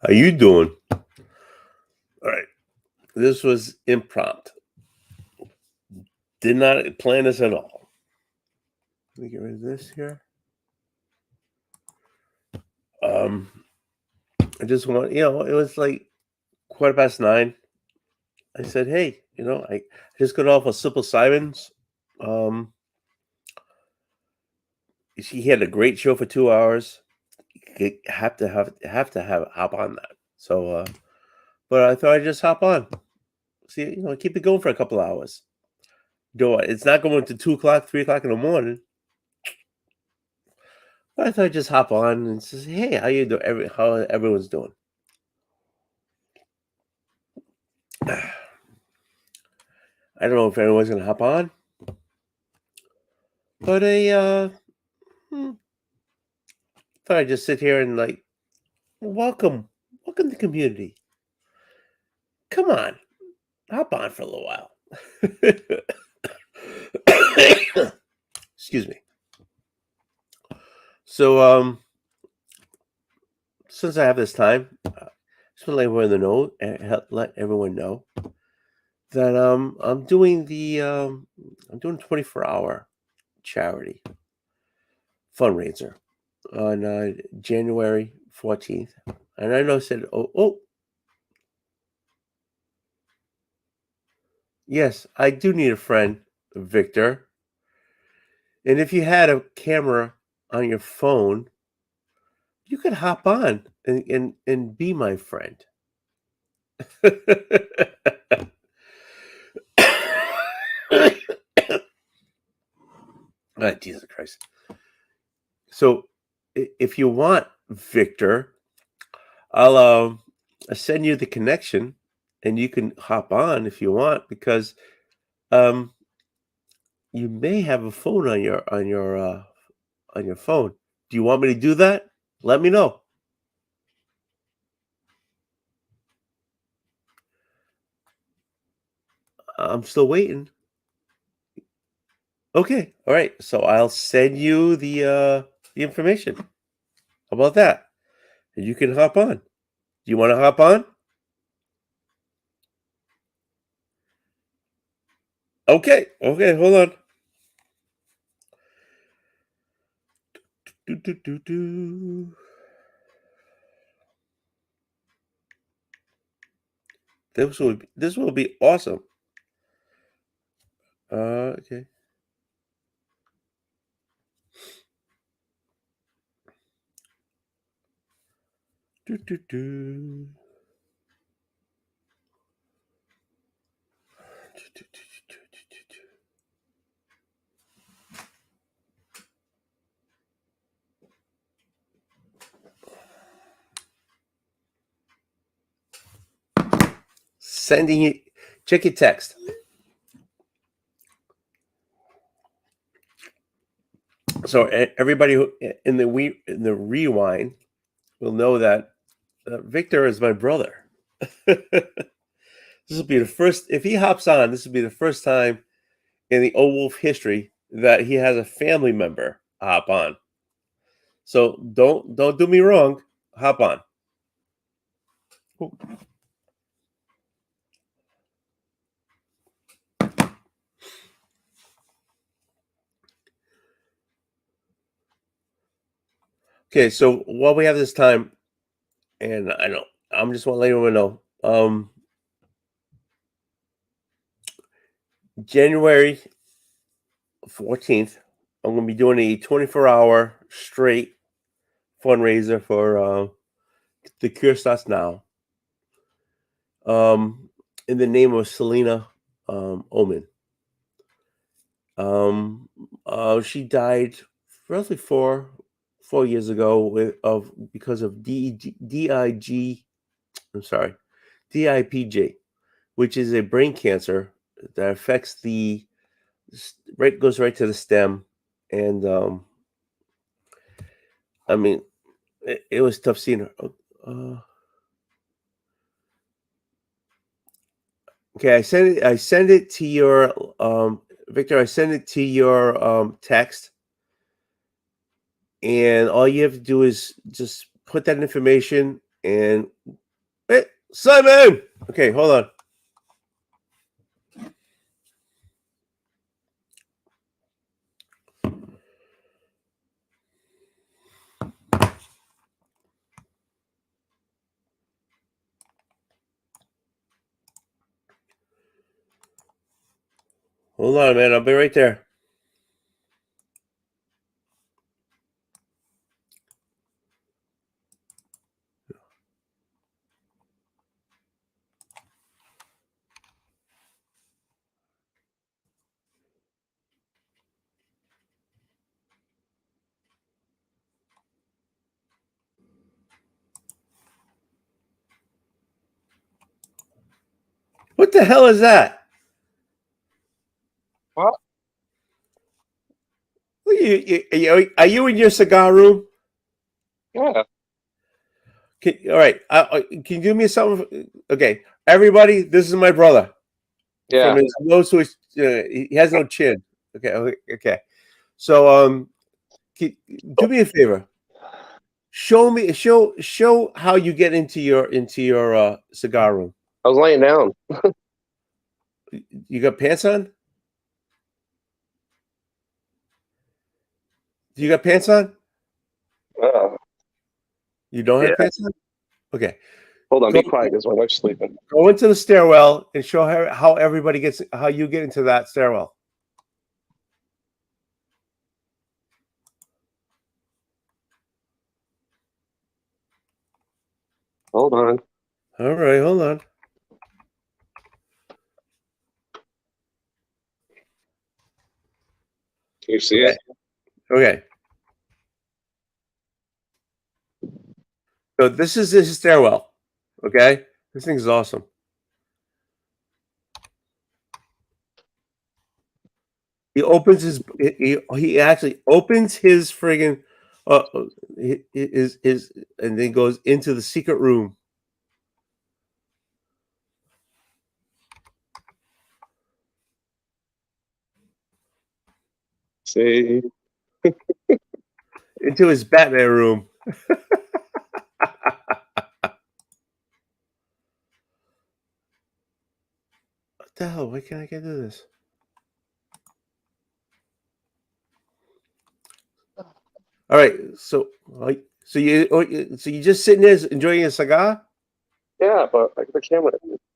How you doing? All right. This was impromptu. Did not plan this at all. Let me get rid of this here. I just want, it was like 9:15. I said, hey, I just got off of Simple Simons. He had a great show for 2 hours. You have to hop on that. So, but I thought I'd just hop on. See, keep it going for a couple hours. It's not going to 2 o'clock, 3 o'clock in the morning. But I thought I'd just hop on and say, hey, how you doing? How everyone's doing? I don't know if anyone's gonna hop on, but thought I'd just sit here and welcome the community. Come on, hop on for a little while. Excuse me. So, since I have this time, just want to let everyone know that I'm doing 24-hour charity fundraiser on January 14th, and I know I said, oh, yes, I do need a friend, Victor. And if you had a camera on your phone, you could hop on and be my friend. Oh, Jesus Christ. So if you want, Victor, I'll send you the connection and you can hop on if you want, because you may have a phone on your phone. Do you want me to do that? Let me know. I'm still waiting. Okay, all right. So I'll send you the information. How about that? And you can hop on. Do you want to hop on? Okay, hold on. This will be awesome. Okay. Sending you. Check your text. So everybody who in the rewind will know that Victor is my brother. This will be the first. If he hops on, this will be the first time in the Old Wolf history that he has a family member hop on. So don't do me wrong. Hop on. Okay, so while we have this time, and I know I'm just want to let everyone know, January 14th, I'm going to be doing a 24-hour straight fundraiser for The Cure Starts Now. In the name of Selena Omen. She died roughly 4 years ago because of DIPG, which is a brain cancer that affects goes right to the stem, and I mean, it was tough seeing her. Okay, I send it to your Victor. I send it to your text, and all you have to do is just put that information And hey, Simon. Okay, hold on. Hold on, man. I'll be right there. What the hell is that? What? Are you in your cigar room? Yeah. All right. Can you do me something? Okay, everybody. This is my brother. Yeah. From his nose to his, he has no chin. Okay. So, do me a favor. Show how you get into your cigar room. I was laying down. You got pants on? Do you got pants on? You don't have Yeah. pants on? Okay. Hold on, Go, be quiet, because my wife's sleeping. go into the stairwell and show her how everybody gets how you get into that stairwell. Hold on. All right, hold on. Can you see it? Okay. So this is his stairwell. Okay, this thing's awesome. He opens his. He actually opens his friggin' his and then goes into the secret room. See? Into his Batman room. What the hell? Why can't I get to this? All right, so you just sitting there enjoying a cigar? Yeah, but like the camera,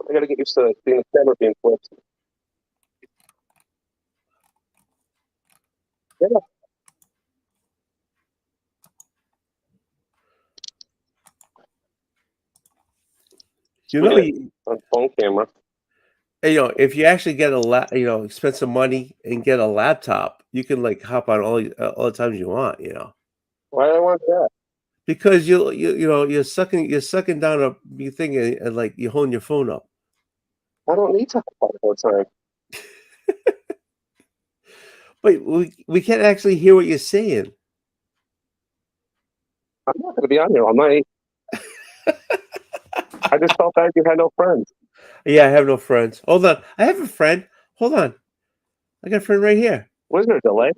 I gotta get used to seeing the camera being flipped. Yeah. You know, On phone camera. if you actually get spend some money and get a laptop, you can like hop on all the times you want. Why do I want that? Because you're sucking down a thing and like you're holding your phone up. I don't need to have fun all the time. But we can't actually hear what you're saying. I'm not gonna be on here all night. I just felt bad you had no friends. Yeah, I have no friends. Hold on, I have a friend. Hold on, I got a friend right here Wasn't there a delay?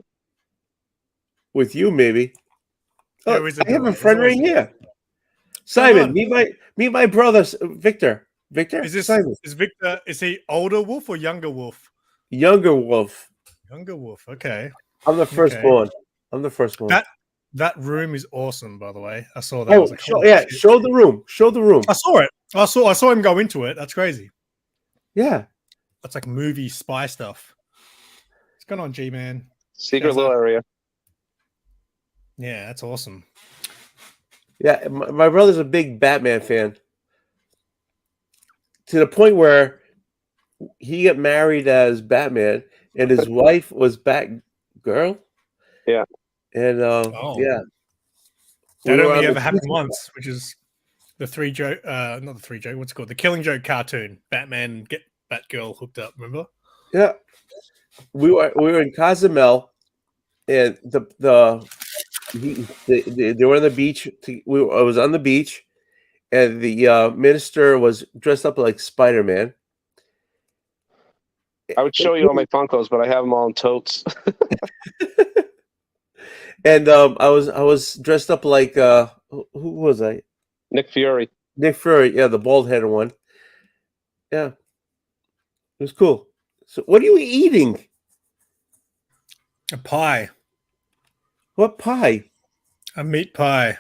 with you, maybe. Oh, There is a I have a delay. friend right There's here. Come Simon, on. meet my brother, Victor. Victor, Is Simon, Victor? Is he older wolf or younger wolf? younger wolf. Younger wolf. Okay. I'm the firstborn. I'm the firstborn. That room is awesome, by the way. I saw that. I Oh, was like, holy shit. show the room. Show the room. I saw it. I saw him go into it. That's crazy. Yeah. That's like movie spy stuff. What's going on, G-Man? Secret little area. Yeah, that's awesome. Yeah, my brother's a big Batman fan. To the point where he got married as Batman and his wife was Batgirl. Yeah. And yeah. That We were only on ever the happened Twitter. once, which is the not the 3 joke, what's it called? The Killing Joke cartoon. Batman get Batgirl hooked up, remember? Yeah. We were in Cozumel and they were on the beach. I was on the beach and the minister was dressed up like Spider-Man. I would show you all my Funkos, but I have them all in totes. And I was dressed up like who was I? Nick Fury. Nick Fury, yeah, the bald headed one. Yeah, it was cool. So, what are you eating? A pie, What pie? a meat pie.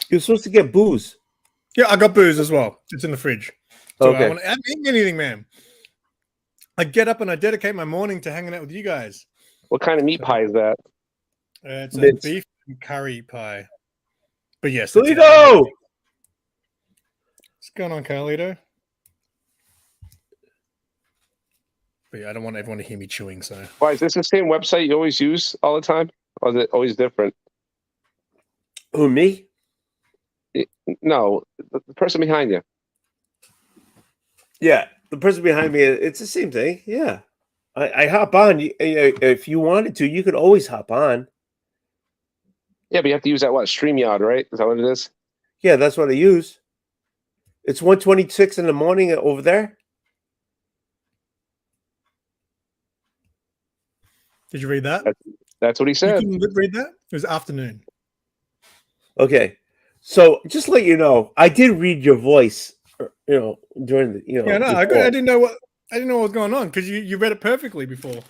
You're supposed to get booze. Yeah, I got booze as well. It's in the fridge. So Okay. I haven't eaten anything, man. I get up and I dedicate my morning to hanging out with you guys. What kind of meat pie is that? It's a Mince. beef and curry pie. But yes, Toledo! what's going on, Carlito? But yeah, I don't want everyone to hear me chewing, so Why is this the same website you always use all the time, or is it always different? Who, me? No, the person behind you. Yeah, the person behind me, it's the same thing. Yeah. I hop on. If you wanted to, you could always hop on. Yeah, but you have to use that StreamYard, right? Is that what it is? Yeah, that's what I use. It's 1:26 in the morning over there. did you read that? That's what he You said. couldn't read that? It was afternoon. Okay. So just to let you know, I did read your voice, during the, Yeah, no, I before. didn't know what was going on because you read it perfectly before.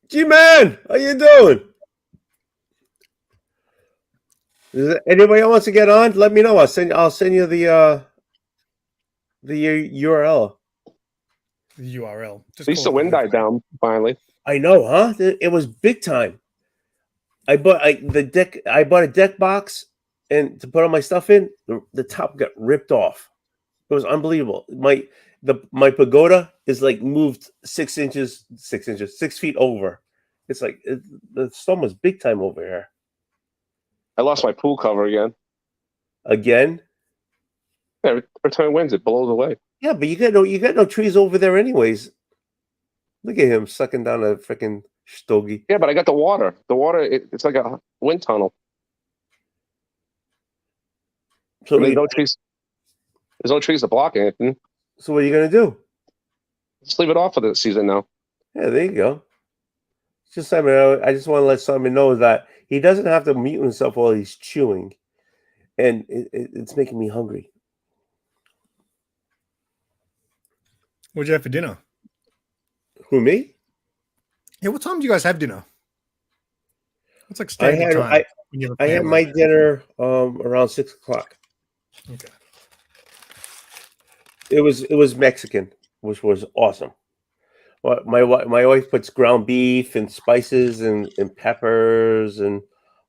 G-Man, how you doing? Is there anybody else wants to get on? Let me know. I'll send you the URL. The URL. At least the wind died down finally. I know, huh? It was big time. I bought a deck box and to put all my stuff in. The top got ripped off. It was unbelievable. My pagoda is like moved 6 feet over. It's like the storm was big time over here. I lost my pool cover again. Again? Yeah, every time it winds, it blows away. Yeah, but you got no trees over there anyways. Look at him sucking down a freaking stogie. Yeah, but I got the water. The water, it's like a wind tunnel. So There's no trees. There's no trees to block anything. So what are you gonna do? Just leave it off for the season now. Yeah, there you go. Just Simon, I just want to let Simon know that he doesn't have to mute himself while he's chewing, and it's making me hungry. What'd you have for dinner? Who, me? Yeah, what time do you guys have dinner? What's like standard time? when you have a I had family? my dinner around 6 o'clock. Okay. It was Mexican, which was awesome. Well, my wife puts ground beef and spices and peppers and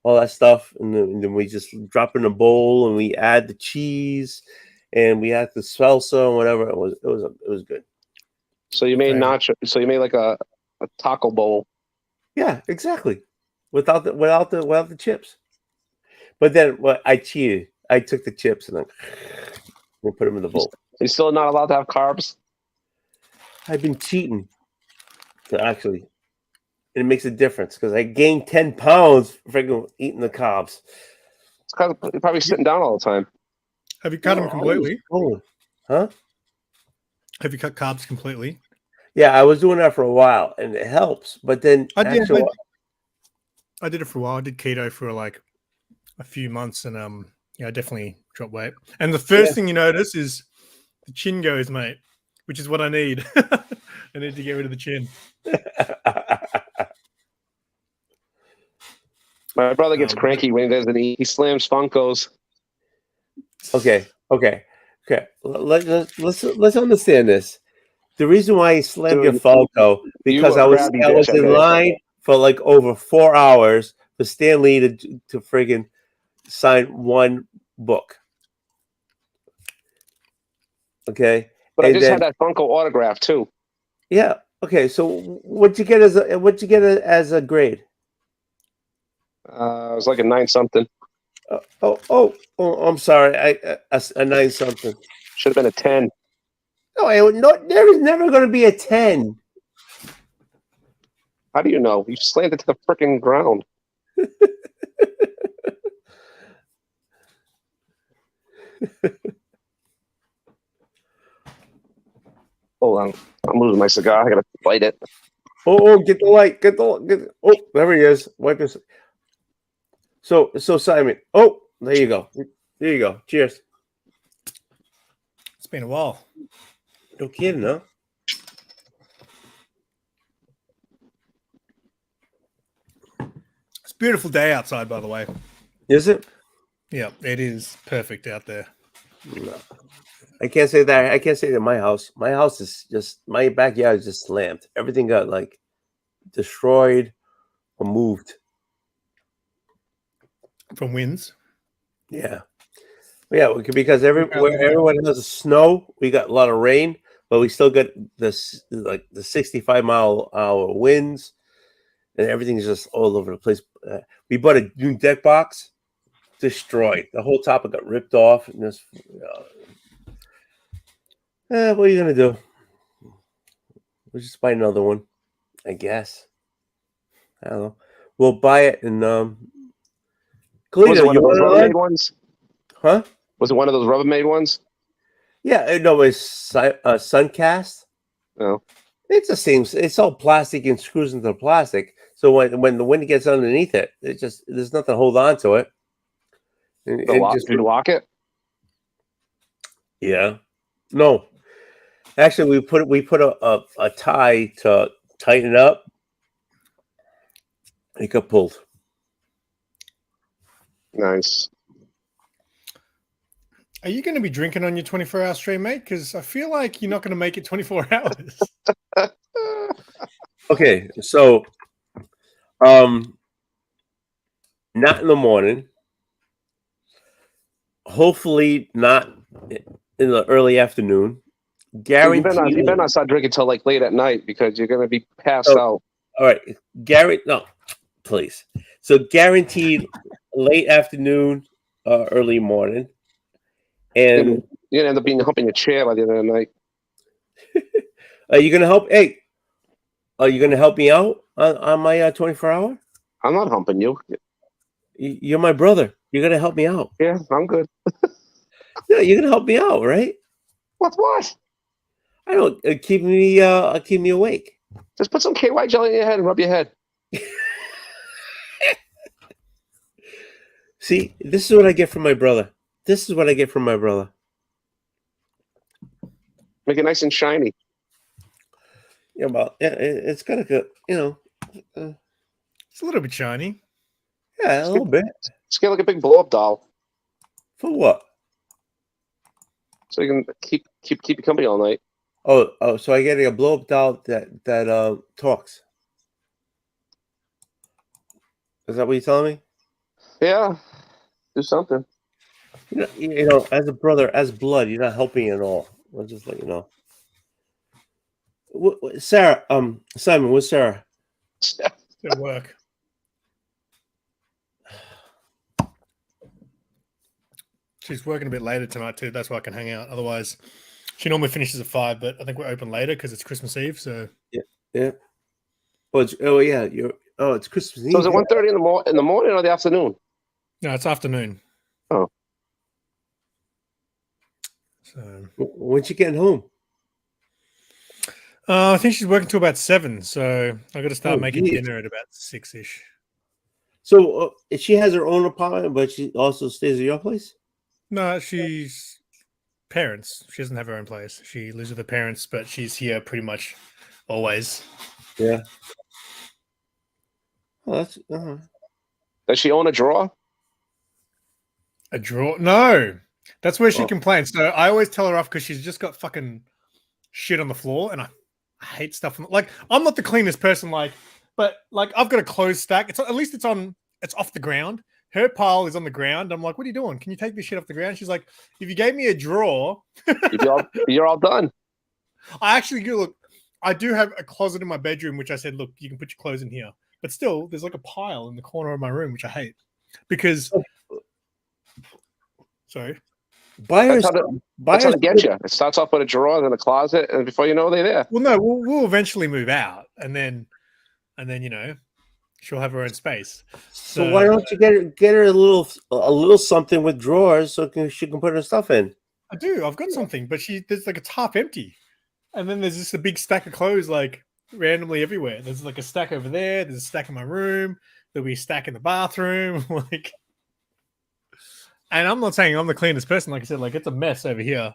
all that stuff, and then we just drop in a bowl and we add the cheese and we add the salsa and whatever. It was good. So you made Right. nacho. So you made like a taco bowl. Yeah, exactly. Without the chips. But then I cheated. I took the chips and then put them in the bowl. You're still not allowed to have carbs. I've been cheating, actually. And it makes a difference because I gained 10 pounds freaking eating the carbs. It's kind of, you're probably sitting down all the time. Have you cut them No, I was completely? going. Huh? Have you cut carbs completely? Yeah, I was doing that for a while and it helps. But then I did actually, it for a while. I did keto for like a few months, and I definitely dropped weight. And the first thing you notice is the chin goes, mate, which is what I need. I need to get rid of the chin. My brother gets cranky when he doesn't eat. He slams Funkos. Okay. Let's understand this. The reason why he slammed your Dude, Falco because you I a was crabby I was bitch, I in bet. line for like over 4 hours for Stan Lee to friggin' sign one book. Okay. But I And just then, had that Funko autograph too. yeah. Okay. So what'd you get as a grade? It was like a 9 something. Oh, I'm sorry. A 9 something. Should have been a 10. No, there is never going to be a 10. How do you know? You slammed it to the freaking ground. Hold on. I'm losing my cigar. I gotta light it. Oh, get the light. Oh, there he is. Wipe his. So Simon. Oh, there you go. There you go. Cheers. It's been a while. No kidding, huh? It's a beautiful day outside, by the way. Is it? Yeah, it is perfect out there. No. I can't say that. I can't say that my house. My house is just my backyard is just slammed. Everything got like destroyed or moved. From winds. Yeah. Yeah, because everyone has snow. We got a lot of rain, but we still got this like the 65-mile-hour winds, and everything's just all over the place. We bought a new deck box, destroyed. The whole top got ripped off, and this. What are you gonna do? We'll just buy another one, I guess. I don't know. We'll buy it and Was Kalina, it one you of those want Rubbermaid it? ones? Huh? Was it one of those Rubbermaid ones? Yeah, no, it's Suncast. No. It's the same. It's all plastic and screws into the plastic. So when the wind gets underneath it, there's nothing to hold on to it. And Did you lock it? Yeah. No. Actually, we put a tie to tighten it up. It got pulled. Nice. Are you going to be drinking on your 24-hour stream, mate? Because I feel like you're not going to make it 24 hours. Okay, so not in the morning. Hopefully not in the early afternoon. You Guaranteed. better not start drinking till like late at night because you're gonna be passed Oh. out. All right, Gary. No, please. So guaranteed late afternoon, early morning, and You're gonna end up being humping a chair by the end of the night. are you gonna help? Hey, are you gonna help me out on my 24-hour? I'm not humping you. You're my brother. You're gonna help me out. Yeah, I'm good. Yeah, you're gonna help me out, right? What? I don't keep me awake. Just put some KY jelly in your head and rub your head. See, this is what I get from my brother. This is what I get from my brother. Make it nice and shiny. Yeah, well, it's got a good, It's a little bit shiny. yeah, a little bit. Just get like a big blow-up doll For what? so you can keep you company all night. Oh, so I get a blow up doll that talks. Is that what you're telling me? Yeah, do something. As a brother, as blood, you're not helping at all. I'll just let you know. Sarah, Simon, where's Sarah? It'll work. She's working a bit later tonight too. That's why I can hang out. Otherwise, she normally finishes at 5, but I think we're open later because it's Christmas Eve. So Yeah. It's Christmas Eve. So is it 1:30 in the morning or the afternoon? no, it's afternoon. Oh. So When's she getting home? I think she's working till about 7. So I got to start making geez. dinner at about 6ish. So she has her own apartment, but she also stays at your place. No, she's parents. She doesn't have her own place. She lives with her parents, but she's here pretty much always. Yeah. Oh, that's Does she own a drawer? A drawer? No, that's where she Oh. complains. So I always tell her off because she's just got fucking shit on the floor, and I hate stuff. Like I'm not the cleanest person, but I've got a clothes stack. It's at least it's off the ground. Her pile is on the ground. I'm like, what are you doing? Can you take this shit off the ground? She's like, if you gave me a drawer, You're all done. I actually do. Look, I do have a closet in my bedroom, which I said, look, you can put your clothes in here. But still, there's like a pile in the corner of my room, which I hate because. Sorry. Buyers. That's how to get you. It starts off with a drawer, then a closet, and before you know, they're there. Well, no, we'll eventually move out, and then she'll have her own space. So why don't you get her a little something with drawers so she can put her stuff in? I do. I've got something, but there's like it's half empty, and then there's just a big stack of clothes like randomly everywhere. There's like a stack over there. There's a stack in my room. There'll be a stack in the bathroom. Like, and I'm not saying I'm the cleanest person. Like I said, like it's a mess over here.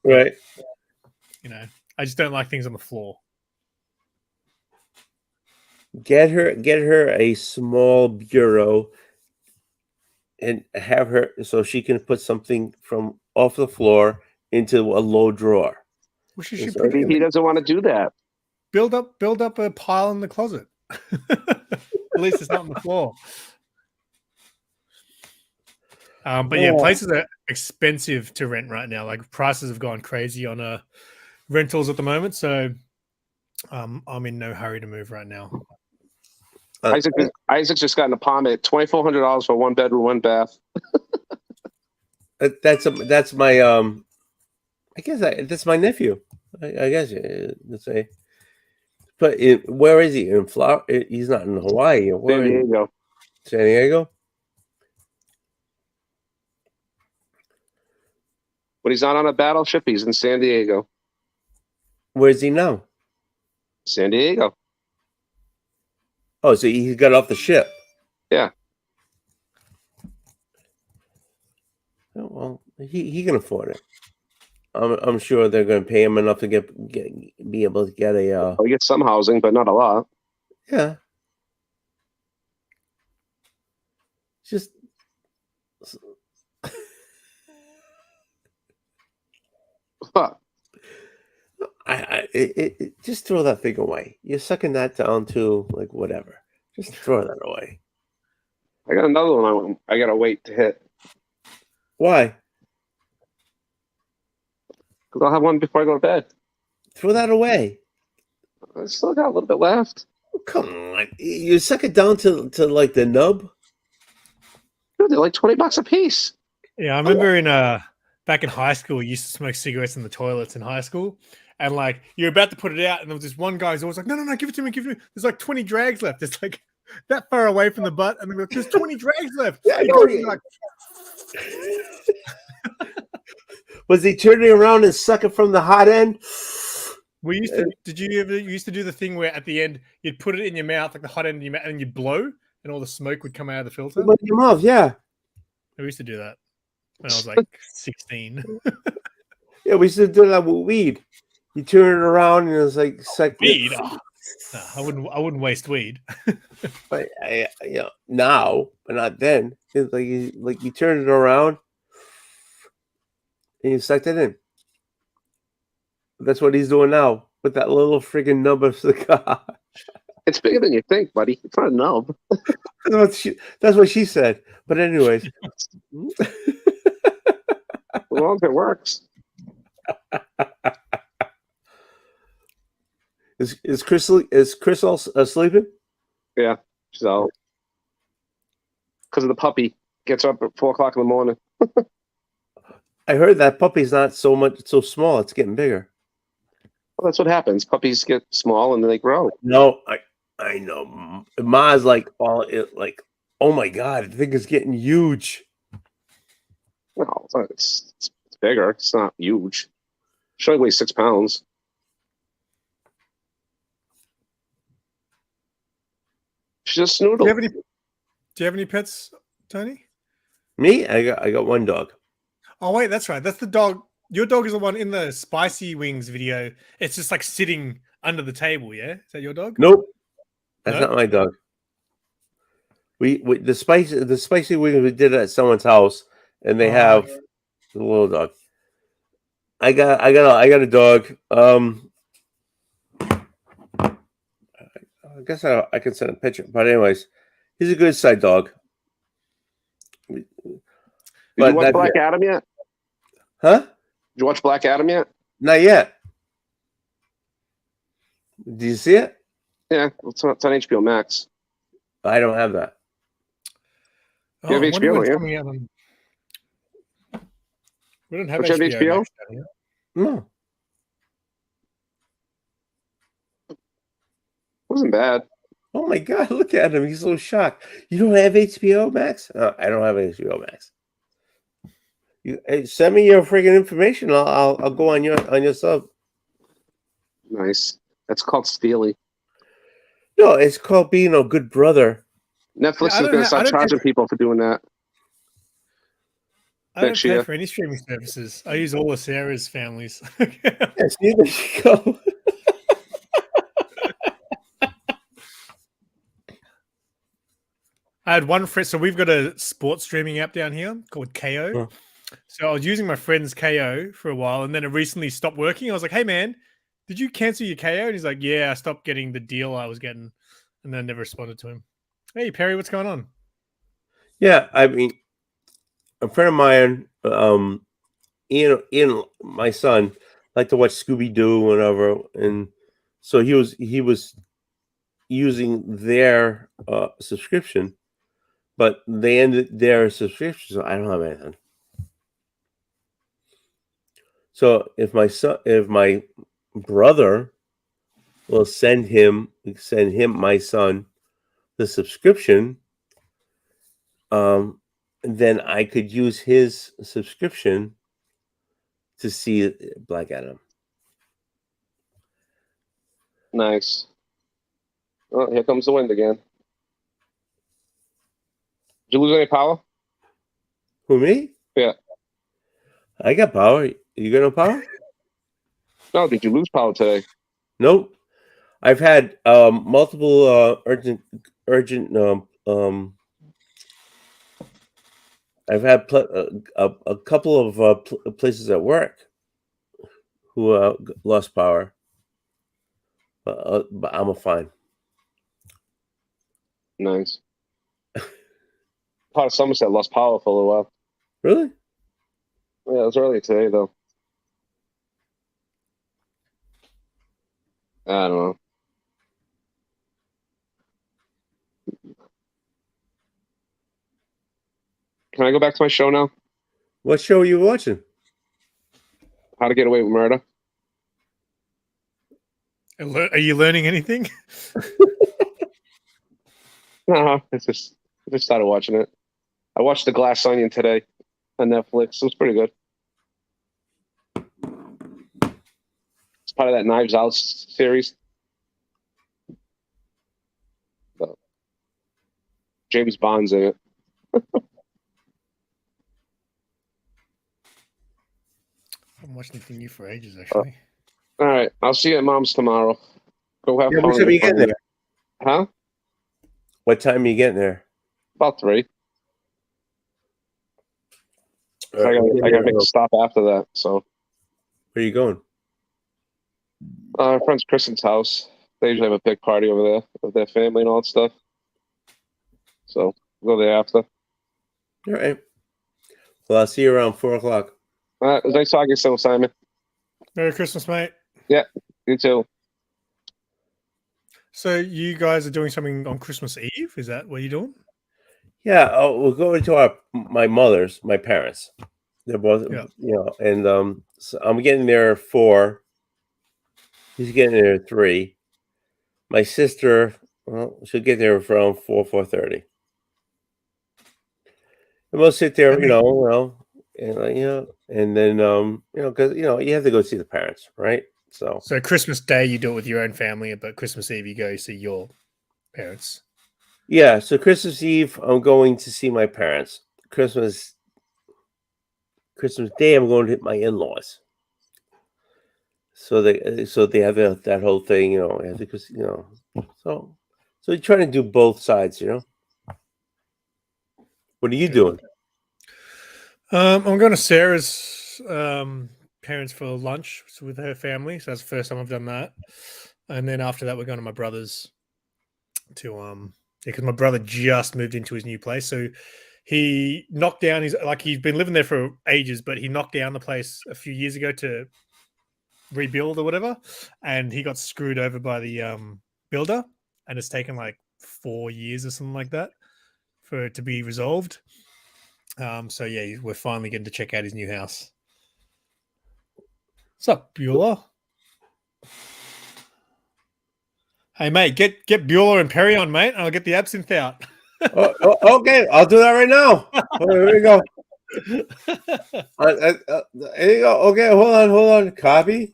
Right. You know, I just don't like things on the floor. Get her a small bureau and have her so she can put something from off the floor into a low drawer. Well, she should So put it Maybe he in, doesn't want to do that. build up a pile in the closet. At least it's not on the floor. But yeah, places are expensive to rent right now. Like prices have gone crazy on rentals at the moment. So I'm in no hurry to move right now. Isaac's just got an apartment, $2,400 for 1 bedroom, 1 bath. That's my I guess that's my nephew. I guess let's say. But where is he? In Florida? He's not in Hawaii. Where San Diego. San Diego? But he's not on a battleship. He's in San Diego. Where is he now? San Diego. Oh, so he got off the ship. Yeah. Oh, well, he can afford it. I'm sure they're going to pay him enough to be able to get a. He gets some housing, but not a lot. Yeah. Just. Huh. Just throw that thing away. You're sucking that down to like whatever. Just throw that away. I got another one I got to wait to hit. Why? Because I'll have one before I go to bed. Throw that away. I still got a little bit left. Oh, come on. You suck it down to like the nub? Dude, they're like $20 a piece. Yeah, I remember back in high school, we used to smoke cigarettes in the toilets in high school. And like you're about to put it out, and there was this one guy who's always like, no, give it to me, give it to me. There's like 20 drags left. It's like that far away from the butt, and like, there's 20 drags left. Yeah, I know. Like, was he turning around and sucking from the hot end? we used to. Did you ever used to do the thing where at the end you'd put it in your mouth, like the hot end in your mouth, and you'd blow, and all the smoke would come out of the filter? In your mouth, yeah. We used to do that when I was like 16. Yeah, we used to do that with weed. You turn it around and it's like weed. Oh, no, I wouldn't waste weed. But now, but not then. It's like you turn it around and you sucked it in. That's what he's doing now with that little friggin' nub of cigar. It's bigger than you think, buddy. It's not a nub. That's what she said. But anyways, As long as it works. Is Chris all sleeping? Yeah, she's out. Because of the puppy. Gets up at 4 o'clock in the morning. I heard that puppy's not so small. It's getting bigger. Well, that's what happens. Puppies get small and then they grow. No, I know. Ma's like oh my god, the thing is getting huge. No, it's bigger. It's not huge. She only weighs 6 pounds. She's a snoodle. Do you have any pets, Tony? Me? I got one dog. Oh wait, that's right. That's the dog. Your dog is the one in the Spicy Wings video. It's just like sitting under the table. Yeah, is that your dog? Nope, that's No? not my dog. We the spicy wings we did it at someone's house, and they have the little dog. I got a dog. I guess I can send a picture, but anyways, he's a good side dog. Did you watch Black Adam yet? Huh? Did you watch Black Adam yet? Not yet. Do you see it? Yeah, it's on HBO Max. I don't have that. You have HBO, yeah? We don't have Don't you have HBO? Max down here. No. Wasn't bad. Oh my god, look at him. He's so shocked. You don't have HBO Max? I don't have HBO Max. Hey, send me your freaking information. I'll go on your sub. Nice. That's called Steely. No, it's called being a good brother. Netflix I is don't going to ha- I start don't charging pay- people for doing that. I don't next pay year. for any streaming services. I use all of Sarah's families. Yes, there you go. I had one friend. So we've got a sports streaming app down here called KO. Huh. So I was using my friend's KO for a while, and then it recently stopped working. I was like, "Hey, man, did you cancel your KO?" And he's like, "Yeah, I stopped getting the deal I was getting," and then I never responded to him. Hey, Perry, what's going on? Yeah, I mean, a friend of mine, Ian, my son, liked to watch Scooby Doo whenever, and so he was using their subscription, but they ended their subscription, so I don't have anything. So if my brother will send him my son the subscription, then I could use his subscription to see Black Adam. Nice. Oh, here comes the wind again. Did you lose any power? Who, me? Yeah. I got power. You got no power? No, did you lose power today? Nope. I've had multiple urgent. I've had a couple of places at work who lost power, but I'm fine. Nice. Part of Somerset lost power for a little while. Really? Yeah, it was earlier today, though. I don't know. Can I go back to my show now? What show are you watching? How to Get Away with Murder. Are you learning anything? No, I just started watching it. I watched The Glass Onion today on Netflix. It was pretty good. It's part of that Knives Out series. So, James Bond's in it. I haven't watched anything new for ages, actually. All right, I'll see you at Mom's tomorrow. Go have Yeah, fun. what time are you getting there? Huh? What time are you getting there? About 3. I gotta make a stop after that. So, Where are you going? our friend's Kristen's house. They usually have a big party over there with their family and all that stuff. So, we'll go there after. All right. Well, I'll see you around 4:00. All right, it was nice talking to you, Simon. Merry Christmas, mate. You too. So you guys are doing something on Christmas Eve? Is that what you're doing? Yeah, we're going to my parents. They're both, Yeah. and so I'm getting there at 4. He's getting there at 3. My sister, well, she'll get there around 4:30. And we'll sit there, and then because you have to go see the parents, right? So So Christmas Day you do it with your own family, but Christmas Eve you go see your parents. yeah, so Christmas Eve I'm going to see my parents. Christmas Day I'm going to hit my in-laws. So they have that whole thing, because so you try to do both sides, What are you doing? I'm going to Sarah's parents for lunch with her family. So that's the first time I've done that. And then after that, we're going to my brother's to because my brother just moved into his new place. So he knocked down he's been living there for ages, but he knocked down the place a few years ago to rebuild or whatever, and he got screwed over by the builder, and it's taken like 4 years or something like that for it to be resolved. So yeah, we're finally getting to check out his new house. What's up, Bueller? Hey mate, get Bueller and Perry on, mate, and I'll get the absinthe out. Okay, I'll do that right now. Here we go. Here you go. Okay, hold on. Copy.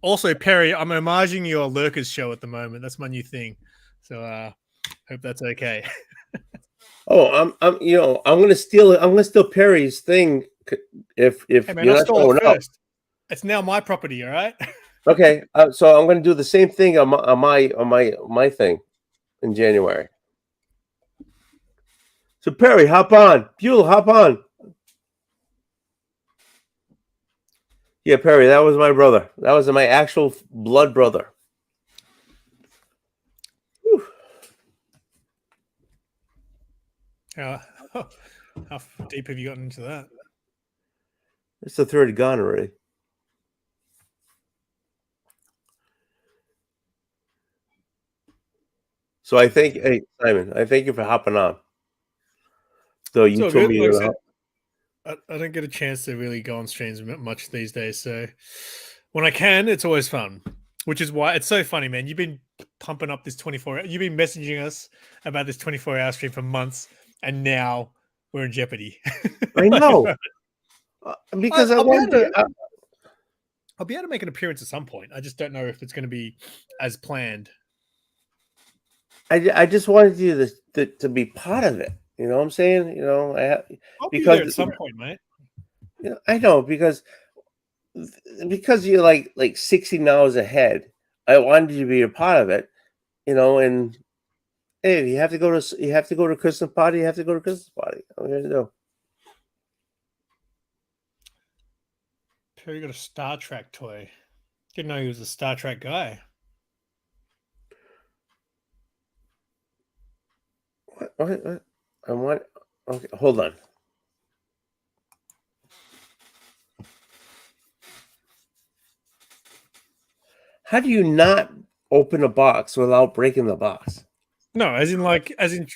Also, Perry, I'm homaging your Lurkers show at the moment. That's my new thing. So hope that's okay. Oh, I'm gonna steal it. I'm gonna steal Perry's thing if Hey man, you're I not stole showing it up. first. It's now my property, all right? Okay, so I'm gonna do the same thing on my thing in January. So Perry, hop on. Buell, hop on. Yeah, Perry, that was my brother. That was my actual blood brother. Whew. How deep have you gotten into that? It's the third gun already. So I thank, hey Simon, I thank you for hopping on. So you So told good. me Like I you're said, gonna I don't get a chance to really go on streams much these days. So when I can, it's always fun. Which is why it's so funny, man. You've been pumping up this 24. You've been messaging us about this 24-hour stream for months, and now we're in jeopardy. I know. Because I I'll be want able to. to. I'll be able to make an appearance at some point. I just don't know if it's going to be as planned. I just wanted you to be part of it. You know what I'm saying? You know, I'll be because there at some point, mate. you know, I know because you're like 16 hours ahead. I wanted you to be a part of it. You know, and hey, if you have to go to Christmas party, you have to go to Christmas party. What are you gonna do? Perry got a Star Trek toy. Didn't know he was a Star Trek guy. What? I want. Okay, hold on. How do you not open a box without breaking the box? No, as in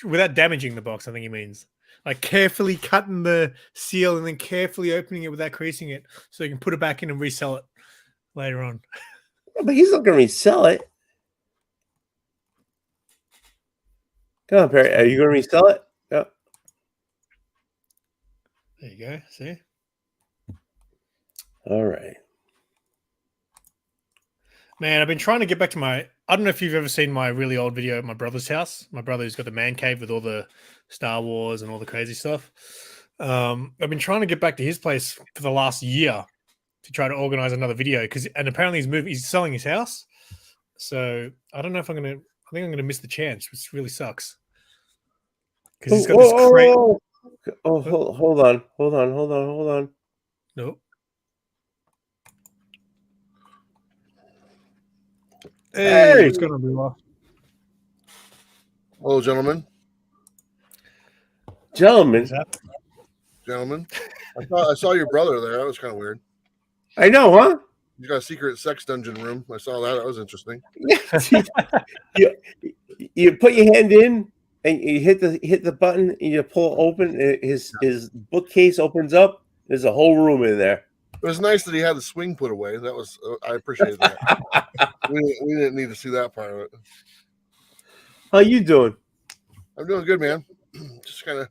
without damaging the box. I think he means like carefully cutting the seal and then carefully opening it without creasing it, so you can put it back in and resell it later on. But he's not going to resell it. Come on, Perry. Are you going to resell it? Yeah. There you go. See. All right. Man, I've been trying to get back to my. I don't know if you've ever seen my really old video at my brother's house. My brother who's got the man cave with all the Star Wars and all the crazy stuff. I've been trying to get back to his place for the last year to try to organize another video and apparently he's selling his house. So I don't know if I think I'm gonna miss the chance, which really sucks. Because he's got this crate. Hold on. Nope. Hey, what's going on, Bula? Hello, gentlemen. Gentlemen. I saw your brother there. That was kind of weird. I know, huh? You got a secret sex dungeon room. I saw that. That was interesting. you put your hand in and you hit the button and you pull open. His bookcase opens up. There's a whole room in there. It was nice that he had the swing put away. That was I appreciated that. we didn't need to see that part of it. How you doing? I'm doing good, man. Just kind of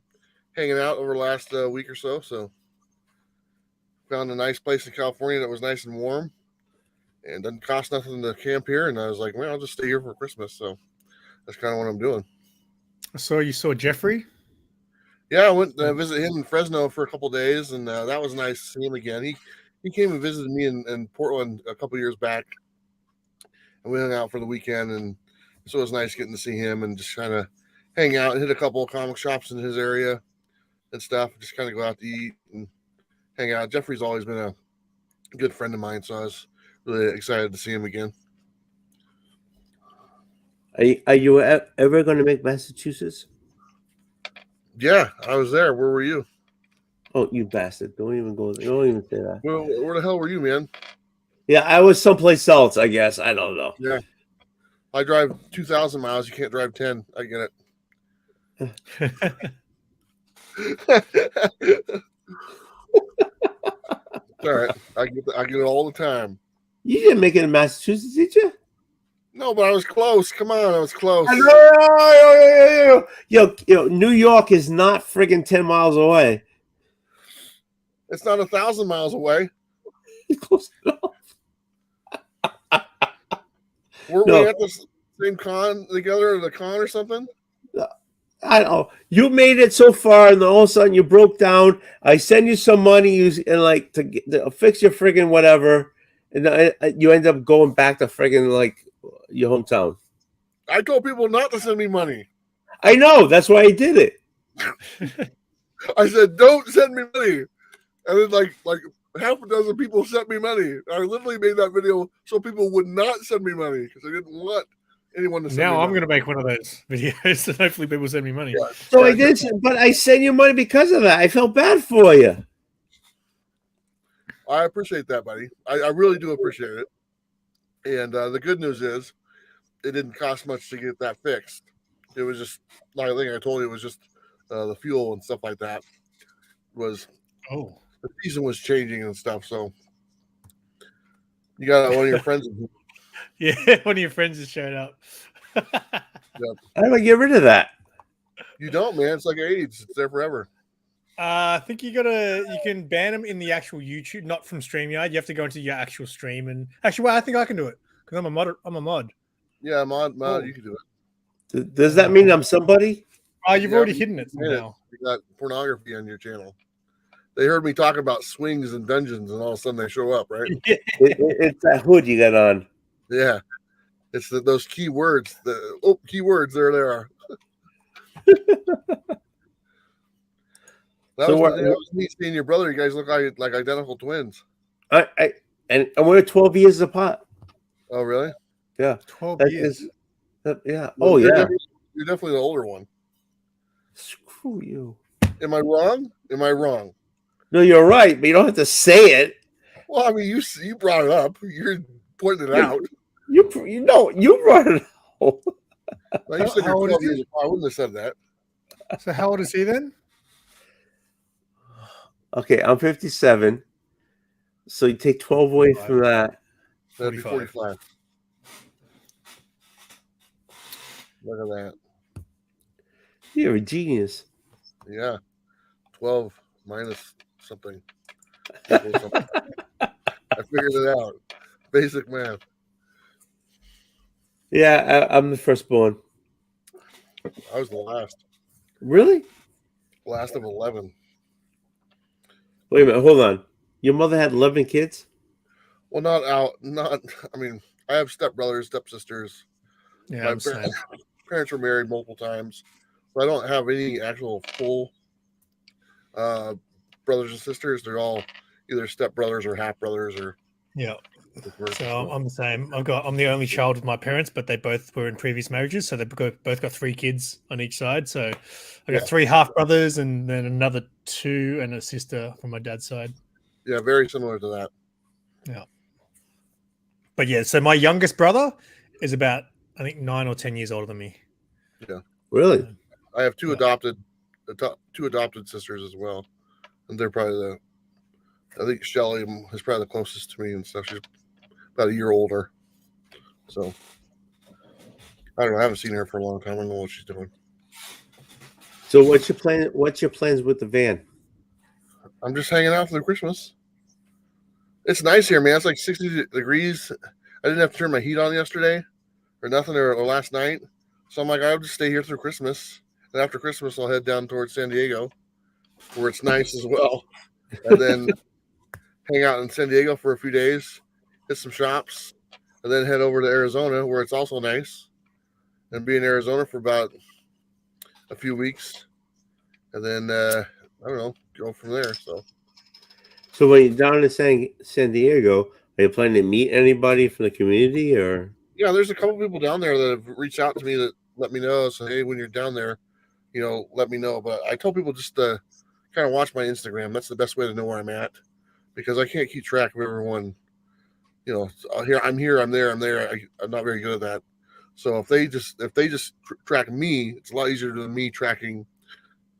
hanging out over the last week or so. So found a nice place in California that was nice and warm and doesn't cost nothing to camp here. And I was like, well, I'll just stay here for Christmas. So that's kind of what I'm doing. So you saw Jeffrey? Yeah, I went to visit him in Fresno for a couple of days, and that was nice to see him again. He came and visited me in Portland a couple of years back, and we hung out for the weekend, and so it was nice getting to see him and just kind of hang out and hit a couple of comic shops in his area and stuff. Just kind of go out to eat and hang out. Jeffrey's always been a good friend of mine, so I was really excited to see him again. Are you ever going to make Massachusetts? Yeah, I was there. Where were you? Oh, you bastard. Don't even go there. Don't even say that. Where the hell were you, man? Yeah, I was someplace else, I guess. I don't know. Yeah. I drive 2,000 miles. You can't drive 10. I get it. All right. I get it all the time. You didn't make it in Massachusetts, did you? No, but I was close. Come on, I was close. Yo, New York is not friggin' 10 miles away. It's not 1,000 miles away. Close enough. Were No. we at the same con together, or the con or something? I don't know. You made it so far, and then all of a sudden you broke down. I send you some money, and like to fix your friggin' whatever, and you end up going back to friggin' like your hometown. I told people not to send me money. I know. That's why I did it. I said, "Don't send me money," and then like half a dozen people sent me money. I literally made that video so people would not send me money because I didn't want anyone to send me Now I'm money. going to make one of those videos, and hopefully people send me money. Yeah. So I did, but I sent you money because of that. I felt bad for you. I appreciate that, buddy. I really do appreciate it. And the good news is, it didn't cost much to get that fixed. It was just, like I think I told you, it was just the fuel and stuff like that. Was Oh, the season was changing and stuff. So you got one of your friends. yeah, one of your friends has showed up. How do I get rid of that? You don't, man. It's like AIDS. It's there forever. I think you can ban them in the actual YouTube, not from StreamYard. You have to go into your actual stream, and actually, well, I think I can do it because I'm a mod. Yeah, mod, Oh. you can do it. Does that mean I'm somebody? Oh, you've Yeah, already you hidden it made it. somehow. You got pornography on your channel. They heard me talk about swings and dungeons, and all of a sudden they show up, right? It's that hood you got on. Yeah, it's those keywords. Keywords. There they are. That So was neat seeing your brother. You guys look like identical twins. And we're 12 years apart. Oh, really? Yeah. 12 That years. is, yeah. Oh, You're yeah. You're definitely the older one. Screw you. Am I wrong? Am I wrong? No, you're right, but you don't have to say it. Well, I mean, you brought it up. You're pointing it out. You brought it out. Now, you said How you're old 12 is he? years apart. I wouldn't have said that. So how old is he then? Okay, I'm 57. So you take 12 away from that. That'd be 45. 45. Look at that. You're a genius. Yeah. 12 minus something. Equals something. I figured it out. Basic math. Yeah, I'm the firstborn. I was the last. Really? Last of 11. Wait a minute. Hold on. Your mother had 11 kids? Well, I mean, I have stepbrothers, stepsisters. Yeah, My I'm saying. parents were married multiple times. So I don't have any actual full brothers and sisters. They're all either stepbrothers or half brothers or. Yeah. So I'm the same. I'm the only child of my parents, but they both were in previous marriages, so they both got 3 kids on each side. So I got 3 half brothers, and then another 2 and a sister from my dad's side. Yeah, very similar to that. Yeah. But yeah, so my youngest brother is about, I think, 9 or 10 years older than me. Really? I have two Yeah. adopted sisters as well, and they're probably I think Shelly is probably the closest to me and stuff. She's about a year older, so I don't know. I haven't seen her for a long time. I don't know what she's doing. So what's your plan? What's your plans with the van? I'm just hanging out through Christmas. It's nice here, man. It's like 60 degrees. I didn't have to turn my heat on yesterday or nothing or last night. So I'm like, I'll just stay here through Christmas. And after Christmas, I'll head down towards San Diego where it's nice as well. And then hang out in San Diego for a few days, hit some shops, and then head over to Arizona where it's also nice. And be in Arizona for about a few weeks. And then, I don't know, go from there. So when you're down in San Diego, are you planning to meet anybody from the community or? Yeah, there's a couple people down there that have reached out to me that let me know. So, hey, when you're down there, let me know. But I tell people just to kind of watch my Instagram. That's the best way to know where I'm at because I can't keep track of everyone. I'm here, I'm there. I'm not very good at that. So if they just track me, it's a lot easier than me tracking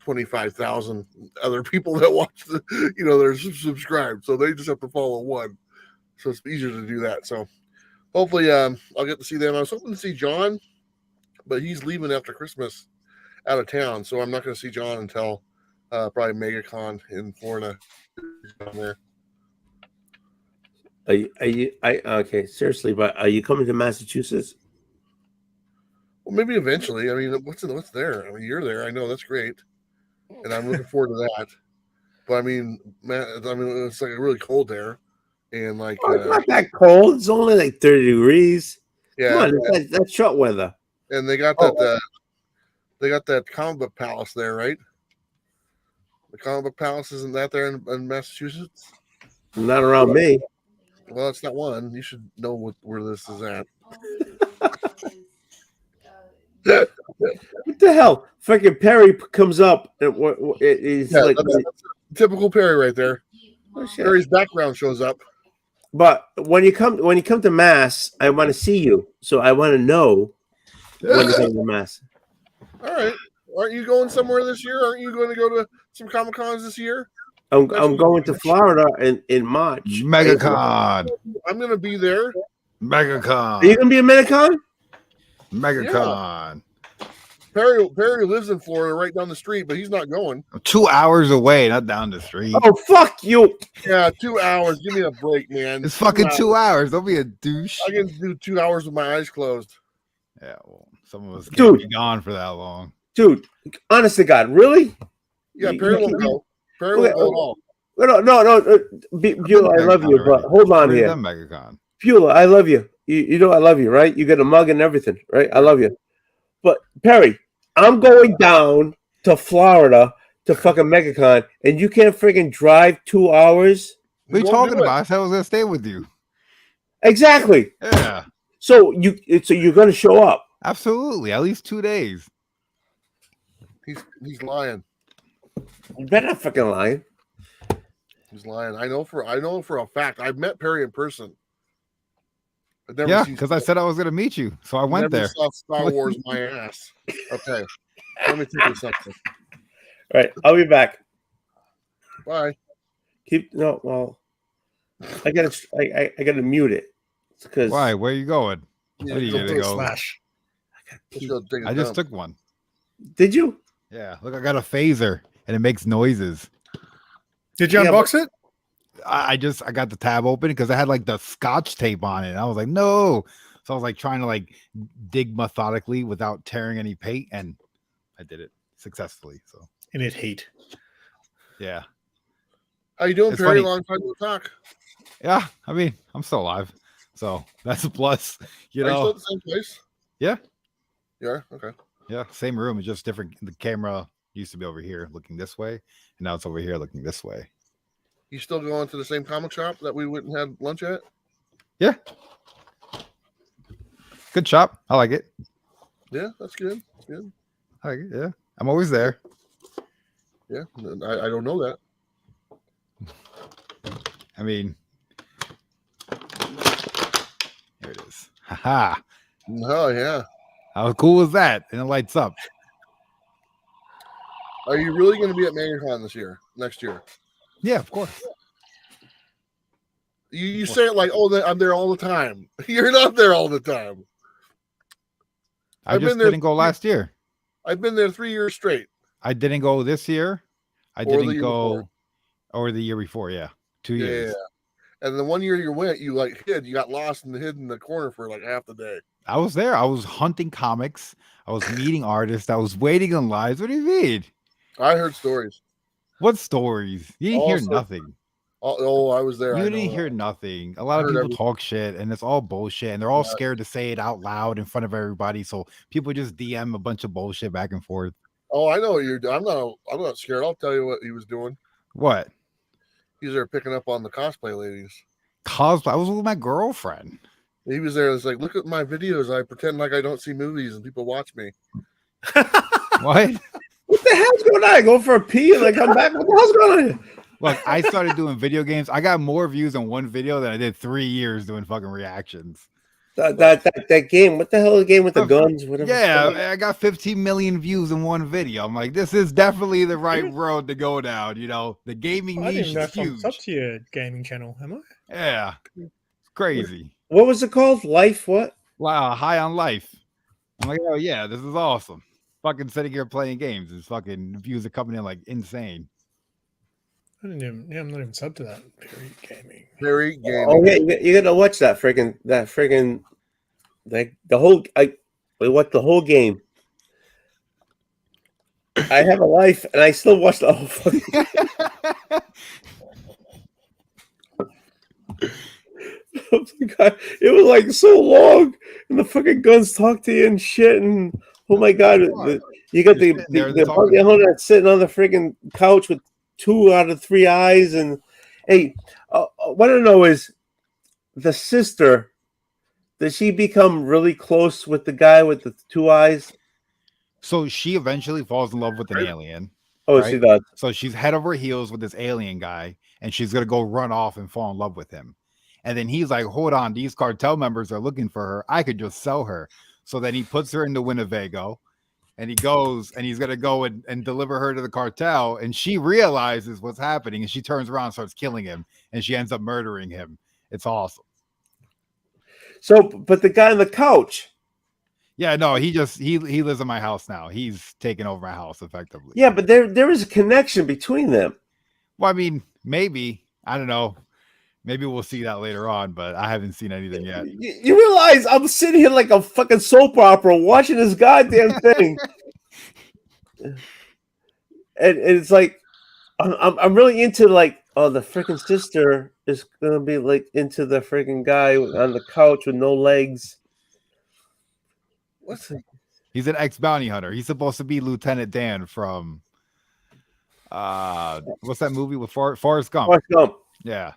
25,000 other people that watch they're subscribed. So they just have to follow one. So it's easier to do that. So hopefully I'll get to see them. I was hoping to see John, but he's leaving after Christmas out of town. So I'm not going to see John until probably MegaCon in Florida. Down there. Okay, seriously, but are you coming to Massachusetts? Well, maybe eventually. I mean, what's there? I mean, you're there. I know that's great, and I'm looking forward to that. But I mean, man, it's like really cold there, and like, Oh, it's not that cold. It's only like 30 degrees. yeah, Come on, that's short weather. and they got Oh. that. They got that comic book palace there, right? The comic book palace, isn't that there in Massachusetts? Not around me. Well, it's not one. You should know where this is at. What the hell? Freaking Perry comes up. It's Yeah, like, that's typical Perry right there. oh, shit. Perry's background shows up. But when you come to Mass, I want to see you. So I want to know when you come to Mass. All right. Aren't you going somewhere this year? Aren't you going to go to some Comic Cons this year? I'm going to Florida in March. MegaCon. I'm going to be there. Are you MegaCon. gonna be a MegaCon? MegaCon. Perry lives in Florida right down the street, but he's not going. 2 hours away, not down the street. Oh fuck you! Yeah, 2 hours. Give me a break, man. It's fucking 2 hours. hours. Don't be a douche. I can do 2 hours with my eyes closed. Yeah, well, some of us can't Dude. be gone for that long. Dude, honest to God, really? Yeah, Perry won't go. Perry Okay, won't go at all. No. Beulah, I love you, but hold on We've here. done MegaCon. Beulah, I love you. You know I love you, right? You got a mug and everything, right? I love you. But Perry, I'm going down to Florida to fucking MegaCon, and you can't freaking drive 2 hours? What are you Won't talking do it. about? I said I was gonna stay with you. Exactly. Yeah, So you're gonna show up. absolutely. At least 2 days. He's lying. You better not fucking lying. He's lying. I know for a fact. I've met Perry in person. I've never Yeah, seen- because I said I was gonna meet you, so I went never there. Saw Star Wars my ass. Okay, let me tell you something. All right, I'll be back. Bye. I gotta mute it because Why? Where are you going? Yeah, What are you go gonna take a go? Slash. Let's go take a I just dump. took one. Did you? Yeah, look, I got a phaser and it makes noises. Did you Yeah, unbox it? I got the tab open because I had like the scotch tape on it. And I was like, no. So I was like trying to like dig methodically without tearing any paint, and I did it successfully. So In it heat. yeah. How you doing, It's Perry? funny. Long time no talk. Yeah. I mean, I'm still alive. So that's a plus. You Are you still know, at the same place? Yeah. Yeah. Okay. yeah, same room. It's just different. The camera used to be over here looking this way, and now it's over here looking this way. You still going to the same comic shop that we went and had lunch at? Yeah. Good shop. I like it. Yeah, that's good. That's good. I like it. Yeah. I'm always there. Yeah, I don't know that. I mean, here it is. Haha. Oh yeah. How cool was that? And it lights up. Are you really going to be at MegaCon next year? Yeah, of course. You say it like, oh, I'm there all the time. You're not there all the time. I I've just been there didn't go last year. I've been there 3 years straight. I didn't go this year. I Or the didn't year go before. or the year before. Yeah. 2 Yeah, years. and the 1 year you went, you like you got lost and hid in the corner for like half the day. I was there. I was hunting comics. I was meeting artists. I was waiting in lines. What do you mean? I heard stories. What stories? You didn't hear Also, nothing. Oh, I was there. You I know didn't that. hear nothing. A lot of heard people everything. talk shit, and it's all bullshit, and they're all Yeah. scared to say it out loud in front of everybody. So people just DM a bunch of bullshit back and forth. Oh, I know what you're doing. I'm not scared. I'll tell you what he was doing. What? He's there picking up on the cosplay ladies. Cosplay? I was with my girlfriend. He was there. It's like, look at my videos. I pretend like I don't see movies and people watch me. What? What the hell's going on? I go for a pee and I come back. What the hell's going on here? Look, I started doing video games. I got more views on one video than I did 3 years doing fucking reactions. That game. What the hell is the game with the guns? Whatever. Yeah, I got 15 million views in one video. I'm like, this is definitely the right road to go down. You know, the gaming I niche didn't know is if I'm huge. up to your gaming channel, am I? Yeah, it's crazy. What was it called? Life? What? Wow, high on life. I'm like, oh yeah, this is awesome. Fucking sitting here playing games. It's fucking views are coming in like insane. I'm not even sub to that. Very gaming. Very gaming. Oh yeah, you gotta watch that freaking the whole. We watched the whole game. I have a life, and I still watch the whole fucking. Oh my God, it was like so long, and the fucking guns talk to you and shit, and oh my God, you got You're the sitting there, the they're bounty talking. hunter that's sitting on the freaking couch with 2 out of 3 eyes, and hey, what I know is the sister. Does she become really close with the guy with the 2 eyes? So she eventually falls in love with an alien. Oh, Right? she does. So she's head over heels with this alien guy, and she's gonna go run off and fall in love with him. And then he's like, "Hold on, these cartel members are looking for her. I could just sell her." So then he puts her into Winnebago, and he goes and he's gonna go and deliver her to the cartel. And she realizes what's happening, and she turns around and starts killing him, and she ends up murdering him. It's awesome. So, but the guy on the couch. Yeah, no, he lives in my house now. He's taken over my house effectively. Yeah, but there is a connection between them. Well, I mean, maybe. I don't know. Maybe we'll see that later on, but I haven't seen anything yet. You realize I'm sitting here like a fucking soap opera watching this goddamn thing, and it's like I'm really into like, oh, the freaking sister is gonna be like into the freaking guy on the couch with no legs. What's the, He's an ex-bounty hunter. He's supposed to be Lieutenant Dan from what's that movie with Forrest Gump? Forrest Gump. Yeah.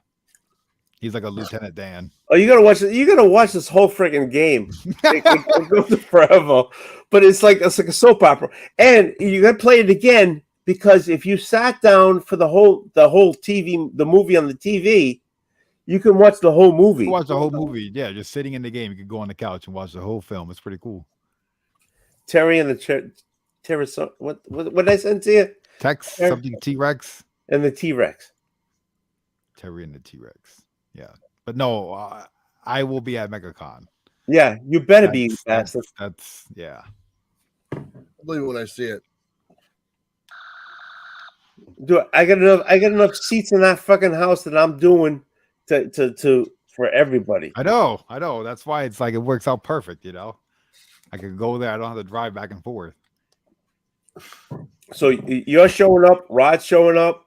He's like a Lieutenant Dan. Oh, you gotta watch it. You gotta watch this whole freaking game. It goes forever, but it's like a soap opera, and you gotta play it again because if you sat down for the whole TV, the movie on the TV, you can watch the whole movie. You watch the whole movie. Yeah, just sitting in the game. You could go on the couch and watch the whole film. It's pretty cool. Terry and the what did I send to you? Tex, Terry- something T-Rex. And the T-Rex. Terry and the T-Rex. Yeah. But no, I will be at MegaCon. Yeah, you better be bastard. That's yeah. I believe it when I see it. I got enough seats in that fucking house that I'm doing to for everybody. I know. That's why it's like it works out perfect, you know. I could go there. I don't have to drive back and forth. So you're showing up, Rod's showing up.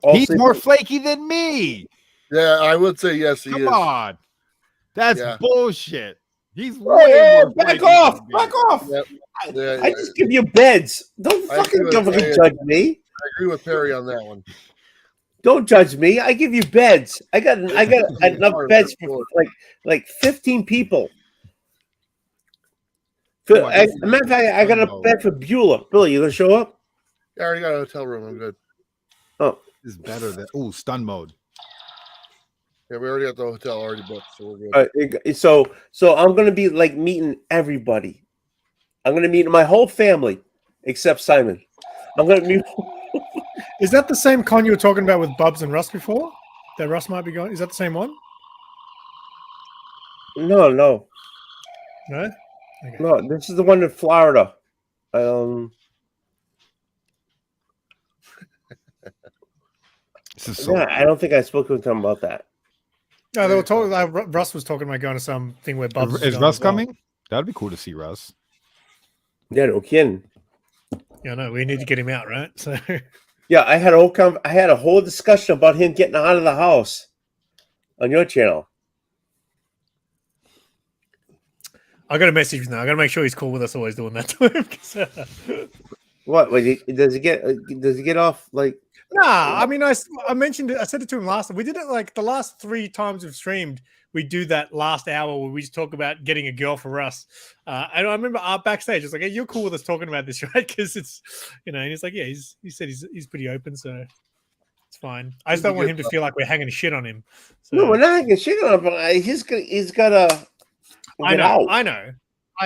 All He's sleeping- more flaky than me. Yeah, I would say yes, he Come is. on. That's Yeah. bullshit. He's Oh, way yeah, more back flaky off, than me. back off. Yep. Yeah, I just give you beds. Don't I fucking agree with you. judge me. I agree with Perry on that one. Don't judge me. I give you beds. I got enough beds for like 15 people. Come on, As a matter of fact, I got a bed for Beulah. Billy, you gonna show up? I already got a hotel room. I'm good. This is better than stun mode. Yeah, we already got the hotel already booked, so we're good. So I'm gonna be like meeting everybody. I'm gonna meet my whole family except Simon. I'm gonna meet. Is that the same con you were talking about with Bubs and Russ before? That Russ might be going. Is that the same one? No. No. No, this is the one in Florida. This is so Yeah, I don't think I spoke with him about that. No, they were talking. Russ was talking about going to something where Bubs Is going Russ as well. coming? That'd be cool to see Russ. Yeah, no kidding. Yeah, no, we need to get him out, right? So Yeah, I had a whole discussion about him getting out of the house on your channel. I got a message now. I got to make sure he's cool with us always doing that to him. 'cause, What? Wait, does he get off like? Nah, I mean, I mentioned it. I said it to him last time. We did it like the last 3 times we've streamed. We do that last hour where we just talk about getting a girl for us. And I remember backstage, it's like, hey, you're cool with us talking about this, right? Because it's, and he's like, yeah, he said he's pretty open, so it's fine. I just don't want him to feel like we're hanging shit on him. So, No, we're not hanging shit on him. But he's got to. I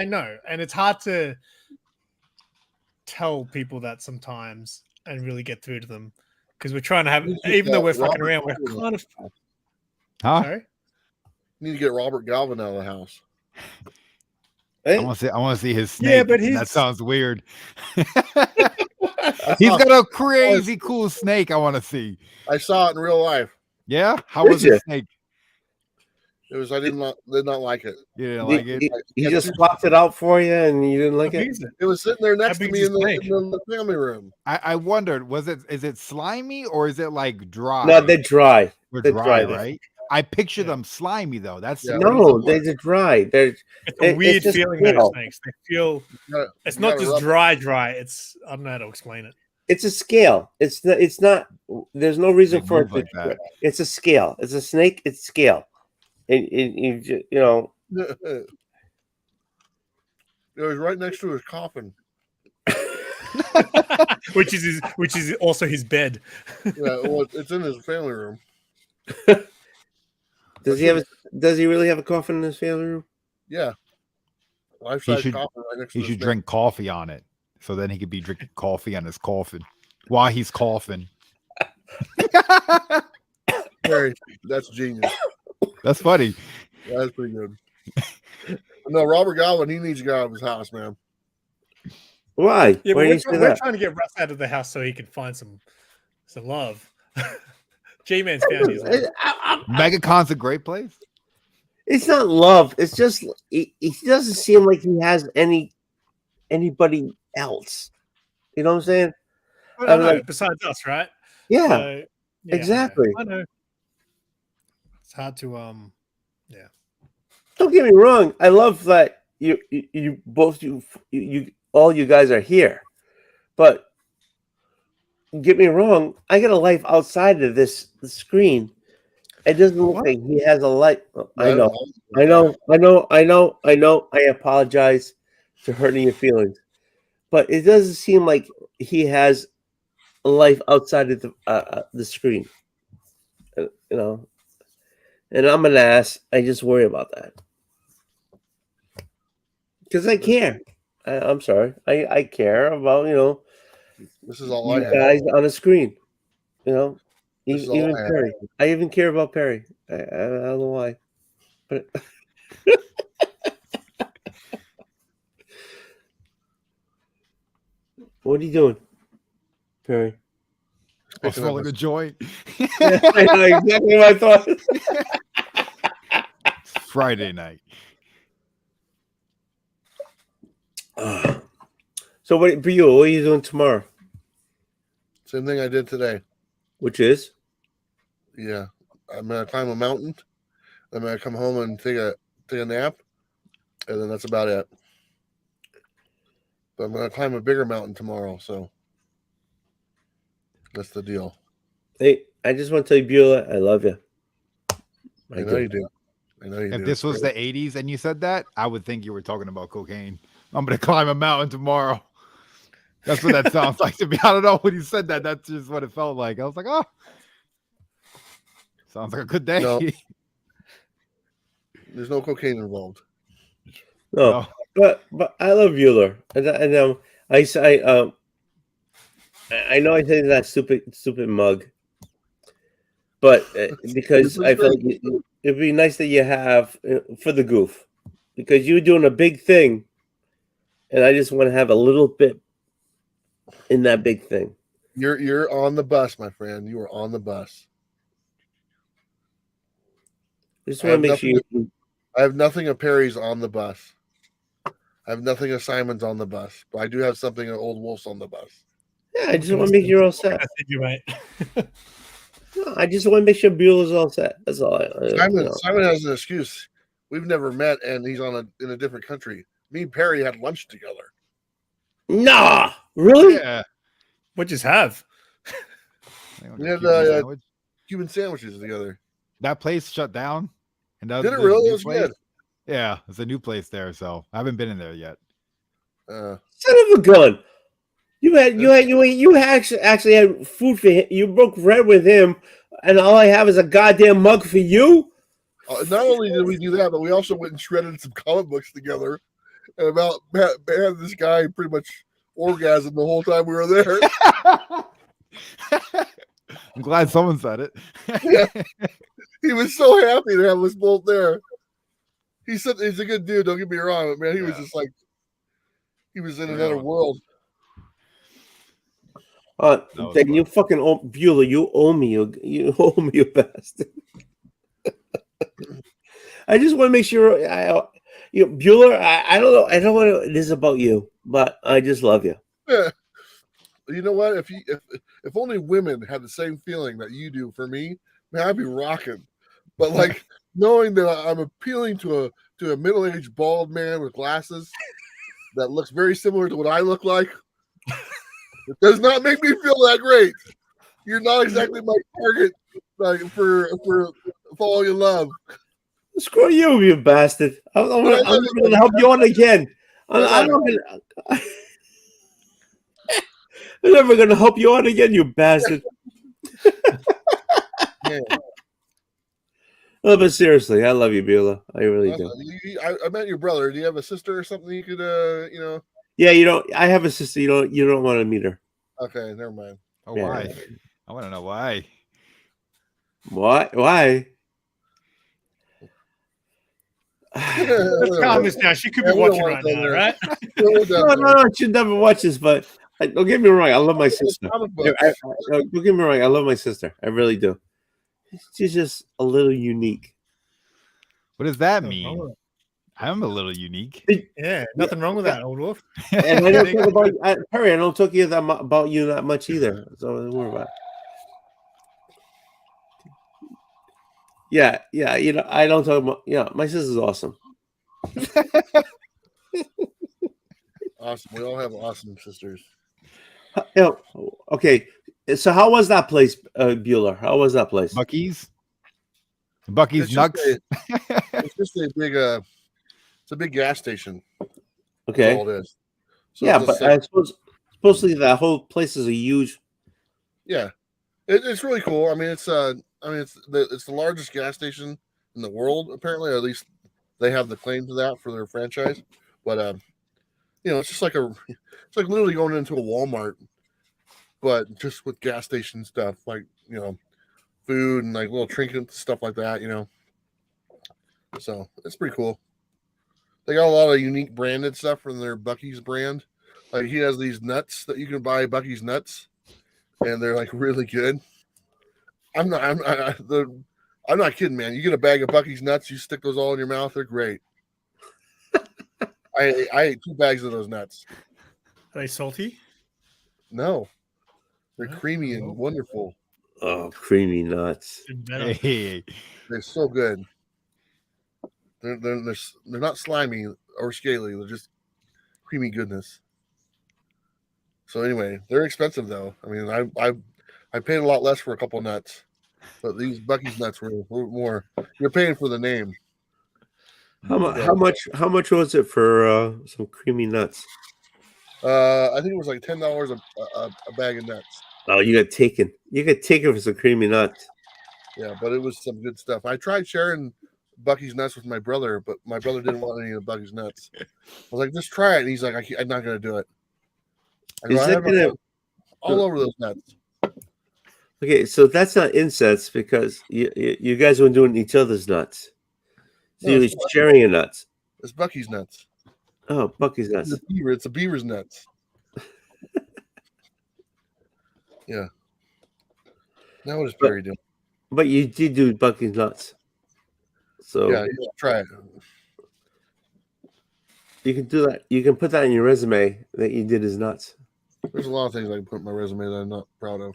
know, and it's hard to tell people that sometimes and really get through to them because we're trying to have, even though we're fucking around, we're kind of. Huh? Sorry. You need to get Robert Galvin out of the house. Hey, I want to see his snake. Yeah, but that sounds weird. He's He's got a crazy cool snake I want to see. I saw it in real life. Yeah? How Did was the you? snake? I did not like it. You didn't like it? He just swapped it out for you, and you didn't like How big it. is it? It was sitting there next How to big me is in the the family room. I wondered, is it slimy or is it like dry? No, they're dry. They're they're dry, dry. right? I picture Yeah. them slimy though. That's Yeah. No, they're dry. They're It's a weird just feeling. scale. Those snakes. They feel. gotta- It's you not gotta just rub it. dry. It's I don't know how to explain it. It's a scale. It's not. There's no reason They for it move like to. that. It's a scale. It's a snake. It's scale. And you know. It was right next to his coffin. which is also his bed. Yeah, well, it's in his family room. Does he really have a coffin in his family room? Yeah, life-size should- coffin right next to He the should snake. drink coffee on it, so then he could be drinking coffee on his coffin while he's coughing. Harry, that's genius. That's funny. That's pretty good. No, Robert Godwin, he needs to get out of his house, man. Why? Yeah, Why but do you say we're that? trying to get Russ out of the house so he can find some love. J-Man's found his love. MegaCon's a great place. It's not love. It's just he doesn't seem like he has anybody else. You know what I'm saying? I don't I'm know, like- besides us, right? Yeah, So, yeah, exactly. I know. It's hard to Don't get me wrong. I love that you both you all you guys are here, but get me wrong. I got a life outside of the screen. It doesn't look like he has a life. I know. I apologize for hurting your feelings, but it doesn't seem like he has a life outside of the screen. You know, and I'm an ass. I just worry about that because I care. I'm sorry. I care about This is all I you have. guys on the screen. You know, This is all even I have. Perry. I even care about Perry. I don't know why, but what are you doing, Perry? I was rolling a joint. I know exactly what I thought. Friday night. So what for you? What are you doing tomorrow? Same thing I did today. Which is Yeah, I'm gonna climb a mountain. I'm gonna come home and take a nap, and then that's about it. But I'm gonna climb a bigger mountain tomorrow, so that's the deal. hey. I just want to tell you, Beulah, I love you. I know you do. I know you do. If this was the 80s and you said that, I would think you were talking about cocaine. I'm going to climb a mountain tomorrow. That's what that sounds like to me. I don't know when you said that. That's just what it felt like. I was like, oh, sounds like a good day. No. There's no cocaine involved. No, No. but I love Bueller, and I know I said that stupid mug, but because I felt like it'd be nice that you have for the goof, because you're doing a big thing, and I just want to have a little bit in that big thing. You're on the bus, my friend. You are on the bus. I just I want to have make sure you. I have nothing of Perry's on the bus. I have nothing of Simon's on the bus, but I do have something of Old Wolf's on the bus. Yeah, I just want to make sure you're all set. I think you mate. No, I just want to make sure Bueller's all set. That's all. Simon has an excuse. We've never met, and he's in a different country. Me and Perry had lunch together. Nah, really? Yeah. What just have? We had Cuban sandwiches together. That place shut down. And that, Did it there's a really? new It was place? good. Yeah, it's a new place there, so I haven't been in there yet. Uh, Son of a gun! You actually had food for him. You broke bread with him, and all I have is a goddamn mug for you. not only did we do that, but we also went and shredded some comic books together, and about had this guy pretty much orgasmed the whole time we were there. I'm glad someone said it. Yeah. He was so happy to have us both there. He said he's a good dude. Don't get me wrong, but man, he was just like he was in another world. That was Then fun. you fucking Bueller, you owe me. You owe me, you bastard. I just want to make sure. Bueller. I don't know. I don't know what it is about you, but I just love you. You know what? If only women had the same feeling that you do for me, man, I'd be rocking. But like knowing that I'm appealing to a middle-aged bald man with glasses that looks very similar to what I look like, it does not make me feel that great. You're not exactly my target, like for falling in love. Screw you, you bastard! I'm going to help you on again. I'm not gonna. I'm never going to help you on again, you bastard. Man, No, but seriously, I love you, Beulah. I really do. I met your brother. Do you have a sister or something you could, Yeah, you don't. I have a sister. You don't want to meet her. Okay, never mind. Oh, Yeah. why? I want to know why. What? Why? Let's calm this down. She could be Yeah, we don't watching wanna right go now, there. right? No. She never watches, but don't get me wrong. I love my sister. Comic books. Don't get me wrong. I love my sister. I really do. She's just a little unique. What does that Nothing wrong mean? with it. I'm a little unique. Yeah, nothing wrong with that, old wolf. And I don't talk about Perry. I don't talk about you that much either. So don't worry about it. Yeah. I don't talk about. Yeah, my sister's awesome. Awesome. We all have awesome sisters. Okay. So how was that place, Bueller? How was that place? Bucky's It's just Nuts. It's just a big it's a big gas station. That's Okay. all it is. So Yeah, it's a but set- I suppose supposedly that whole place is a huge. yeah, it's really cool. I mean, it's the largest gas station in the world apparently, or at least they have the claim to that for their franchise. But it's just like it's like literally going into a Walmart, but just with gas station stuff like food and like little trinkets stuff like that. So it's pretty cool. They got a lot of unique branded stuff from their Bucky's brand. Like he has these nuts that you can buy, Bucky's nuts, and they're like really good. I'm not kidding, man. You get a bag of Bucky's nuts, you stick those all in your mouth, they're great. I ate 2 bags of those nuts. Are they salty? No, they're creamy and wonderful. Oh, creamy nuts. Even better. Hey, They're so good. They're not slimy or scaly. They're just creamy goodness. So anyway, they're expensive though. I mean, I paid a lot less for a couple nuts, but these Bucky's nuts were a little more. You're paying for the name. How much was it for some creamy nuts? I think it was like $10 a bag of nuts. Oh, you got taken. You got taken for some creamy nuts. Yeah, but it was some good stuff. I tried sharing Bucky's nuts with my brother, but my brother didn't want any of Bucky's nuts. I was like, just try it. And he's like, I'm not going to do it. I go, Is I that have gonna- all over those nuts. Okay, so that's not incest because you guys were doing each other's nuts. So No, you were it's not. sharing your nuts. It's Bucky's nuts. Oh, Bucky's nuts. It's a beaver's nuts. Yeah. Now what is Perry doing? But you did do Bucky's nuts. So Yeah, you should try it. you can do that. You can put that in your resume that you did his nuts. There's a lot of things I can put in my resume that I'm not proud of.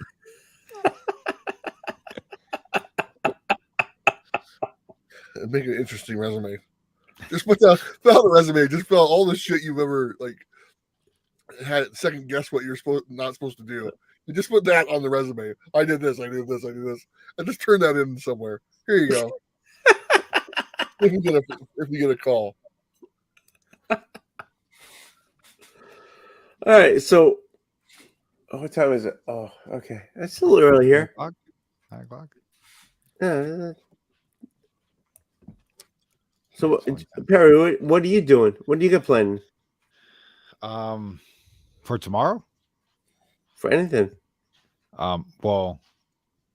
Make an interesting resume. Just fill out a resume. Just fill out all the shit you've ever had second guess what you're not supposed to do. You just put that on the resume. I did this. I did this. I did this. And just turn that in somewhere. Here you go. if you get a call. All right. So what time is it? Oh, okay. It's a little early here. 9 o'clock. Yeah. So Perry, what are you doing? What do you got planned For tomorrow. for anything? Well,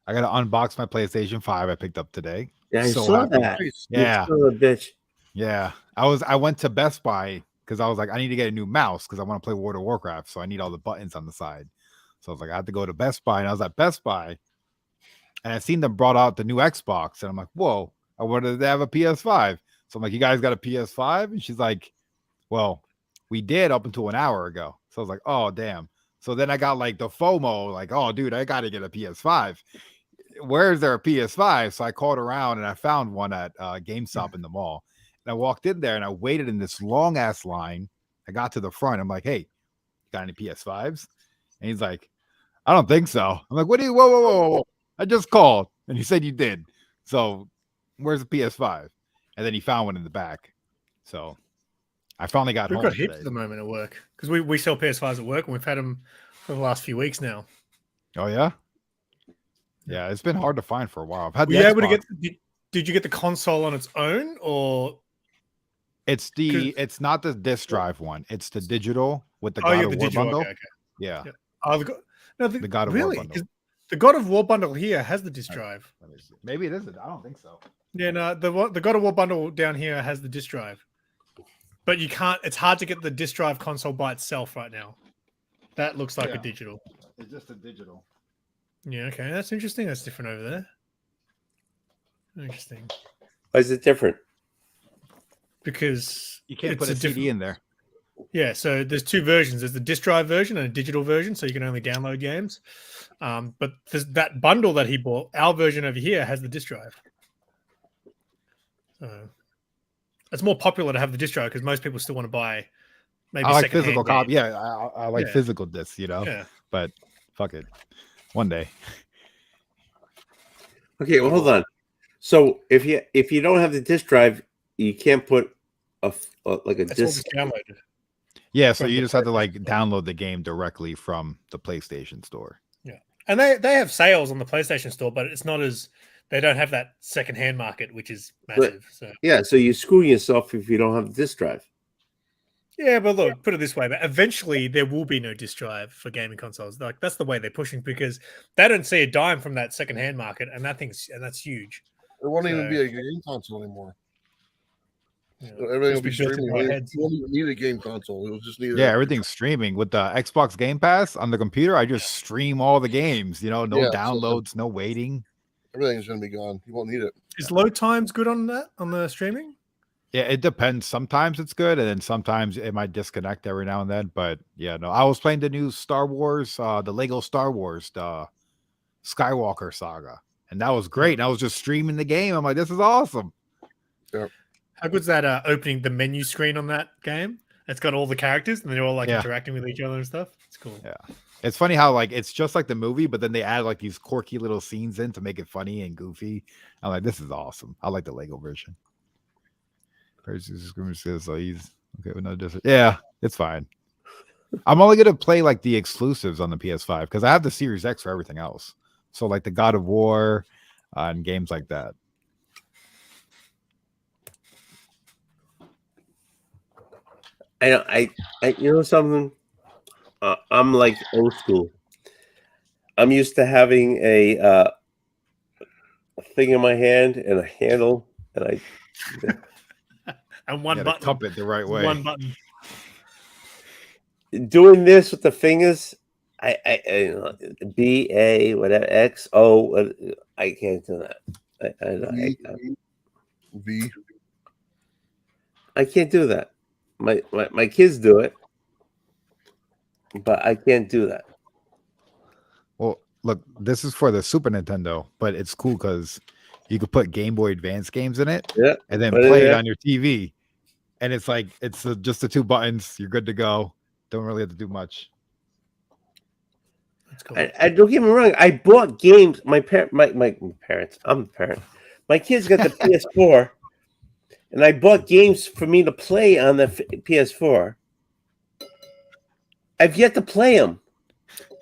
I gotta unbox my PlayStation 5 I picked up today. Yeah, I So saw happy. that. Nice. You Yeah, son of a bitch. yeah. I went to Best Buy because I was like, I need to get a new mouse because I want to play World of Warcraft, so I need all the buttons on the side. So I was like, I had to go to Best Buy, and I was at Best Buy, and I seen them brought out the new Xbox, and I'm like, whoa, I wanted to have a PS5. So I'm like, you guys got a PS5? And she's like, well, we did up until an hour ago. So I was like, oh, damn. So then I got like the FOMO, like, oh, dude, I got to get a PS5. Where is there a PS5? So I called around and I found one at GameStop in the mall. And I walked in there and I waited in this long ass line. I got to the front. I'm like, hey, got any PS5s? And he's like, I don't think so. I'm like, what do you, whoa. I just called. And he said you did. So where's the PS5? And then he found one in the back. So I finally got We've home got heaps today. at the moment at work because we sell PS5s at work and we've had them for the last few weeks now. Oh, yeah? Yeah, it's been hard to find for a while. I've had Were the you able to Xbox. get? Did you get the console on its own, or It's it's not the disc drive one. It's the digital with the oh, God yeah, of the War digital? bundle. Okay. Yeah. Yeah. Oh, The God of War really? bundle. 'Cause the God of War bundle here has the disc drive. Let me see. Maybe it isn't. I don't think so. Yeah, no, the God of War bundle down here has the disc drive, but you can't. It's hard to get the disc drive console by itself right now. That looks like Yeah. a digital. It's just a digital. Yeah, okay, that's interesting. That's different over there. Interesting, Why is it different? because You can't it's put a CD different- in there. Yeah, so there's two versions. There's the disc drive version and a digital version, so you can only download games. But there's that bundle that he bought. Our version over here has the disc drive. So it's more popular to have the disc drive because most people still want to buy. Maybe I like secondhand physical games. copy. Yeah, I like Yeah. physical discs, you know. Yeah. But fuck it. One day. Okay, well, hold on. So if you don't have the disk drive, you can't put like a It's all disc. just downloaded. Yeah, so From you the just have to like download the game directly from the PlayStation Store. And they have sales on the PlayStation Store, but it's not as they don't have that secondhand market, which is massive. So Yeah, so you screw yourself if you don't have the disk drive. yeah, but look, put it this way: but eventually there will be no disc drive for gaming consoles. Like that's the way they're pushing because they don't see a dime from that secondhand market, and that's huge. There won't even So- be a game console anymore. You know, So everything will just be built streaming. into our You heads. won't even need a game console. It'll just need Yeah, everything's streaming with the Xbox Game Pass on the computer. I just stream all the games, you know, no Yeah, so downloads, no waiting. everything's going to be gone. You won't need it. Is load times good on that on the streaming? Yeah, it depends. Sometimes it's good, and then sometimes it might disconnect every now and then. But yeah, no, I was playing the new Star Wars, the Lego Star Wars, the Skywalker saga, and that was great. And I was just streaming the game. I'm like, this is awesome. How good's that opening the menu screen on that game? It's got all the characters and they're all like Yeah. interacting with each other and stuff. It's cool. Yeah. It's funny how like it's just like the movie, but then they add like these quirky little scenes in to make it funny and goofy. I'm like, this is awesome. I like the Lego version. So he's okay with no different. Yeah, it's fine. I'm only gonna play like the exclusives on the PS5 because I have the Series X for everything else. So like the God of War and games like that. I you know something? I'm like old school. I'm used to having a thing in my hand and a handle, and And one Yeah, to button. cup it the right way. One button. doing this with the fingers. I B A whatever X O. I can't do that. V. I can't do that. My kids do it, but I can't do that. Well, look, this is for the Super Nintendo, but it's cool because you could put Game Boy Advance games in it, Yeah, and then put it play it in. on your TV. And it's like it's just the two buttons. You're good to go. Don't really have to do much. That's cool. I don't get me wrong. I bought games. My parents. I'm the parent. My kids got the PS4, and I bought games for me to play on the PS4. I've yet to play them.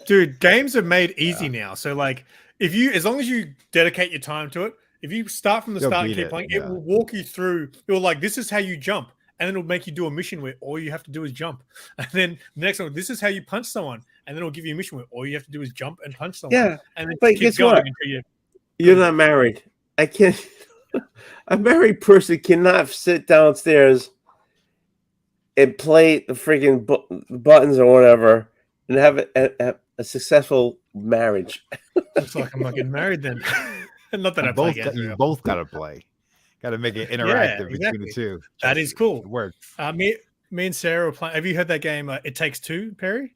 Dude, games are made easy now. So like if you as long as you dedicate your time to it, if you start from the You'll start and beat keep it, playing, yeah. it will walk you through. It will like this is how you jump. And then it'll make you do a mission where all you have to do is jump. And then the next one, this is how you punch someone. And then it'll give you a mission where all you have to do is jump and punch someone. Yeah, And then but keep guess going what? until you You're not married. I can't. A married person cannot sit downstairs and play the freaking buttons or whatever and have a successful marriage. looks like I'm not getting married then. Not that I You play both, games. you both got to play. Got to make it interactive between exactly. the two. That is cool. It works. Me and Sarah were playing. Have you heard that game? It Takes Two, Perry.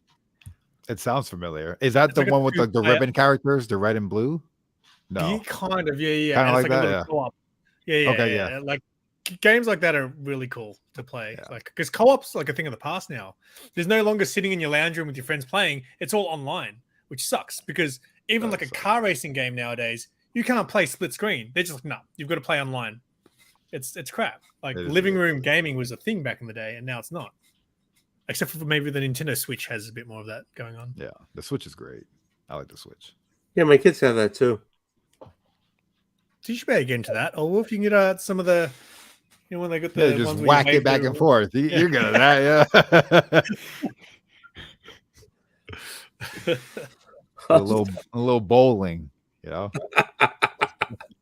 It sounds familiar. Is that It's the like a one with like the two-player- ribbon characters, the red and blue? No. Yeah, kind of. Yeah. Kinda And it's like a that, little yeah. co-op. Yeah. Okay, yeah. Like games like that are really cool to play. Yeah. Like because co-op's like a thing of the past now. There's no longer sitting in your lounge room with your friends playing. It's all online, which sucks because even That like a sucks. car racing game nowadays, you can't play split screen. They're just like, no, you've got to play online. It's crap. Like It is living weird. room gaming was a thing back in the day, and now it's not. Except for maybe the Nintendo Switch has a bit more of that going on. Yeah, the Switch is great. I like the Switch. Yeah, my kids have that too. So you should better get into that. Or if you can get some of the, when they got the Yeah, just ones where you whack wave it back the- and forth. Yeah. You're good at that, yeah. a little bowling, you know.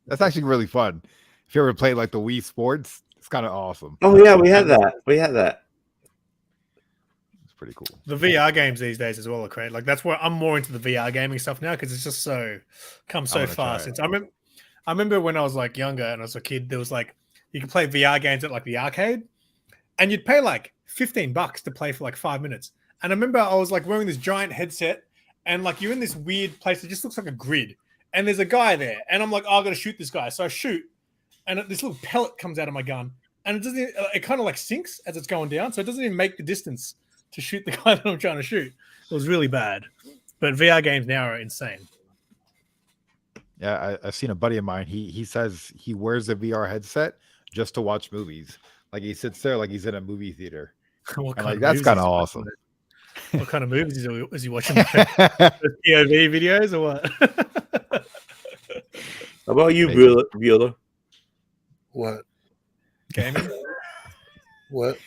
That's actually really fun. If you ever played like the Wii Sports, it's kind of awesome. Oh yeah, we had that. We had that. It's pretty cool. The VR games these days as well are great. Like that's where I'm more into the VR gaming stuff now because it's just so come so wanna try fast. it. I remember when I was like younger and I was a kid, there was like you could play VR games at like the arcade, and you'd pay like $15 to play for like 5 minutes. And I remember I was like wearing this giant headset, and like you're in this weird place that just looks like a grid, and there's a guy there, and I'm like, oh, I got to shoot this guy, so I shoot, and this little pellet comes out of my gun, and it doesn't. It kind of like sinks as it's going down, so it doesn't even make the distance to shoot the guy that I'm trying to shoot. It was really bad. But VR games now are insane. Yeah, I've seen a buddy of mine. He says he wears a VR headset just to watch movies. Like he sits there like he's in a movie theater. What I'm like, of that's movies kind of is he awesome. watching? What kind of movies is he watching? POV videos or what? How about you, Maybe. Bueller? What? Gaming? What?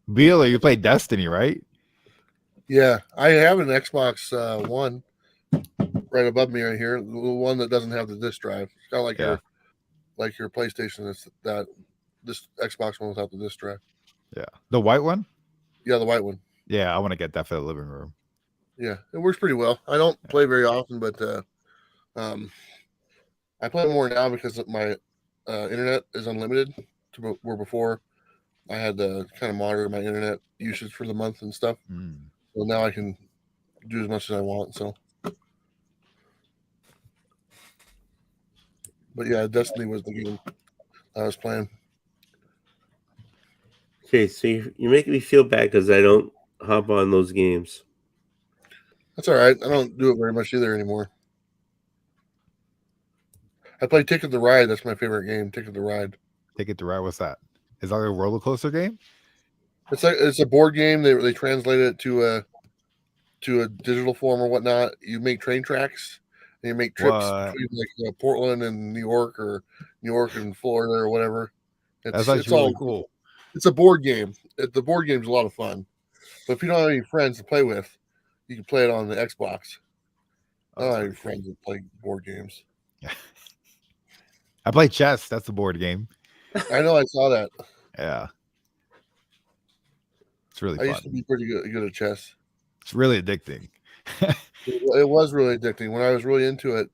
Beeler, you play Destiny, right? Yeah, I have an Xbox One right above me right here. The one that doesn't have the disc drive. It's kind of like your PlayStation. It's that this Xbox one without the disc drive. Yeah. The white one? Yeah, the white one. Yeah, I want to get that for the living room. Yeah, it works pretty well. I don't play very often, but I play more now because my internet is unlimited. Where before I had to kind of monitor my internet usage for the month and stuff. Mm. So now I can do as much as I want. So, but yeah, Destiny was the game I was playing. Okay, so you make me feel bad because I don't hop on those games. That's all right. I don't do it very much either anymore. I play Ticket to Ride. That's my favorite game. Ticket to Ride. Ticket to Ride. What's that? Is that a roller coaster game? It's a board game. They translated it to a digital form or whatnot. You make train tracks and you make trips What? between like Portland and New York or New York and Florida or whatever. That's actually really cool. It's a board game. The board game's a lot of fun. But if you don't have any friends to play with, you can play it on the Xbox. I don't have any friends that play board games. I play chess. That's a board game. I know I saw that. Yeah. It's really I used to fun. be pretty good at chess. It's really addicting. It was really addicting. When I was really into it,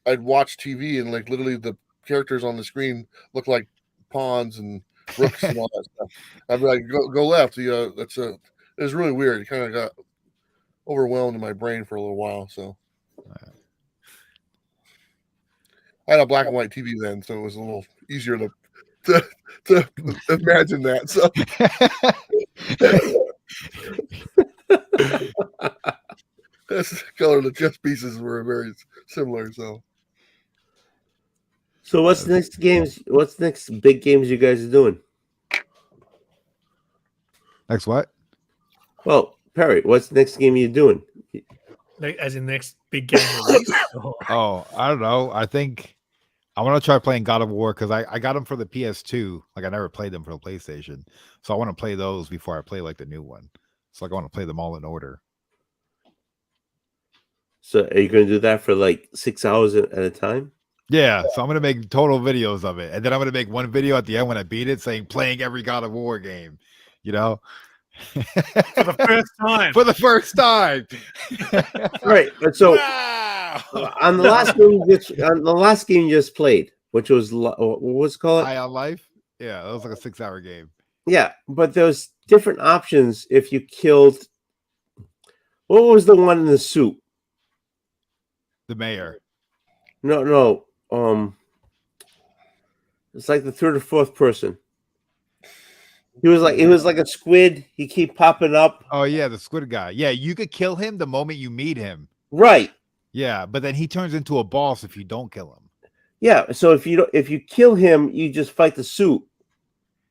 I'd watch TV and like literally the characters on the screen look like pawns and rooks and all that stuff. I'd be like, go left. You know, it was really weird. It kind of got overwhelmed in my brain for a little while. So I had a black and white TV then, so it was a little easier to imagine that. So that's the color of the chess pieces were very similar. So what's next games? What's next big games you guys are doing? Next what? Well, Perry, what's the next game you're doing? As in next big game release? Oh, I don't know. I think I want to try playing God of War because I got them for the PS2. Like I never played them for the PlayStation. So I want to play those before I play like the new one. So like I want to play them all in order. So are you going to do that for like 6 hours at a time? Yeah, so I'm gonna make total videos of it, and then I'm gonna make one video at the end when I beat it, saying playing every God of War game. You know, For the first time. for the first time. Right. But so Wow! on the last game you just played, which was what was it called? High on Life. Yeah, that was like a 6-hour game. Yeah, but there was different options if you killed. What was the one in the suit? The mayor. No. It's like the third or fourth person. He was like, it was like a squid. He keep popping up. Oh yeah, the squid guy. Yeah, you could kill him the moment you meet him. Right. Yeah, but then he turns into a boss if you don't kill him. Yeah. So if you kill him, you just fight the suit.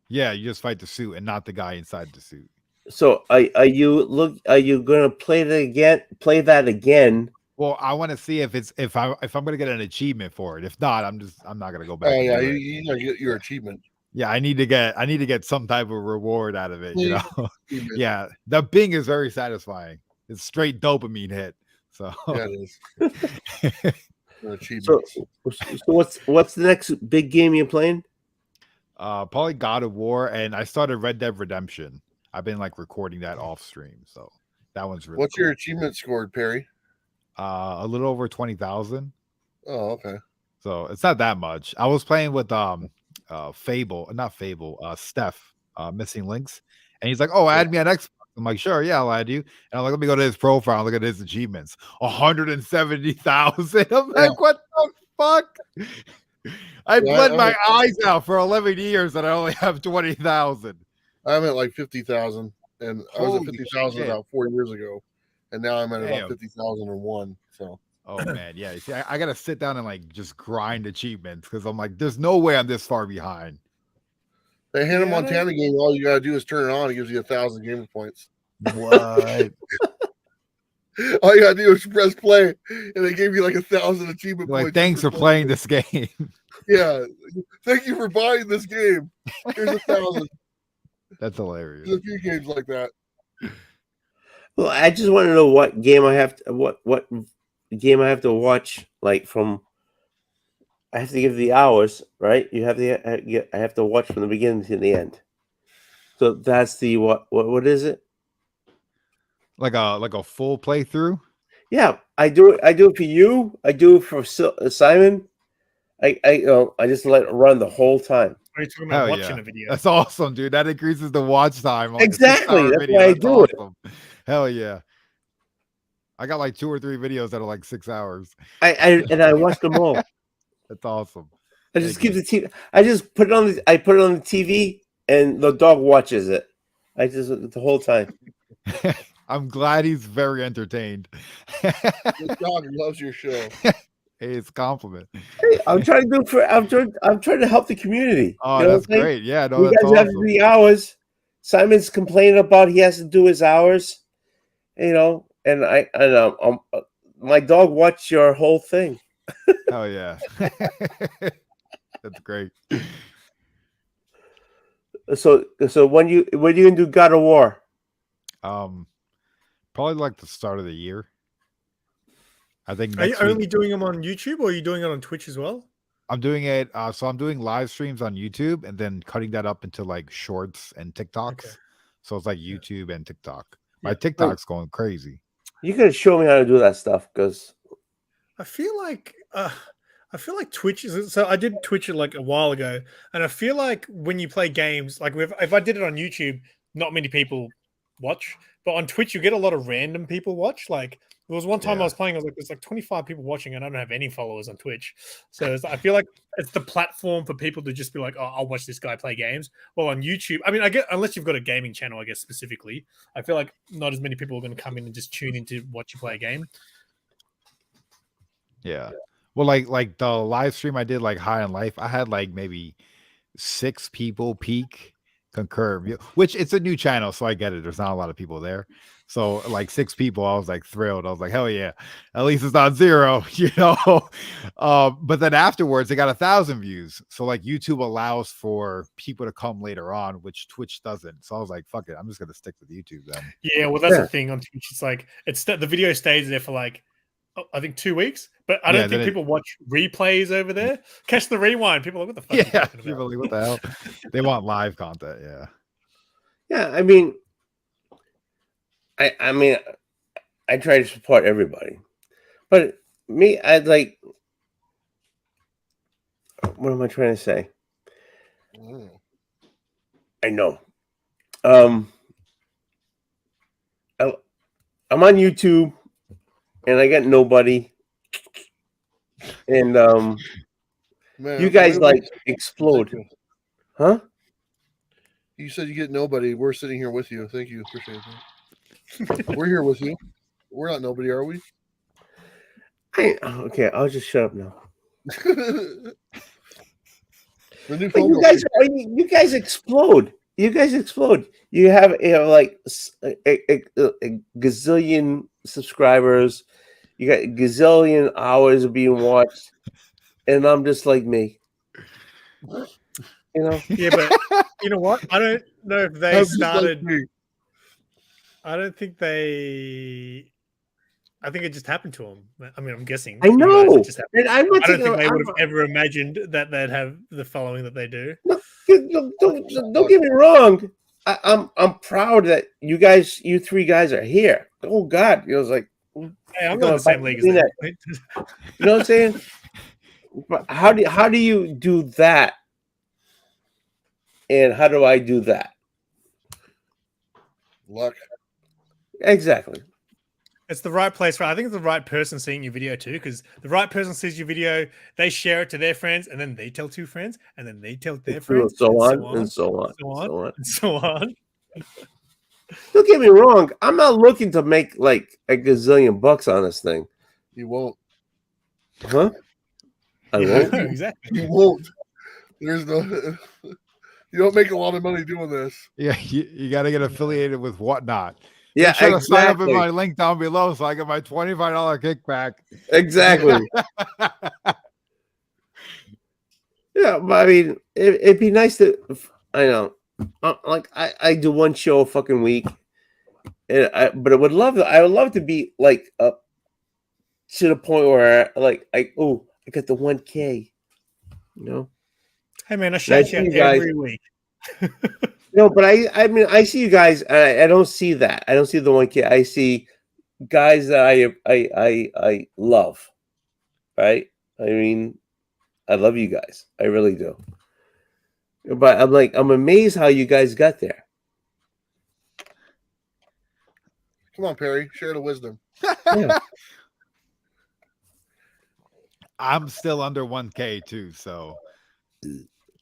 Yeah, you just fight the suit and not the guy inside the suit. So are you gonna play that again? Well, I want to see if I'm gonna get an achievement for it. If not, I'm not gonna go back. Oh and yeah, do it. you gotta get your achievement. Yeah, I need to get some type of reward out of it. You know, Achievement. yeah, the Bing is very satisfying. It's straight dopamine hit. So Yeah, it is. An achievement. So what's the next big game you're playing? probably God of War, and I started Red Dead Redemption. I've been like recording that off stream, so that one's really. What's your cool. achievement scored, Perry? A little over 20,000. Oh, okay. So it's not that much. I was playing with Steph, Missing Links, and he's like, "Oh, add me on Xbox." I'm like, "Sure, yeah, I'll add you." And I'm like, "Let me go to his profile, and look at his achievements. 170,000." I'm like, "What the fuck?" I bled my eyes out for 11 years, and I only have 20,000. I'm at like 50,000, and I was at Holy 50,000 shit. about 4 years ago, and now I'm at Damn. about 50,001. So Oh man, yeah. You see, I gotta sit down and like just grind achievements because I'm like, there's no way I'm this far behind. the Hannah Yeah, Montana game, all you gotta do is turn it on. It gives you 1,000 gamer points. What? All you gotta do is press play, and they gave you like 1,000 achievement Like, points. thanks for playing this game. Yeah, thank you for buying this game. Here's 1,000. That's hilarious. There's a few games like that. Well, I just want to know what game I have to what game I have to watch. Like from, I have to give the hours, right? You have I have to watch from the beginning to the end. So that's the what is it? Like a full playthrough. Yeah, I do it. I do it for you. I do it for Simon. I just let it run the whole time. Are you talking about Hell watching yeah. a video? That's awesome, dude. That increases the watch time. On Exactly, A 6-hour that's video. why I That's do it. awesome. Hell yeah. I got like 2 or 3 videos that are like 6 hours. I watch them all. That's awesome. I just Thank keep the TV. I just put it on the. I put it on the TV, and the dog watches it. I just the whole time. I'm glad he's very entertained. This dog loves your show. Hey, it's a compliment. Hey, I'm trying to do it for. I'm trying to help the community. Oh, You know that's what I'm saying? great. Yeah, no, You that's guys have awesome. the hours. Simon's complaining about he has to do his hours. You know, and my dog watched your whole thing. Hell yeah. That's great. So when you gonna do God of War? Probably like the start of the year. I think Are you next week. only doing them on YouTube, or are you doing it on Twitch as well? I'm doing it. So I'm doing live streams on YouTube and then cutting that up into like shorts and TikToks. Okay. So it's like YouTube and TikTok. My Yeah. TikTok's going crazy. You gotta show me how to do that stuff because I feel like Twitch is. So I did Twitch it like a while ago, and I feel like when you play games, like if I did it on YouTube, not many people watch, but on Twitch you get a lot of random people watch. Like there was one time Yeah. I was playing, I was like, there's like 25 people watching, and I don't have any followers on Twitch. So I feel like it's the platform for people to just be like, oh, I'll watch this guy play games. Well, on YouTube, I mean, I get unless you've got a gaming channel, I guess specifically, I feel like not as many people are going to come in and just tune in to watch you play a game. Yeah. Well, like the live stream I did, like High on Life, I had like maybe 6 people peak concur view, which it's a new channel, so I get it. There's not a lot of people there. So like 6 people, I was like thrilled. I was like, hell yeah, at least it's not 0, you know. But then afterwards, they got 1,000 views. So like YouTube allows for people to come later on, which Twitch doesn't. So I was like, fuck it, I'm just gonna stick with YouTube then. Yeah, well, that's Yeah. the thing on Twitch. It's like the video stays there for like I think 2 weeks, but I don't Yeah, think then people watch replays over there. Catch the rewind. People are like, what the fuck? Are you Yeah, talking about? people are like, what the hell? They want live content. Yeah. yeah, I mean, I try to support everybody, but me, What am I trying to say? Mm. I know. I'm on YouTube, and I got nobody. And Man, you guys we- like thank explode, you. huh? You said you get nobody. We're sitting here with you. Thank you. Appreciate that. We're here with you. We're not nobody, are we? Okay, I'll just shut up now. The new But phone you bill guys, you guys explode. You guys explode. You have like a gazillion subscribers. You got a gazillion hours of being watched, and I'm just like me. You know, Yeah, but you know what? I don't know if they I'm just like started. me. I don't think they. I think it just happened to them. I mean, I'm guessing. I you guys, know. it just happened. And I'm not I don't taking. think they would I'm- have ever imagined that they'd have the following that they do. don't get me wrong. I'm proud that you three guys are here. Oh God, it was like, Hey, I'm Come not in on, the same back league as to them. you know what I'm saying? But how do you do that? And how do I do that? Luck. Exactly. It's the right place for. I think it's the right person seeing your video too, because the right person sees your video, they share it to their friends, and then they tell two friends, and then they tell their friends, So and on and so on. so on, So on. and so on. Don't get me wrong. I'm not looking to make like a gazillion bucks on this thing. You won't. Huh? I Yeah, won't. exactly. You won't. There's no. You don't make a lot of money doing this. Yeah, you got to get affiliated with Whatnot. Yeah, Make sure to sign up in exactly. my link down below so I get my $25 kickback. Exactly. Yeah, but I mean, it'd be nice to. I know, like I do one show a fucking week, and but I would love to be like up to the point where I got the 1K, you know. Hey man, I shout you see out you guys. every week. No, but I mean, I see you guys. I don't see that. I don't see the 1K. I see guys that I love. Right? I mean, I love you guys. I really do. But I'm amazed how you guys got there. Come on, Perry. Share the wisdom. Yeah. I'm still under 1K too, so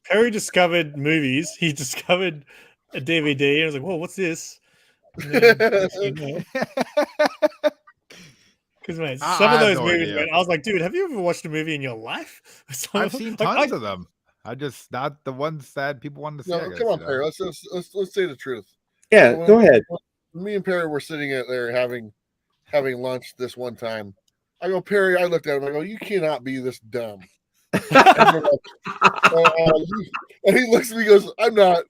Perry discovered movies. He discovered a DVD, and I was like, "Whoa, what's this?" Because mate, I some of have those no movies, idea. man, I was like, "Dude, have you ever watched a movie in your life?" I've seen Like, tons of them. I just not the ones that people wanted to see. No, I guess, come on, you know? Perry. Let's say the truth. Yeah, So go ahead. Me and Perry were sitting out there having lunch this one time. I go, Perry. I looked at him. I go, you cannot be this dumb. And he looks at me. and Goes, I'm not.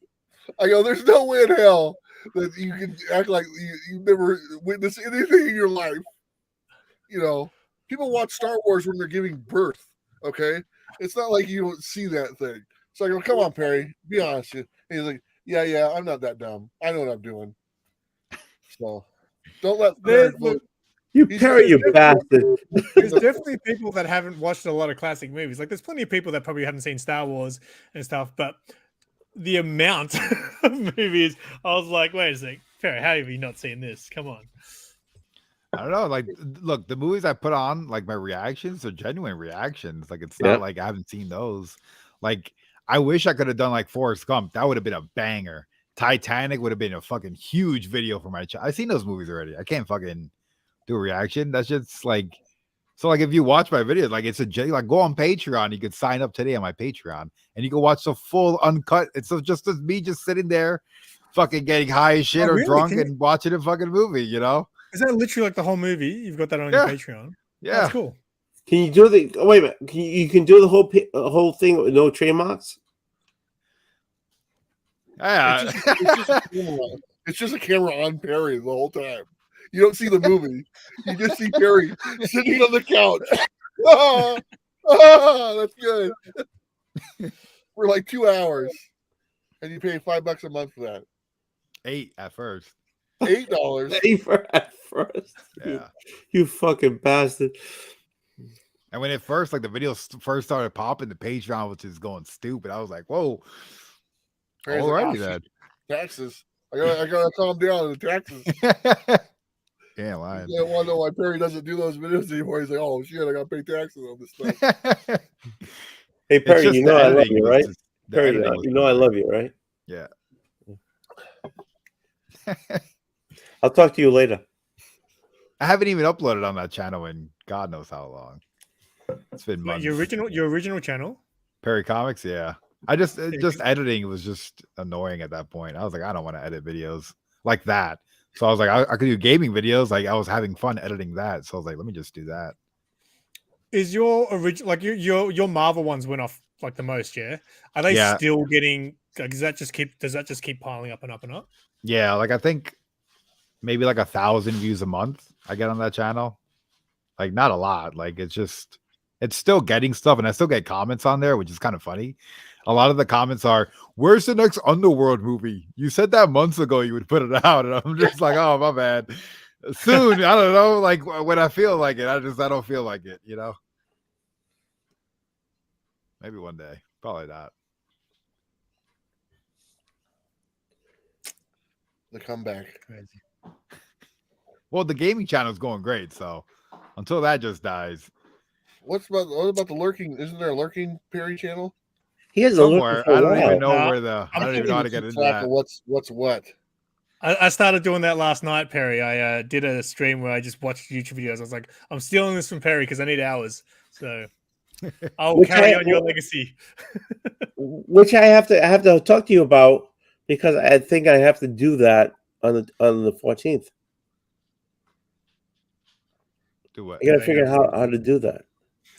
I go, there's no way in hell that you can act like you never witnessed anything in your life. You know, people watch Star Wars when they're giving birth. Okay, it's not like you don't see that thing. So I go, come on, Perry, be honest. And he's like, yeah, I'm not that dumb. I know what I'm doing. So don't let Perry fool- You He's Perry, you bastard. There's definitely people that haven't watched a lot of classic movies. Like, there's plenty of people that probably haven't seen Star Wars and stuff, but the amount of movies, I was like, wait a sec, Perry, how have you not seen this? Come on. I don't know. Like, look, the movies I put on, like my reactions are genuine reactions. Like, it's not Yeah. like I haven't seen those. Like, I wish I could have done like Forrest Gump. That would have been a banger. Titanic would have been a fucking huge video for my channel. I've seen those movies already. I can't fucking do a reaction. That's just like, so like if you watch my videos, like it's like go on Patreon. You could sign up today on my Patreon and you can watch the full uncut. It's just me just sitting there, fucking getting high as shit Oh, or really? drunk Can you- and watching a fucking movie. You know? Is that literally like the whole movie? You've got that on Yeah. your Patreon? Yeah. That's cool. Can you do the? Oh, wait a minute. You can do the whole thing with no trademarks. Yeah. It's just a camera on Perry the whole time. You don't see the movie. You just see Perry sitting on the couch. That's good. For like 2 hours. And you pay $5 a month for that. 8 at first. $8. Pay for at first. Yeah. You fucking bastard. And when it first, like the videos first started popping, the Patreon was just going stupid. I was like, whoa. Perry's like, Alrighty "Oh, then. taxes. I gotta calm down on the taxes. Yeah, lying. I want to know why Perry doesn't do those videos anymore. He's like, oh shit, I gotta pay taxes on this stuff. Hey It's Perry, just you the know I love editing you, was right? just- the Perry, editing was you know I too love you, right? Yeah. I'll talk to you later. I haven't even uploaded on that channel in God knows how long. It's been Like months. your original channel. Perry Comics, yeah. I just Yeah, just editing was just annoying at that point. I was like, I don't want to edit videos like that. So I was like, I could do gaming videos. Like I was having fun editing that. So I was like, let me just do that. Is your original like your Marvel ones went off like the most? Yeah. Are they Yeah. still getting? Like, does that just keep piling up and up and up? Yeah, like I think maybe like 1,000 views a month I get on that channel. Like not a lot. Like it's still getting stuff, and I still get comments on there, which is kind of funny. A lot of the comments are, "Where's the next Underworld movie? You said that months ago you would put it out," and I'm just like, "Oh my bad." Soon, I don't know. Like when I feel like it, I don't feel like it. You know. Maybe one day. Probably not. The comeback. Crazy. Well, the gaming channel is going great, so until that just dies, What about the lurking? Isn't there a lurking Perry channel? He has a somewhere look for I a don't while. even know Nah, where the I I'm don't even know how to get keep into track that. of what's what. I started doing that last night, Perry. I did a stream where I just watched YouTube videos. I was like, I'm stealing this from Perry because I need hours. So I'll Which carry I- on your legacy. Which I have to talk to you about because I think I have to do that on the 14th. Do what? I gotta figure out how to do that.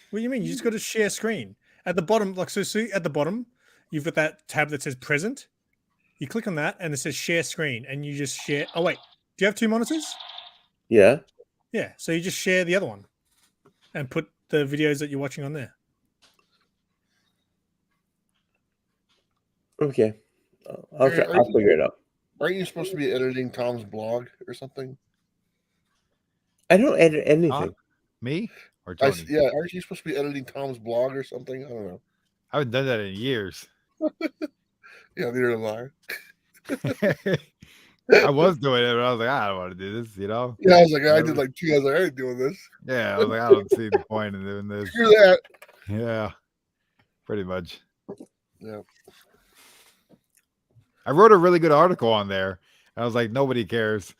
What do you mean? You just got to share screen at the bottom. Like so, see at the bottom, you've got that tab that says present. You click on that, and it says share screen, and you just share. Oh wait, do you have two monitors? Yeah. Yeah, so you just share the other one, and put the videos that you're watching on there. Okay. I'll figure it out. Aren't you supposed to be editing Tom's blog or something? I don't edit anything. Me or I, Tony? yeah, aren't you supposed to be editing Tom's blog or something? I don't know. I haven't done that in years. Yeah, neither am I. I was doing it, but I was like, I don't want to do this, you know? Yeah, I was like, I did like 2. I was like, I ain't doing this. Yeah, I was like, I don't see the point in doing this. Screw that. Yeah, pretty much. Yeah. I wrote a really good article on there. I was like, nobody cares.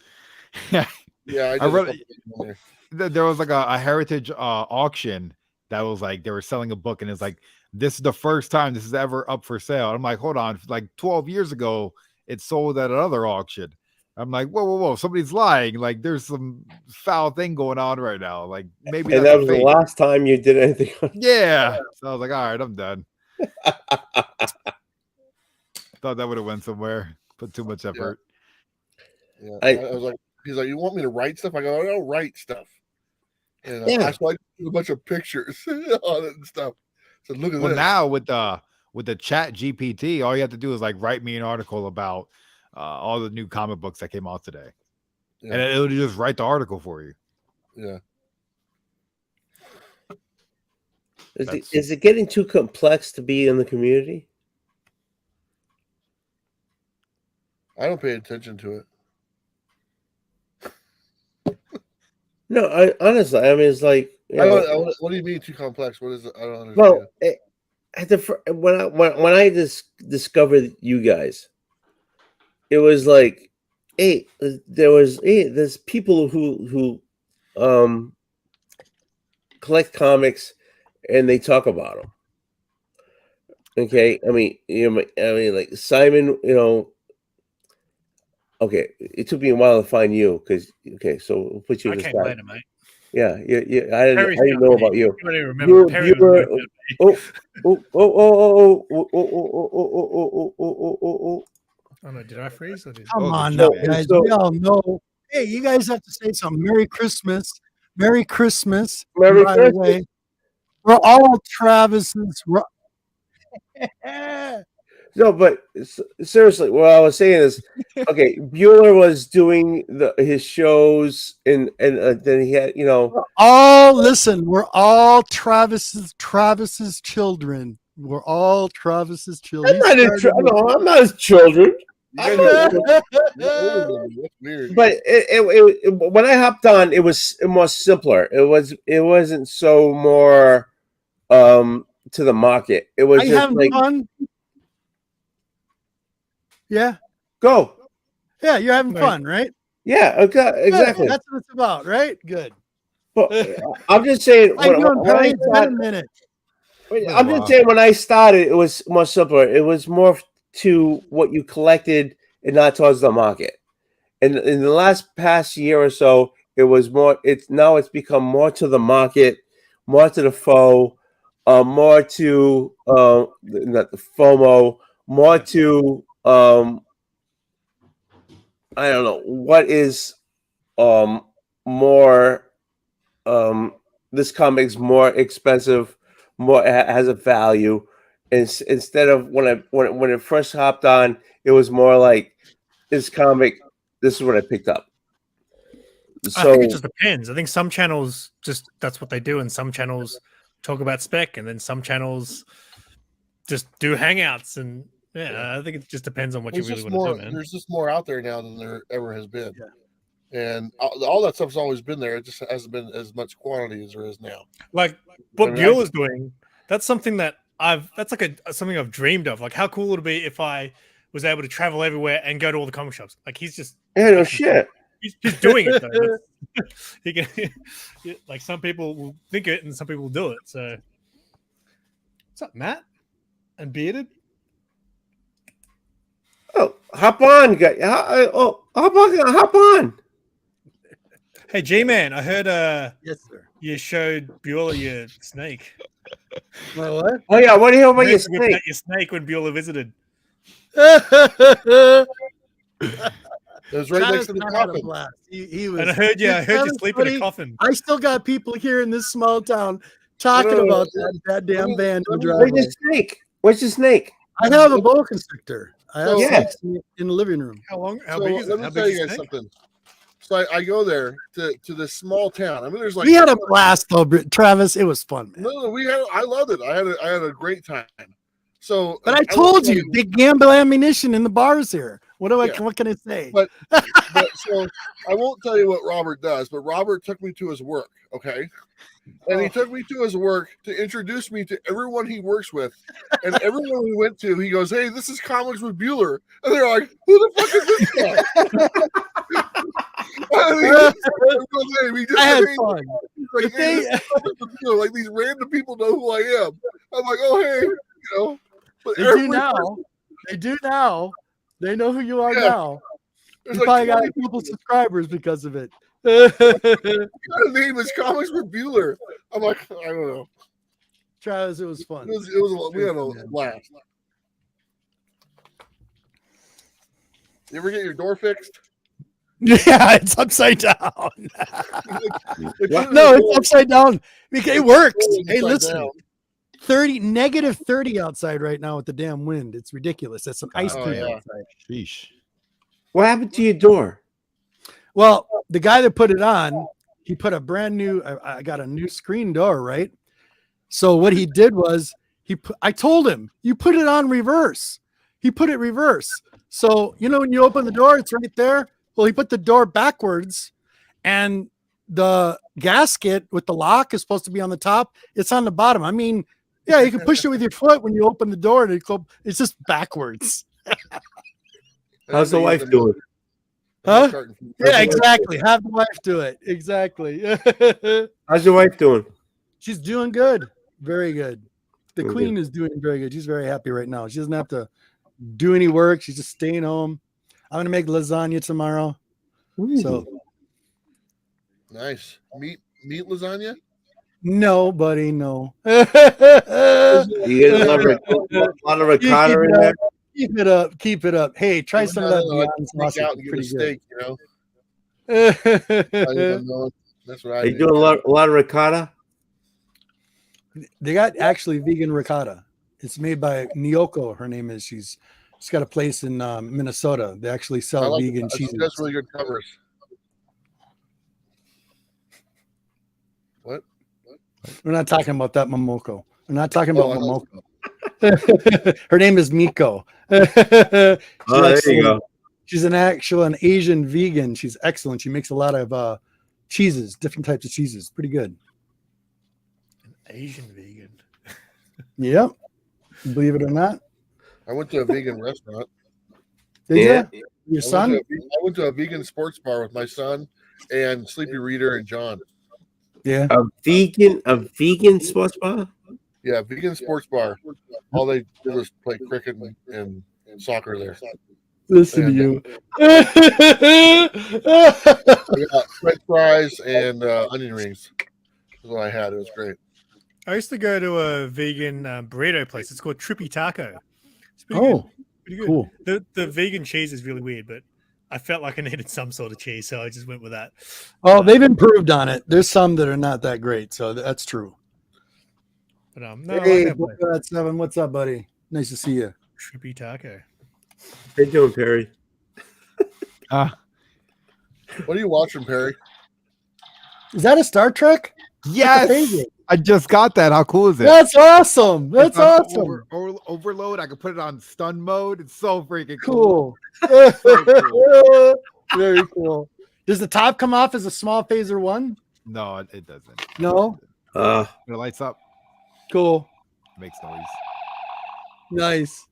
Yeah, I did wrote- a couple things on there. There was like a heritage auction that was like they were selling a book, and it's like, this is the first time this is ever up for sale. I'm like, hold on, like 12 years ago, it sold at another auction. I'm like, whoa, somebody's lying. Like, there's some foul thing going on right now. Like, maybe And that's that a was the fake. last time you did anything. Yeah. So I was like, all right, I'm done. Thought that would have went somewhere. Put too much effort. Yeah, I- I was like, he's like, you want me to write stuff? I go, I don't write stuff. And Yeah. so I do a bunch of pictures on it and stuff. So look at Well, this. now with the Chat GPT, all you have to do is like write me an article about all the new comic books that came out today, Yeah. and it'll just write the article for you. Yeah. Is it getting too complex to be in the community? I don't pay attention to it. No, honestly, I mean, it's like you I know, don't, what do you mean too complex? What is it? I don't understand. well, at when I discovered you guys, it was like, hey, there's people who collect comics and they talk about them. Okay, I mean, like Simon, okay, it took me a while to find you because so we'll put you I to the came side. later, mate. Yeah, I Perry's didn't know about you. You don't even remember. Perry You was were moved out. oh. Oh no, did I freeze or did Oh, Come the on now, joke. guys. So- We all know. Hey, you guys have to say something. Merry Christmas. Merry Christmas. Merry By the Christmas. way, we're all Travis's. No, but seriously, what I was saying is, okay, Bueller was doing his shows, and then he had, Listen, we're all Travis's children. We're all Travis's children. I'm not his children. You guys are older than me. That's weird. But when I hopped on, it was more simpler. It wasn't so more to the market. It was Are you just having like fun? Yeah. go. Yeah, you're having Right. fun, right? Yeah, okay, exactly. Good. That's what it's about, right? Good. But I'm just saying How you doing, when I Perry? It's been a started, minute. I'm just saying when I started, it was more simpler. It was more to what you collected and not towards the market. And in the past year or so, it was more. It's become more to the market, more to the foe, more to not the FOMO, more to I don't know what is more this comic's more expensive, more has a value. Instead of when it first hopped on, it was more like this comic. This is what I picked up. I So think it just depends. I think some channels just that's what they do, and some channels talk about spec, and then some channels just do hangouts. And I think it just depends on what There's you really just want more. to do, man. There's just more out there now than there ever has been. And all that stuff's always been there. It just hasn't been as much quantity as there is now. Like what I mean, Buell is doing, that's something that that's like something I've dreamed of. Like how cool would it be if I was able to travel everywhere and go to all the comic shops? Like he's just no shit. he's doing it though. He can, like some people will think it and some people will do it. So what's up, Matt? And Bearded? Oh, hop on, guy. Hop on. Hey G-Man, I heard Yes, sir. you showed Bueller your snake. Well, what? Oh yeah, what do you hear about You your whipped snake? out your snake when Bueller visited. It was right next to the Travis had a coffin. blast. He was. And I heard you Travis, sleep in buddy, a coffin. I still got people here in this small town talking No, about that damn me- band in the let Where's driveway. your snake? Where's your snake? I have a boa constrictor. I have So- snakes in the living room. How So big is let it? me How tell big you is guys the snake? something. So I go there to this small town. I mean, there's like We had a blast though, Travis. It was fun, man. no, we had. I loved it. I had a great time. So, But I will told tell you, they gamble ammunition in the bars here. What Yeah. what can I say? But- so I won't tell you what Robert does, but Robert took me to his work. Okay. And he took me to his work to introduce me to everyone he works with. And everyone we went to, he goes, "Hey, this is Comics with Bueller." And they're like, "Who the fuck is this guy?" I had fun. Like, But they- like these random people know who I am. I'm like, "Oh, hey," you know. But They do every now. person- They do now. They know who you are Yeah. now. there's You like probably got 20 a couple subscribers because of it. His name is Comics with Bueller. I'm like, I don't know. Travis, it was fun. We had a blast. You ever get your door fixed? Yeah, it's upside down. They put it No, in the it's upside down. It works. door Hey, upside listen. down. -30 outside right now with the damn wind. It's ridiculous. That's some ice Oh, cream yeah. outside. Sheesh. What happened to your door? Well, the guy that put it on, he put a brand new. I got a new screen door, right? So what he did was I told him you put it on reverse. He put it reverse. So when you open the door, it's right there. Well, he put the door backwards, and the gasket with the lock is supposed to be on the top. It's on the bottom. I mean, yeah, you can push it with your foot when you open the door, and it's just backwards. How's the wife doing? Huh? Carton. Yeah, exactly. Have the wife do it. Exactly. How's your wife doing? She's doing good. Very good. The Okay. queen is doing very good. She's very happy right now. She doesn't have to do any work. She's just staying home. I'm gonna make lasagna tomorrow. So Nice. Meat lasagna? no, buddy, no. You get a lot of ricotta in there. Keep it up. Keep it up. Hey, try Even some of though that I like to Beyond sneak sausage. out It's and get a pretty steak, you know? good. That's what I Are you do. doing a lot of ricotta? They got actually vegan ricotta. It's made by Nyoko. Her name is. She's got a place in Minnesota. They actually I sell like vegan it. She cheeses. does really good covers. What? We're not talking about that Momoko. We're not talking about Oh, I know. Momoko. Her name is Miko. Oh, there you go. She's an Asian vegan. She's excellent. She makes a lot of cheeses, different types of cheeses. Pretty good. Asian vegan. Yep. Believe it or not. I went to a vegan restaurant. Did Yeah. you? Your I son? went to a vegan sports bar with my son and Sleepy Reader and John. Yeah. A vegan sports bar? Yeah, vegan sports bar. All they did was play cricket and soccer there. Listen to you. I got French fries and onion rings. That's what I had. It was great. I used to go to a vegan burrito place. It's called Trippy Taco. It's pretty Oh, good. Pretty good. cool. The vegan cheese is really weird, but I felt like I needed some sort of cheese, so I just went with that. Oh, they've improved on it. There's some that are not that great, so that's true. But no, I Hey, like that place. Boca at 7. What's up, buddy? Nice to see you. Trippy Taco. How you doing, Perry? What are you watching, Perry? Is that a Star Trek? Yes, amazing. I just got that. How cool is it? That's awesome. That's It's on awesome. overload. I can put it on stun mode. It's so freaking cool. Cool. Very cool. Does the top come off as a small phaser one? No, it doesn't. No. It lights up, Cool. makes noise. Nice.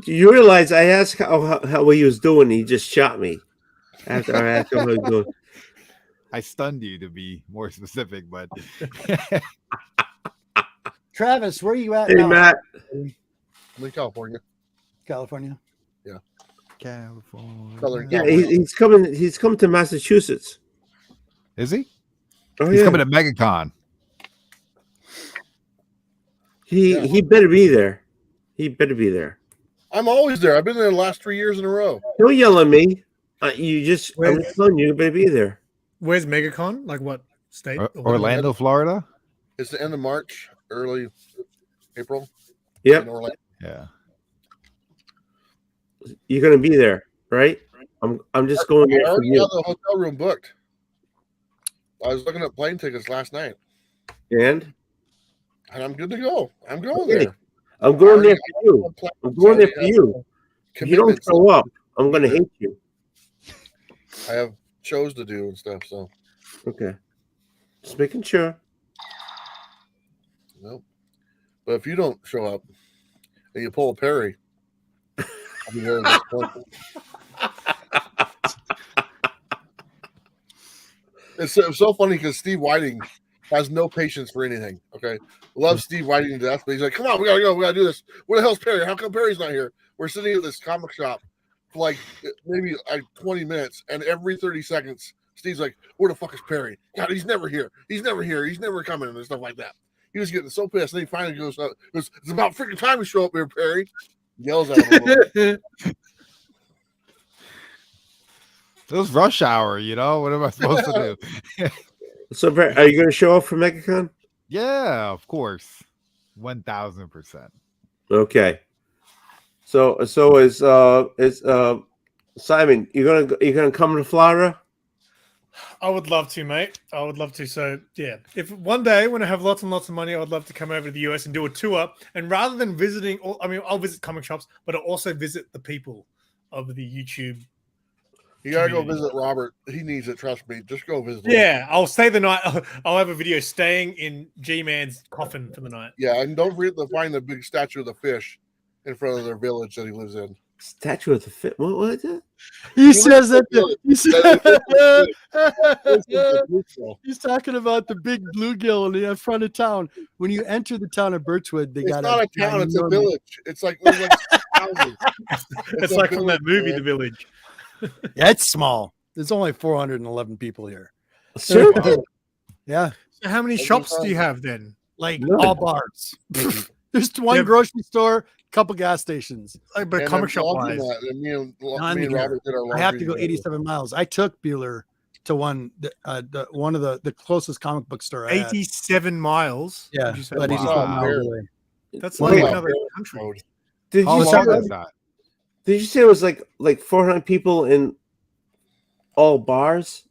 You realize I asked how he was doing. He just shot me after I asked him how he was doing. I stunned you to be more specific, but Travis, where are you at Hey, now? Matt. I'm in California. California. California. Southern Yeah, he's coming. He's coming to Massachusetts. Is he? Oh, He's yeah. coming to MegaCon. He better be there. He better be there. I'm always there. I've been there the last 3 years in a row. Don't yell at me. I'm just Where- telling you, you better be there. Where's MegaCon? Like what state? Orlando, Florida. It's the end of March, early April. Yep, In Orlando. Yeah. you're gonna be there, right? I'm just going I there for already you. have the hotel room booked. I was looking at plane tickets last night, And and I'm good to go. I'm going Okay. there. I'm going there for you. I'm going there for you. If you don't Commitments. show up, I'm gonna hate you. I have shows to do and stuff. So Okay. Just making sure. nope. But if you don't show up and you pull a Perry, I'll be very disappointed. It's so funny because Steve Whiting has no patience for anything. Okay, loves Steve Whiting to death, but he's like, "Come on, we gotta go. We gotta do this. Where the hell's Perry? How come Perry's not here?" We're sitting at this comic shop for like maybe like 20 minutes, and every 30 seconds, Steve's like, "Where the fuck is Perry? God, he's never here. He's never here. He's never coming," and stuff like that. He was getting so pissed, and he finally goes, "It's about freaking time to show up here, Perry." Yells at him. A little bit. It was rush hour, you know. What am I supposed to do? So, Brett, are you gonna show up for MegaCon? Yeah, of course. 1000%. Okay. So is Simon? You're gonna come to Florida? I would love to, mate. I would love to. So yeah, if one day when I have lots and lots of money, I would love to come over to the US and do a tour. And rather than visiting, I'll visit comic shops, but I'll also visit the people of the YouTube. You gotta go Community. visit Robert. He needs it. Trust me. Just go visit him. Yeah, I'll stay the night. I'll have a video staying in G-Man's coffin for the night. Yeah, and don't forget to find the big statue of the fish in front of their village that he lives in. Statue of the Fit. What is it? He says that. It's He's talking about the big bluegill in the front of town. When you enter the town of Birchwood, they got not a town; it's a enormous- village. It's like, there's like houses. It's a like from that village, movie, man. The Village. Yeah, it's small. There's only 411 people here. Seriously? Yeah, So how many That'd be shops do fun. you have then? like None. all bars. There's one Yeah. grocery store, couple gas stations. Like, but And comic I'm shop loving wise. that. And me and None Robert here. did our I have to laundry go together. 87 miles. I took Bueller to one, one of the closest comic book store. I had. 87 miles. Yeah, Did you say? about 87 Wow. miles away. That's Well, like yeah. another country. Road. Did How you say long that- is that? Did you say it was like 400 people in all bars?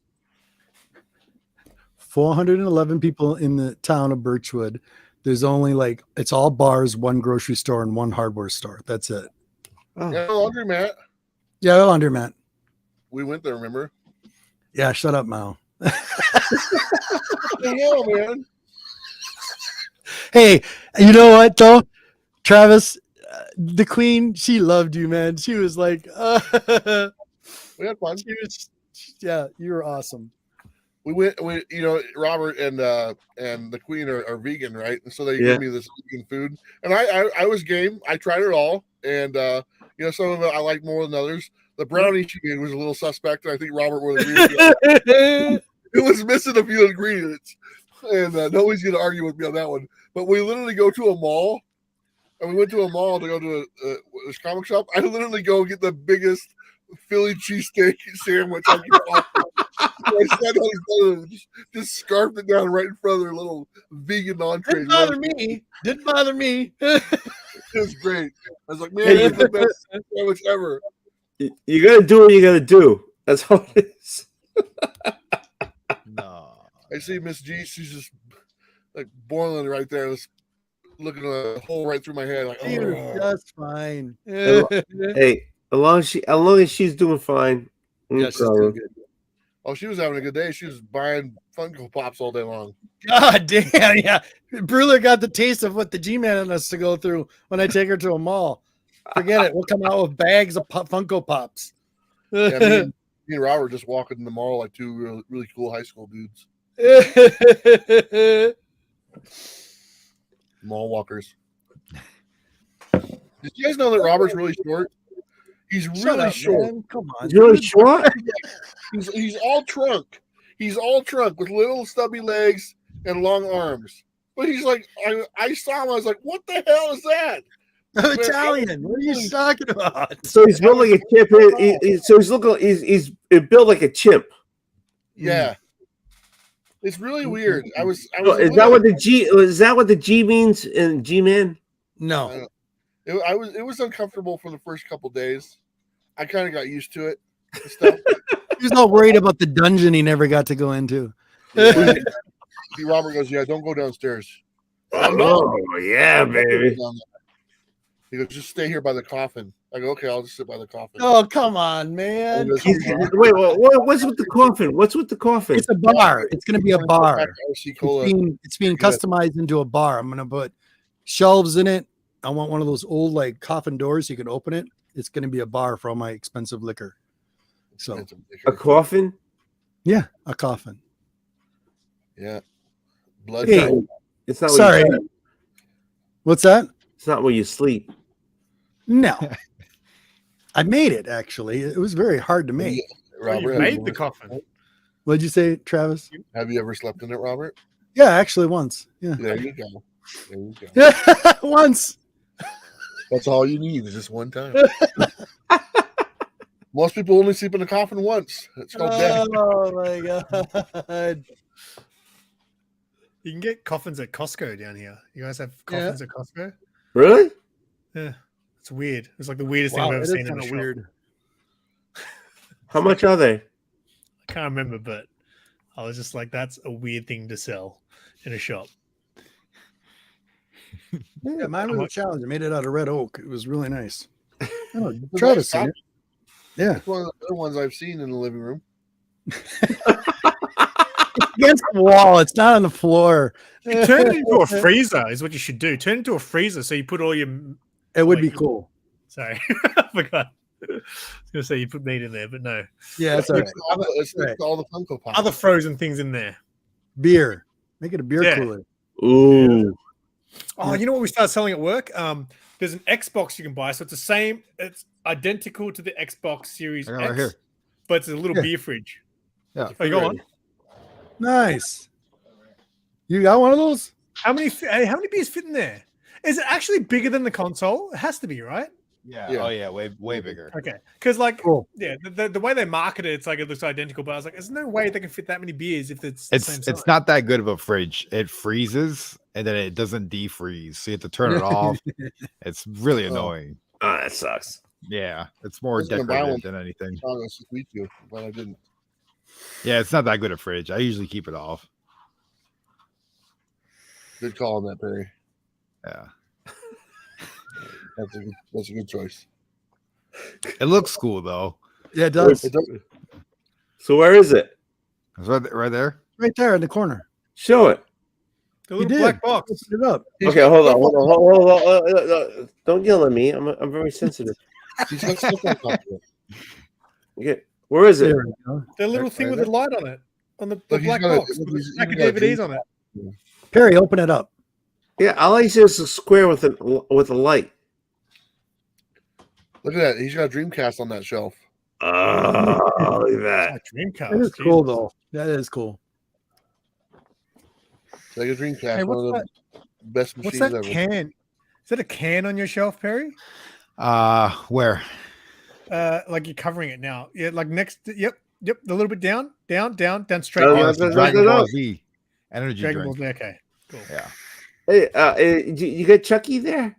411 people in the town of Birchwood. There's only it's all bars, one grocery store, and one hardware store. That's it. Oh. Yeah, laundromat. Yeah, laundromat. We went there, remember? Yeah, shut up, Mao. What the hell, man? Hey, you know what though, Travis, the Queen, she loved you, man. She was like, We had fun. yeah, you were awesome. We went. Robert and the Queen are vegan, right? And so they Yeah. gave me this vegan food, and I was game. I tried it all, and some of it I like more than others. The brownie she made was a little suspect, and I think Robert would agree with me. It was missing a few ingredients, and nobody's going to argue with me on that one. But we literally go to a mall, and we went to a mall to go to this comic shop. I literally go get the biggest Philly cheesesteak sandwich I could offer. I sat on his just scarfed it down right in front of their little vegan entree. Didn't bother me. Didn't bother me. It was great. I was like, man, it's the best sandwich ever. You gotta do what you gotta do. That's all it is. No. I see Miss G. She's just like boiling right there, just looking at a hole right through my head. Like, She was oh. just fine. Hey, as long as she's doing fine. Yeah, she's doing good. Oh, she was having a good day. She was buying Funko Pops all day long. God damn, yeah. Brûler got the taste of what the G-Man has to go through when I take her to a mall. Forget it. We'll come out with bags of Funko Pops. Yeah, me and Robert just walking in the mall like two really, really cool high school dudes. Mall walkers. Did you guys know that Robert's really short? He's Shut really up, short. man. Come on. You're really short. He's all trunk. He's all trunk with little stubby legs and long arms. But he's like, I saw him. I was like, what the hell is that? I'm Italian. What are you talking about? So he's built like a chimp. So he's looking. He's built like a chimp. Yeah. It's really weird. I was Is that what the G? Is that what the G means in G-Man? No. it was uncomfortable for the first couple days. I kind of got used to it and stuff. He's not worried about the dungeon he never got to go into. Yeah. Robert goes, yeah, don't go downstairs. Oh yeah, baby. He goes, just stay here by the coffin. I go, okay, I'll just sit by the coffin. Oh, come on, man. Wait, what's with the coffin? What's with the coffin? It's a bar. It's going to be a bar. RC Cola. It's being customized into a bar. I'm going to put shelves in it. I want one of those old like coffin doors. You can open it. It's going to be a bar for all my expensive liquor. So A coffin? yeah, a coffin. Yeah. Blood. Hey, It's not. sorry. Where you, What's that? it's not where you sleep. No. I made it actually. It was very hard to make. Robert, You have made you the ever- coffin. What'd you say, Travis? Have you ever slept in it, Robert? Yeah, actually once. Yeah. There you go. There you go. Once. That's all you need is just one time. Most people only sleep in a coffin once. It's called death. Oh my god. You can get coffins at Costco down here. You guys have coffins at Costco? Really? Yeah. It's weird. It's like the weirdest Wow, thing I've it ever is seen in a kind of shop. weird. How much are they? I can't remember, but I was just like, that's a weird thing to sell in a shop. Yeah, mine was a challenge. I made it out of red oak. It was really nice. Oh, It's a Travis nice seen it. Yeah. It's one of the other ones I've seen in the living room. Against the wall. It's not on the floor. You turn it into a freezer is what you should do. Turn it into a freezer so you put all your... It would be like- cool. Sorry, I forgot. I was going to say you put meat in there, but no. Yeah, it's all right. It's all the Funko Pops. Other frozen things in there. Beer. Make it a beer Yeah. cooler. Ooh. Oh, you know what we started selling at work? There's an Xbox you can buy. So it's the same. It's identical to the Xbox Series I got X, it right here. but it's a little Yeah. beer fridge. Yeah. Oh, you got one? Nice. You got one of those? How many beers fit in there? Is it actually bigger than the console? It has to be, right? Yeah. Yeah. Oh yeah, way bigger. Okay, because like, Cool. yeah, the way they market it, it's like it looks identical. But I was like, there's no way they can fit that many beers if it's the same size. It's not that good of a fridge. It freezes and then it doesn't defreeze, so you have to turn it off. It's really annoying. Oh, that sucks. Yeah, it's more I was gonna buy decorative one. than anything. Oh, that's just sweet you, but I didn't. Yeah, it's not that good a fridge. I usually keep it off. Good call on that, Perry. Yeah, That's a good choice. it looks cool though. Yeah, it does. It does. So where is it? It's right there. Right there in the corner. Show it. the You little did. black box. Open it up. He's Okay, got hold on, stuff hold on. Don't yell at me. I'm very sensitive. He's got stuff on top of it. Okay, where is it? There we go. The little thing with the light on it, on the Look, he's black got a- box, with he's a stack of even got a DVDs juice- on it. Perry, open it up. Yeah, I like this a square with a light. Look at that. He's got a Dreamcast on that shelf. Oh, look at that. Ah, Dreamcast. That is cool, Jesus. though. That is cool. Like a Dreamcast, Hey, one of what's the best What's machines that ever. can? Is that a can on your shelf, Perry? Where? Like you're covering it now. Yeah, like next. Yep. A little bit down, straight. No, down. no, It's the no, Dragon no, Ball no. Z energy Dragon Ball drink. Z. Okay. Cool. Yeah. Hey, you got Chucky there?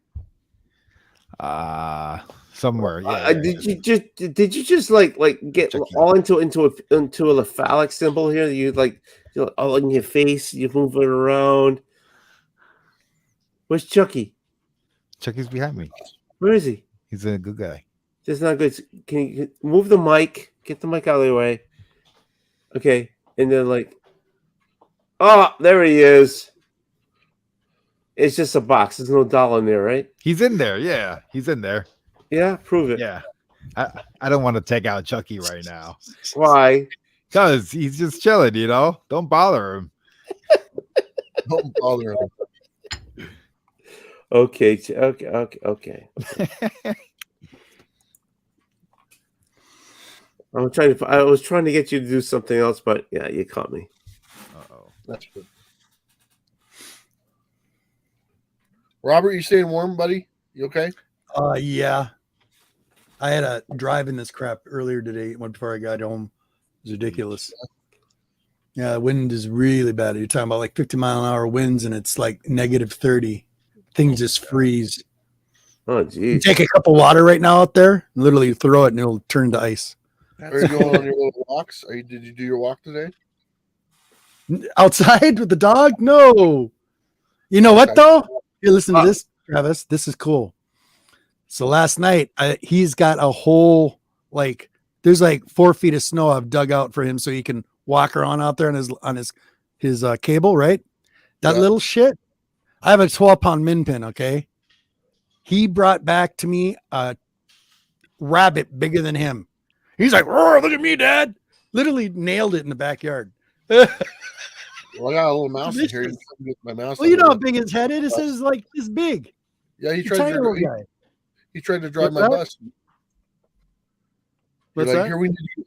Somewhere. Yeah. Did you just like get Chucky. all into a phallic symbol here? You're all in your face. You move it around. Where's Chucky? Chucky's behind me. Where is he? He's a good guy. That's not good. Can you move the mic? Get the mic out of the way. Okay, and then oh, there he is. It's just a box. There's no doll in there, right? He's in there. Yeah, he's in there. Yeah, prove it. Yeah. I don't want to take out Chucky right now Why? because he's just chilling. Don't bother him. Don't bother him. Okay. Okay. I was trying to get you to do something else, but yeah, you caught me. Uh-oh. That's good. Robert, you staying warm, buddy? You okay? Yeah. I had a drive in this crap earlier today before I got home. It was ridiculous. Yeah, the wind is really bad. You're talking about like 50-mile-an-hour winds, and it's like negative 30. Things just freeze. Oh, You geez. take a cup of water right now out there, literally throw it, and it'll turn to ice. Are you going on your little walks? Did you do your walk today? Outside with the dog? No. You know what, though? Here, listen to this, Travis. This is cool. So last night, he's got a whole, there's 4 feet of snow I've dug out for him so he can walk around out there on his cable, right? That Yeah. little shit. I have a 12-pound min pin, okay? He brought back to me a rabbit bigger than him. He's like, "Roar, look at me, Dad." Literally nailed it in the backyard. Well, I got a little mouse in here. Delicious. You can get my mouse. Well, you out know how of it. big his head is? It says like this big. Yeah, he He's a tried tiny to. little He, guy. he tried to drive What's my that? bus. What's You're that? like, here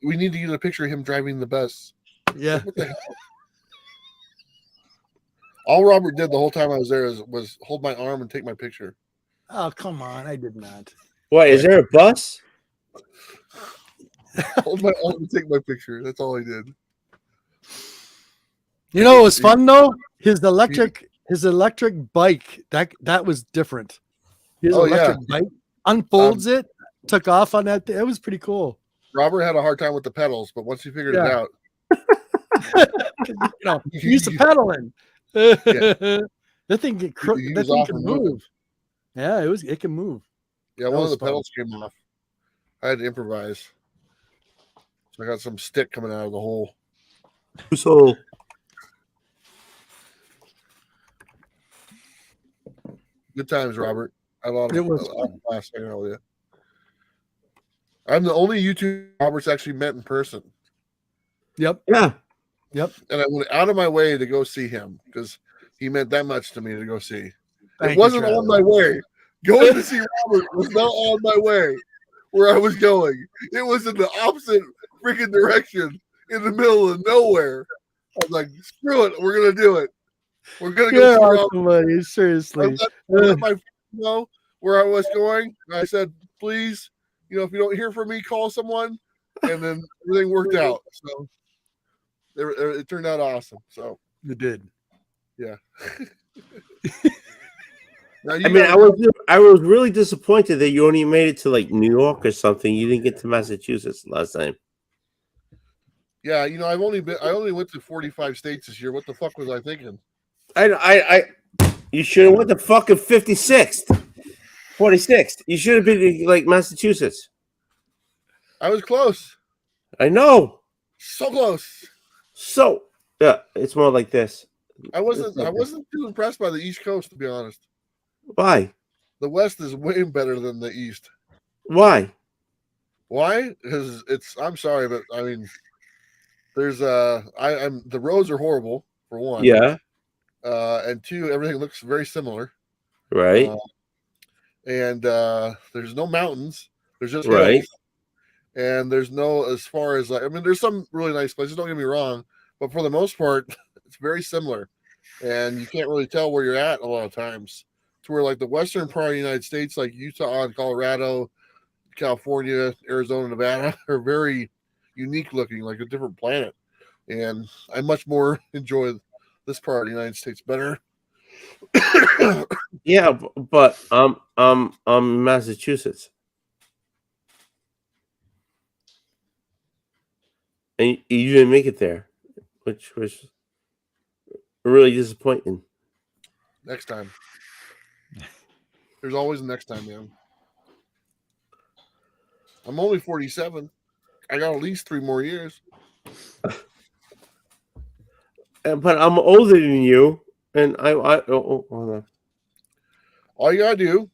we need to get a picture of him driving the bus. Yeah. What the hell? All Robert did the whole time I was there was hold my arm and take my picture. Oh, come on. I did not. What, is there a bus? Hold my arm and take my picture. That's all I did. You know what was fun though? His electric bike, that was different. His Oh, yeah. electric bike unfolds it, took off on that. It was pretty cool. Robert had a hard time with the pedals, but once he figured it Yeah. out, You know, he used to pedaling. That thing He that was thing off can and moving. move. Yeah, it can move. yeah, That one of was the fun. pedals came off. I had to improvise. So I got some stick coming out of the hole. So Good times, Robert. I had a lot of It was a lot of class hanging out with you. I'm the only YouTube Robert's actually met in person, Yep. yeah. and I went out of my way to go see him because he meant that much to me to go see. Thank It you, wasn't Travis. on my way. Going to see Robert was not on my way where I was going. It was in the opposite freaking direction in the middle of nowhere. I was like, screw it, we're gonna do it. We're gonna go Yeah, see Robert. somebody, I seriously. let my friends know where I was going. And I said, please, if you don't hear from me, call someone. And then everything worked out. So it turned out awesome. So You did. yeah. Now I mean, I was really disappointed that you only made it to like New York or something. You didn't get to Massachusetts last time. yeah, I only went to 45 states this year. What the fuck was I thinking? You should have went to fucking 56th, 46th. You should have been like Massachusetts. I was close. I know. So close. So yeah, it's more like this. I wasn't too impressed by the East Coast, to be honest. Why? The West is way better than the East. Why? Why? Because I'm sorry, but I mean, there's the roads are horrible for one. Yeah. And two, everything looks very similar. Right. And there's no mountains. There's just Right. hills. And there's no, as far as like, I mean, there's some really nice places. Don't get me wrong, but for the most part, it's very similar, and you can't really tell where you're at a lot of times. To where like the western part of the United States, like Utah and Colorado, California, Arizona, Nevada, are very unique looking, like a different planet. And I much more enjoy this part of the United States better. Yeah, but Massachusetts, and you didn't make it there, which was really disappointing. Next time. There's always a next time, man. I'm only 47. I got at least 3 more years. But I'm older than you, and hold on. All you gotta do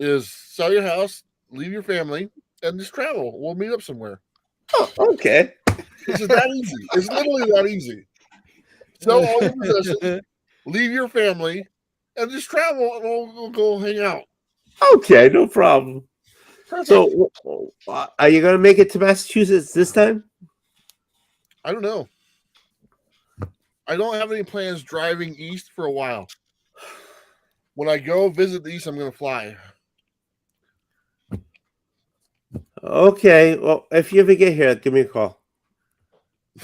is sell your house, leave your family, and just travel. We'll meet up somewhere. Oh, okay. It's just that easy. It's literally that easy. Sell all your possessions, leave your family, and just travel, and we'll go hang out. Okay, no problem. Perfect. So, are you gonna make it to Massachusetts this time? I don't know. I don't have any plans driving east for a while. When I go visit the east, I'm going to fly. Okay. Well, if you ever get here, give me a call.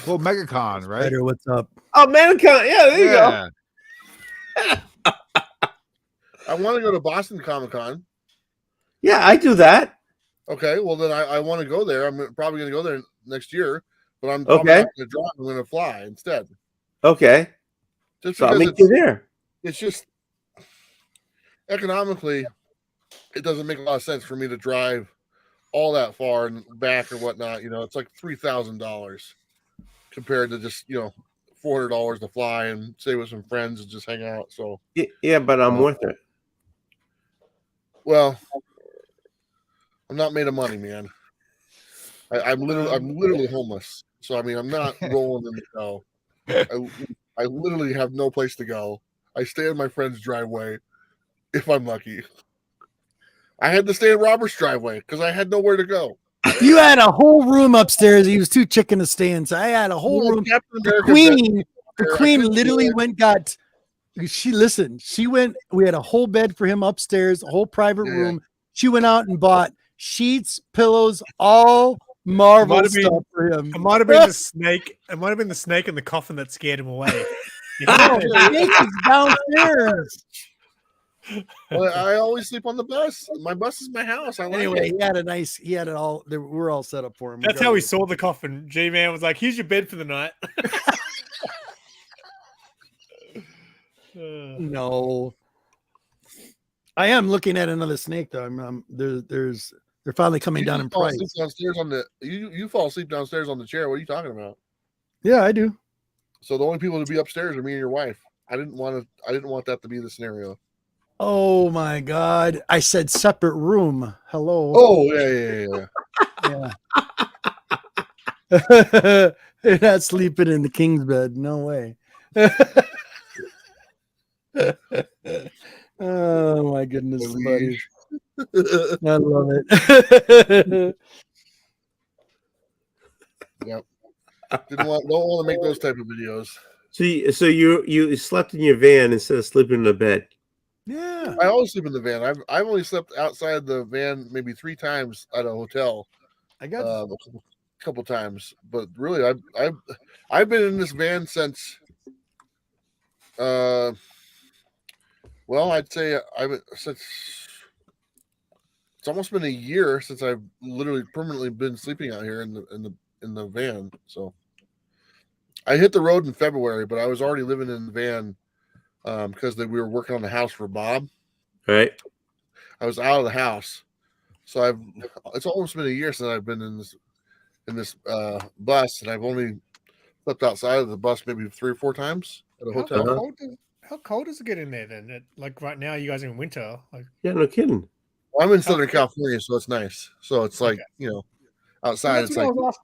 Well, MegaCon, right? Ryder, what's up? Oh, MegaCon. Yeah, there you go. I want to go to Boston Comic Con. Yeah, I do that. Okay, well then I want to go there. I'm probably going to go there next year, but I'm probably Okay. not going to drive. I'm going to fly instead. Okay. Just So I'll because meet you there. it's just economically, it doesn't make a lot of sense for me to drive all that far and back or whatnot. It's like $3,000 compared to just $400 to fly and stay with some friends and just hang out. So Yeah, but I'm worth it. well, I'm not made of money, man. I'm literally homeless. So I mean, I'm not rolling in the dough. I literally have no place to go. I stay in my friend's driveway if I'm lucky. I had to stay in Robert's driveway because I had nowhere to go. You had a whole room upstairs. He was too chicken to stay in. So I had a whole room. Captain The America queen couldn't literally do it. went, she went, we had a whole bed for him upstairs, a whole private Yeah. room. She went out and bought sheets, pillows, all Marvel Might have been- stuff for him. It might have been the snake. It might have been the snake in the coffin that scared him away. No, Snake is downstairs. Well, I always sleep on the bus. My bus is my house. I like Anyway, it. he had it all. We're all set up for him. That's how we saw the coffin. G-Man was like, "Here's your bed for the night." No, I am looking at another snake though. They're finally coming down in fall price. asleep downstairs on the you fall asleep downstairs on the chair. What are you talking about? Yeah, I do. So the only people to be upstairs are me and your wife. I didn't want that to be the scenario. Oh my God! I said separate room. Hello. Oh yeah. Yeah. You're not sleeping in the king's bed. No way. Oh my goodness, buddy. I love it. Yep. Don't want to make those type of videos. So you slept in your van instead of sleeping in the bed. Yeah. I always sleep in the van. I've only slept outside the van maybe 3 times at a hotel, I got a couple times. But really, I've been in this van since. Well, I'd say since it's almost been a year since I've literally permanently been sleeping out here in the van. So I hit the road in February, but I was already living in the van because we were working on the house for Bob. Right. I was out of the house, so it's almost been a year since I've been in this bus, and I've only slept outside of the bus maybe 3 or 4 times at a How hotel. cold does it get in there then? Like right now, you guys are in winter. Like, Yeah, no kidding. Well, I'm in Southern California, so it's nice. So it's like outside. that's It's what like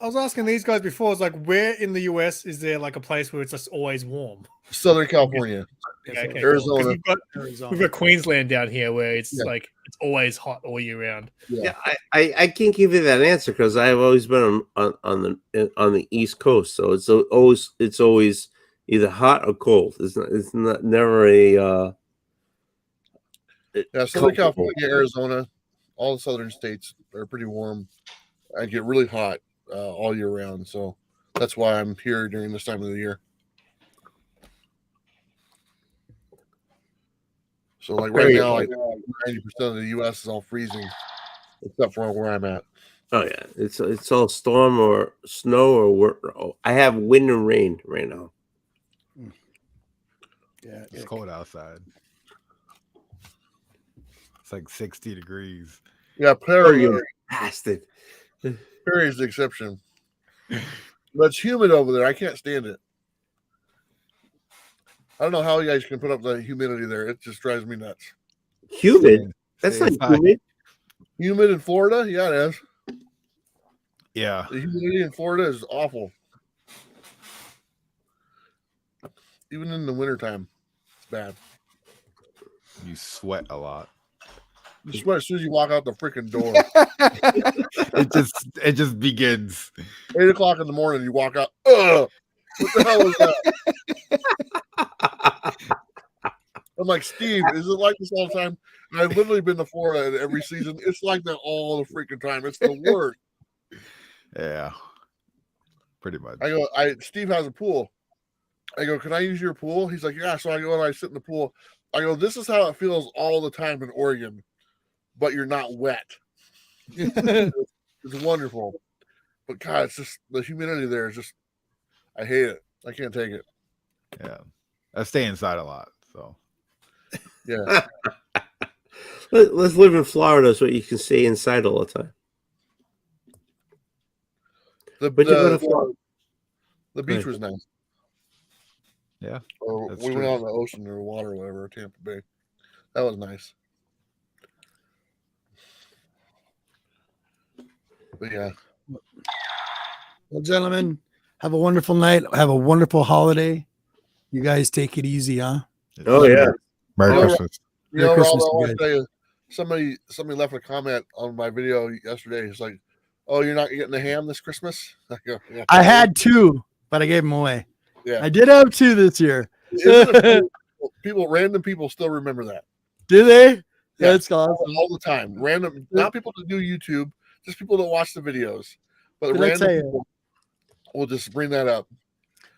I was asking these guys before. It's like, where in the US is there like a place where it's just always warm? Southern California, Yeah, okay, cool. 'Cause Arizona. we've got Queensland down here where it's Yeah. like it's always hot all year round. Yeah, I can't give you that answer because I've always been on the East Coast, so it's always either hot or cold. It's not never a Yeah, Southern comfortable. California, Arizona, all the southern states are pretty warm. I get really hot all year round, so that's why I'm here during this time of the year. So, like right now, like 90% of the U.S. is all freezing, except for where I'm at. Oh yeah, it's all storm or snow or I have wind and rain right now. Yeah. It's cold outside. It's like 60 degrees. Yeah, You bastard. Perry's the exception. But it's humid over there. I can't stand it. I don't know how you guys can put up the humidity there. It just drives me nuts. Humid? That's Stay not inside. humid. Humid in Florida? Yeah, it is. Yeah. The humidity in Florida is awful. Even in the wintertime, it's bad. You sweat a lot. You sweat as soon as you walk out the freaking door. It just begins. 8 o'clock in the morning, you walk out. Ugh! What the hell is that? I'm like, Steve, is it like this all the time? And I've literally been to Florida every season. It's like that all the freaking time. It's the worst. Yeah. Pretty much. I go, Steve has a pool. I go, can I use your pool? He's like, yeah. So I go and I sit in the pool. I go, this is how it feels all the time in Oregon, but you're not wet. It's wonderful. But God, it's just the humidity there is just, I hate it. I can't take it. Yeah. I stay inside a lot. So Yeah. Let's live in Florida so you can stay inside all the time. But you go to Florida. The beach Right. was nice. yeah. Or That's we went true. out in the ocean or water or whatever, Tampa Bay. That was nice. But yeah. Well, gentlemen, have a wonderful night. Have a wonderful holiday. You guys take it easy, huh? Oh yeah. Merry Yeah. Christmas. You know, Merry Christmas, Rob, I want you to tell you, somebody left a comment on my video yesterday. It's like, oh, you're not getting the ham this Christmas? I go, yeah. I had 2, but I gave them away. Yeah. I did have 2 this year. Isn't it funny? Random people still remember that. Do they? Yeah. That's awesome. All the time. Random, not people that do YouTube, just people that watch the videos. But Did I random tell you? people will just bring that up.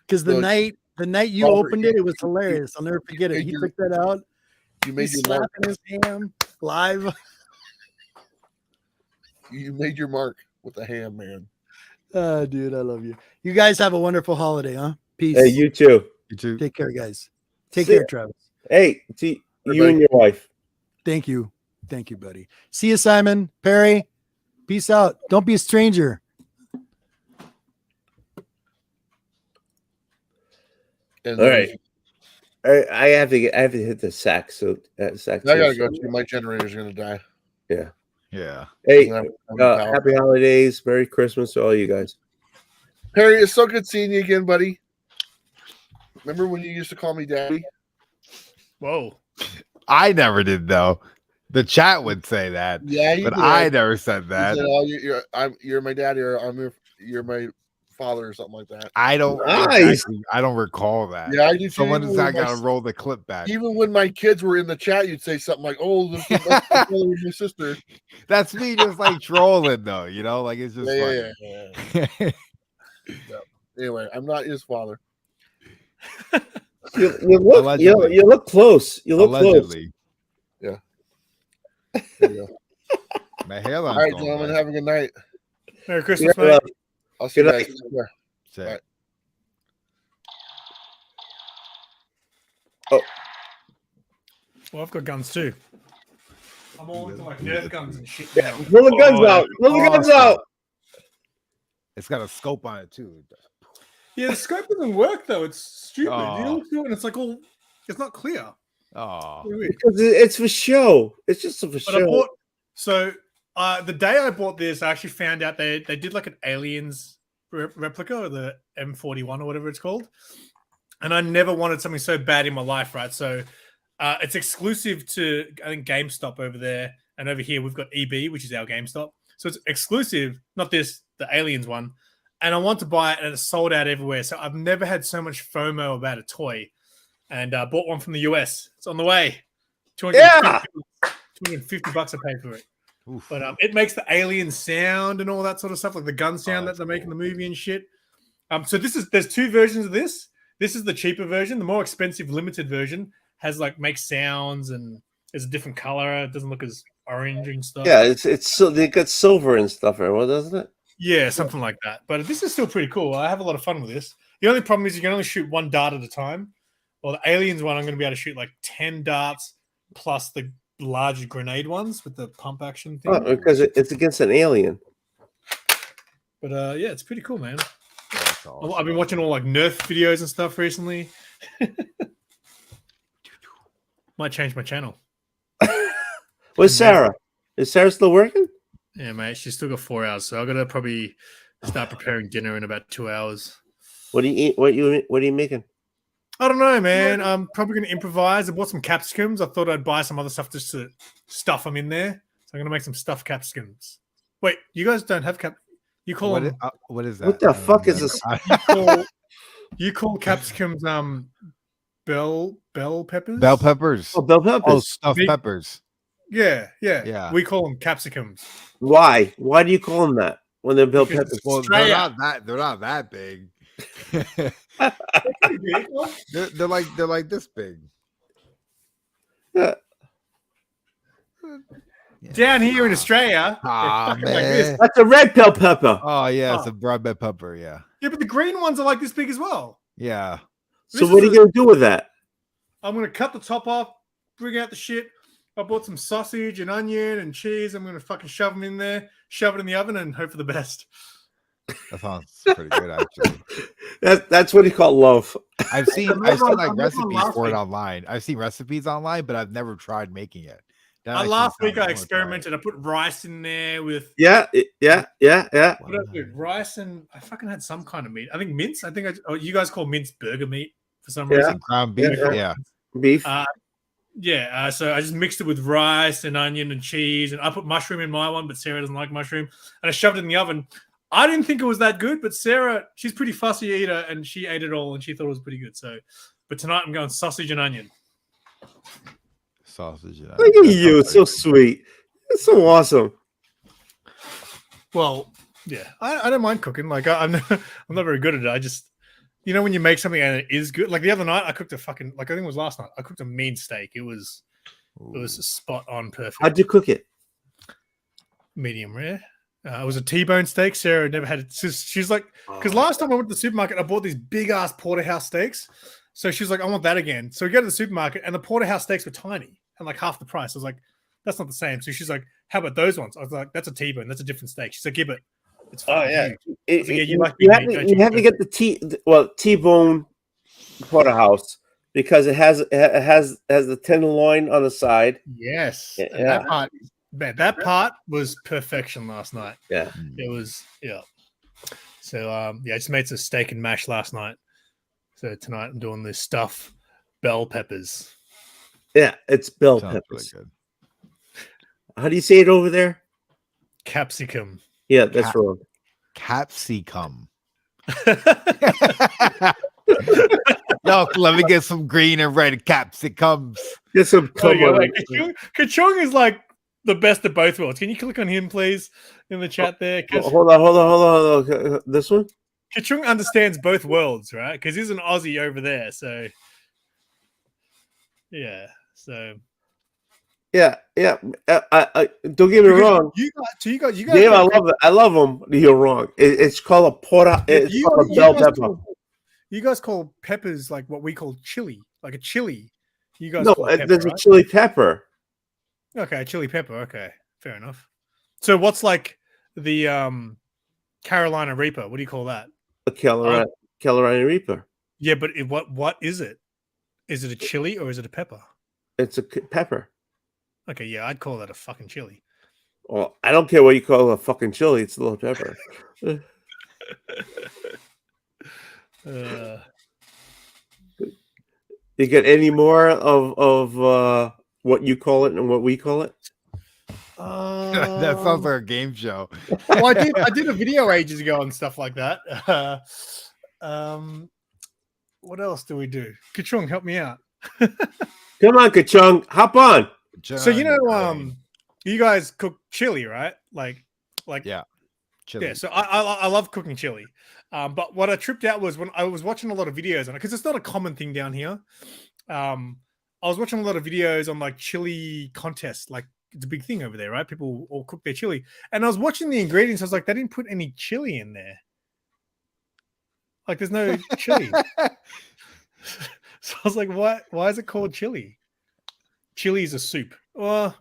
Because the So, night you Robert, opened it, it was hilarious. I'll never forget it. He took that out. You made He's your mark. slapping his ham live. You made your mark with the ham, man. Dude, I love you. You guys have a wonderful holiday, huh? Peace. Hey, you too. You too. Take care, guys. Take See care, ya. Travis. Hey, to you Everybody. and your wife. Thank you. Thank you, buddy. See you, Simon. Perry. Peace out. Don't be a stranger. And All right. I have to hit the sack. So sack. I gotta too, go so- too. My generator's gonna die. Yeah. Yeah. Hey, I'm power. happy holidays, Merry Christmas to all you guys. Perry, it's so good seeing you again, buddy. Remember when you used to call me daddy? Whoa. I never did though. The chat would say that, Yeah, you but did. I never said You that. said, oh, you're my daddy, or you're my father or something like that. I don't. Nice. Exactly, I don't recall that. Yeah, I do too. Someone's Even not when my gotta s- roll the clip back. Even when my kids were in the chat, you'd say something like, "Oh, this is my brother and my sister." That's me just like trolling though, like it's just Yeah, funny. yeah. Anyway, I'm not his father. You look Allegedly. you look close. You look close. Allegedly. There you go. My hairline's All right, going gentlemen, back. have a good night. Merry Christmas, Yeah, mate. I'll see you Good guys. night. Yeah. Sick. Right. Well, I've got guns too. I'm all into like Nerf guns and shit Yeah, now. pull the guns Oh, out. Pull the guns awesome. out. It's got a scope on it too. Yeah, the scope doesn't work though. It's stupid. Oh. You look through it and it's like all, it's not clear. Oh, Really weird. Because it's for show. It's just for But I show. bought, so the day I bought this, I actually found out they did like an Aliens replica of the M41 or whatever it's called. And I never wanted something so bad in my life, right? So it's exclusive to, I think, GameStop over there. And over here, we've got EB, which is our GameStop. So it's exclusive, not this, the Aliens one. And I want to buy it, and it's sold out everywhere. So I've never had so much FOMO about a toy. And bought one from the US. It's on the way. $250 I paid for it. oof. But it makes the alien sound and all that sort of stuff, like the gun sound that that's they make in the cool. movie and shit. So there's two versions of this. This is the cheaper version. The more expensive limited version has like makes sounds and is a different color. It doesn't look as orange and stuff. Yeah, it's so they got silver and stuff everywhere, doesn't it? Yeah, something like that. But this is still pretty cool. I have a lot of fun with this. The only problem is you can only shoot one dart at a time. Well, the aliens one, I'm going to be able to shoot like 10 darts plus the larger grenade ones with the pump action thing. Oh, because it's against an alien. But yeah, it's pretty cool, man. That's awesome. I've been watching all like Nerf videos and stuff recently. Might change my channel. Where's Sarah? Is Sarah still working? Yeah, mate. She's still got 4 hours, so I got to probably start preparing dinner in about 2 hours. What do you eat? What are you making? I don't know, man. I'm probably going to improvise. I bought some capsicums. I thought I'd buy some other stuff just to stuff them in there. So I'm going to make some stuffed capsicums. Wait, you guys don't have You call What them? what is that? What the fuck is this? You call capsicums bell peppers? Bell peppers. Oh, bell Oh, peppers. stuffed Big- peppers. Yeah. Yeah. We call them capsicums. Why? Why do you call them that when they're bell Because peppers? Well, Straight they're up. not that big. Pretty big. they're like this big. Yeah. Down here in Australia, Ah, they're fucking like this. man. That's a red bell pepper. Oh yeah, it's Oh. a broad bell pepper. Yeah, Yeah, but the green ones are like this big as well. yeah. So This what are is you gonna do with that? I'm gonna cut the top off, bring out the shit. I bought some sausage and onion and cheese. I'm gonna fucking shove them in there, shove it in the oven, and hope for the best. That sounds pretty good actually. That's what you call love. I've seen I like remember recipes last for it week. online. I've seen recipes online, but I've never tried making it. That actually Last sounds- week I wanna try it. experimented. I put rice in there with Yeah. what Wow. else with rice and I fucking had some kind of meat. I think mince. You guys call mince burger meat for some Yeah. reason. Some ground beef. Yeah. Yeah. Beef. So I just mixed it with rice and onion and cheese, and I put mushroom in my one, but Sarah doesn't like mushroom, and I shoved it in the oven. I didn't think it was that good, but Sarah, she's a pretty fussy eater, and she ate it all, and she thought it was pretty good. So, but tonight I'm going sausage and onion. Sausage. And Look at you. It's so sweet. It's so awesome. Well, yeah, I don't mind cooking. Like I'm not very good at it. I just, when you make something and it is good. Like the other night, I cooked I think it was last night. I cooked a mean steak. It was spot on, perfect. How'd you cook it? Medium rare. It was a T-bone steak. Sarah had never had it. She's like, because last time I went to the supermarket, I bought these big ass porterhouse steaks. So she's like, I want that again. So we go to the supermarket, and the porterhouse steaks were tiny and like half the price. I was like, that's not the same. So she's like, how about those ones? I was like, that's a T-bone. That's a different steak. She's like, yeah, but it's fucking huge. Yeah, you like you big have meat, to, don't you you? have to get the T-bone porterhouse because it has the tenderloin on the side. Yes. Yeah. And that part, man, that part was perfection last night. Yeah. It was, yeah. So I just made some steak and mash last night. So tonight I'm doing this stuff, bell peppers. Yeah, it's bell Sounds really peppers. good. How do you say it over there? Capsicum. Yeah, that's wrong. Capsicum. No, let me get some green and red capsicums. Get some Oh, yeah, come like, Kachung is like the best of both worlds. Can you click on him, please, in the chat there? 'Cause Hold on. This one? Kachung understands both worlds, right? Because he's an Aussie over there. So, yeah. So, Yeah. I don't get me because wrong. you guys, Dave, I love him. You're wrong. It's called a porta. It's called a bell pepper. You guys call peppers like what we call chili, like a chili. You guys No, call it pepper, there's right? a chili pepper. Okay, chili pepper. Okay, fair enough. So what's like the Carolina Reaper? What do you call that? A Carolina Reaper. Yeah, but what is it? Is it a chili or is it a pepper? It's a pepper. Okay, yeah, I'd call that a fucking chili. Well, I don't care what you call a fucking chili. It's a little pepper. You get any more of what you call it and what we call it? That sounds like a game show. Well, I did a video ages ago and stuff like that. What else do we do? Kachung, help me out. Come on, Kachung, hop on. So you know, you guys cook chili, right? Like, Yeah. Chili. yeah. So I love cooking chili. But what I tripped out was when I was watching a lot of videos on it because it's not a common thing down here. I was watching a lot of videos on like chili contests, like it's a big thing over there, right? People all cook their chili, and I was watching the ingredients. I was like, they didn't put any chili in there. Like, there's no chili. So I was like, what? Why is it called chili? Chili is a soup. Well,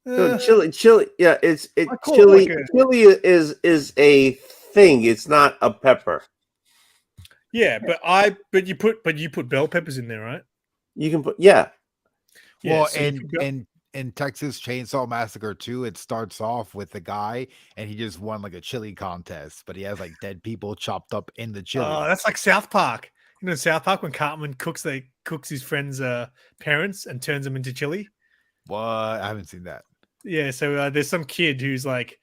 No, chili. Yeah, it's I call it chili. like a- Chili is a thing. It's not a pepper. yeah, but you put bell peppers in there, right? You can put Yeah, Well, so you put bell- in Texas Chainsaw Massacre 2, it starts off with the guy and he just won like a chili contest, but he has like dead people chopped up in the chili. Oh, that's like South Park. You know, South Park when Cartman cooks his friends' parents and turns them into chili. What? I haven't seen that. Yeah, so there's some kid who's like,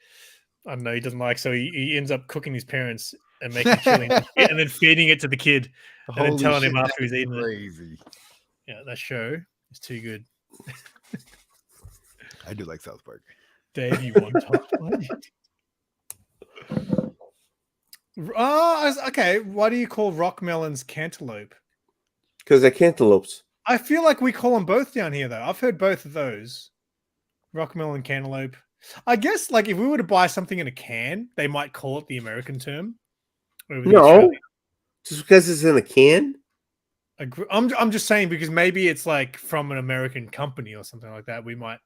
I don't know, he doesn't like, so he ends up cooking his parents and making chili and then feeding it to the kid and then Holy telling him shit, after he's that's eaten it. crazy. Yeah, that show is too good. I do like South Park. Dave, you want to? Okay. Why do you call rock melons cantaloupe? because they're cantaloupes. I feel like we call them both down here, though. I've heard both of those. Rock melon, cantaloupe. I guess, like, if we were to buy something in a can, they might call it the American term. over the No, Australian. just because it's in a can. I'm just saying because maybe it's like from an American company or something like that. We might,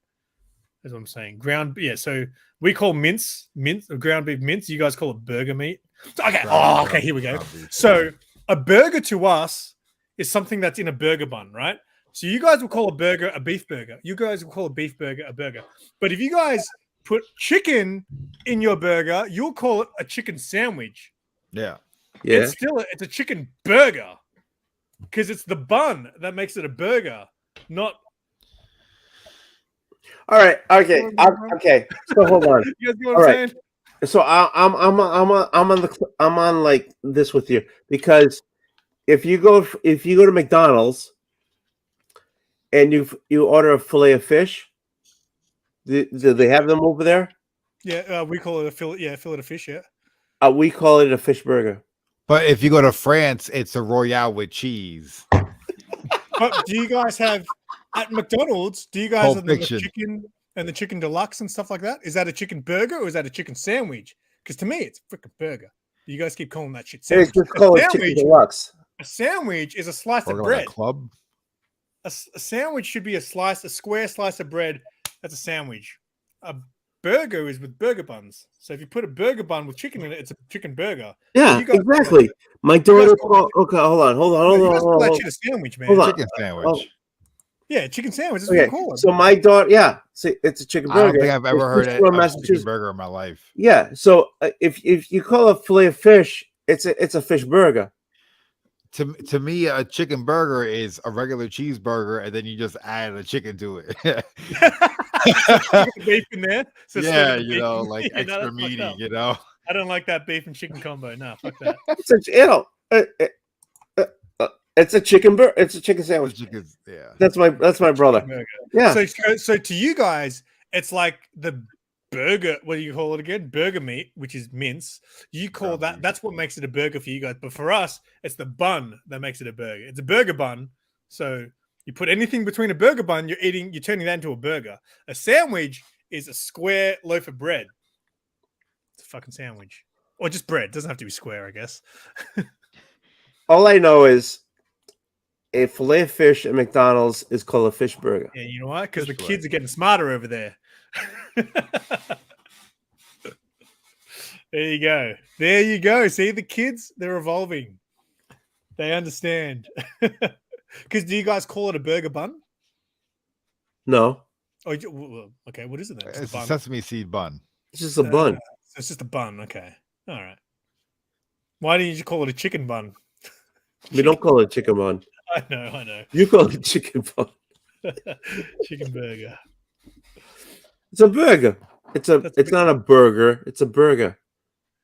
as I'm saying, so we call mince ground beef mince. You guys call it burger meat. Okay. Okay. Here we go. So a burger to us is something that's in a burger bun, right? So you guys will call a burger a beef burger. You guys will call a beef burger a burger. But if you guys put chicken in your burger, you'll call it a chicken sandwich. Yeah. Yeah. It's a chicken burger because it's the bun that makes it a burger, not. All right. Okay. Okay. So hold on. You guys know what All I'm right. saying? So I'm on like this with you because if you go to McDonald's and you order a fillet of fish, do they have them over there? Yeah, we call it a fillet. Yeah, fillet of fish. Yeah. We call it a fish burger. But if you go to France, it's a Royale with cheese. But do you guys have at McDonald's? Do you guys Pulp have the Fiction. chicken and the chicken deluxe and stuff like that? Is that a chicken burger or is that a chicken sandwich? Because to me, it's a freaking burger. You guys keep calling that shit sandwich. It's just called chicken sandwich, deluxe. a sandwich is a slice Or of like bread. a club. A sandwich should be a square slice of bread. That's a sandwich. A burger is with burger buns. So if you put a burger bun with chicken in it, it's a chicken burger. Yeah, You guys- exactly. My daughter. call Okay, hold on. You guys call that shit a sandwich, man. Hold on. Chicken sandwich. Yeah, chicken sandwich. That's what Okay, you call it. so my daughter. Yeah, see, it's a chicken I don't burger. think I've ever It's heard just it from of a chicken Massachusetts. burger in my life. Yeah, so if you call a fillet of fish, it's a fish burger. To me, a chicken burger is a regular cheeseburger, and then you just add a chicken to it. You put the beef in there. So it's yeah, still you know, beef. like Yeah, no, extra that's fucked meaty, up. you know. I don't like that beef and chicken combo. No, fuck that. It's a, you know, it's a chicken burger. It's a chicken sandwich. Yeah. That's my brother. Burger. Yeah. So to you guys, it's like the burger. What do you call it again? Burger meat, which is mince. You call that. That's what makes it a burger for you guys. But for us, it's the bun that makes it a burger. It's a burger bun. So you put anything between a burger bun, you're turning that into a burger. A sandwich is a square loaf of bread. It's a fucking sandwich, or just bread. Doesn't have to be square, I guess. All I know is a fillet of fish at McDonald's is called a fish burger. Yeah, you know why? Because the Fish kids are getting smarter over there. There you go. There you go. See, the kids, they're evolving. They understand. Because do you guys call it a burger bun? No, Oh, okay. What is it then? It's a a bun. sesame seed bun. it's just a bun. So it's just a bun. Okay. All right. Why didn't you call it a chicken bun? We don't call it chicken bun. I know. You call it chicken bun. Chicken burger. It's a burger. It's not a burger. It's a burger.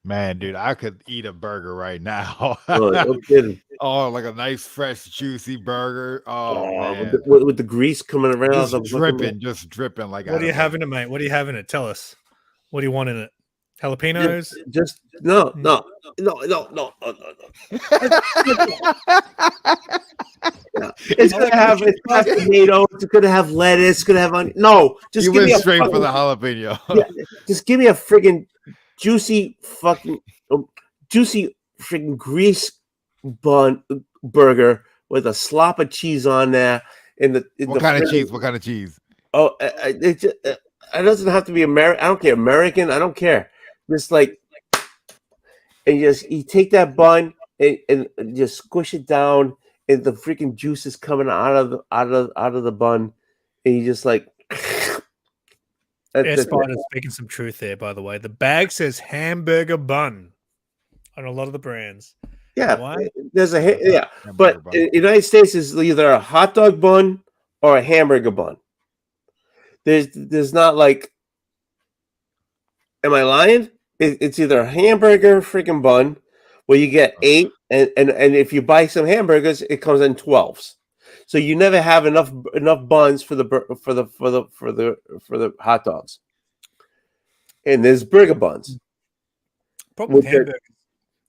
Man, dude, I could eat a burger right now. Oh, no kidding. Oh, like a nice, fresh, juicy burger. Oh, man. With the grease coming around. Just dripping like. What are you having it, mate? What are you having it? Tell us. What do you want in it? Jalapenos? Just no. It's gonna have tomatoes. It's gonna have lettuce. It's gonna have onion. No, just You give me went a straight for fucking- the jalapeno. Yeah, just give me a friggin' juicy friggin' grease bun burger with a slop of cheese on there. What kind of cheese? What kind of cheese? Oh, it doesn't have to be American. I don't care. American. I don't care. Just like, and you take that bun and just squish it down, and the freaking juice is coming out of the bun, and you just like. Yeah, Spider's speaking some truth there, by the way. The bag says hamburger bun on a lot of the brands. Yeah, Why? there's a yeah, Hamburger but bun. in the United States is either a hot dog bun or a hamburger bun. There's not like. Am I lying? It's either a hamburger freaking bun where you get 8, and if you buy some hamburgers, it comes in 12s. So you never have enough buns for the hot dogs. And there's burger buns. Problem with With the- hamburgers.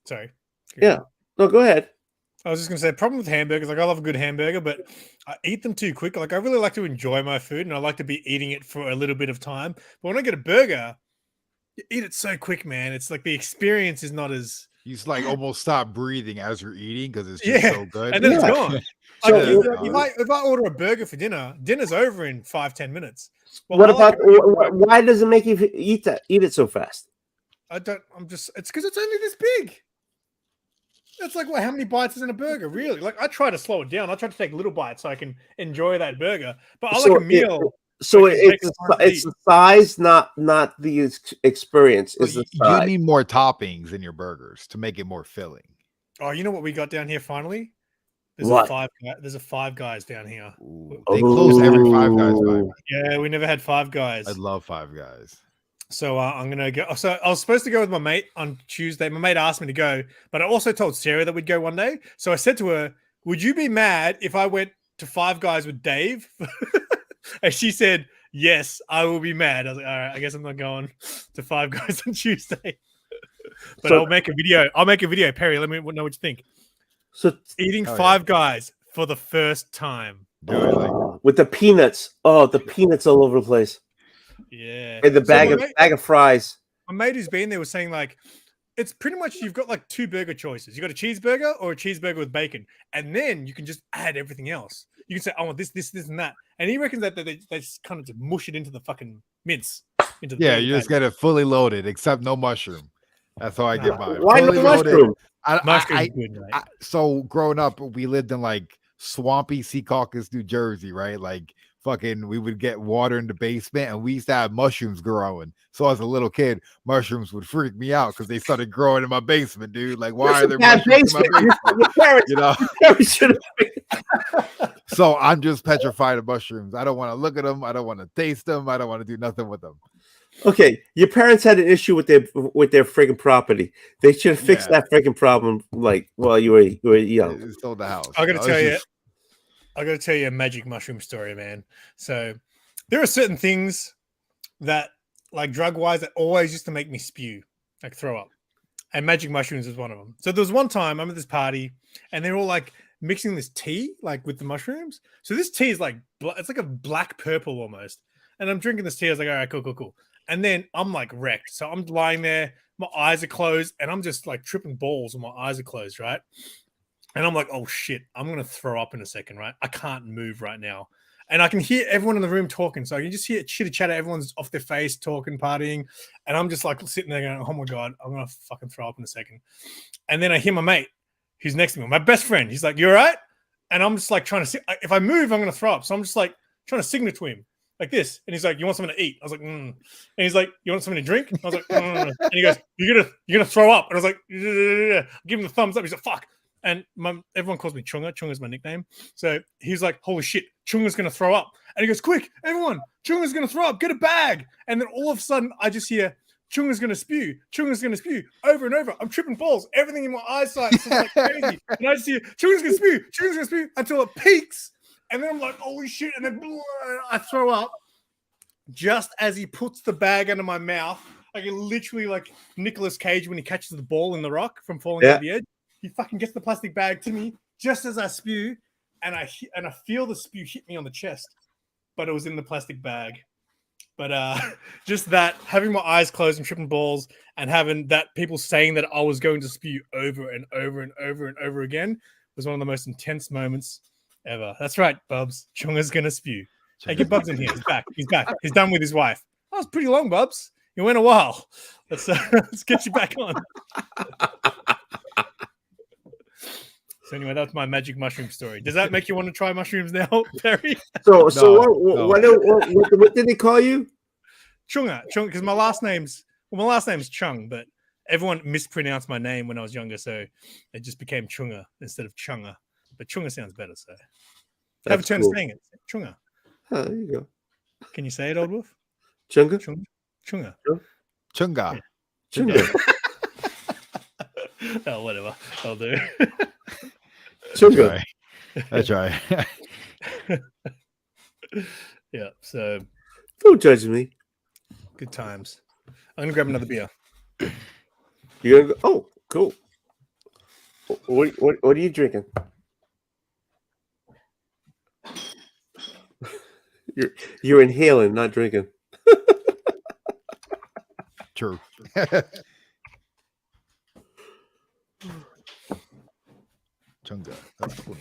Sorry. Yeah. No, go ahead. I was just gonna say, problem with hamburgers, like I love a good hamburger, but I eat them too quick. Like I really like to enjoy my food, and I like to be eating it for a little bit of time. But when I get a burger, you eat it so quick, man. It's like the experience is not as, You just like almost stop breathing as you're eating because it's just Yeah, so good. and then it's Yeah. gone. Like, So- if I order a burger for dinner's over in 5-10 minutes. Well, What I like about why does it make you eat it so fast? it's because it's only this big. That's like how many bites is in a burger, really? Like I try to slow it down. I try to take little bites so I can enjoy that burger. But I So like a meal. So Like, it it's takes time to it's the size, not the experience. But It's the you size. need more toppings in your burgers to make it more filling. Oh, you know what we got down here finally? There's What? There's a Five Guys down here. Ooh, they close every Five Guys. By the way. Yeah, we never had Five Guys. I love Five Guys. So I'm gonna go. So I was supposed to go with my mate on Tuesday. My mate asked me to go, but I also told Sarah that we'd go one day. So I said to her, "Would you be mad if I went to Five Guys with Dave?" And she said, "Yes, I will be mad." I was like, "All right, I guess I'm not going to Five Guys on Tuesday." But So- I'll make a video. I'll make a video, Perry. Let me know what you think. So Eating Oh, yeah. Five Guys for the first time. Do it like with the peanuts, the peanuts all over the place, Yeah. and the So my mate- bag of fries. My mate who's been there was saying like it's pretty much you've got like 2 burger choices. You got a cheeseburger or a cheeseburger with bacon, and then you can just add everything else. You can say, "I want this, and that," and he reckons that they just kind of just mush it into the fucking mince. Into the yeah, burger you just patty. get it fully loaded, except no mushroom. That's how I get mine. Why no Fully loaded. mushroom? Mushroom's good, mate. So growing up, we lived in like swampy Secaucus, New Jersey, right? Like fucking, we would get water in the basement, and we used to have mushrooms growing. So as a little kid, mushrooms would freak me out because they started growing in my basement, dude. Like, why are there Bad mushrooms in my basement. basement? Your parents- You know. your parents should have- So I'm just petrified of mushrooms. I don't want to look at them. I don't want to taste them. I don't want to do nothing with them. Okay, your parents had an issue with their freaking property. They should have fixed Yeah. that freaking problem like while you were young. It sold the house. I got to was tell you, just- I got to tell you a magic mushroom story, man. So there are certain things that, like drug-wise, that always used to make me spew, like throw up. And magic mushrooms was one of them. So there was one time I'm at this party, and they're all like mixing this tea, like with the mushrooms. So this tea is like it's like a black purple almost. And I'm drinking this tea. I was like, all right, cool. And then I'm like wrecked. So I'm lying there, my eyes are closed, and I'm just like tripping balls when my eyes are closed, right? And I'm like, oh shit, I'm gonna throw up in a second, right? I can't move right now. And I can hear everyone in the room talking. So I can just hear chitter chatter, everyone's off their face, talking, partying. And I'm just like sitting there going, oh my God, I'm gonna fucking throw up in a second. And then I hear my mate who's next to me, my best friend. He's like, you all right? And I'm just like trying to if I move, I'm gonna throw up. So I'm just like trying to signal to him like this. And he's like, you want something to eat? I was like, And he's like, you want something to drink? I was like, And he goes, you're gonna throw up. And I was like, give him the thumbs up. He's like, fuck. And everyone calls me Chunga. Chunga's my nickname. So he's like, holy shit, Chunga's going to throw up. And he goes, quick, everyone, Chunga's going to throw up. Get a bag. And then all of a sudden, I just hear, Chunga's going to spew. Chunga's going to spew over and over. I'm tripping balls. Everything in my eyesight is like crazy. And I just hear, Chunga's going to spew. Chunga's going to spew until it peaks. And then I'm like, holy shit. And then I throw up. Just as he puts the bag under my mouth, I can literally like Nicolas Cage when he catches the ball in the rock from falling over the edge. He fucking gets the plastic bag to me just as I spew, and I feel the spew hit me on the chest, but it was in the plastic bag. But just that, having my eyes closed and tripping balls, and having that people saying that I was going to spew over and over and over and over again was one of the most intense moments ever. That's right, Bubs. Chunga's gonna spew. Hey, get Bubs in here. He's back. He's back. He's done with his wife. That was pretty long, Bubs. You went a while. Let's get you back on. So anyway, that's my magic mushroom story. Does that make you want to try mushrooms now, Perry? So No. what did they call you? Chunga, because my last name's Chung, but everyone mispronounced my name when I was younger, so it just became Chunga instead of Chunga. But Chunga sounds better, so have a turn saying it. Chunga. Oh, there you go. Can you say it, Old Wolf? Chunga? Chunga. Chunga. Chunga. Oh, whatever. I'll do. Chunga. That's right. Yeah, so Don't judge me. good times. I'm gonna grab another beer. You're gonna go, oh, cool. What are you drinking? You're inhaling, not drinking. True. Chunga. That's cool.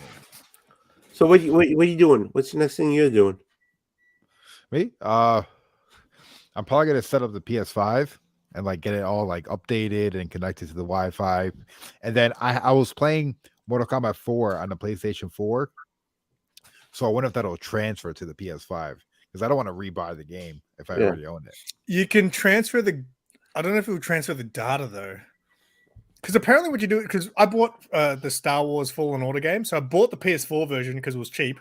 So what are you doing? What's the next thing you're doing? Me? I'm probably gonna set up the PS5 and like get it all like updated and connected to the Wi-Fi. And then I was playing Mortal Kombat 4 on the PlayStation 4. So I wonder if that'll transfer to the PS5 because I don't want to rebuy the game if I already own it. You can transfer I don't know if it will transfer the data though. Because apparently what you do, because I bought the Star Wars Fallen Order game. So I bought the PS4 version because it was cheap,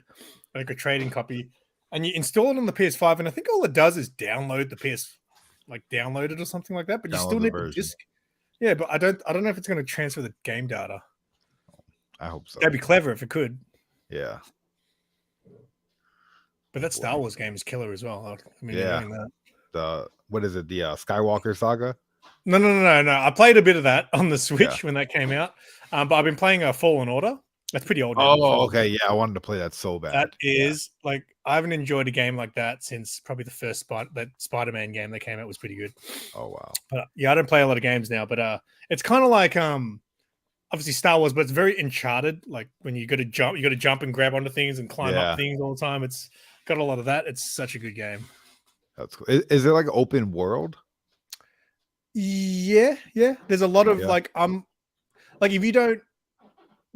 like a trading copy. And you install it on the PS5, and I think all it does is download the download it or something like that. But you Download still the need the version. disc. Yeah, but I don't know if it's going to transfer the game data. I hope so. That'd be clever if it could. Yeah. But that Star Wars game is killer as well. I mean, Yeah. knowing that. The what is it? The Skywalker saga? No. I played a bit of that on the Switch when that came out. But I've been playing a Fallen Order. That's pretty old now. Oh, okay. Yeah, I wanted to play that so bad. That is like I haven't enjoyed a game like that since probably the first that Spider-Man game that came out was pretty good. Oh wow. But yeah, I don't play a lot of games now. But it's kind of like obviously Star Wars, but it's very Uncharted. Like when you got to jump and grab onto things and climb up things all the time. It's got a lot of that. It's such a good game. That's cool. Is it like open world? Yeah. There's a lot of like if you don't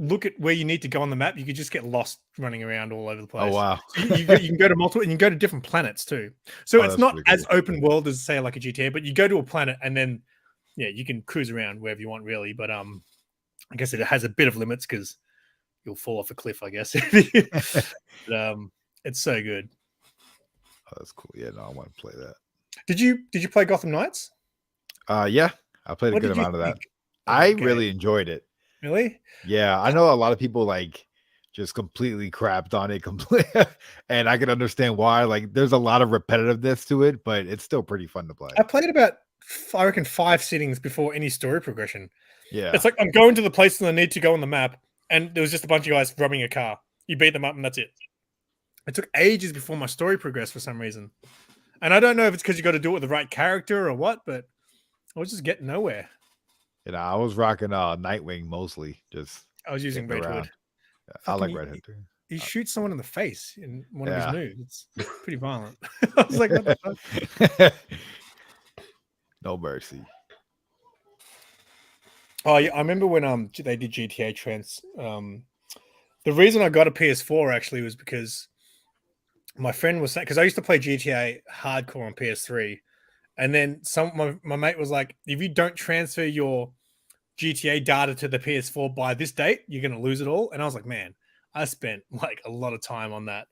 look at where you need to go on the map, you could just get lost running around all over the place. Oh wow. So you can go to multiple, and you can go to different planets too. So it's that's not pretty as cool. open world as say like a GTA, but you go to a planet and then you can cruise around wherever you want really. But I guess it has a bit of limits because you'll fall off a cliff, I guess. But, it's so good. Oh, that's cool. Yeah, no, I want to play that. Did you play Gotham Knights? Yeah, I played a What good did you amount of that. think I that really game? enjoyed it. Really? Yeah, I know a lot of people like just completely crapped on it, and I can understand why. Like, there's a lot of repetitiveness to it, but it's still pretty fun to play. I played about, I reckon, 5 sittings before any story progression. Yeah, It's like I'm going to the places I need to go on the map, and there was just a bunch of guys robbing a car. You beat them up, and that's it. It took ages before my story progressed for some reason, and I don't know if it's because you got to do it with the right character or what, but I was just getting nowhere. I was rocking Nightwing mostly. Just I was using getting Red around. Hood. I like Fucking Red Hood too. He shoots someone in the face in one of Yeah. his moves. It's pretty violent. I was like, what the fuck? No mercy. Oh yeah, I remember when they did GTA Trans. The reason I got a PS4 actually was because my friend was saying, because I used to play GTA hardcore on PS3, and then my mate was like, if you don't transfer your GTA data to the PS4 by this date, you're gonna lose it all. And I was like, man, I spent like a lot of time on that,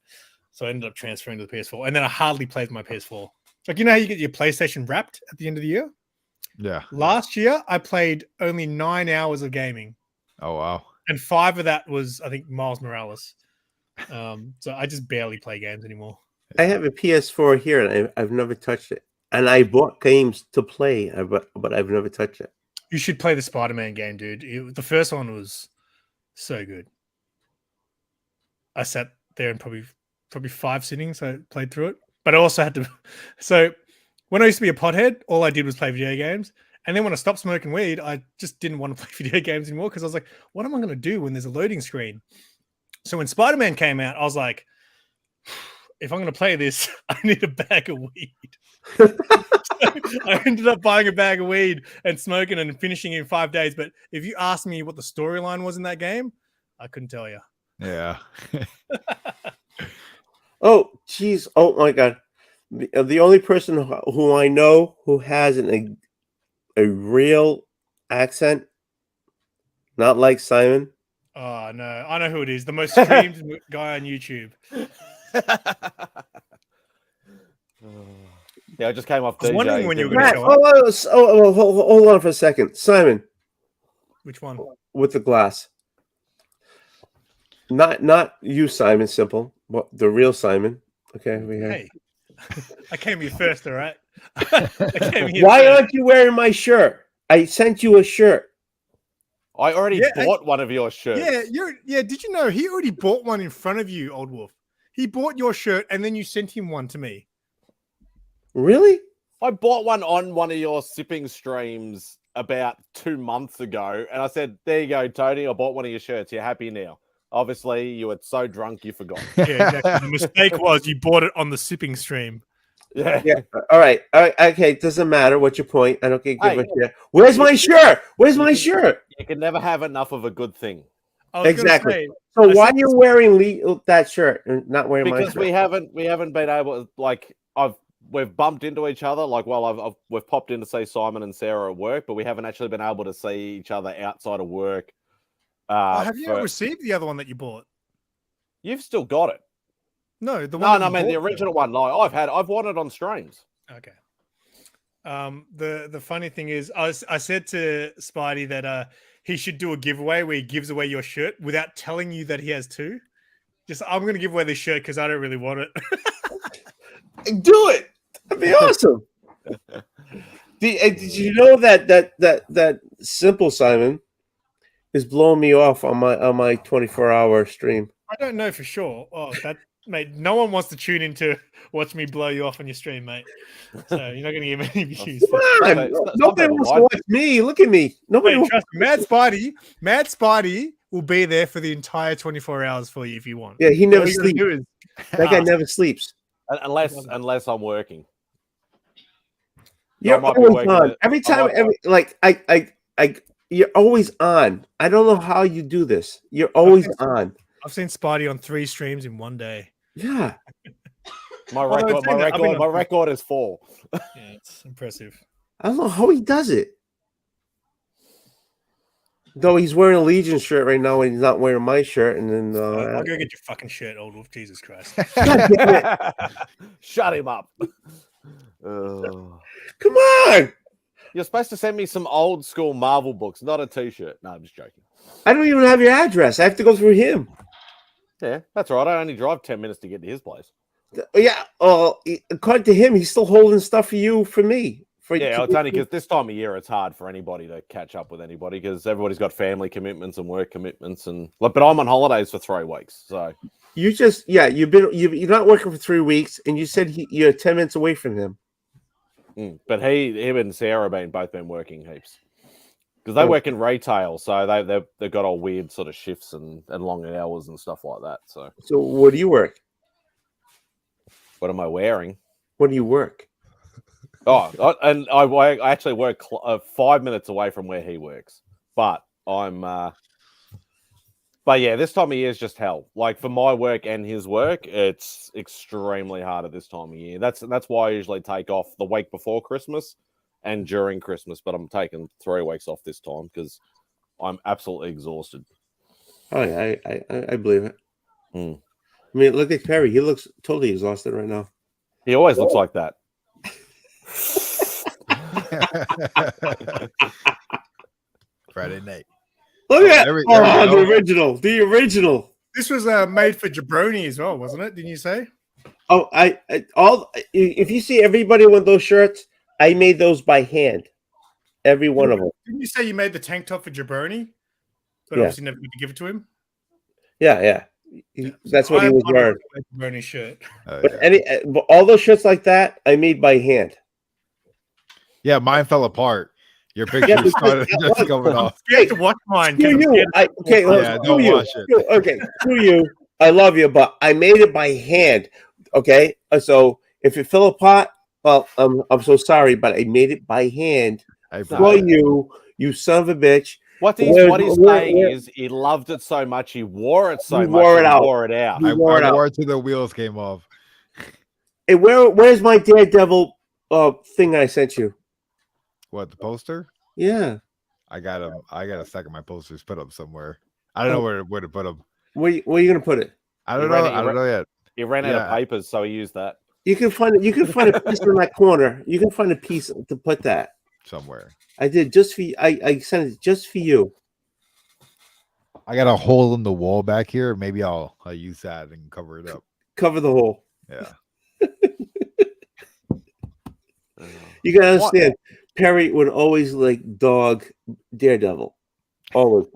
so I ended up transferring to the PS4, and then I hardly played my PS4. Like, you know how you get your PlayStation wrapped at the end of the year? Yeah. Last year, I played only 9 hours of gaming, Oh wow. and 5 of that was, I think, Miles Morales. So I just barely play games anymore. I have a PS4 here, and I've never touched it. And I bought games to play, but I've never touched it. You should play the Spider-Man game, dude. The first one was so good. I sat there in probably 5 sittings. I played through it, but I also had to. So when I used to be a pothead, all I did was play video games. And then when I stopped smoking weed, I just didn't want to play video games anymore because I was like, what am I going to do when there's a loading screen? So when Spider-Man came out, I was like, if I'm going to play this, I need a bag of weed. I ended up buying a bag of weed and smoking and finishing it in 5 days. But if you asked me what the storyline was in that game, I couldn't tell you. Yeah. Oh, jeez. Oh, my God. The only person who I know who has a real accent, not like Simon. Oh, no. I know who it is. The most streamed guy on YouTube. Yeah, I just came off. I was wondering when you were Matt, gonna show up. hold on for a second. Simon Which one? with the glass. Not you, Simon Simple, but the real Simon. Okay, we have. Hey, I came here first, all right? I came here Why first. aren't you wearing my shirt? I sent you a shirt. I already Yeah, bought one of your shirts. Yeah. Did you know he already bought one in front of you, Old Wolf? He bought your shirt and then you sent him one to me. Really? I bought one on one of your sipping streams about 2 months ago, and I said, "There you go, Tony. I bought one of your shirts. You're happy now." Obviously, you were so drunk you forgot. Yeah, exactly. The mistake was you bought it on the sipping stream. Yeah. Yeah. All right. Okay. It doesn't matter. What's your point? I don't give Hey. a shit. Where's my shirt? Where's my shirt? You can never have enough of a good thing. I was gonna Exactly. say, So I why are said you this- wearing that shirt and not wearing my Because shirt? we haven't been able, like, we've bumped into each other. Like, well, we've popped in to see Simon and Sarah at work, but we haven't actually been able to see each other outside of work. have you received the other one that you bought? You've still got it. No, the No, one. no, that I you mean the bought, original though. one. Like, I've won it on streams. Okay. The funny thing is, I said to Spidey that he should do a giveaway where he gives away your shirt without telling you that he has 2. Just, I'm going to give away this shirt because I don't really want it. Do it. That'd be awesome. Did you know that Simple Simon is blowing me off on my 24-hour stream? I don't know for sure. Oh, mate, no one wants to tune in to watch me blow you off on your stream, mate. So you're not going to get many views. Come on. Some people Nobody wants to might. watch me. Look at me. Nobody. Wait, wants- trust me, Mad Spidey will be there for the entire 24 hours for you if you want. Yeah, he All never you gotta sleeps. do is That guy ask. never sleeps. Unless I'm working. You're might be always working on. it. Every I time, might- you're always on. I don't know how you do this. You're always on. I've seen Spidey on 3 streams in one day. Yeah. My Although record, it's saying that, I've been my on- record is 4. Yeah, it's impressive. I don't know how he does it. Though he's wearing a Legion shirt right now and he's not wearing my shirt. And then I'll go get your fucking shirt, Old Wolf. Jesus Christ. God damn it. Shut him up. Come on. You're supposed to send me some old school Marvel books, not a T-shirt. No, I'm just joking. I don't even have your address. I have to go through him. Yeah, that's right. I only drive 10 minutes to get to his place. Yeah. According to him, he's still holding stuff for you, for me. Yeah, it's only because this time of year it's hard for anybody to catch up with anybody because everybody's got family commitments and work commitments and but I'm on holidays for 3 weeks, so you're not working for 3 weeks, and you said you're 10 minutes away from him. But him and Sarah both been working heaps because they work in retail, so they've got all weird sort of shifts and long hours and stuff like that. So what do you work? what am I wearing? What do you work? Oh, and I actually work 5 minutes away from where he works, but but yeah, this time of year is just hell. Like for my work and his work, it's extremely hard at this time of year. That's why I usually take off the week before Christmas and during Christmas, but I'm taking 3 weeks off this time because I'm absolutely exhausted. Oh yeah, I believe it. Hmm. I mean, look at Perry. He looks totally exhausted right now. He always looks like that. Friday night. Look at there we go. the original. This was made for Jabroni as well, wasn't it? Didn't you say? Oh, if you see everybody with those shirts, I made those by hand. Every one of them. Didn't you say you made the tank top for Jabroni? But Yeah. obviously never got to give it to him. Yeah. That's what he was wearing. Jabroni shirt. But all those shirts like that, I made by hand. Yeah, mine fell apart. Your picture Yeah, started just going off. You have to watch mine. 'cause Screw I'm you. scared of- Yeah, don't watch it. Okay, screw you. I love you, but I made it by hand. Okay, so if it fell apart, well, I'm so sorry, but I made it by hand I for you son of a bitch. What he's saying is he loved it so much, he wore it so He much, wore it he out. wore it out. He I wore it out. wore it till the wheels came off. Hey, where's my Daredevil thing I sent you? What, the poster? Yeah, I got a stack of my posters put up somewhere. I don't know where to put them. where you gonna put it? I don't You know. ran it- I don't know yet. He ran out Yeah. of papers, so he used that. You can find it. You can find a piece in that corner. You can find a piece to put that. Somewhere. I did just for you. I sent it just for you. I got a hole in the wall back here. Maybe I'll use that and cover it up. Cover the hole. Yeah. You gotta understand. Perry would always like dog Daredevil, always,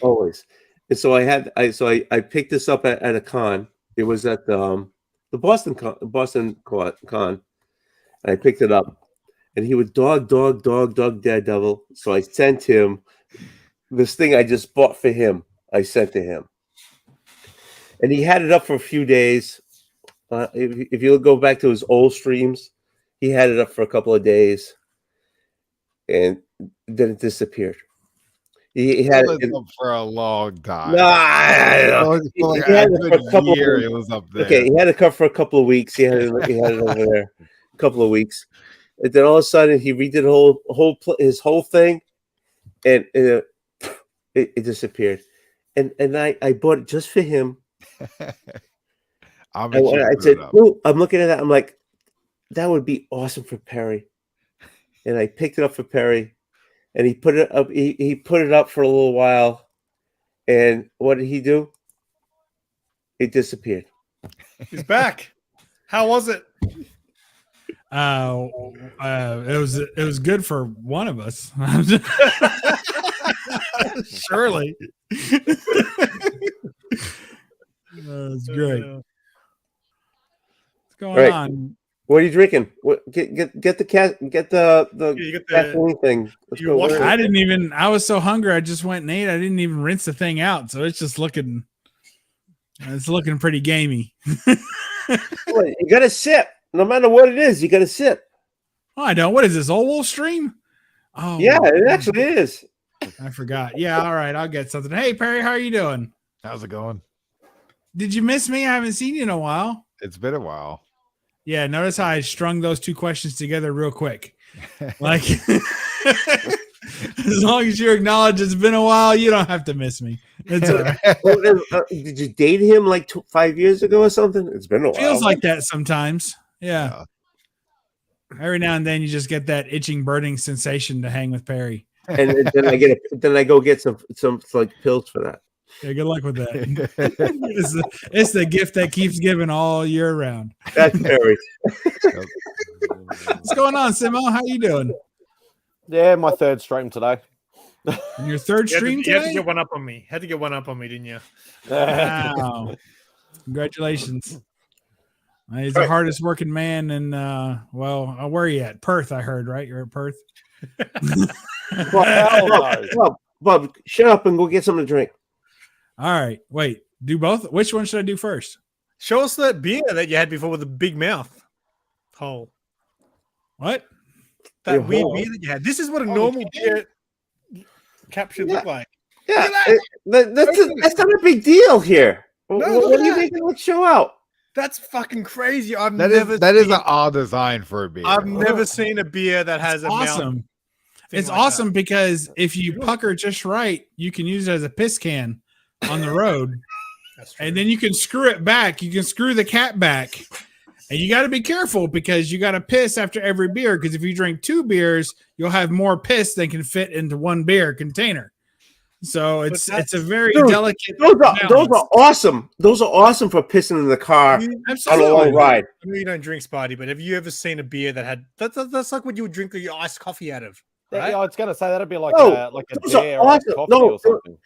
always. And so I picked this up at a con. It was at the Boston con. And I picked it up, and he would dog Daredevil. So I sent him this thing I just bought for him. I sent to him, and he had it up for a few days. If you go back to his old streams, he had it up for a couple of days. And then it disappeared. He had it up for a long time. Nah, For like he had a it for good a couple of year, weeks. it was up there. Okay, he had it covered for a couple of weeks. He had it over there a couple of weeks, and then all of a sudden he redid his whole thing, and it disappeared. And I bought it just for him. I said, "Oh, I'm looking at that. I'm like, that would be awesome for Perry." And I picked it up for Perry, and he put it up. He put it up for a little while, and what did he do? It disappeared. He's back. How was it? It was good for one of us. Surely. It's great. What's going Right. on? What are you drinking? Get the You get the gasoline thing. Let's you go. wash Where- I didn't even. I was so hungry. I just went and ate. I didn't even rinse the thing out, so it's just looking. It's looking pretty gamey. You got to sip. No matter what it is, you got to sip. Oh, I don't. What is this? Old Wolf Stream? Oh, Yeah, it actually is. I forgot. Yeah, all right. I'll get something. Hey, Perry, how are you doing? How's it going? Did you miss me? I haven't seen you in a while. It's been a while. Yeah, notice how I strung those two questions together real quick. Like, as long as you acknowledge it's been a while, you don't have to miss me. It's all right. Did you date him like 5 years ago or something? It's been a while. Feels like that sometimes. Yeah. Every now and then you just get that itching, burning sensation to hang with Perry. And then I go get some like pills for that. Yeah, good luck with that. It's the gift that keeps giving all year round. That's Perry. What's going on, Simo? How you doing? Yeah, my third stream today. Your third stream You had to today? get one up on me. Had to get one up on me, didn't you? Wow. Congratulations. He's the hardest working man in where are you at? Perth, I heard, right? You're at Perth. Bob, shut up and go get something to drink. All right. Wait, do both. Which one should I do first? Show us that beer that you had before with the big mouth hole. What? That Your weird hole? beer that you had. This is what a normal beer cap should look like. Yeah, that's not a big deal here. No, what look are at you that. making it show out? That's fucking crazy. I've That never is seen, an odd design for a beer. I've never seen a beer that has a mouth Awesome. thing It's like awesome because if you pucker just right, you can use it as a piss can on the road. that. That's true. And then you can screw it back. You can screw the cap back. And you got to be careful because you got to piss after every beer. Because if you drink 2 beers, you'll have more piss than can fit into 1 beer container. So it's a very Dude, delicate. Those balance. are awesome. Those are awesome for pissing in the car on a Absolutely. long ride. I know you don't drink Spidey, but have you ever seen a beer that had that's like what you would drink your iced coffee out of? Right? Yeah, I was gonna say that'd be like No, a those are beer or a awesome. coffee No, or something.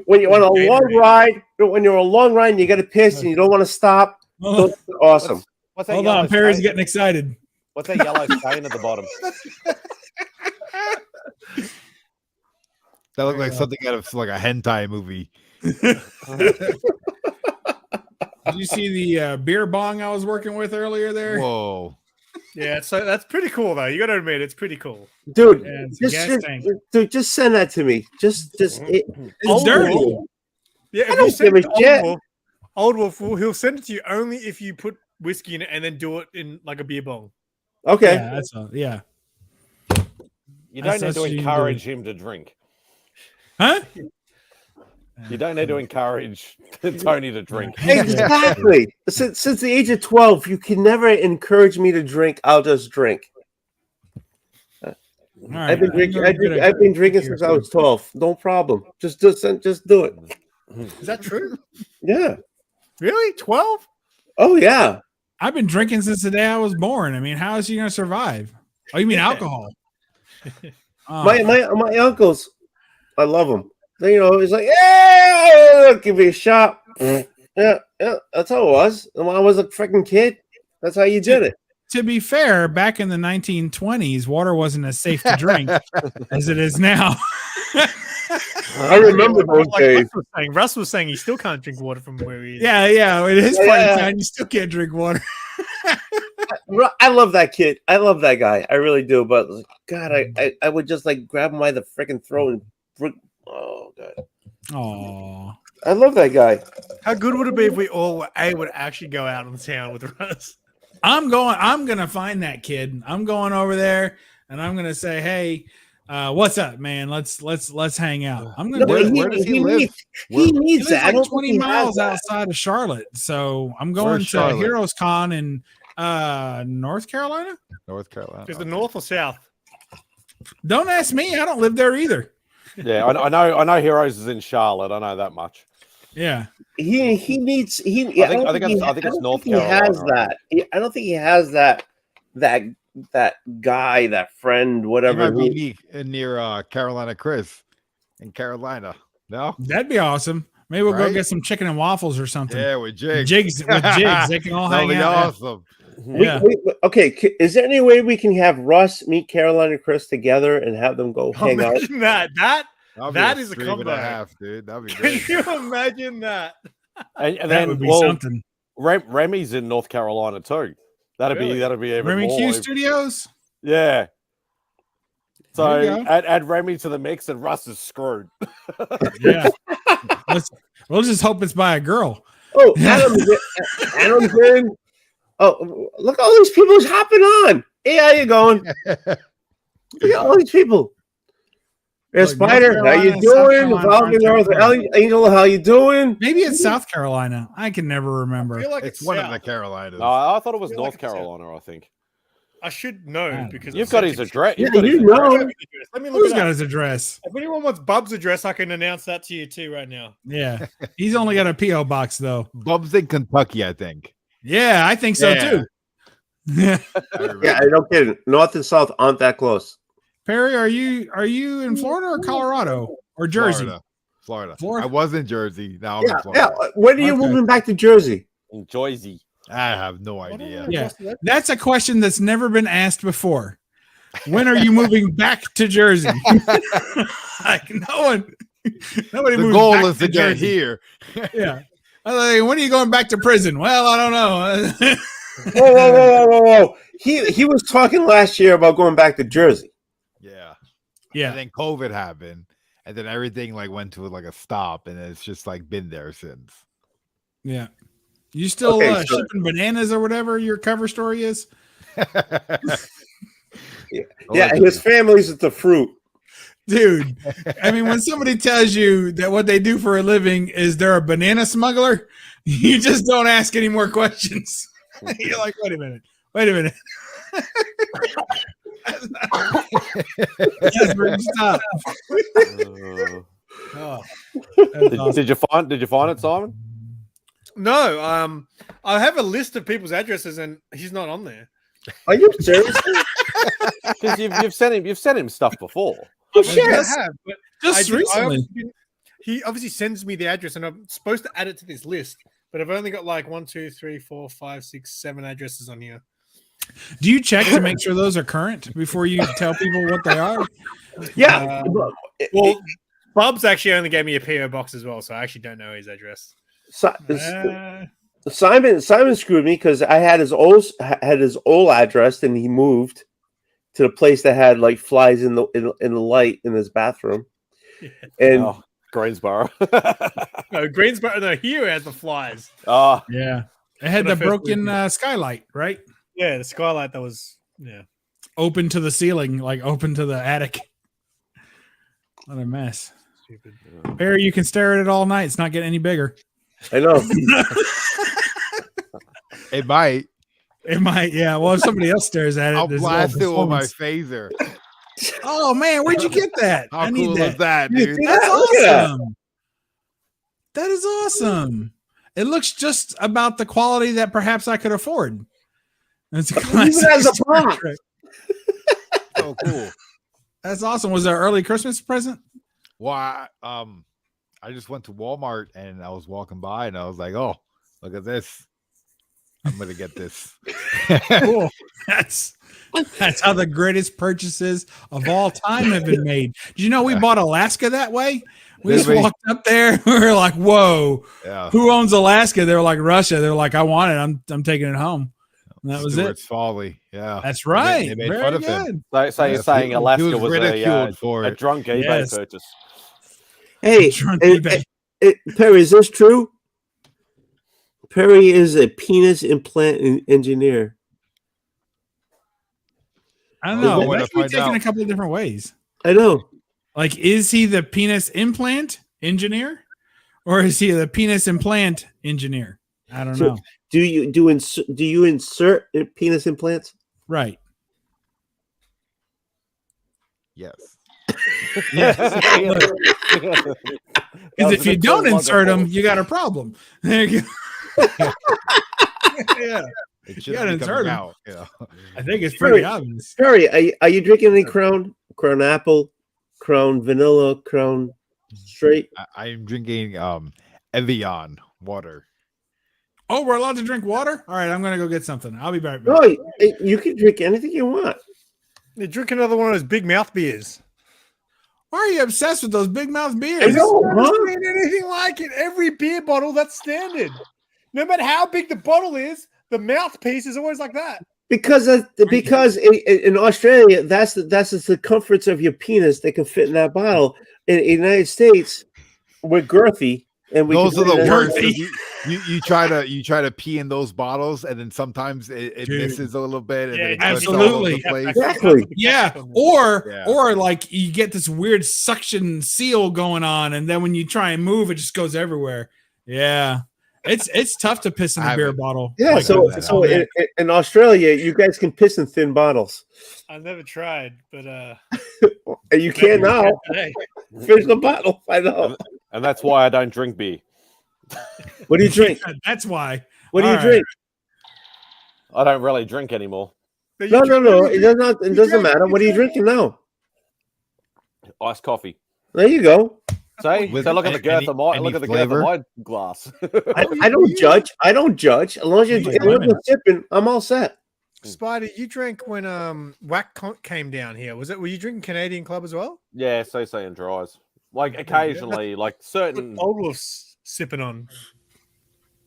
When you're on a long Gatorade. ride, when you're on a long ride and you got to piss and you don't want to stop, those are awesome. What's that Hold yellow on, Perry's stain? getting excited. What's that yellow stain at the bottom? That looked like something out of like a hentai movie. Did you see the beer bong I was working with earlier there? Whoa. Yeah, so that's pretty cool though. You got to admit, it's pretty cool. Dude, Yeah, it's a gas tank. just send that to me. Just It's Old dirty. Wolf. Yeah, if I don't you send give a it to shit. Old Wolf, he'll send it to you only if you put whiskey in it and then do it in like a beer bong. okay. Yeah, that's all. Yeah. You That's don't need to what you encourage him to drink. Huh? You don't need to encourage Tony to drink. Exactly. Since the age of 12, you can never encourage me to drink. I'll just drink. All I've been right. drinking. I'm gonna- I've been drinking since I was 12. No problem. Just do it. Is that true? Yeah. Really? 12? Oh yeah. I've been drinking since the day I was born. I mean, how is he going to survive? Oh, you mean Yeah. alcohol? Oh, My uncles, I love them. They, it's like, yeah, give me a shot. Yeah, that's how it was. When I was a freaking kid, that's how you did it. to be fair, back in the 1920s, water wasn't as safe to drink as it is now. I remember those days. Russ was saying he still can't drink water from where he is. Yeah. In his part Yeah. of town, you still can't drink water. I love that kid. I love that guy. I really do. But God, I would just like grab him by the freaking throat and oh God. Oh, I love that guy. How good would it be if we all were able to actually go out in town with Russ? I'm gonna find that kid. I'm going over there and I'm gonna say, hey, what's up, man? Let's hang out. I'm gonna No, do it. where does he live? He He needs lives that. I like don't 20 think he has miles that. outside of Charlotte. So I'm going Where's to Charlotte? Heroes Con in North Carolina. North Carolina. Is the north or south? Don't ask me. I don't live there either. Yeah, I know Heroes is in Charlotte. I know that much. Yeah. He needs. I think it's North He has Carolina, that. I don't think he has that guy, that friend, He whatever. might be near Carolina Chris in Carolina. No? That'd be awesome. Maybe we'll go Right? get some chicken and waffles or something. Yeah, with Jigs. Jigs with jigs. They can all That'll hang be out. awesome. Yeah. Okay, is there any way we can have Russ meet Carolina Chris together and have them go hang out? Imagine that. That'll That be is a stream and combo. half, dude. That'd be Can great. you imagine that? And That then would be well, something. Remy's in North Carolina too. That'd Really? be even Remy more. Q Studios. Yeah. There you So go. add Remy to the mix and Russ is screwed. Yeah. We'll just hope it's by a girl. Oh, Adam's in. Oh, look at all these people hopping on. Hey, how you going? Look at all these people. There's Look, North Spider, how Carolina you and South doing? Carolina Falcon, aren't North, that far. Angel, how you doing? Maybe it's South Carolina. I can never I remember. feel like It's one of south. the Carolinas. No, I thought it was Feel like North it's south. Carolina, I think. I should know because You've got his address. Yeah, You've got his you know. address. Let me look Who's it got up. his address? If anyone wants Bub's address, I can announce that to you too right now. Yeah, he's only got a PO box though. Bub's in Kentucky, I think. Yeah, I think so Yeah. too. Yeah. I remember. Yeah, no kidding. North and South aren't that close. Perry, are you in Florida or Colorado or Jersey? Florida. Florida. I was in Jersey. Now I'm Yeah, in Florida. yeah. When are you Okay. moving back to Jersey? In Jersey. I have no idea. Yeah. That's a question that's never been asked before. When are you moving back to Jersey? Like nobody The moves goal back is to get Jersey. here. Yeah. I was like, when are you going back to prison? Well, I don't know. Whoa. He was talking last year about going back to Jersey. Yeah. Yeah. And then COVID happened. And then everything like went to like a stop. And it's just like been there since. Yeah. You still Okay, so- shipping bananas or whatever your cover story is? Yeah, his family's at the fruit. Dude, I mean, when somebody tells you that what they do for a living is they're a banana smuggler, you just don't ask any more questions. You're like, wait a minute. That's where you stop. Oh, that's awesome. Did you find it, Simon? No, I have a list of people's addresses and he's not on there. Are you serious? Because you've sent him stuff before. Oh, I shit. have, but Just recently. he obviously sends me the address and I'm supposed to add it to this list, but I've only got like 1, 2, 3, 4, 5, 6, 7 addresses on here. Do you check to make sure those are current before you tell people what they are? Yeah. Well, Bub's actually only gave me a PO box as well, so I actually don't know his address. Simon screwed me because I had his old address and he moved to the place that had like flies in the light in his bathroom. And Oh, Greensboro. No, Greensboro. No, here has the flies. Oh, Yeah. It had When I the first broken skylight, right? Yeah, the skylight that was Open to the ceiling, like open to the attic. What a mess. stupid. Barry, you can stare at it all night. It's not getting any bigger. I know. It might. It might, yeah. Well, if somebody else stares at it, I'll there's a little blast it with my performance. phaser. Oh man, where'd you get that? How I need cool that. is that, You dude? see That's Look at that. awesome. That is awesome. It looks just about the quality that perhaps I could afford. It's a classic has a Star box. Trek. So cool. That's awesome. Was there an early Christmas present? Well, I just went to Walmart and I was walking by and I was like, oh, look at this. I'm gonna get this. Cool. That's how the greatest purchases of all time have been made. Did you know we bought Alaska that way? We just Did we? walked up there. We were like, "Whoa, Yeah. who owns Alaska?" They were like Russia. They were like, "I want it. I'm taking it home." And that was Stuart's it. Folly. Yeah. That's right. They made Very fun of him. good. so you're Yes, saying he Alaska was was ridiculed for a it. drunk eBay Yes. purchase? Hey, Drunk and- eBay. Perry, is this true? Perry is a penis implant engineer. I don't Well, know. we're That gonna could be find taken a out. couple of different ways. I know. Like, is he the penis implant engineer, or is he the penis implant engineer? I don't So- know. Do you insert penis implants? Right. Yes. Because if you don't insert them, you got a problem. There you go. Yeah, It should gotta be insert coming 'em. out. Yeah. I think it's pretty obvious. Perry, are you drinking any Crown Apple, Crown Vanilla, Crown Straight? I'm drinking Evian water. Oh, we're allowed to drink water? All right, I'm going to go get something. I'll be back. No, you can drink anything you want. They drink another one of those big mouth beers. Why are you obsessed with those big mouth I beers? know, I've never huh? seen anything like it. Every beer bottle, that's standard. No matter how big the bottle is, the mouthpiece is always like that. Because in Australia, that's the circumference of your penis that can fit in that bottle. In the United States, we're girthy, and we Those can are the fit in worst. that- You try to pee in those bottles, and then sometimes it Dude. misses a little bit, and Yeah, then it goes all absolutely. over the place. Exactly. Yeah, Yeah. or like you get this weird suction seal going on, and then when you try and move, it just goes everywhere. Yeah, It's tough to piss in I a beer haven't- bottle. Yeah, Like, so that so man. in Australia, you guys can piss in thin bottles, I've never tried, but and you can now today. fish the bottle. I know. And that's why I don't drink beer. What do you drink? That's why. What do you All right. drink? I don't really drink anymore. No. It does not. It doesn't matter. What are you drinking now? Iced coffee. There you go. Say, With so look at the girth of my any look at the flavor? girth of my glass. I don't judge. I don't judge. As long as Yeah, you're sipping, I'm all set. Spider, you drank when came down here. Were you drinking Canadian Club as well? Yeah, CC and dries. Like occasionally, like certain Old Wolf's sipping on.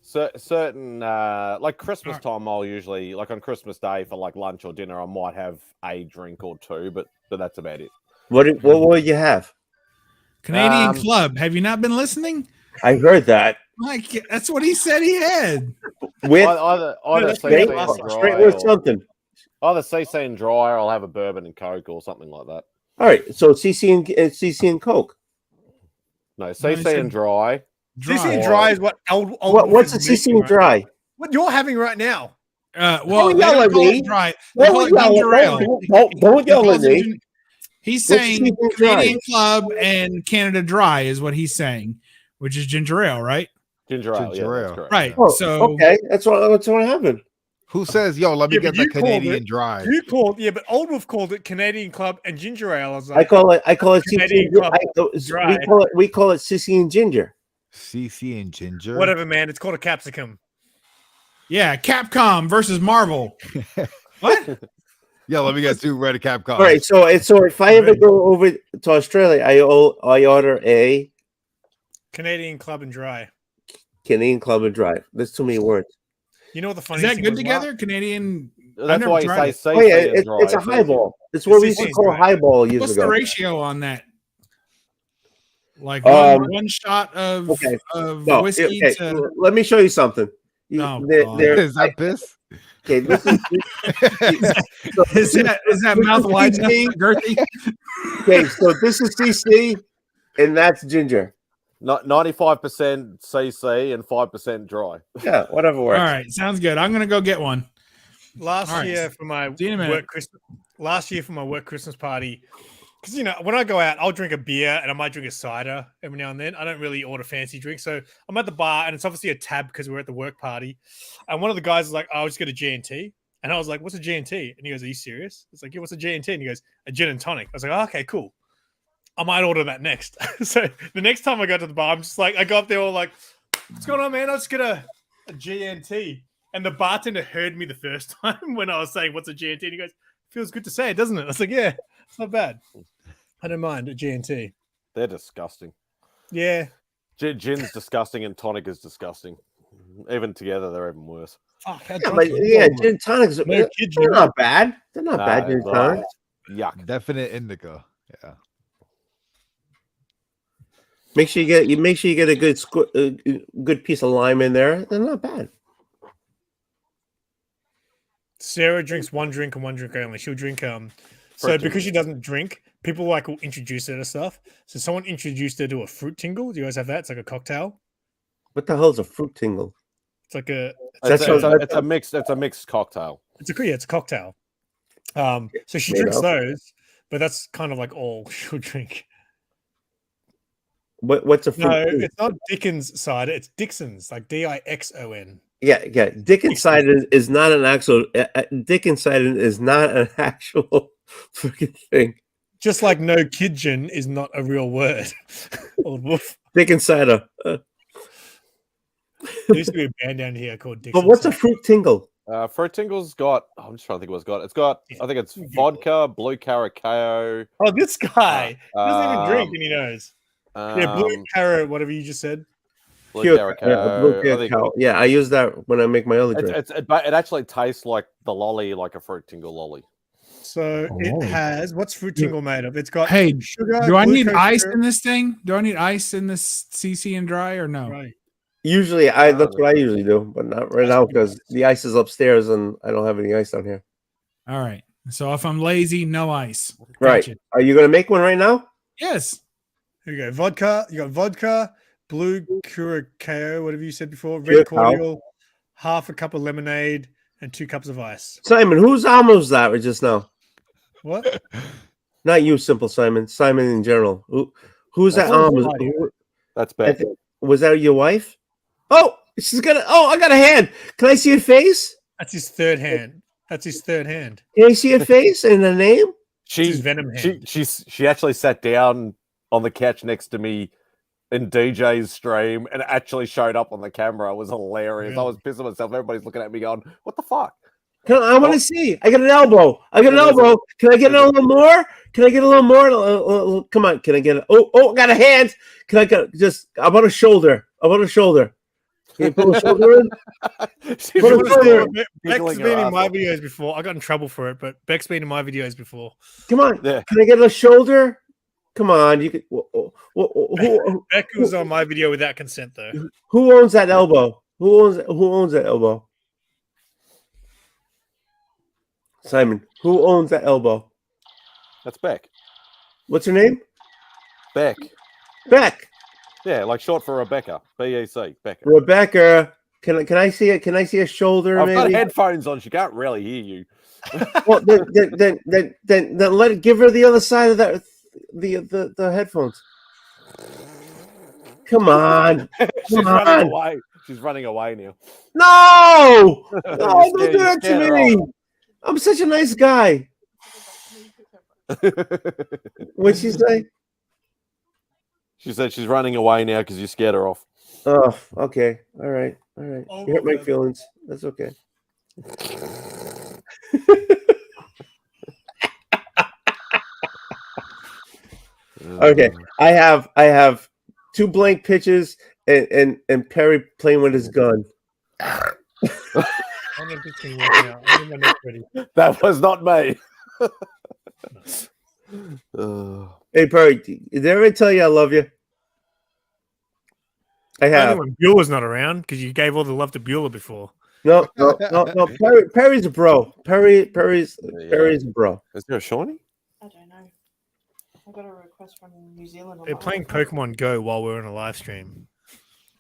certain like Christmas time, I'll usually like on Christmas Day for like lunch or dinner, I might have a drink or two, but that's about it. What will you have? Canadian Um, Club. Have you not been listening? I heard that. Like that's what he said he had. With Either straight, CC and straight dry, with or, something. either CC and dry, or I'll have a bourbon and Coke or something like that. All right. So CC and Coke. No, he CC said and dry. CC and Or- dry is what old What's the Wolf is CC and making right dry? now. What you're having right now? Well, Don't they yell don't at call me. it dry. They call Don't it ginger ale. don't yell at He calls it me. gin- He's What's saying CC and dry? Canadian Club and Canada Dry is what he's saying, which is ginger ale, right? Ginger ale. Ginger Yeah, that's ale. correct. Right. Oh, So okay, that's what happened. Who says, yo, let me Yeah, get but the you called Canadian it- dry? You called but Old Wolf called it Canadian Club and ginger ale. I was I like, call it CC Canadian and Club dry. we call it CC and ginger. CC and ginger. whatever, man. It's called a capsicum. yeah, Capcom versus Marvel. What? Yeah, let me get 2 red Capcom. All right, so if I ever go over to Australia, I order a Canadian Club and Dry. Canadian Club and Dry. That's too many words. You know what the Is funniest that thing good was, together? Canadian. That's never why you tried say it. CC Oh yeah, and dry. it's a CC. highball. It's what we used to CC call dry. highball years What's ago. the ratio on that? Like Um, one shot of okay. of whiskey okay, to let me show you something. Oh, There- God. there- Is that piss? okay, this is is that mouth wide enough for girthy? okay. So this is CC, and that's ginger. Not 95% CC and 5% dry. Yeah, whatever All works. right, sounds good. I'm gonna go get one. Last All right. year for my See you in a minute. work Christmas party, because when I go out, I'll drink a beer and I might drink a cider every now and then. I don't really order fancy drinks, so I'm at the bar and it's obviously a tab because we're at the work party. And one of the guys is like, "Oh, I'll just get a G&T," and I was like, "What's a G&T?" And he goes, "Are you serious?" It's like, "Yeah, what's a G&T?" And he goes, "A gin and tonic." I was like, oh, "Okay, cool. I might order that next." So the next time I go to the bar, I'm just like, I go up there all like, "What's going on, man? I'll just get a G&T." And the bartender heard me the first time when I was saying, "What's a G&T?" And he goes, "Feels good to say it, doesn't it?" I was like, "Yeah, it's not bad. I don't mind a G&T." They're disgusting. Yeah. Gin's disgusting and tonic is disgusting. Even together, they're even worse. Fuck, how Yeah, drunk but are you? yeah, gin and tonics. No They're kid, you know. not bad. They're not bad. Gin and Nah, tonics. Yuck. Definite indica. Yeah. Make sure you get a good piece of lime in there. They're not bad. Sarah drinks one drink and one drink only. She'll drink so Fruit because she tingle. doesn't drink, people like will introduce her to stuff. So someone introduced her to a fruit tingle. Do you guys have that? It's like a cocktail. What the hell is a fruit tingle? It's like a That's It's a mixed cocktail. it's a cocktail. So she Made drinks up. those, but that's kind of like all she'll drink. What's a fruit? No, tingle? it's not Dickens cider. It's Dixon's, like Dixon. Yeah. Dickens cider is not an actual. Dickens cider is not an actual freaking thing. Just like no kidgin is not a real word. Old Wolf. Dickens cider. There used to be a band down here called Dixon. But what's a Cider. fruit tingle? Fruit tingle's got. I'm just trying to think what it's got. It's got. I think it's vodka, blue caracao. Oh, this guy doesn't even drink um, and he knows. Yeah, blue carrot, whatever you just said. blue Pure- caracao. blue I think cacao. Yeah, I use that when I make my other drink. it actually tastes like the lolly, like a fruit tingle lolly. So Oh. it has what's fruit tingle made of? It's got Hey, sugar. do I need glucose ice syrup. in this thing? Do I need ice in this CC and dry or no? Right. Usually, that's what I usually do, but not right now because the ice is upstairs and I don't have any ice down here. All right. So if I'm lazy, no ice. Right? Gotcha. Are you gonna make one right now? Yes. Here you go. Vodka. You got vodka, blue curacao, whatever you said before, red Curacao. cordial, half a cup of lemonade, and 2 cups of ice. Simon, whose arm was that just now? What? Not you, Simple Simon. Simon in general. Who's that That's arm? Claudia. That's I Beck. think- was that your wife? Oh, she's got. Oh, I got a hand. Can I see her face? That's his third hand. That's his third hand. Can I see her face and her name? It's his She venom hand. she actually sat down on the couch next to me in DJ's stream and actually showed up on the camera. It was hilarious. I was pissing myself. Everybody's looking at me going, "What the fuck?" I want to see. I got an elbow. I got an elbow. Can I get a little more? Can I get a little more? Come on. Can I get it? Oh, I got a hand. Can I get just about a shoulder? About a shoulder. Can you put a shoulder in? She's Put a really shoulder. Beck's giggling her been in ass my off. videos before. I got in trouble for it, but Beck's been in my videos before. Come on. Yeah. Can I get a shoulder? Come on. You could. Who Beck was on my video without consent, though. who owns that elbow? Who owns that elbow? Simon. Who owns that elbow? That's Beck. What's her name? Beck. Beck. Yeah, like short for Rebecca. BEC. Becca. Rebecca. Can I see it? Can I see a shoulder? I've got maybe? headphones on. She can't really hear you. Well, then give her the other side of that the headphones. Come on. She's Come running on. away. She's running away now. No! No, You're don't scared- do you're that scared to her me. off. I'm such a nice guy. What'd she say? She said she's running away now because you scared her off. Oh, okay. All right. You hurt my okay. feelings. That's okay. Okay. I have 2 blank pitches and Perry playing with his gun. I don't know if it's gonna work out. I think my neck's ready. That was not me. Hey Perry, did I ever tell you I love you? I Only have. when Bueller's not around because you gave all the love to Bueller before. No. Perry's a bro. Perry's a bro. Is there a Shawnee? I don't know. I got a request from New Zealand. on They're my playing iPhone. Pokemon Go while we're on a live stream.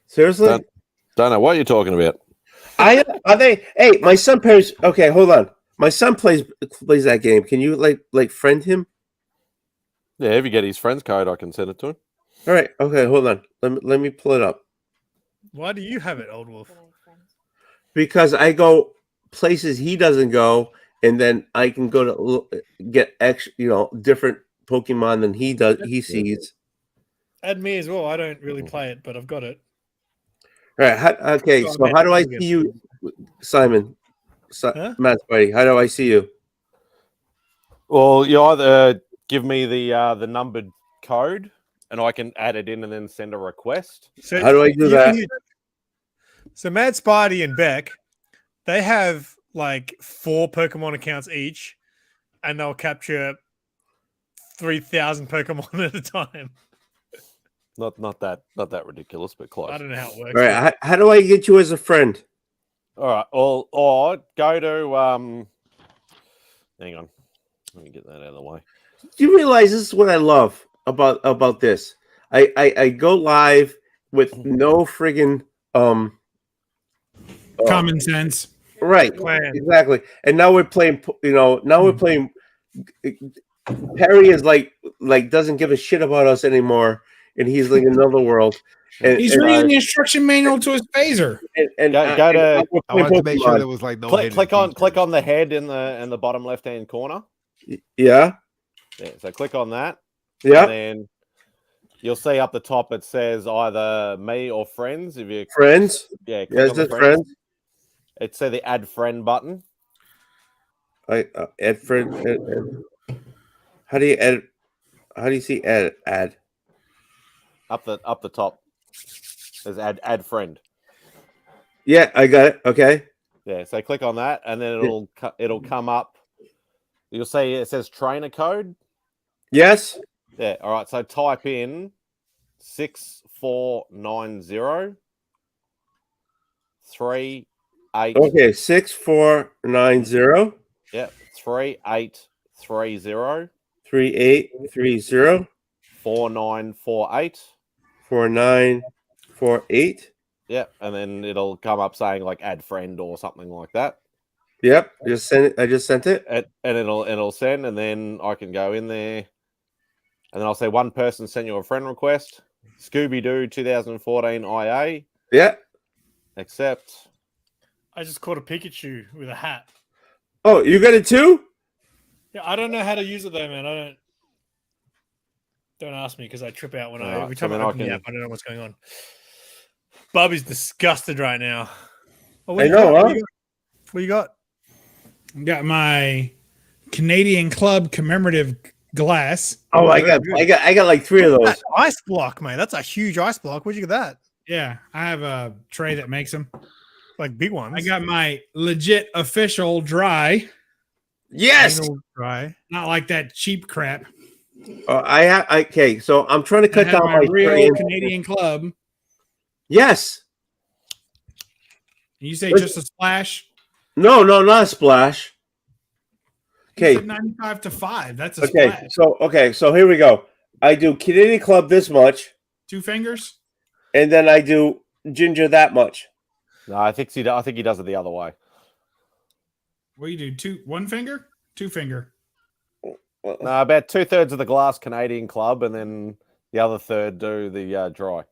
Seriously? Don't know what you're talking about. Are they? Hey, my son Perry's. Okay, hold on. My son plays that game. Can you like friend him? Yeah, if you get his friend's code, I can send it to him. All right. Okay, hold on. Let me pull it up Why do you have it, Old Wolf? Can I friends? because I go places he doesn't go, and then I can go to get extra, different Pokemon than he does. He sees. Add me as well. I don't really play it, but I've got it. All right. Okay. So how do I see you, Simon? Huh? Matt Spidey. How do I see you? Well, you either give me the numbered code, and I can add it in and then send a request. So How do I do that? So Mad Spidey and Beck, they have like 4 Pokemon accounts each, and they'll capture 3,000 Pokemon at a time. Not that ridiculous, but close. I don't know how it works. All right. How do I get you as a friend? All right. Or go to hang on. Let me get that out of the way. Do you realize this is what I love about this? I go live with no friggin' Common sense. right, Plan. exactly. And now we're playing. Now we're playing. Perry is like doesn't give a shit about us anymore, and he's like in another world. And, He's and, reading the instruction manual to his phaser. and Go to- we're I wanted playing to make sure Pokemon. there was like no Click hidden click on features. the head in the bottom left hand corner. Yeah, Yeah, so click on that. yeah. And then you'll see up the top it says either me or friends. If you Friends. click Yeah, on it's the just friends. It says the add friend button. I add friend. How do you add? How do you see add? Up the top. There's add friend. Yeah, I got it. Okay. Yeah, so click on that, and then it'll come up. You'll see it says trainer code. Yes. Yeah, all right. So type in 6490 38. Okay. 6490 Yeah, 3830 3830 4948 4948 4, 8. Yeah, and then it'll come up saying like add friend or something like that. Yep, just sent it. I just sent it. And it'll send, and then I can go in there, and then I'll say one person sent you a friend request. Scooby Doo 2014 IA. Yeah. Accept. I just caught a Pikachu with a hat. Oh, you got it too? Yeah, I don't know how to use it though, man. Don't ask me because I trip out when every time I open the app, I don't know what's going on. Bobby's disgusted right now. Oh, I know, huh? What you got? Got my Canadian Club commemorative glass. Oh, I got like 3 of those. That ice block, man. That's a huge ice block. Where'd you get that? Yeah, I have a tray that makes them. Like big ones. I got my legit official dry. Yes. Dry. Not like that cheap crap. Okay, so I'm trying to cut I have down my my real tray. Canadian Club. Yes. You say just a splash? No, not a splash. Okay. 95 to 5. That's a Okay. splash. So here we go. I do Canadian Club this much, 2 fingers. and then I do ginger that much. No, I think he does it the other way. What do you do? 1 finger? 2 finger. No, about 2/3 of the glass Canadian Club, and then the other third do the dry.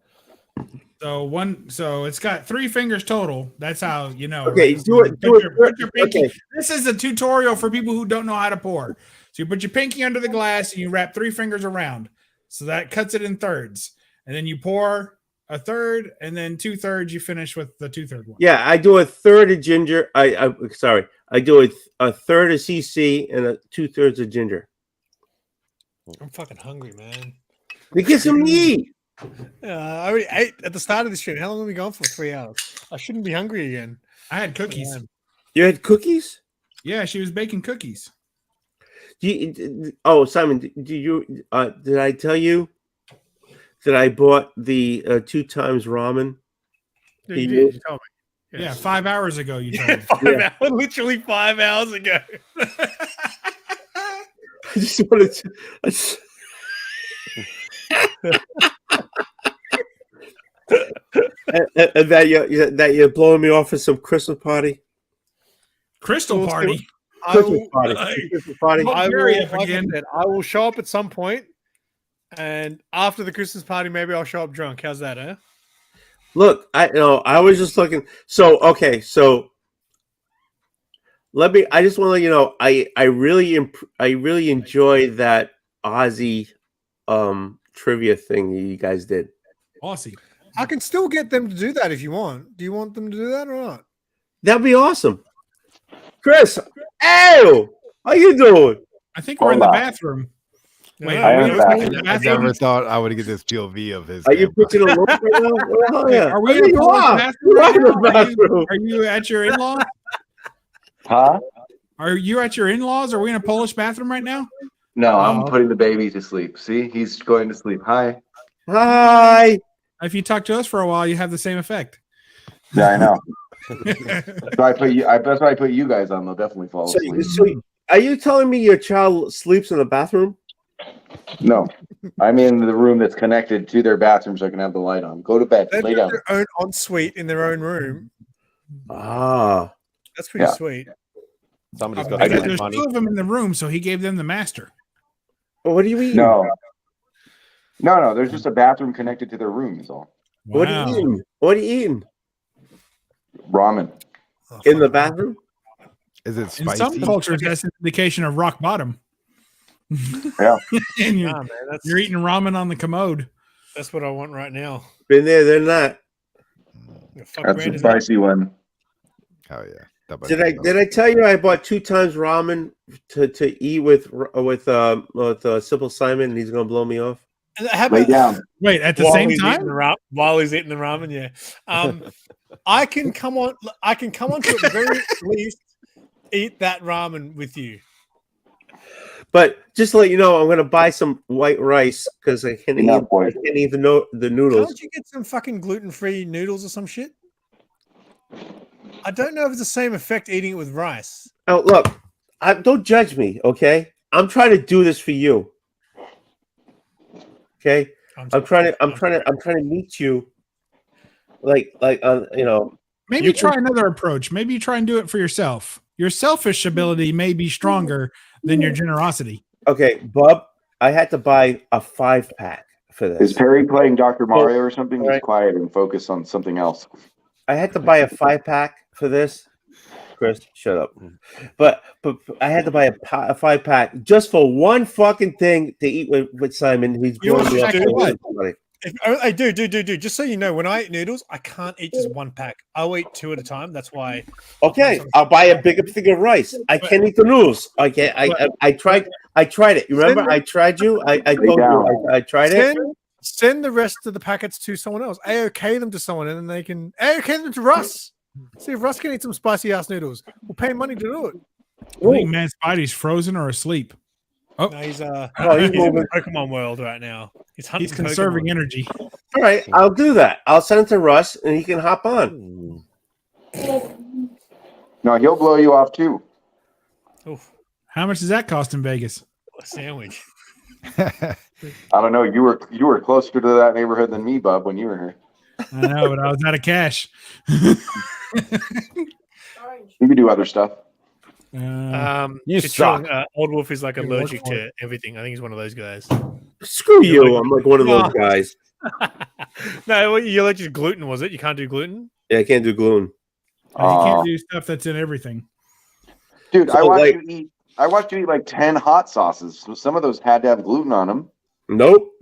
So it's got 3 fingers total. That's how you know. Okay, right? do it. Put your pinky. Okay. This is a tutorial for people who don't know how to pour. So you put your pinky under the glass and you wrap 3 fingers around. So that cuts it in thirds. And then you pour a third, and then 2/3 you finish with the 2/3 one. Yeah, I do a third of ginger. I do a third of CC and a 2/3 of ginger. I'm fucking hungry, man. To get some meat. I already ate at the start of the stream. How long have we gone for? 3 hours. I shouldn't be hungry again. I had cookies. Man. You had cookies? Yeah, she was baking cookies. Simon, did I tell you that I bought the 2 times ramen? Yeah, you did. You told me. Yeah, 5 hours ago you told me. 5 hours, literally 5 hours ago. I just wanted to. And that you're blowing me off at some Christmas party. Crystal party. Christmas party. I will show up at some point, and after the Christmas party, maybe I'll show up drunk. How's that, eh? Look, I was just looking. So I just want to let you know, I really enjoy that Aussie trivia thing you guys did. Aussie. I can still get them to do that if you want. Do you want them to do that or not? That'd be awesome. Chris, how you doing? I think we're in the bathroom. Wait, I am back. I never thought I would get this POV of his. Are you camera. pitching a loaf right now? Well, yeah. Are we Oh, in a you Polish are. bathroom? You are right in the now? bathroom. Are you at your in-law? Huh? Are you at your in-laws? Are we in a Polish bathroom right now? No, I'm Oh. putting the baby to sleep. See, he's going to sleep. Hi. Hi. If you talk to us for a while, you have the same effect. Yeah, I know. So I put you. That's why I put you guys on. They'll definitely fall asleep. So are you telling me your child sleeps in the bathroom? No, I'm in the room that's connected to their bathroom, so I can have the light on. Go to bed. They Lay have down. their own ensuite in their own room. Ah. That's pretty Yeah. sweet. Somebody's got Because to did- spend there's money. 2 of them in the room, so he gave them the master. Well, what do you eat? No. There's just a bathroom connected to their room. Is all. What are you eating? What are you eating? Ramen. Oh, In the fuck. bathroom? Is it In spicy? some cultures, that's an indication of rock bottom. Yeah. And you're, Nah, man, you're eating ramen on the commode. that's what I want right now. Been there, they're not. Fuck That's a Brandon. spicy one. Oh yeah. That Did might be I tell you I bought 2 times ramen to eat with Simple Simon, and he's gonna blow me off? How Lay about down. Wait, at the while same he's time? eating the while he's eating the ramen? Yeah. I can come on. I can come on to at the very least eat that ramen with you. But just to let you know, I'm gonna buy some white rice because I can't Enough, boy. eat the noodles. Can't you get some fucking gluten-free noodles or some shit? I don't know if it's the same effect eating it with rice. Oh, look, don't judge me, okay? I'm trying to do this for you. Okay, I'm trying to meet you you know, Maybe You try another approach. Maybe you try and do it for yourself. Your selfish ability may be stronger than your generosity. okay, Bob, I had to buy a 5-pack for Is this. Perry playing Dr. Mario or something? He's Alright. quiet and focused on something else. I had to buy a 5-pack for this. Chris, shut up. But I had to buy a 5-pack just for one fucking thing to eat with Simon. He's You know blowing me what up. you with do? money. I do. Just so you know, when I eat noodles, I can't eat just one pack. I'll eat 2 at a time. That's why. Okay, I'll buy a bigger thing of rice. I can't eat the noodles. I can't. I tried. I tried it. You remember? I tried you. I told you. I tried it. Send the rest of the packets to someone else. AOK them to someone, and then they can AOK them to Russ. See if Russ can eat some spicy ass noodles. We'll pay money to do it. I think Man Spidey's frozen or asleep. No, he's he's he's in moving. Pokemon world right now. He's hunting. He's conserving Pokemon. energy. All right, I'll do that. I'll send it to Russ, and he can hop on. No, he'll blow you off too. Oof, How much does that cost in Vegas? a sandwich. I don't know. You were closer to that neighborhood than me, Bub, when you were here. I know, but I was out of cash. You could do other stuff. You it's true, suck. Old Wolf is like You allergic work for to everything. I think he's one of those guys. Screw you! I'm like one of those guys. No, you're allergic to gluten, was it? You can't do gluten? Yeah, I can't do gluten. You can't do stuff that's in everything. Dude, So, I watched like- you eat. I watched you eat like 10 hot sauces. So some of those had to have gluten on them. Nope.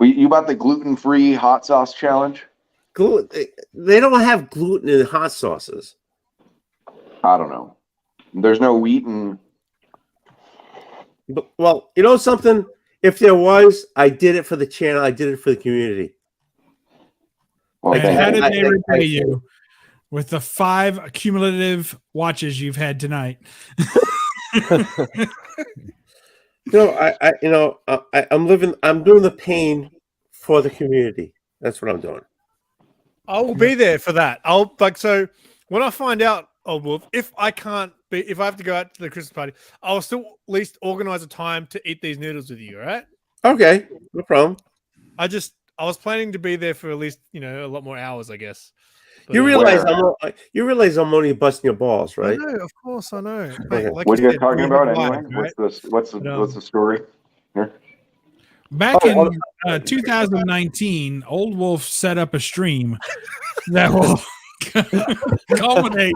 You bought the gluten-free hot sauce challenge? Gluten. They don't have gluten in hot sauces. I don't know. There's no wheat and But, well, you know something? If there was, I did it for the channel. I did it for the community. well, And Okay. how did I- they I- repay you with the 5 cumulative watches you've had tonight? I'm living. I'm doing the pain for the community. That's what I'm doing. I will be there for that. I'll like so when I find out, Old Wolf, if I have to go out to the Christmas party, I'll still at least organize a time to eat these noodles with you. All right? Okay, no problem. I was planning to be there for at least a lot more hours, I guess. But, You uh, realize Where? you realize I'm only busting your balls, I right? know, of course, I know. Okay. Like what are you you said, guys talking we about have anyway? live, right? What's the story here? Back Oh, in 2019, Old Wolf set up a stream that will culminate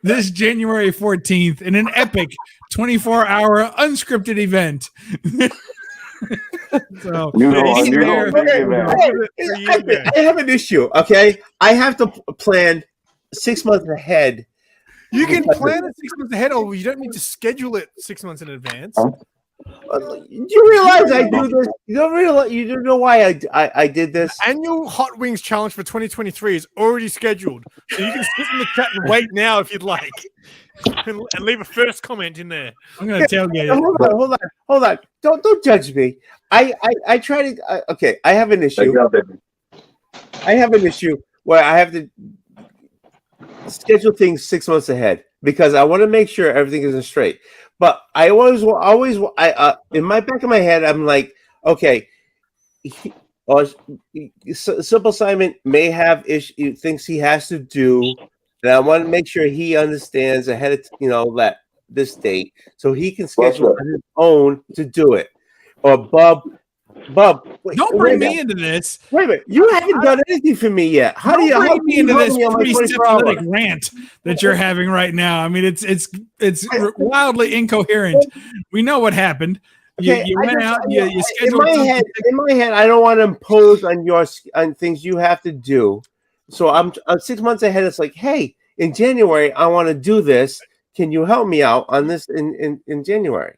this January 14th in an epic 24-hour unscripted event. So Noodle, he's a noodle there. big event. I have an issue. Okay, I have to plan 6 months ahead. You can plan it 6 months ahead, or you don't need to schedule it 6 months in advance. Do you realize I do this? You don't realize? You don't know why I did this? Annual Hot Wings Challenge for 2023 is already scheduled, so you can sit in the chat and wait now if you'd like, and leave a first comment in there. I'm going to tailgate it. Hold on. Don't judge me. I try to. Okay, I have an issue. I have an issue where I have to schedule things 6 months ahead because I want to make sure everything is straight. But I always, in my back of my head, I'm like, okay, Simple Simon may have things he has to do, and I want to make sure he understands ahead of that this date so he can schedule on his own to do it. Or Bub, wait, Don't bring me into this. Wait a minute, you haven't done anything for me yet. How do you Don't how bring can me you into help this me on my 24 pre-syphilitic hours? rant that you're having right now? I mean, it's wildly incoherent. We know what happened. Okay, You I went just- out. You in scheduled my something. head. In my head, I don't want to impose on things you have to do. So I'm 6 months ahead. It's like, hey, in January, I want to do this. Can you help me out on this in January?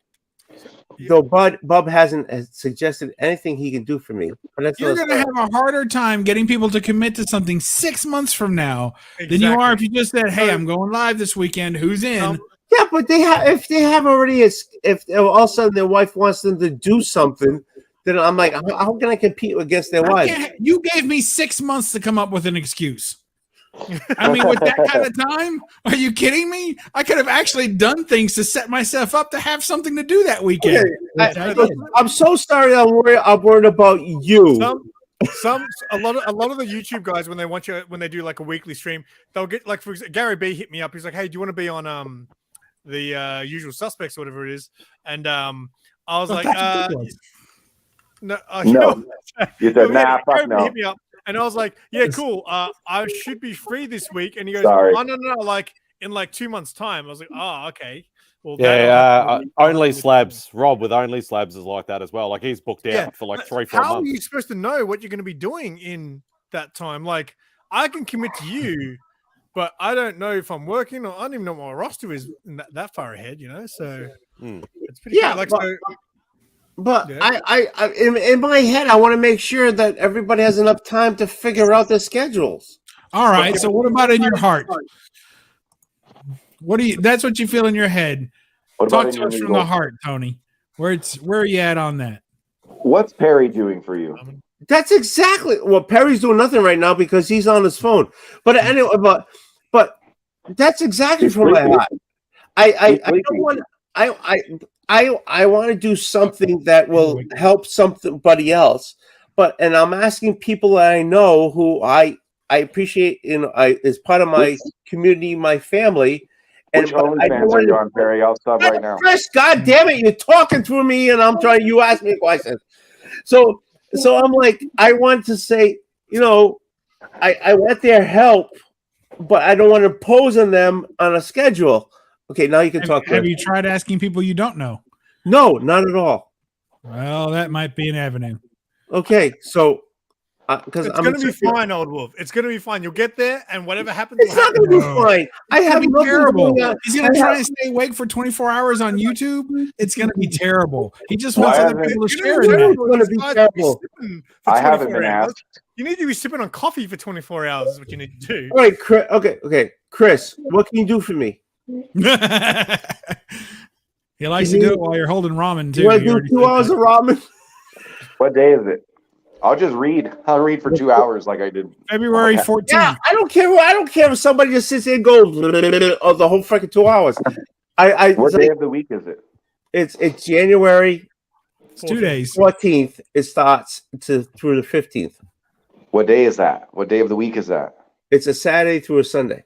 Though Bub hasn't suggested anything he can do for me. But that's You're another going to story. have a harder time getting people to commit to something 6 months from now than you are if you just said, "Hey, I'm going live this weekend. Who's in?" Yeah, but if they have already, if all of a sudden their wife wants them to do something, then I'm like, how can I compete against their wife? You gave me 6 months to come up with an excuse. I mean, with that kind of time, are you kidding me? I could have actually done things to set myself up to have something to do that weekend. Okay, I'm so sorry. I'm worried about you. a lot of the YouTube guys when they do like a weekly stream, they'll get like, for example, Gary B hit me up. He's like, "Hey, do you want to be on the Usual Suspects, or whatever it is?" And I was like, "No, No. You said, nah, Gary fuck B no. hit me up, and I was like, "Yeah, cool. I should be free this week." And he goes, Sorry. "Oh no, like in like 2 months' time." I was like, "Oh, okay." Well, Yeah, Only Slabs. Rob with Only Slabs is like that as well. Like he's booked out Yeah, for like but 3-4 How are months. you supposed to know what you're going to be doing in that time? Like, I can commit to you, but I don't know if I'm working, or I don't even know what my roster is in that far ahead. So it's pretty Yeah, like but- so. But Yeah. I in my head, I want to make sure that everybody has enough time to figure out their schedules. All right. So what about in your heart? What do you? That's what you feel in your head. What about Talk in to your us from legal? the heart, Tony. Where are you at on that? What's Perry doing for you? That's exactly well. Perry's doing nothing right now because he's on his phone. But anyway, but that's exactly He's from my sleepy. heart. I He's don't sleepy. want. I want to do something that will help somebody else. And I'm asking people that I know who I appreciate. As part of my community, my family. Which but I don't OnlyFans are want you on, Perry? I'll sub right now. Chris, God damn it, you're talking through me, and I'm trying. You ask me a question, so I'm like, I want to say, I want their help, but I don't want to impose on them on a schedule. Okay, now you can talk. Have you tried asking people you don't know? No, not at all. Well, that might be an avenue. Okay, so because It's going to be fine, Old Wolf. It's going to be fine. You'll get there, and whatever happens, It's not going to be fine. I have It's nothing terrible. going on. He's going to try and stay awake for 24 hours on YouTube. It's going to be terrible. He just Why wants other haven't- people to You share know in what? that. It's going to be terrible. I haven't been asked. You need to be sipping on coffee for 24 hours. Is what you need to do. All right, Chris. Okay, Chris, what can you do for me? He likes to do it while you're holding ramen too. You want He to do already 2 said hours that. of ramen? What day is it? I'll just read. I'll read for 2 hours like I did. February Okay. 14th. Yeah, I don't care. I don't care if somebody just sits there and goes the whole freaking 2 hours. What It's day like, of the week is it? it's January It's 2 days. 14th. It starts through the 15th. What day is that? What day of the week is that? It's a Saturday through a Sunday.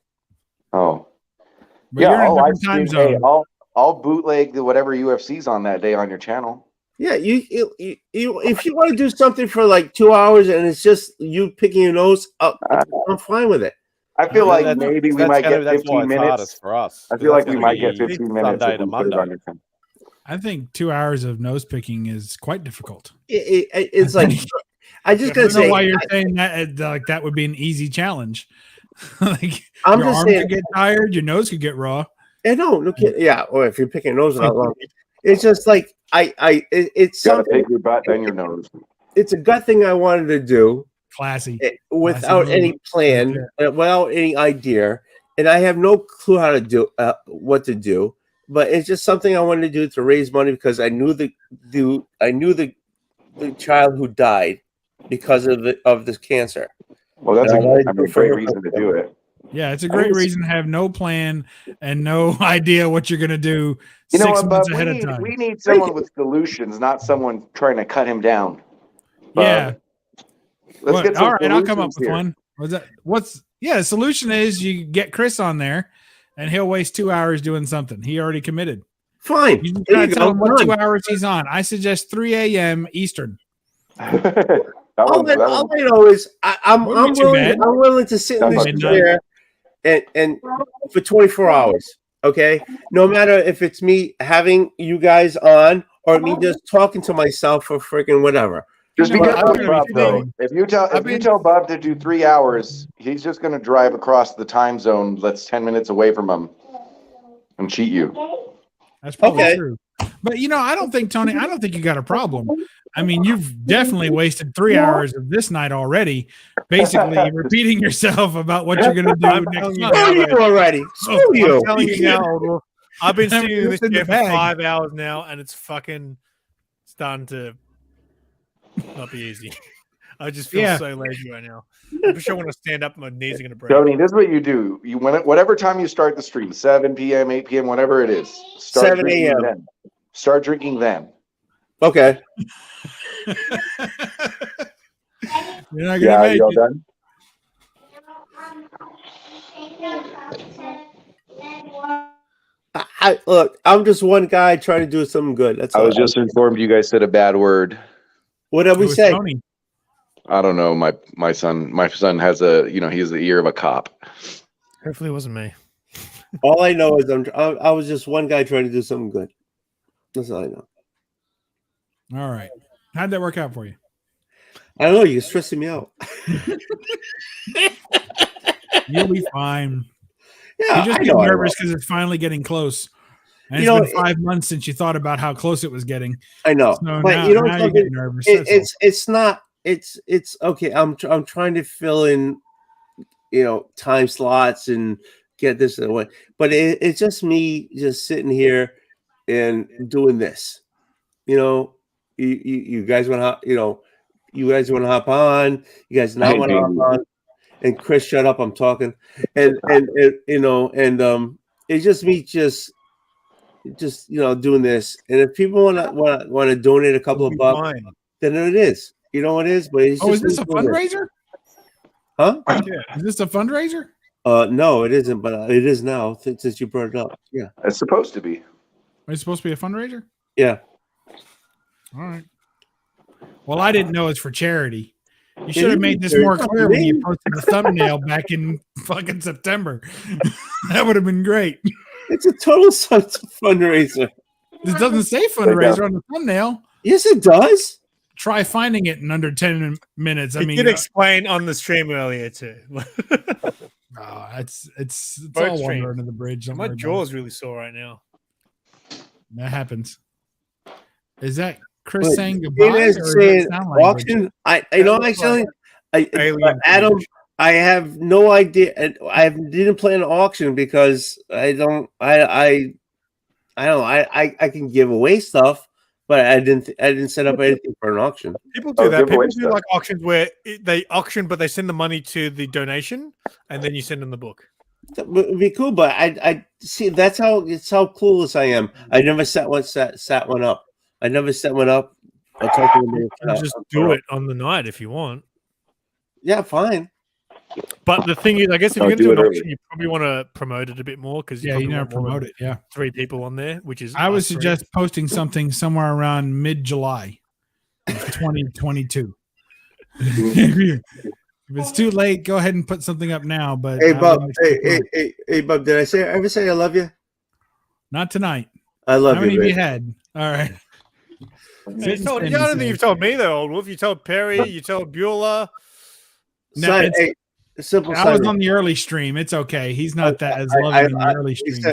Oh, But you're in a I'll different time hey, zone. I'll bootleg whatever UFC's on that day on your channel. Yeah, you if you want to do something for like 2 hours and it's just you picking your nose, I'm fine with it. I feel like That's- maybe we that's might gonna- get that's why 15 it's hardest minutes. for us. I feel like That's we gonna might get be 15 minutes Sunday if to we put it Monday. on your channel. I think 2 hours of nose picking is quite difficult. It's like I just I gotta don't know say why you're saying that. Like that would be an easy challenge. Like I'm your just arm saying. could get tired, your nose could get raw. No kidding. Yeah, or if you're picking your nose out long, it's just like it's You gotta something. pick your butt, then your nose. It's a gut thing I wanted to do Classy. without Classy any move. plan, without any idea, and I have no clue how to do what to do. But it's just something I wanted to do to raise money because I knew the child who died because of this cancer. Well, that's Yeah, a great reason to do it. Yeah, it's a great reason to have no plan and no idea what you're gonna do You know 6 what, months Bub? ahead of time. We need someone with solutions, not someone trying to cut him down. Bub, Yeah. let's What? get some All right, I'll come up solutions with here. one. The solution is you get Chris on there and he'll waste 2 hours doing something. He already committed. Fine. You just There gotta you tell go. him what Done. 2 hours he's on. I suggest 3 a.m. Eastern. All I know is I'm Wouldn't be too willing. bad. I'm willing to sit in this Midnight. chair and for 24 hours. Okay, no matter if it's me having you guys on or me just talking to myself for freaking whatever. Just You know because what? of Bub, though. If you tell Bub to do 3 hours, he's just going to drive across the time zone that's 10 minutes away from him and cheat you. That's probably Okay. true. But I don't think, Tony, I don't think you got a problem. I mean, you've definitely wasted 3 hours of this night already, basically repeating yourself about what you're gonna do I'm next telling you month. now, Screw you already. Screw you. I'm telling you now, Old Wolf, I've been sitting in this It's in the chair for bag. 5 hours now, and it's fucking starting to not be easy. I just feel Yeah. so lazy right now. I'm sure I want to stand up, my knees are gonna break. Tony, this is what you do. Whatever time you start the stream, 7 p.m., 8 p.m., whatever it is, start 7 drinking a.m. then. Start drinking then. Okay. You're not gonna make it. done? Look, I'm just one guy trying to do something good. That's I all. was just informed you guys said a bad word. What did It we was say? Tony. I don't know. My son has he has the ear of a cop. Hopefully, it wasn't me. All I know is I was just one guy trying to do something good. That's all I know. All right. How'd that work out for you? I don't know. You're stressing me out. You'll be fine. Yeah, You just I get know I nervous because it's finally getting close. And You it's know, been 5 months since you thought about how close it was getting. I know. So But now, you know now you're something? getting nervous. that's all. It's not. It's okay. I'm trying to fill in, time slots and get this away. But it's just me just sitting here and doing this. You guys want to, you guys want to hop on. You guys not want to hop on. And Chris, shut up! I'm talking. And it's just me just doing this. And if people want to donate a couple of bucks, Fine. then it is. You know what it is? But it's Oh, is just this a me doing it. fundraiser? Huh? Is this a fundraiser? No, it isn't, but it is now since you brought it up. Yeah. It's supposed to be. Is it supposed to be a fundraiser? Yeah. All right. Well, I didn't know it's for charity. You It should have is made this charity. more clear when you Me. posted the thumbnail back in fucking September. That would have been great. It's a total fundraiser. This doesn't say fundraiser on the thumbnail. Yes, it does. Try finding it in under 10 minutes. I I mean, did explain on the stream earlier too. it's Both all water streams. under the bridge. Don't My worry about jaw is really sore right now. it. That happens. Is that Chris But saying goodbye? It is or is saying that sound language? auction. Actually, Alien Adam, I have no idea. And I didn't plan an auction because I don't. I can give away stuff, but I didn't set up anything for an auction. People do that. give away People do stuff. like auctions where they auction, but they send the money to the donation, and then you send them the book. That would be cool, but I see that's how clueless I am. I never sat one up. I never set one up. I talked to them. You just do it on the night if you want. Yeah, fine. But the thing is, I guess if No, you're going to do do an it auction, you probably want to promote it a bit more because Yeah, you never promote it. Yeah. 3 people on there, which is I would us three. suggest posting something somewhere around mid-July of 2022. If it's too late, go ahead and put something up now. But Hey, I Bob. wouldn't expect much. Hey, Bob. Did I ever say I love you? Not tonight. I love How many you. have you man. had? All right. I don't think you've told me though, Old Wolf. You told Perry. You told Bueller. No, Simon, it's- hey, simple. I was Simon. on the early stream. It's okay. He's not that as I- loving in I- the early streams.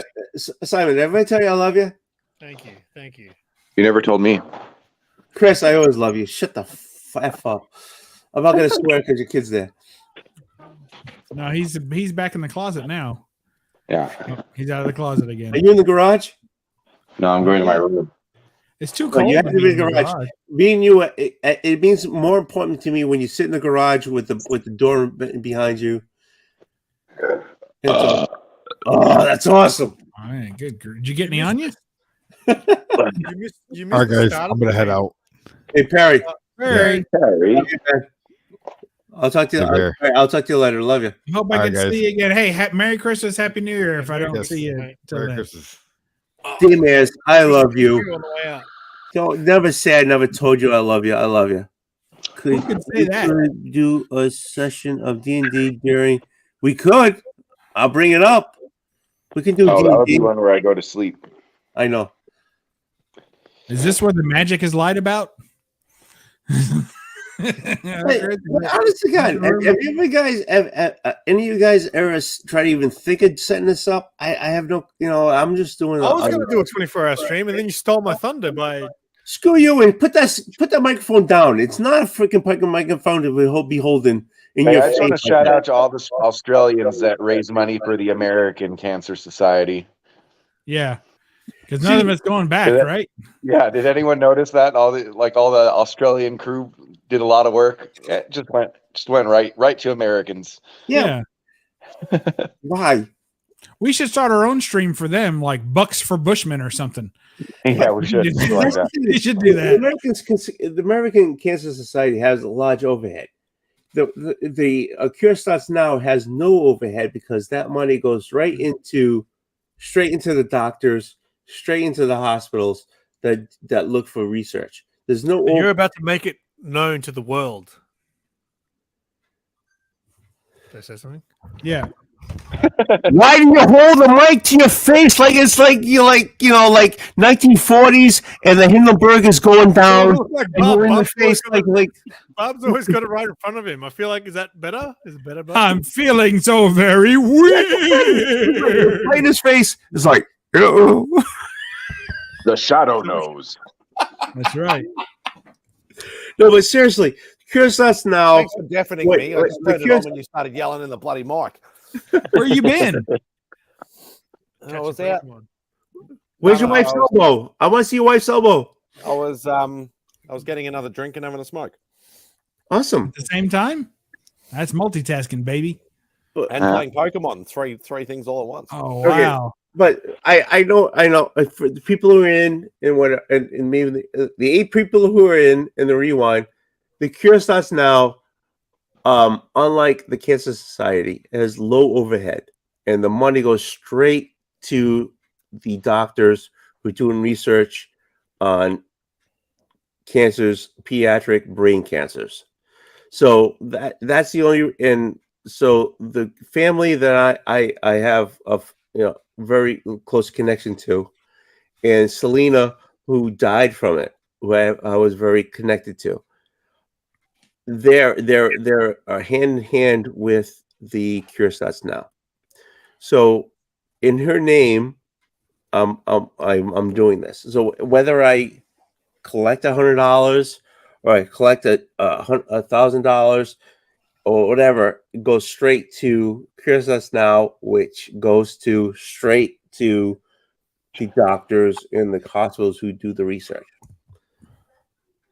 Simon, did everybody tell you I love you? Thank you. Thank you. You never told me. Chris, I always love you. Shut the f up. I'm not gonna swear because your kid's there. No, he's back in the closet now. Yeah. Oh, he's out of the closet again. Are you in the garage? No, I'm going to my room. It's too Oh, cold. you have to be in the in garage. Being you, it means more important to me when you sit in the garage with the door behind you. Oh, that's awesome. All right, good. Did you get any on you? You missed All right, the guys, start I'm of gonna the head stream. out. Hey Perry, Very. Harry. I'll talk to you. Take care. I'll talk to you later. Love you. Hope I All can right, guys. see you again. Hey, Merry Christmas, Happy New Year. If I don't Yes. see you till Merry then. Christmas. D-Maz, I love you. On the way out. Don't never say I never told you I love you. I love you. Who could say that? could do a session of D&D during? We could. I'll bring it up. We can do Oh, that would be D&D. one where I go to sleep. I know. Is this where the magic is lied about? Hey, honestly, God, have you guys, any of you guys ever try to even think of setting this up? I have no, I'm just doing. I was going to do a 24-hour stream, and then you stole my thunder by. Screw you and put that microphone down. It's not a freaking microphone to be holding in Hey, your I just want to face. shout out to all the Australians that raise money for the American Cancer Society. Yeah, because none of it's going back, Did that- right? Yeah, did anyone notice that? All the Australian crew did a lot of work. It just went right to Americans. Yeah. Why? We should start our own stream for them, like Bucks for Bushmen or something. Yeah, we should. do like that. We should do that. The American Cancer Society has a large overhead. the Cure Starts Now has no overhead because that money goes straight into the doctors, straight into the hospitals that look for research. There's no. And you're about to make it known to the world. Did I say something? Yeah. Why do you hold the mic to your face like it's like 1940s and the Hindenburg is going down Like and you're in the Bob's face like Bob's always got it right in front of him. I feel like, is that better? Is it better, Bob? I'm feeling so very weird. right in his face. It's like, ew. The shadow knows. That's right. No, but seriously, Cure Starts Now. Thanks for deafening me. I just the turned it Cure- on when you started yelling in the bloody mic. Where you been? I was out. Where's your No, wife's I was- elbow? I want to see your wife's elbow. I was getting another drink and having a smoke. Awesome. At the same time? That's multitasking, baby. And playing Pokemon. Three things all at once. Oh Okay. wow. But I know for the people who are in and maybe the 8 people who are in the rewind, the Cure Starts Now. Unlike the Cancer Society, it has low overhead, and the money goes straight to the doctors who are doing research on cancers, pediatric brain cancers. So that's the only. And so the family that I have of very close connection to, and Selena, who died from it, who I was very connected to. They're hand in hand with the Cure Starts Now. So in her name, I'm doing this. So whether I collect $100 or I collect $1,000 or whatever, it goes straight to Cure Starts Now, which goes straight to the doctors in the hospitals who do the research.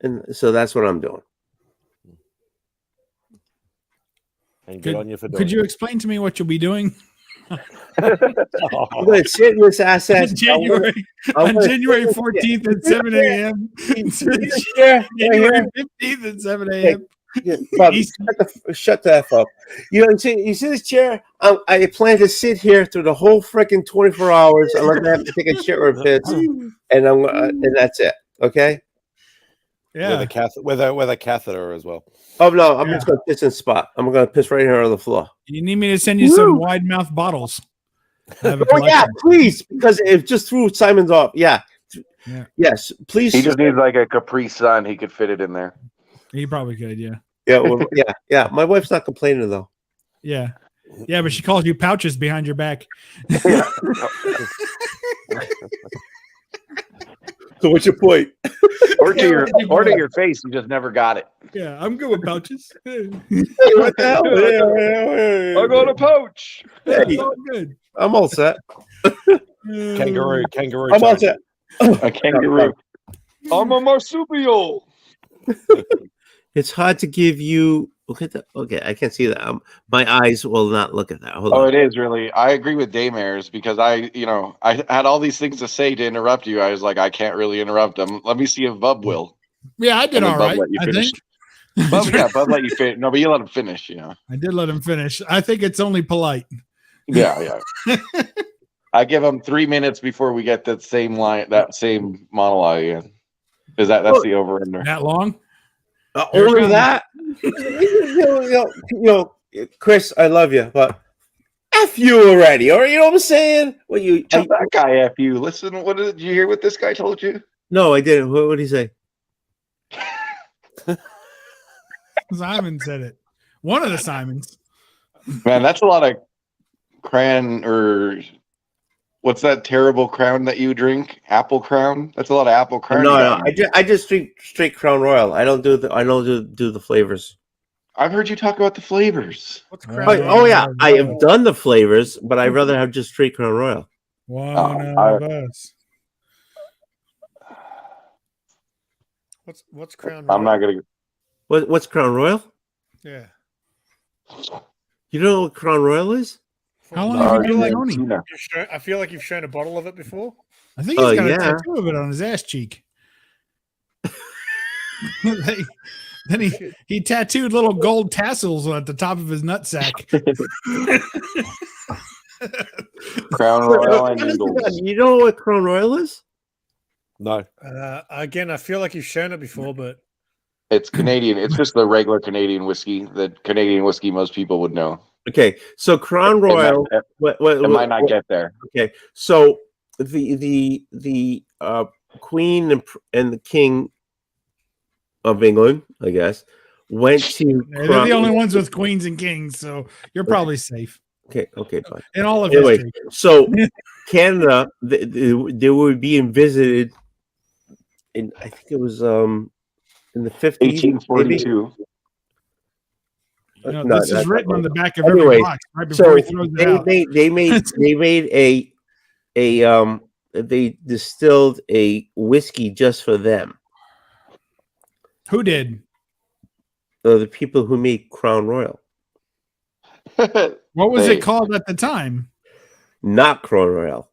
And so that's what I'm doing. And good on you for doing Could you explain to me what you'll be doing I'm going to sit in this asset. on January 14th at 7 a.m. January 15th at 7 a.m. Bob, shut the F up. You see this chair? I plan to sit here through the whole freaking 24 hours unless I have to take a shit or a piss, and that's it. Okay? Yeah. With a catheter as well. Oh no, I'm just going to piss in spot. I'm going to piss right here on the floor. You need me to send you some wide mouth bottles? I have a Oh yeah, collection. please, because it just threw Simon's off. Yeah. Yeah. Yes, please. He just needs like a Capri Sun. He could fit it in there. You probably could, yeah. Yeah, yeah. My wife's not complaining though. Yeah. Yeah, but she calls you pouches behind your back. So what's your point? Or to your face. You just never got it. Yeah, I'm good with pouches. What the hell? I got a pouch. It's all good. I'm all set. Kangaroo. I'm all set. A kangaroo. I'm a marsupial. It's hard to give you. Look at that. Okay, I can't see that. My eyes will not look at that. Hold Oh, on. it is really. I agree with Daymers because I had all these things to say to interrupt you. I was like, I can't really interrupt them. Let me see if Bub will. Yeah, I did And then all Bub right. let you I finish. think. Bub let you finish. No, but you let him finish. I did let him finish. I think it's only polite. Yeah. I give him 3 minutes before we get that same line, that same monologue again. Is that's the over under? That long? Only that. Chris, I love you, but F you already. Or you know what I'm saying? What you? Tell that guy F you. Listen, what did you hear? What this guy told you? No, I didn't. What did he say? Simon said it. One of the Simons. Man, that's a lot of cran or what's that terrible crown that you drink? Apple Crown. That's a lot of apple crown. No. I just drink straight Crown Royal. I don't do the flavors. I've heard you talk about the flavors. What's Oh, Crown? Oh yeah, I have done the flavors, but I'd rather have just straight Crown Royal. One I- of us. What's Crown? I'm not Royal? gonna. What's Crown Royal? Yeah. You know what Crown Royal is? How long have you been like owning? Argentina. I feel like you've shown a bottle of it before. I think he's got yeah. a tattoo of it on his ass cheek. Then he tattooed little gold tassels at the top of his nutsack. Crown Royal and Ingles. You know what Crown Royal is? No. Again, I feel like you've shown it before, but It's Canadian. It's just the regular Canadian whiskey. The Canadian whiskey most people would know. Okay, so Crown Royal. It might not get there. Okay, so the Queen and the King of England, I guess, went to. They're the only ones with queens and kings, so you're probably safe. Okay, fine. In all of Anyway, history. so Canada, they were being visited in, I think it was in the 50s, 1842. You know, No, this is that's written not on the right. back of Anyway, every box right before So he throws it out. they distilled a whiskey just for them. Who did? The people who made Crown Royal, What was They- it called at the time? not Crown Royal.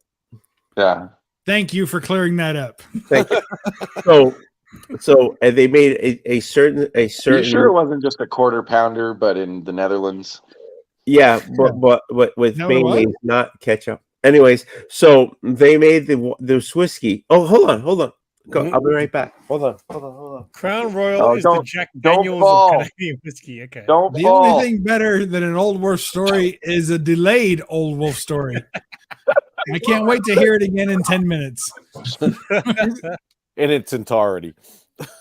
Yeah. Thank you for clearing that up. Thank you. So and they made a certain. Are you sure it wasn't just a quarter pounder, but in the Netherlands? Yeah, but with No, it was? mayonnaise, not ketchup. Anyways, so they made the whiskey. Oh, hold on. Go, I'll be right back. Hold on. Crown Royal Oh, is the don't- Jack don't Daniels fall. of Canadian whiskey. Okay. Don't The fall. only thing better than an Old Wolf story is a delayed Old Wolf story. I can't wait to hear it again in 10 minutes. In its entirety.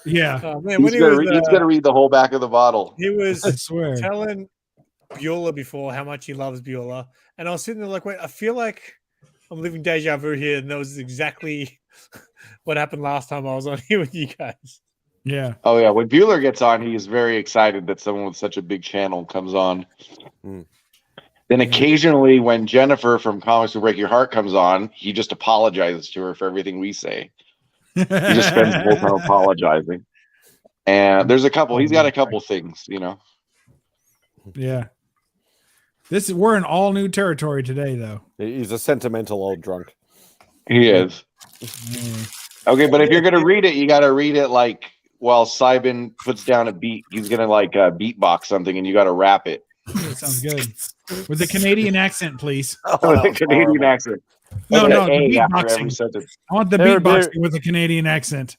Yeah, Oh, man, when He's gonna read the whole back of the bottle. he was I swear. telling Beulah before how much he loves Beulah, and I was sitting there like, wait, I feel like I'm living deja vu here, and that was exactly what happened last time I was on here with you guys. Yeah. Oh yeah, when Bueller gets on, he is very excited that someone with such a big channel comes on. Mm. Then occasionally, when Jennifer from Comics Will Break Your Heart comes on, he just apologizes to her for everything we say. He just spends the whole time apologizing. And there's a couple. He's got a couple things, you know. Yeah. We're in all new territory today, though. He's a sentimental old drunk. He is. Okay, but if you're gonna read it, you got to read it like while Simon puts down a beat. He's gonna like beatbox something, and you got to rap it. That sounds good. With a Canadian accent, please. With a Canadian accent. No, With no, an the A after every beatboxing. sentence. I want the There- beatboxing with a Canadian accent.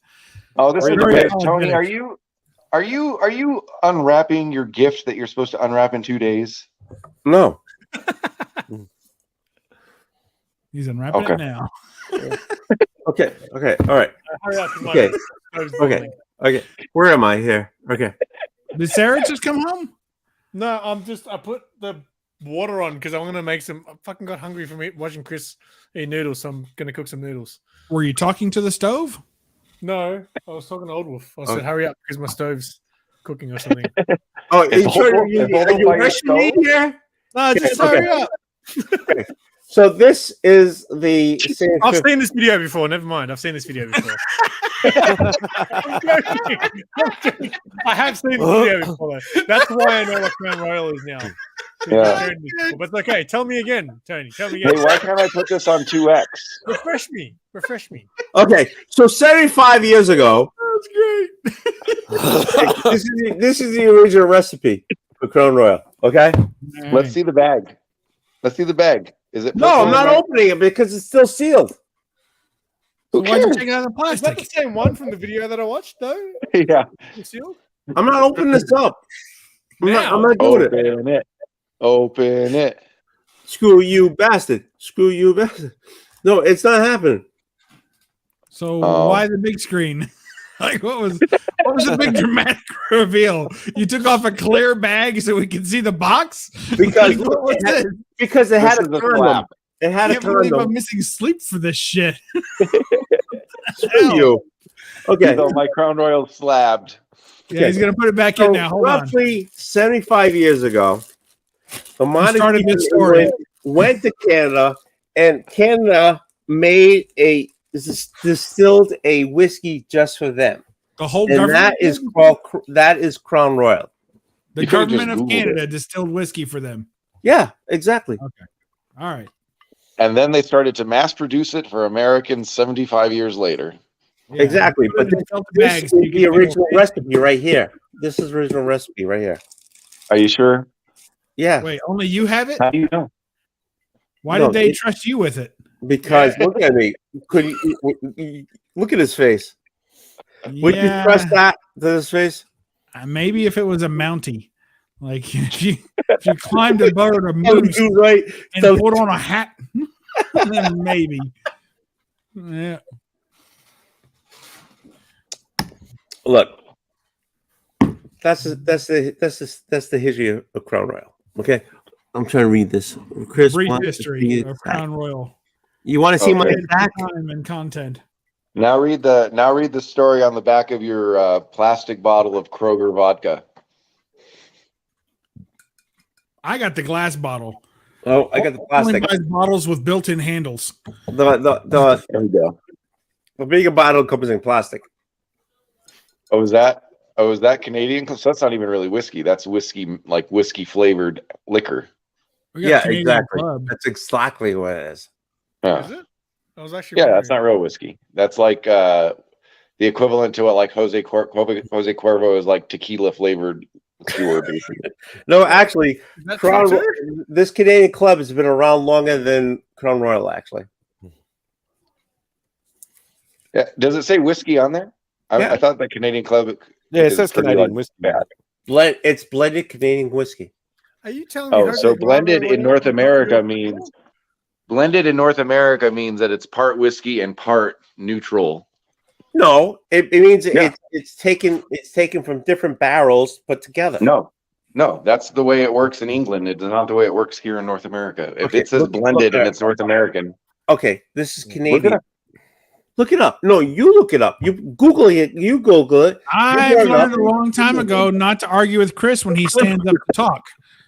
Oh, this is Very great. apologetic. Tony, are you unwrapping your gift that you're supposed to unwrap in 2 days? No. He's unwrapping Okay. it now. Okay. All right. Hurry up, 'cause my Okay. stove's Okay. boiling. Okay. Where am I here? Okay. Did Sarah just come home? No, I put the water on because I'm gonna make some. I fucking got hungry from watching Chris eat noodles, so I'm gonna cook some noodles. Were you talking to the stove? No, I was talking to Old Wolf. I said, Okay. "Hurry up," because my stove's cooking or something. Oh, Is you trying Old- to- is Old are you by your rushing me stove? here? No, just Okay. hurry up. So this is the same. I've seen this video before. Never mind. I've seen this video before. I'm joking. I'm joking. I have seen this video before. That's why I know what Crown Royal is now. Yeah. But it's okay. Tell me again, Tony. Tell me Hey, again. why can't I put this on 2X? Refresh me. Refresh me. Okay, so 75 years ago, That's great. this is the original recipe for Crown Royal. Okay. Let's see the bag. Let's see the bag. Is it? No, I'm not opening it because it's still sealed. Who Why'd you cares? take it out of the Is that the plastic? same one from the video that I watched, though? Yeah. You sealed? I'm not opening this up. I'm not doing it. Open it. Open it. Screw you, bastard. Screw you, bastard. No, it's not happening. So Oh. why the big screen? Like what was the big dramatic reveal? You took off a clear bag so we could see the box? Because Like, what was it had, this? because it had This a is a condom. slap. It had I a can't believe I'm condom. missing sleep for this shit. Screw you. Okay. So my Crown Royal slabbed. Yeah, he's gonna put it back So in now. Hold on. roughly 75 years ago, the Montague started this story. went to Canada, and Canada made distilled a whiskey just for them, The whole and government. that is Crown Royal. The You could've government just of Googled Canada distilled whiskey for them. Yeah, exactly. All right. And then they started to mass produce it for Americans 75 years later. Yeah. Exactly. Put But it in filter this bags is so you the can original recipe right here. This is original recipe right here. Are you sure? Yeah, Wait, only you have it? How do you know? Why No, did they it- trust you with it? because look at me. Could you look at his face? Would you Yeah, trust that to his face? maybe if it was a Mountie, like if you climbed above a Oh, moose you're right. and So- put on a hat, then maybe. Yeah. Look, that's the history of Crown Royal. Okay, I'm trying to read this. Chris, Brief wants to history see of it. Crown Royal. You want to see my Okay. back? Time and content. Now read the story on the back of your plastic bottle of Kroger vodka. I got the glass bottle. Oh, I got the Only plastic. buys bottles with built-in handles. The bigger bottle comes in plastic. Oh, is that Canadian? Because that's not even really whiskey. That's whiskey, like whiskey flavored liquor. We got Yeah, Canadian exactly. Club. That's exactly what it is. Huh. Is it? I was actually Yeah, that's wondering. not real whiskey. That's like the equivalent to what like Jose Cuervo is like tequila flavored liqueur, basically. No, actually, Is that Crown. true, too? This Canadian Club has been around longer than Crown Royal. Actually, Yeah. Does it say whiskey on there? Yeah. I thought the Canadian Club. Yeah, it is says pretty, Canadian like, whiskey. bad. it's blended Canadian whiskey. Are you telling me? Oh, Jose so Cuervo blended in went North out- America means that it's part whiskey and part neutral. No, it means Yeah. it's taken from different barrels put together. No, that's the way it works in England. It's not the way it works here in North America. If Okay, it says look blended at and it. it's North American, Okay, this is look Canadian. it up. Look it up. No, you look it up. You Google it. You Google it. I brought it learned up. a long time ago not to argue with Chris when he stands up to talk.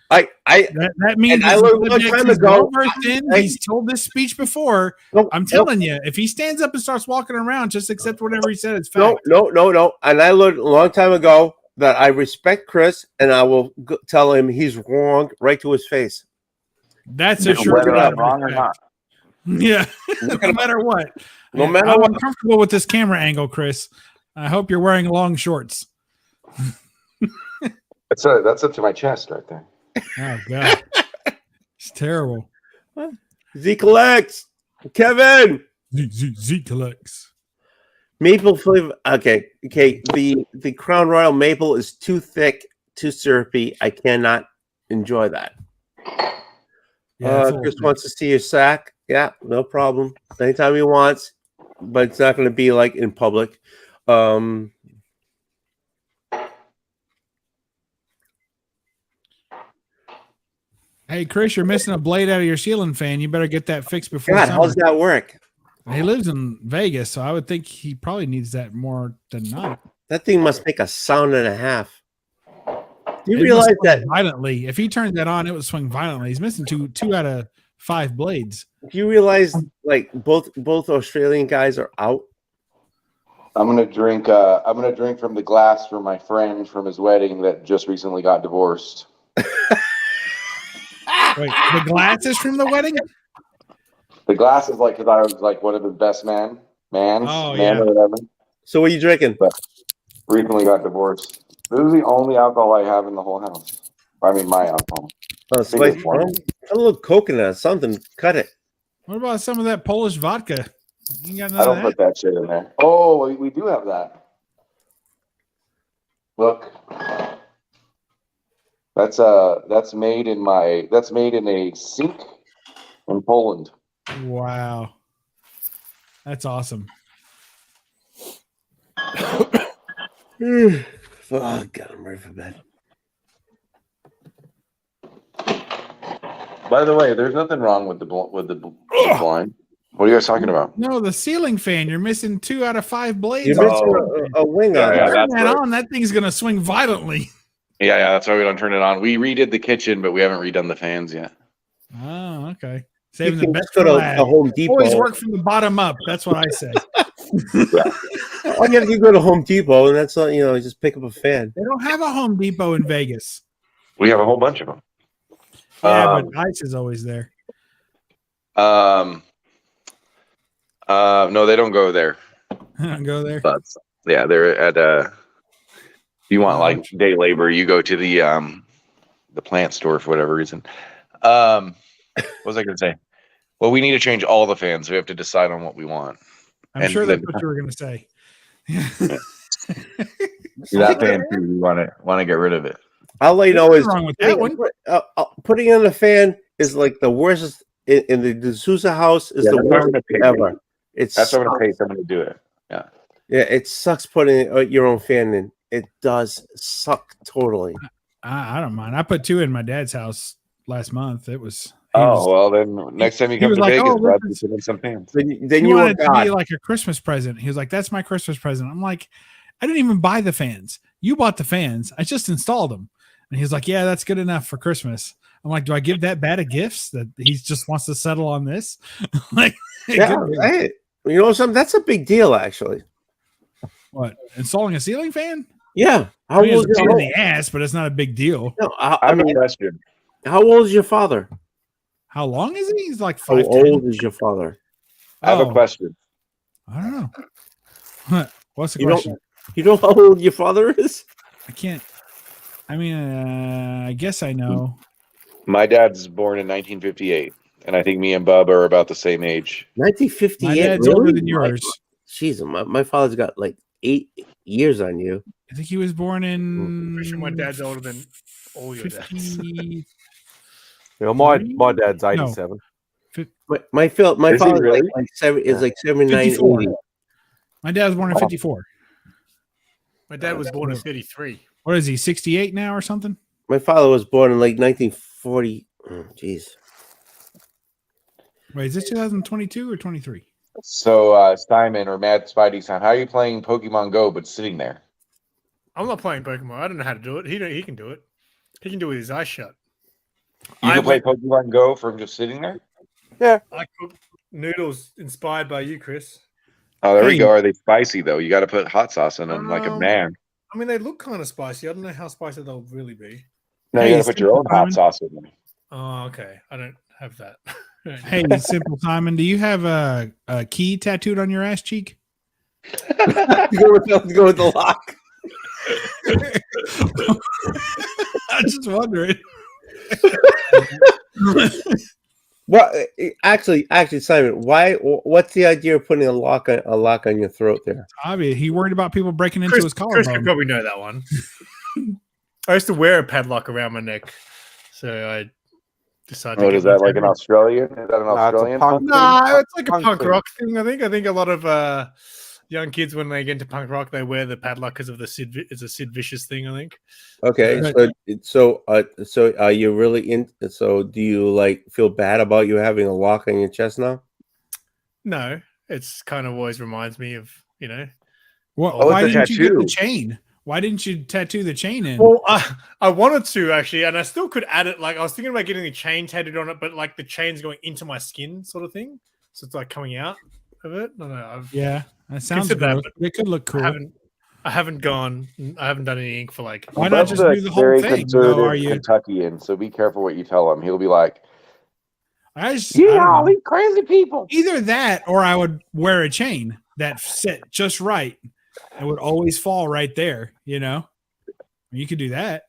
I That means And I his learned a long subject time is ago- well-versed in. I- He's told this speech before. no, I'm telling you, if he stands up and starts walking around, just accept whatever he said as no, fact. no. And I learned a long time ago that I respect Chris, and I will tell him he's wrong right to his face. That's a sure whether sign I'm of wrong or respect. not. Yeah, no matter what. No matter I'm what. uncomfortable with this camera angle, Chris. I hope you're wearing long shorts. That's up to my chest right there. Oh god, it's terrible. Z collects. Kevin. Z collects. Maple flavor. Okay. The Crown Royal maple is too thick, too syrupy. I cannot enjoy that. Yeah, it's a Chris little- wants to see your sack. Yeah, no problem. Anytime he wants, but it's not going to be like in public. Hey, Chris, you're missing a blade out of your ceiling fan. You better get that fixed before God, summer. how's that work? He lives in Vegas, so I would think he probably needs that more than not. That thing must make a sound and a half. Do you It must realize swing that? violently? If he turns that on, it would swing violently. He's missing two out of 5 blades. Do you realize like both Australian guys are out? I'm gonna drink from the glass from my friend from his wedding that just recently got divorced. Wait, the glasses from the wedding? The glass is like because I was like one of his best man Oh, or yeah. whatever. So what are you drinking? Recently got divorced. This is the only alcohol I have in the whole house. I mean, my alcohol. Oh, spice rum? A little coconut, something. Cut it. What about some of that Polish vodka? You got I none don't of put that? that shit in there. Oh, we do have that. Look, that's made in a sink in Poland. Wow. That's awesome. Oh God, I'm ready for bed. By the way, there's nothing wrong with the blind. What are you guys talking about? No, the ceiling fan. You're missing 2 out of 5 blades. You're missing a wing Yeah, on yeah, it. Turn that's that right. on. That thing's gonna swing violently. Yeah, that's why we don't turn it on. We redid the kitchen, but we haven't redone the fans yet. Oh, okay. You Saving the can best just go for to last. a Home Depot. Always work from the bottom up. That's what I say. All you have to go to Home Depot, and that's all. You know, just pick up a fan. They don't have a Home Depot in Vegas. We have a whole bunch of them. Yeah, but ice is always there. No, they don't go there. Go there. But yeah, they're at you want like day labor, you go to the plant store for whatever reason. What was I going to say? Well, we need to change all the fans. We have to decide on what we want. I'm And sure then- that's what you were going to say. That fan too. We want to get rid of it. I'll let you know Nothing is wrong with that one. putting in a fan is like the worst in the D'Souza house is Yeah, the that's what I'm worst gonna pay. ever. It's That's what I'm going to pay someone to do it. yeah, it sucks putting your own fan in. It does suck totally. I don't mind. I put 2 in my dad's house last month. It was. Well, then next time you he come was to like, Vegas, "Oh, Brad, this you put in some fans. Then he you wanted are it to be God. like a Christmas present. He was like, "That's my Christmas present." I'm like, "I didn't even buy the fans. You bought the fans. I just installed them." And he's like, "Yeah, that's good enough for Christmas." I'm like, "Do I give that bad of gifts that he just wants to settle on this?" Like, Yeah, hey, you know something? That's a big deal, actually. what, installing a ceiling fan? Yeah. I How mean, it's old a is pain in your the ass, but it's not a big deal. no, I I have a mean, question. how old is your father? How long is he? He's like How 5'10". old is your father? I have a Oh. question. I don't know. What? What's the You question? don't you know how old your father is? I can't. I mean, I guess I know. My dad's born in 1958, and I think me and Bub are about the same age. 1958. My dad's really? older than yours. Jeez, my father's got like 8 years on you. I think he was born in. Pretty sure my dad's older than all your dads. 50, Yeah, my dad's 87. My Is he father's really? like 7 is like 79, 54. 80. My dad was born in Oh. 54. My dad was born in 33. What is he, 68 now or something? My father was born in like 1940. Oh, jeez. Wait, is this 2022 or 23? So, Simon or Mad Spidey Son, how are you playing Pokemon Go but sitting there? I'm not playing Pokemon. I don't know how to do it. He can do it. He can do it with his eyes shut. You I can play Pokemon Go from just sitting there? I cook noodles inspired by you, Chris. Oh, there we Hey. go. Are they spicy, though? You got to put hot sauce in them like a man. I mean, they look kind of spicy. I don't know how spicy they'll really be. No, Hey, you got to put your Simple own hot Simon. sauce in them. Oh, okay. I don't have that. Hey, Simple Simon, do you have a key tattooed on your ass cheek? Go with the lock. I'm just wondering. Well, actually, Simon, why? What's the idea of putting a lock on your throat there? Obviously, he worried about people breaking into Chris, his Chris could collarbone. probably know that one. I used to wear a padlock around my neck, so I decided. What to is get that, one like an tattooed. Australian? Is that an Nah, it's a Australian? punk thing. Nah, it's like a Punk punk thing. rock thing. I think a lot of young kids when they get into punk rock, they wear the padlock because of the Sid. It's a Sid Vicious thing, I think. Okay, so are you really in? So do you like feel bad about you having a lock on your chest now? No, it's kind of always reminds me of Well, Oh, why it's a didn't you get the tattoo. chain? Why didn't you tattoo the chain in? Well, I wanted to actually, and I still could add it. Like I was thinking about getting the chain tattooed on it, but like the chain's going into my skin, sort of thing. So it's like coming out of it. No, I've Yeah, that sounds Consider that, gross, but it could look cool. I haven't done any ink for like. Why not just Bub's do a the whole very thing? conservative though, are you? Kentuckian, so be careful what you tell him. He'll be like, I don't know. these crazy people. Either that, or I would wear a chain that set just right. It would always fall right there. You could do that.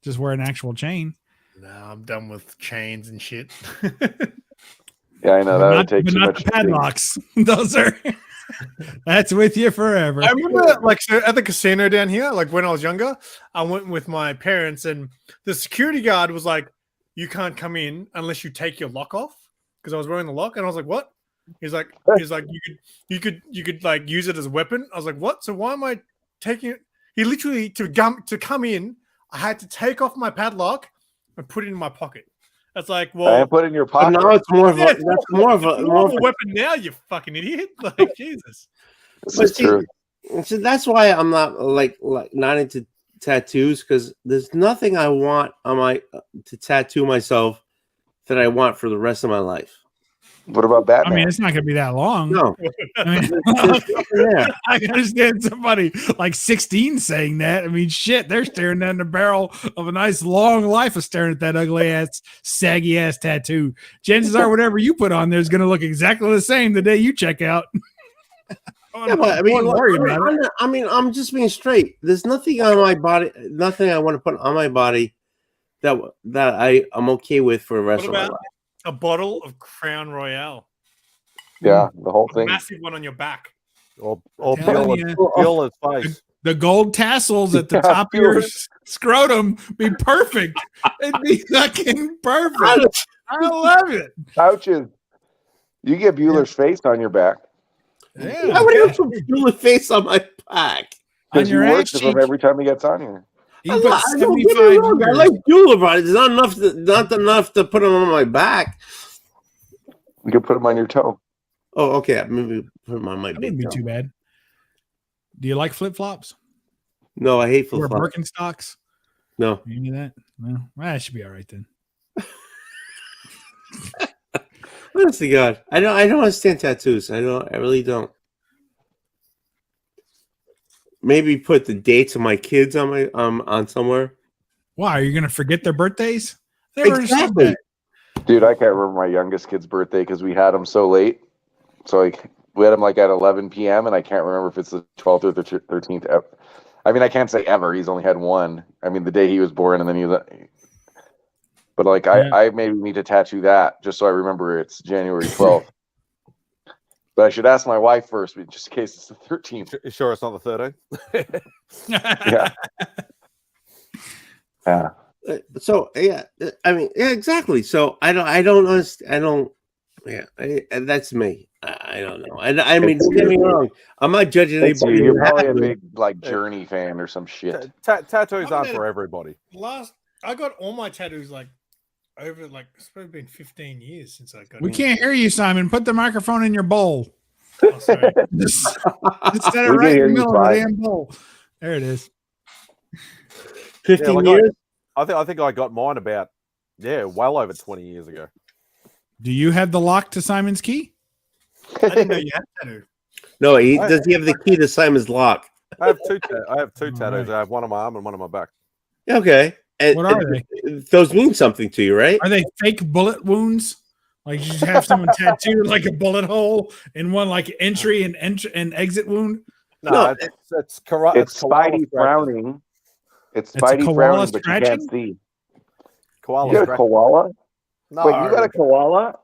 Just wear an actual chain. No, I'm done with chains and shit. Yeah, I know that would Not, take but too not much. the padlocks. Those are. That's with you forever. I remember, like, so at the casino down here, like when I was younger, I went with my parents, and the security guard was like, "You can't come in unless you take your lock off," because I was wearing the lock, and I was like, "What?" He's like, you could like use it as a weapon. I was like, "What?" So why am I taking it? He literally to come in, I had to take off my padlock and put it in my pocket. That's like, well, And put it in your But pocket. now it's more of yeah, a it's that's more of a more more of of a a weapon now, you fucking idiot! Like Jesus. This but is true. So that's why I'm not like not into tattoos, because there's nothing I want on my to tattoo myself that I want for the rest of my life. What about I Batman? mean, it's not going to be that long. No, I mean, there's nothing there. I can understand somebody like 16 saying that. I mean, shit, they're staring down the barrel of a nice long life of staring at that ugly ass, saggy ass tattoo. Chances are, whatever you put on there is going to look exactly the same the day you check out. Yeah, but I mean, Don't look, worry about it. I'm just being straight. There's nothing on my body, nothing I want to put on my body that I'm okay with for the rest What of my about life. a bottle of Crown Royale? Yeah, the whole A thing. massive one on your back. Or Telling you. Bueller's face. The gold tassels at the Yeah, top of your Bueller. scrotum be perfect. It'd be fucking perfect. I love it. Pouches. You get Bueller's face on your back. Yeah. I would have to do a face on my back. On Because you your work ass with cheek. him every time he gets on here. You put I don't get me wrong. I 75 like Bueller, but it's not enough to put them on my back. You can put him on your toe. Oh, okay. Maybe put them on my That big wouldn't be toe. too bad. Do you like flip flops? No, I hate Or flip flops. Birkenstocks? No. Any of that? No. Well, that should be all right then. Honestly, God, I don't understand tattoos. I really don't. Maybe put the dates of my kids on my on somewhere. Why? Are you going to forget their birthdays? They were just Exactly. that. Dude, I can't remember my youngest kid's birthday because we had him so late. So like we had him like at 11 p.m. and I can't remember if it's the 12th or the 13th. I mean, I can't say ever. He's only had one. I mean, the day he was born and then he was. But like Yeah. I maybe need to tattoo that just so I remember it's January 12th. But I should ask my wife first, just in case it's the 13th. You sure it's not the 13th? Yeah. Yeah. So yeah, I mean, yeah, exactly. So I don't understand. I don't. Yeah, that's me. I don't know. I mean, don't get me wrong. I'm not judging Thanks, anybody. You're who probably a has them. big like Journey fan or some shit. Tattoos How aren't about- for everybody. I got all my tattoos like over it's probably been 15 years since I got. We in. can't hear you, Simon. Put the microphone in your bowl. Oh, sorry. Just set it We can right hear in the you middle of the fine. damn bowl. There it is. 15 like years. I think I got mine about well over 20 years ago. Do you have the lock to Simon's key? I didn't know you had tattoo. No, does he have the key to Simon's lock? I have two. I have two All tattoos. right. I have one on my arm and one on my back. Okay. And, What are those mean something to you, right? Are they fake bullet wounds? Like you just have someone tattooed like a bullet hole in one like entry and exit wound? No, it's koala. It's Spidey frowning. It's It's a Spidey koala frowning, but you scratching? can't see. Koala. You got a scratch- koala? No, Wait, you got a koala?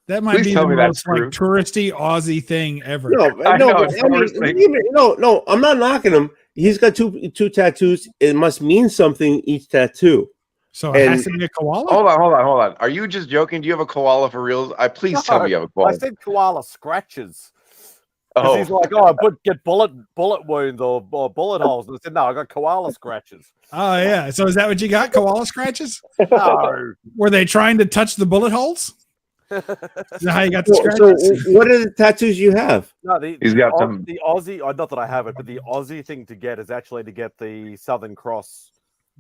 That might Please be tell the me that's most like true. touristy Aussie thing ever. No, I no, know, but it's I mean, worse thing. no, I'm not knocking him. He's got two tattoos. It must mean something each tattoo. So it has And- to be a koala? Hold on. Are you just joking? Do you have a koala for reals? Please tell me you have a I koala. said koala scratches. 'Cause he's Oh, like, I get bullet wounds or bullet holes. And I said, no, I got koala scratches. Oh yeah. So is that what you got? Koala scratches? No. Were they trying to touch the bullet holes? Is that how you got the So, scratches? what are the tattoos you have? No, He's got some- the Aussie. Not that I have it, but the Aussie thing to get is actually to get the Southern Cross.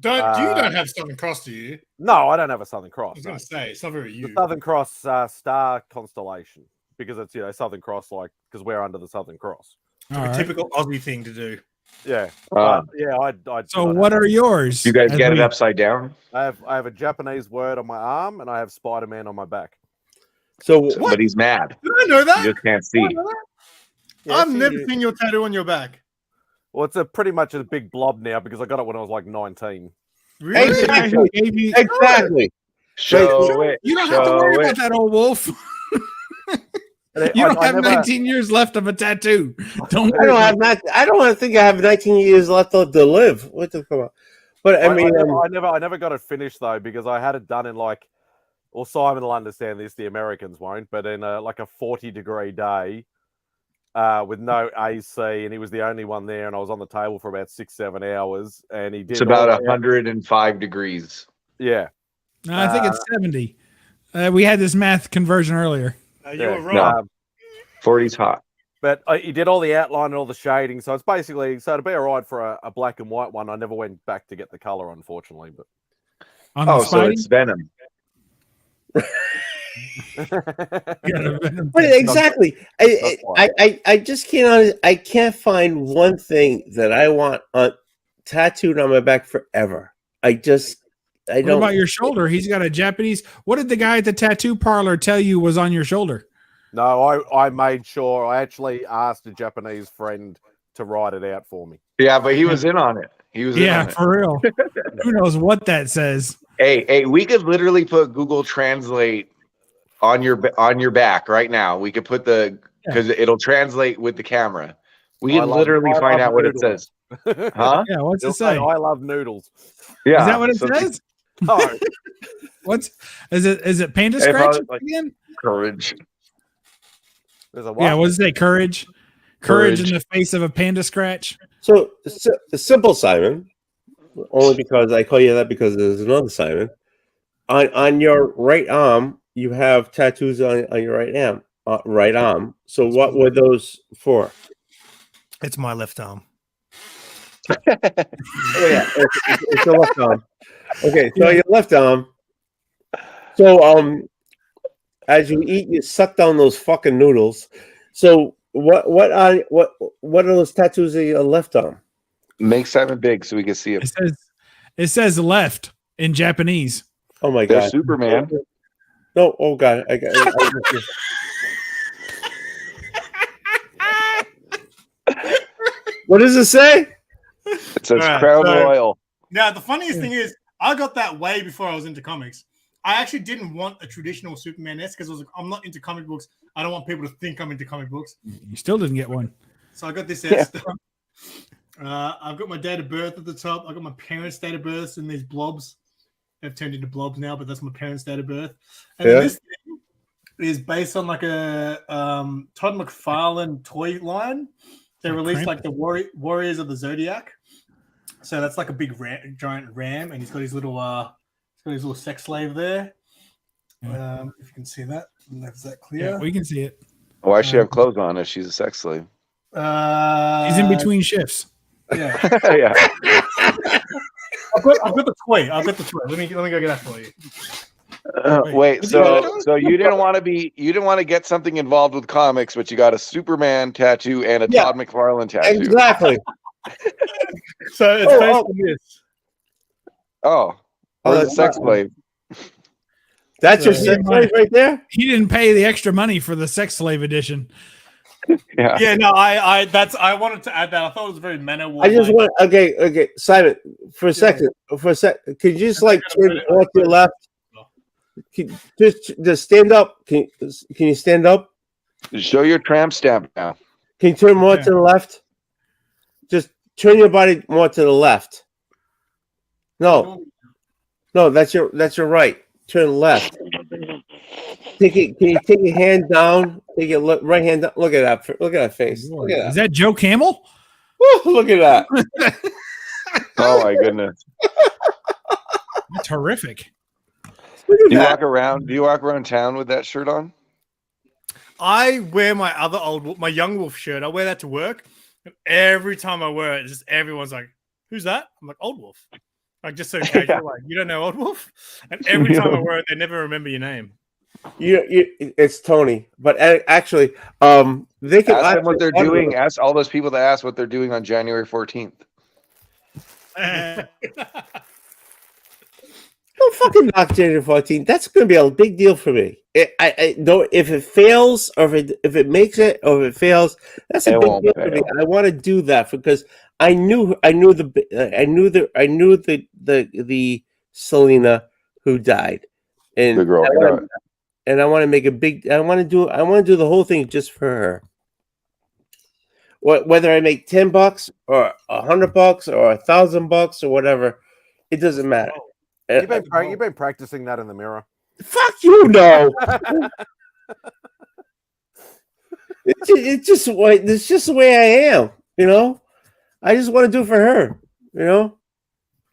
You don't have Southern Cross, do you? No, I don't have a Southern I Cross. was no. going to say it's not very The you. Southern Cross star constellation because it's Southern Cross because we're under the Southern Cross. All A right. typical Aussie thing to do. Yeah, Uh, yeah. I So what are yours? you guys As get it we- upside down? I have a Japanese word on my arm and I have Spider-Man on my back. So But he's mad. Did I know that? You just can't see. Yeah, I've see, never you- seen your tattoo on your back. Well, it's pretty much a big blob now because I got it when I was like 19. Really? The guy who gave you- exactly. Show it. You don't have to show worry it. about that, old wolf. And You don't I have never- 19 years left of a tattoo. Don't I worry. don't have not. I don't think I have 19 years left to live. What the come on? But I mean, I never got it finished though because I had it done in like, well, Simon will understand this. The Americans won't, but in like a 40-degree day, with no AC, and he was the only one there, and I was on the table for about 6-7 hours, and he did. It's about all the- 105 degrees. Yeah, No, I think it's 70. We had this math conversion earlier. You yeah. were wrong. No. 40's hot. But he did all the outline and all the shading, so it's basically to be alright for a black and white one. I never went back to get the color, unfortunately, but. On the Oh, so Spidey? it's Venom. but exactly. I just can't. I can't find one thing that I want tattooed on my back forever. I What don't. about your shoulder? He's got a Japanese. What did the guy at the tattoo parlor tell you was on your shoulder? No, I made sure. I actually asked a Japanese friend to write it out for me. Yeah, but he was in on it. He was in Yeah, on it. for real. Who knows what that says? Hey, we could literally put Google Translate on your back right now. We could put because it'll translate with the camera. We I can love- literally I find love out what it noodles. says. Huh? Yeah, what's It'll it say? I love noodles. Yeah. Is that what it so- says? No, What's is it Panda Hey, Scratch probably, like- again? Courage. there's a what? Yeah, what does it say? Courage. Courage in Courage. the face of a Panda Scratch. So the simple Simon, only because I call you that because there's another Simon. On your right arm, you have tattoos on your right arm. Right arm. So what were those for? It's my left arm. Oh yeah, it's your left arm. Okay, so your left arm. So as you eat, you suck down those fucking noodles. So what are those tattoos on your left arm? Make Simon big so we can see him. It says left in Japanese. Oh my There's god, Superman. No, oh god, what does it say? It says Alright, Crown so- Royal. Now, the funniest thing is, I got that way before I was into comics. I actually didn't want a traditional Superman S because I was like, I'm not into comic books. I don't want people to think I'm into comic books. You still didn't get one. So I got this S. I've got my date of birth at the top. I got my parents' date of birth and these blobs. They've turned into blobs now, but that's my parents' date of birth. And then this thing is based on like a Todd McFarlane toy line. They released like the Warriors of the Zodiac. So that's like a big giant ram, and he's got his little sex slave there. If you can see that, is that clear? Yeah, we can see it. Why should she have clothes on if she's a sex slave? He's in between shifts. Yeah, Yeah. I've got the toy. Let me go get that for you. Wait, so you didn't want to get something involved with comics, but you got a Superman tattoo and a Yeah. Todd McFarlane tattoo. Exactly. So it's based on this. Oh, where's that's the sex not- slave? That's your Yeah. sex slave right there. He didn't pay the extra money for the sex slave edition. Yeah. Yeah, no, I wanted to add that. I thought it was very manner. I just want okay, Simon, for a second, could you just like turn more to your left? Just stand up. Can you stand up? Show your tramp stamp now. Can you turn more to the left? Just turn your body more to the left. No, that's your right. Turn left. Take it. Can you take your hand down? Take your right hand down. Look at that. Look at that face. Look at Is that. that Joe Camel? Woo, look at that. Oh my goodness. That's horrific. Look at Do you that. walk around? Do you walk around town with that shirt on? I wear my my Young Wolf shirt. I wear that to work. And every time I wear it, just everyone's like, "Who's that?" I'm like, "Old Wolf." Like just so casual, like you don't know Old Wolf. And every time I wear it, they never remember your name. It's Tony, but actually, they can Ask them what they're doing. Ask all those people that ask what they're doing on January 14th. Don't fucking knock January 14th. That's going to be a big deal for me. I don't. If it fails, or if it makes it, or if it fails, that's a It big won't deal for me. fail. I want to do that because I knew the Selena who died, and The girl. and I want to make a big. I want to do the whole thing just for her. Whether I make $10 or $100 or $1,000 or whatever, it doesn't matter. You've been practicing that in the mirror. Fuck you, no. It's just the way I am, you know. I just want to do it for her, you know.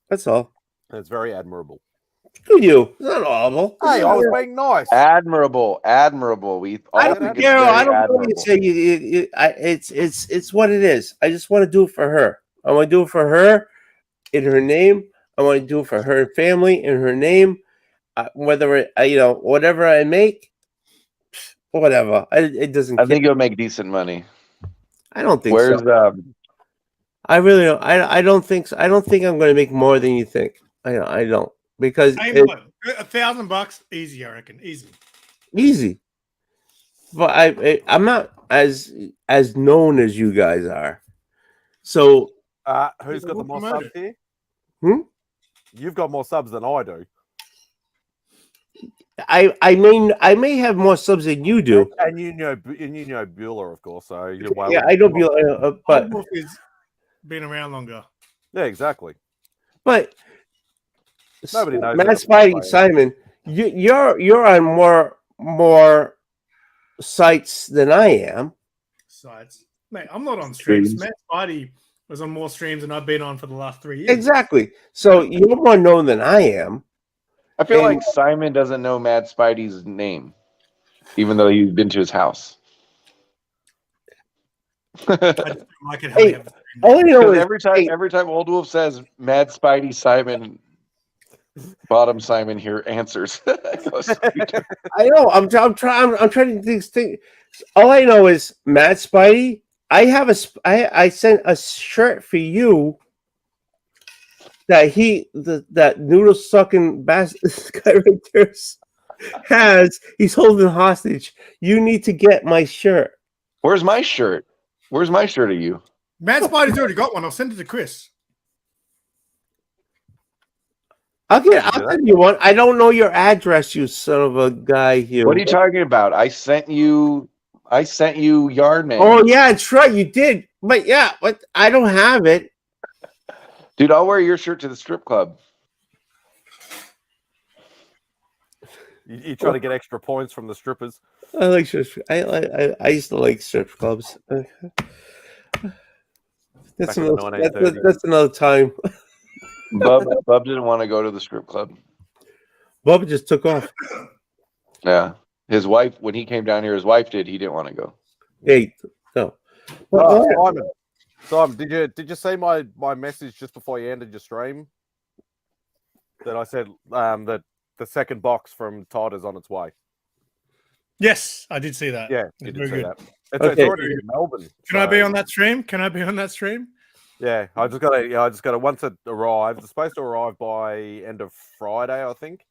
That's all. And it's very admirable. Good you. It's not awful. Hey, I was being nice. Admirable. We all I think don't it's care. very I don't know what admirable. you say. It's what it is. I just want to do it for her. I want to do it for her in her name. I want to do it for her family in her name. Whether whatever I make, whatever. It doesn't. I think you'll make decent money. I don't think Where's so. I really don't. I don't think so. I don't think I'm going to make more than you think. I don't because $1,000 easy, I reckon. Easy. easy. but I'm not as known as you guys are. So Who's got the more promote subs it. here? Hmm? You've got more subs than I do. I may have more subs than you do. And you know Bueller, of course. So you're well. Yeah, I know, but Old Wolf has been around longer. Yeah, exactly. but Nobody knows Matt that. Spidey, Simon, you're on more sites than I am. Sides. Mate, I'm not on streams. Streams. Matt Spidey was on more streams than I've been on for the last 3 years. Exactly. So you're more known than I am. I feel And- like Simon doesn't know Mad Spidey's name, even though you've been to his house. I just don't like it how Hey, they have the stream. All I know Because is every time Old Wolf says Mad Spidey Simon, Bottom Simon here answers. It goes, I know. I'm trying to think. All I know is Matt Spidey. I sent a shirt for you that that noodle sucking this guy right there has. He's holding hostage. You need to get my shirt. Where's my shirt? Where's my shirt of you? Matt Spidey's already got one. I'll send it to Chris. I'll send you one. I don't know your address, you son of a guy here. What are you talking about? I sent you Yardman. Oh yeah, that's right. You did. But yeah, but I don't have it. Dude, I'll wear your shirt to the strip club. You try to get extra points from the strippers. I like strip. I used to like strip clubs. That's Back in another, 1930. that's another time. Bub didn't want to go to the strip club. Bubba just took off. Yeah. His wife, when he came down here, his wife did. He didn't want to go. Hey, no. Simon, did you see my message just before you ended your stream? That I said that the second box from Todd is on its way. Yes, I did see that. Yeah, It's you did very see good. that. It's Okay. already in Melbourne. Can I be so- on that stream? Can I be on that stream? Yeah, I just gotta. Once it arrives, it's supposed to arrive by end of Friday, I think.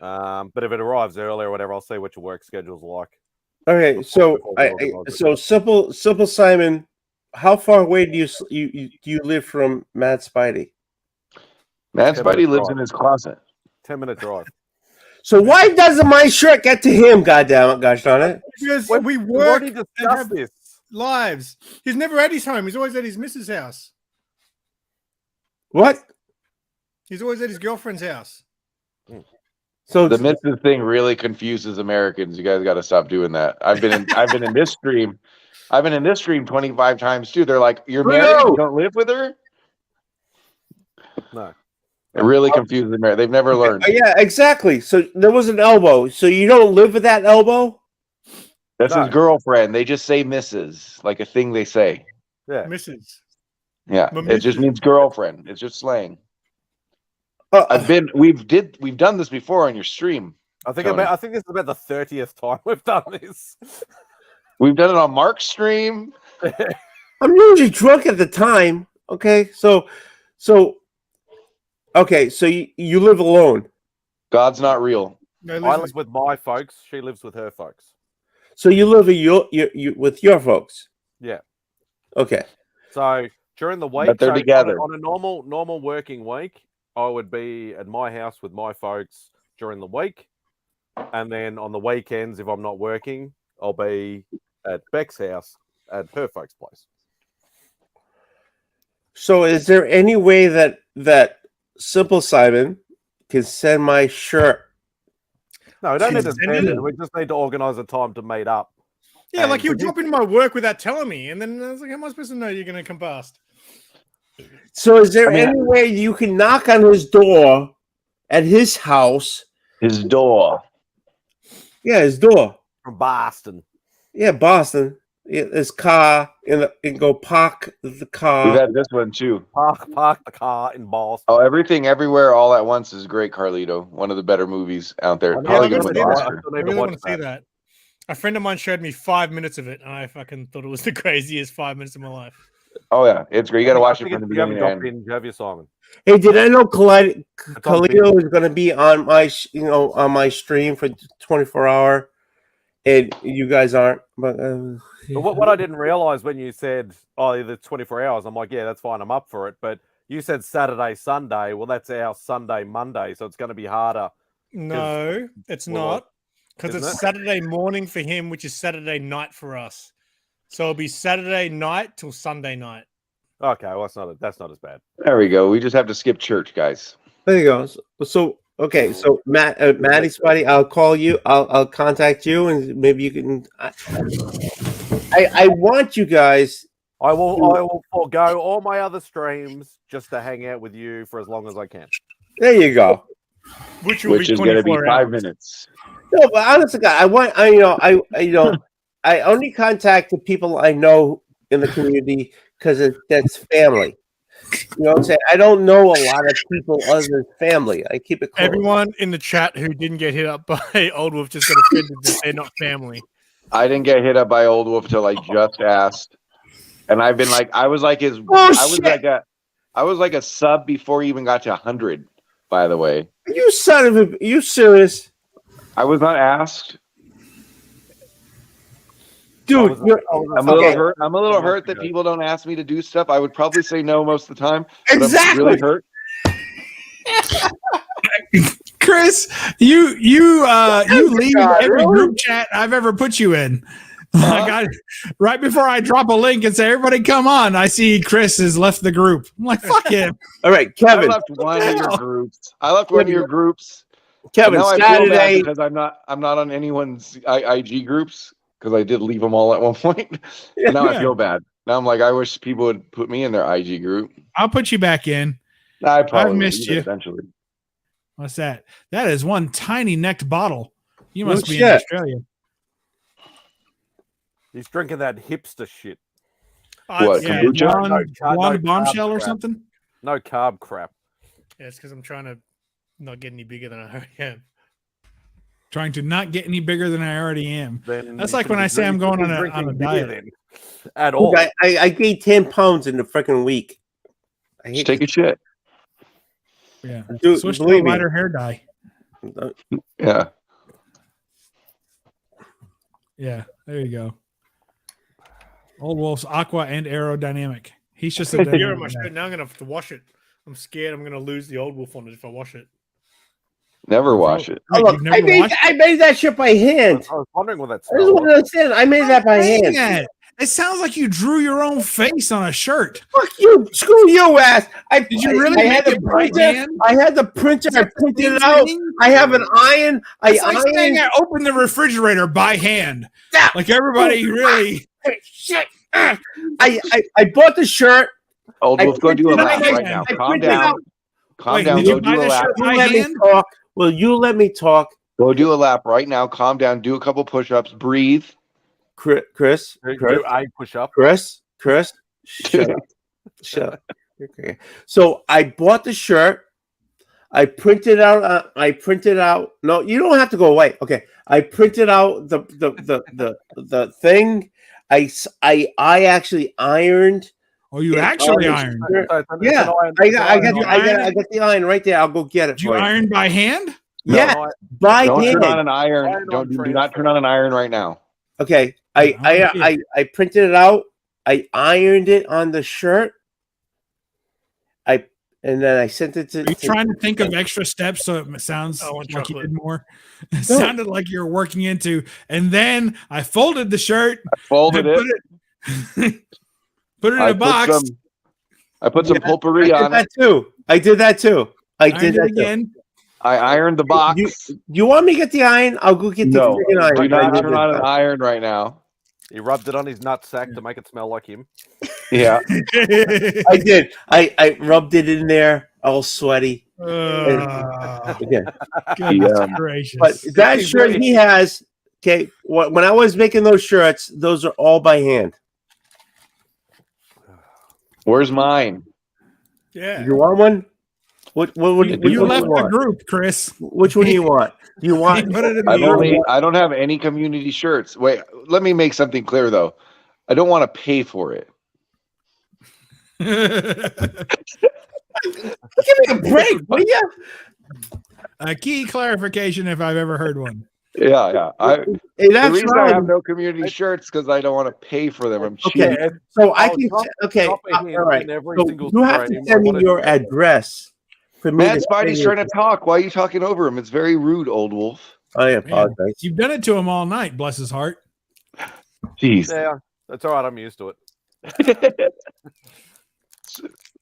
But if it arrives earlier or whatever, I'll see what your work schedule's like. Okay, so simple Simon. How far away do you live from Matt Spidey? Mad Yeah, Spidey but- lives in his closet. 10-minute drive. So why doesn't my shirt get to him? Gosh darn it! Because We've we We've work already and discussed have this. lives. He's never at his home. He's always at his missus' house. What? He's always at his girlfriend's house. So The misses thing really confuses Americans. You guys got to stop doing that. I've been in this stream. I've been in this stream 25 times too. They're like, "You're married? You don't live with her?" No. It really confuses Americans. They've never learned. yeah, exactly. So there was an elbow. So you don't live with that elbow? That's No. his girlfriend. They just say "Mrs." like a thing they say. Yeah. Mrs. Yeah, My it just missus. means girlfriend. It's just slang. We've done this before on your stream. I think Tony. I think this is about the 30th time we've done this. We've done it on Mark's stream. I'm usually drunk at the time. Okay, so you live alone. God's not real. No, I listen, live with my folks. She lives with her folks. So you live with your folks. Yeah. Okay. So during the week, But they're so together. on a normal working week, I would be at my house with my folks during the week, and then on the weekends, if I'm not working, I'll be at Beck's house at her folks' place. So is there any way that Simple Simon can send my shirt? No, we don't need to Send send it. it. We just need to organise a time to meet up. yeah, like and you we- drop into my work without telling me, and then I was like, "How am I supposed to know you're going to come past?" So is there any way you can knock on his door at his house? His door. Yeah, his door. From Boston. Yeah, Boston. Yeah, his car and go park the We've car. had this one too. Park the car in Boston. Oh, Everything Everywhere All at Once is great, Carlito. One of the better movies out there. I Probably Yeah, gonna I win gotta see Oscar. I really want to see that. A friend of mine showed me 5 minutes of it, and I fucking thought it was the craziest 5 minutes of my life. Oh yeah, it's great. You got to watch I it think from the you haven't beginning to dropped end. in, have you, Simon? Hey, did I know Khalid on is going to be on my on my stream for 24 hour? and you guys aren't. But But what I didn't realize when you said, oh, the 24 hours, I'm like, yeah, that's fine. I'm up for it. But you said Saturday, Sunday. Well, that's our Sunday, Monday. So it's going to be harder. No, it's well, not. Because isn't it's it? Saturday morning for him, which is Saturday night for us. So it'll be Saturday night till Sunday night. Okay, well, that's not as bad. There we go. We just have to skip church, guys. there you go. So okay, so Matty Spotty, I'll call you. I'll contact you, and maybe you can. I want you guys. I will forego all my other streams just to hang out with you for as long as I can. There you go. Which will Which be is going to be 24 5 hours. minutes. No, but honestly, God, I only contact the people I know in the community because that's family. You know what I'm saying? I don't know a lot of people other than family. I keep it close. Everyone in the chat who didn't get hit up by Old Wolf just got offended that they're not family. I didn't get hit up by Old Wolf until I just asked, and I've been like, I was like his, I was like a sub before he even got to 100. By the way, You son of a, you serious? I was not asked. Dude, I'm a little hurt. I'm a little hurt that people don't ask me to do stuff. I would probably say no most of the time. But Exactly. I'm really hurt. Chris, you leave God, every really? group chat I've ever put you in. I got right before I drop a link and say, "Everybody, come on!" I see Chris has left the group. I'm like, "Fuck him." All right, I Kevin. left one of your groups. I left one of your groups. Kevin, Now I feel bad Saturday. because I'm not on anyone's IG groups because I did leave them all at one point. And now I feel bad. Now I'm like, I wish people would put me in their IG group. I'll put you back in. I probably missed will you. eventually. What's that? That is one tiny necked bottle. You No must be in shit. Australia. He's drinking that hipster shit. What, Yeah, kombucha? blonde bombshell carb or crap. something. No carb crap. Yeah, it's because I'm trying to not get any bigger than I already am. Trying to not get any bigger than I already am. Then That's you like when shouldn't I be say I'm drinking- going on drinking a beer diet. then. At all. I gained 10 pounds in the freaking week. I hate Just take a shit. Yeah. Dude, Switch to a believe me. lighter hair dye. Yeah. Yeah, there you go. Old Wolf's aqua and aerodynamic. He's just a You're on my shirt. Now I'm gonna have to wash it. I'm scared I'm gonna lose the Old Wolf on it if I wash it. Never wash it. Oh, look, I made that shit by hand. I was wondering what that I just smelled want to understand. I made that by hand. That. It sounds like you drew your own face on a shirt. Fuck you. Screw you, ass. Did you really had make the it by printer. hand? I had the printer. I printed it out. I have an iron. It's like saying ironed. I opened the refrigerator by hand. Yeah. Like everybody really. Shit. I bought the shirt. Old I Wolf, go do a printed lap it out. right now. I Calm printed it down. out. Calm Wait, down. did you Go buy do a the lap. shirt You by let hand? me talk. Will you let me talk, Go do a lap right now. Calm down. Do a couple push-ups. Breathe. Chris? Do a push up. Chris? Shut up. Shut up. Okay. So I bought the shirt. I printed out. No, you don't have to go away. Okay. I printed out the thing. I actually ironed. Oh, you it actually on the ironed. shirt. Yeah, I got the iron right there. I'll go get it. Did you for you. iron by hand? Yeah, by Don't turn on hand. an iron. Do not turn on an iron right now. Okay. Oh, I printed it out. I ironed it on the shirt. And then I sent it to. Are you trying to think of extra steps so it sounds I want like you chocolate. did more? It sounded like you're working into, and then I folded the shirt, Folded and it. put it in I a box, I put some potpourri on it. I did that too. I ironed did it that too. again. I ironed the box. You want me to get the iron? I'll go get the No, freaking iron. do not I did turn on that. an iron right now. He rubbed it on his nutsack to make it smell like him. Yeah. I did. I rubbed it in there, all sweaty. Again. Goodness Yeah. gracious. But that shirt he has, okay, when I was making those shirts, those are all by hand. Where's mine? Yeah. You want one? What you one left do you the want? group, Chris. Which one do you want? Do you want? Put it in the I don't have any community shirts. Wait, let me make something clear though. I don't want to pay for it. Give me a break, will you? A key clarification if I've ever heard one. Yeah. Hey, The that's reason right. I have no community shirts because I don't want to pay for them. I'm cheap. Okay, so I I'll can. Okay, drop a hint all right. in every So single you have to stream. I send me wanna your do that. address for me. Man, to Spidey's send trying to talk. Why are you talking over him? It's very rude, Old Wolf. I apologize. You've done it to him all night. Bless his heart. Jeez. Yeah, that's all right. I'm used to it.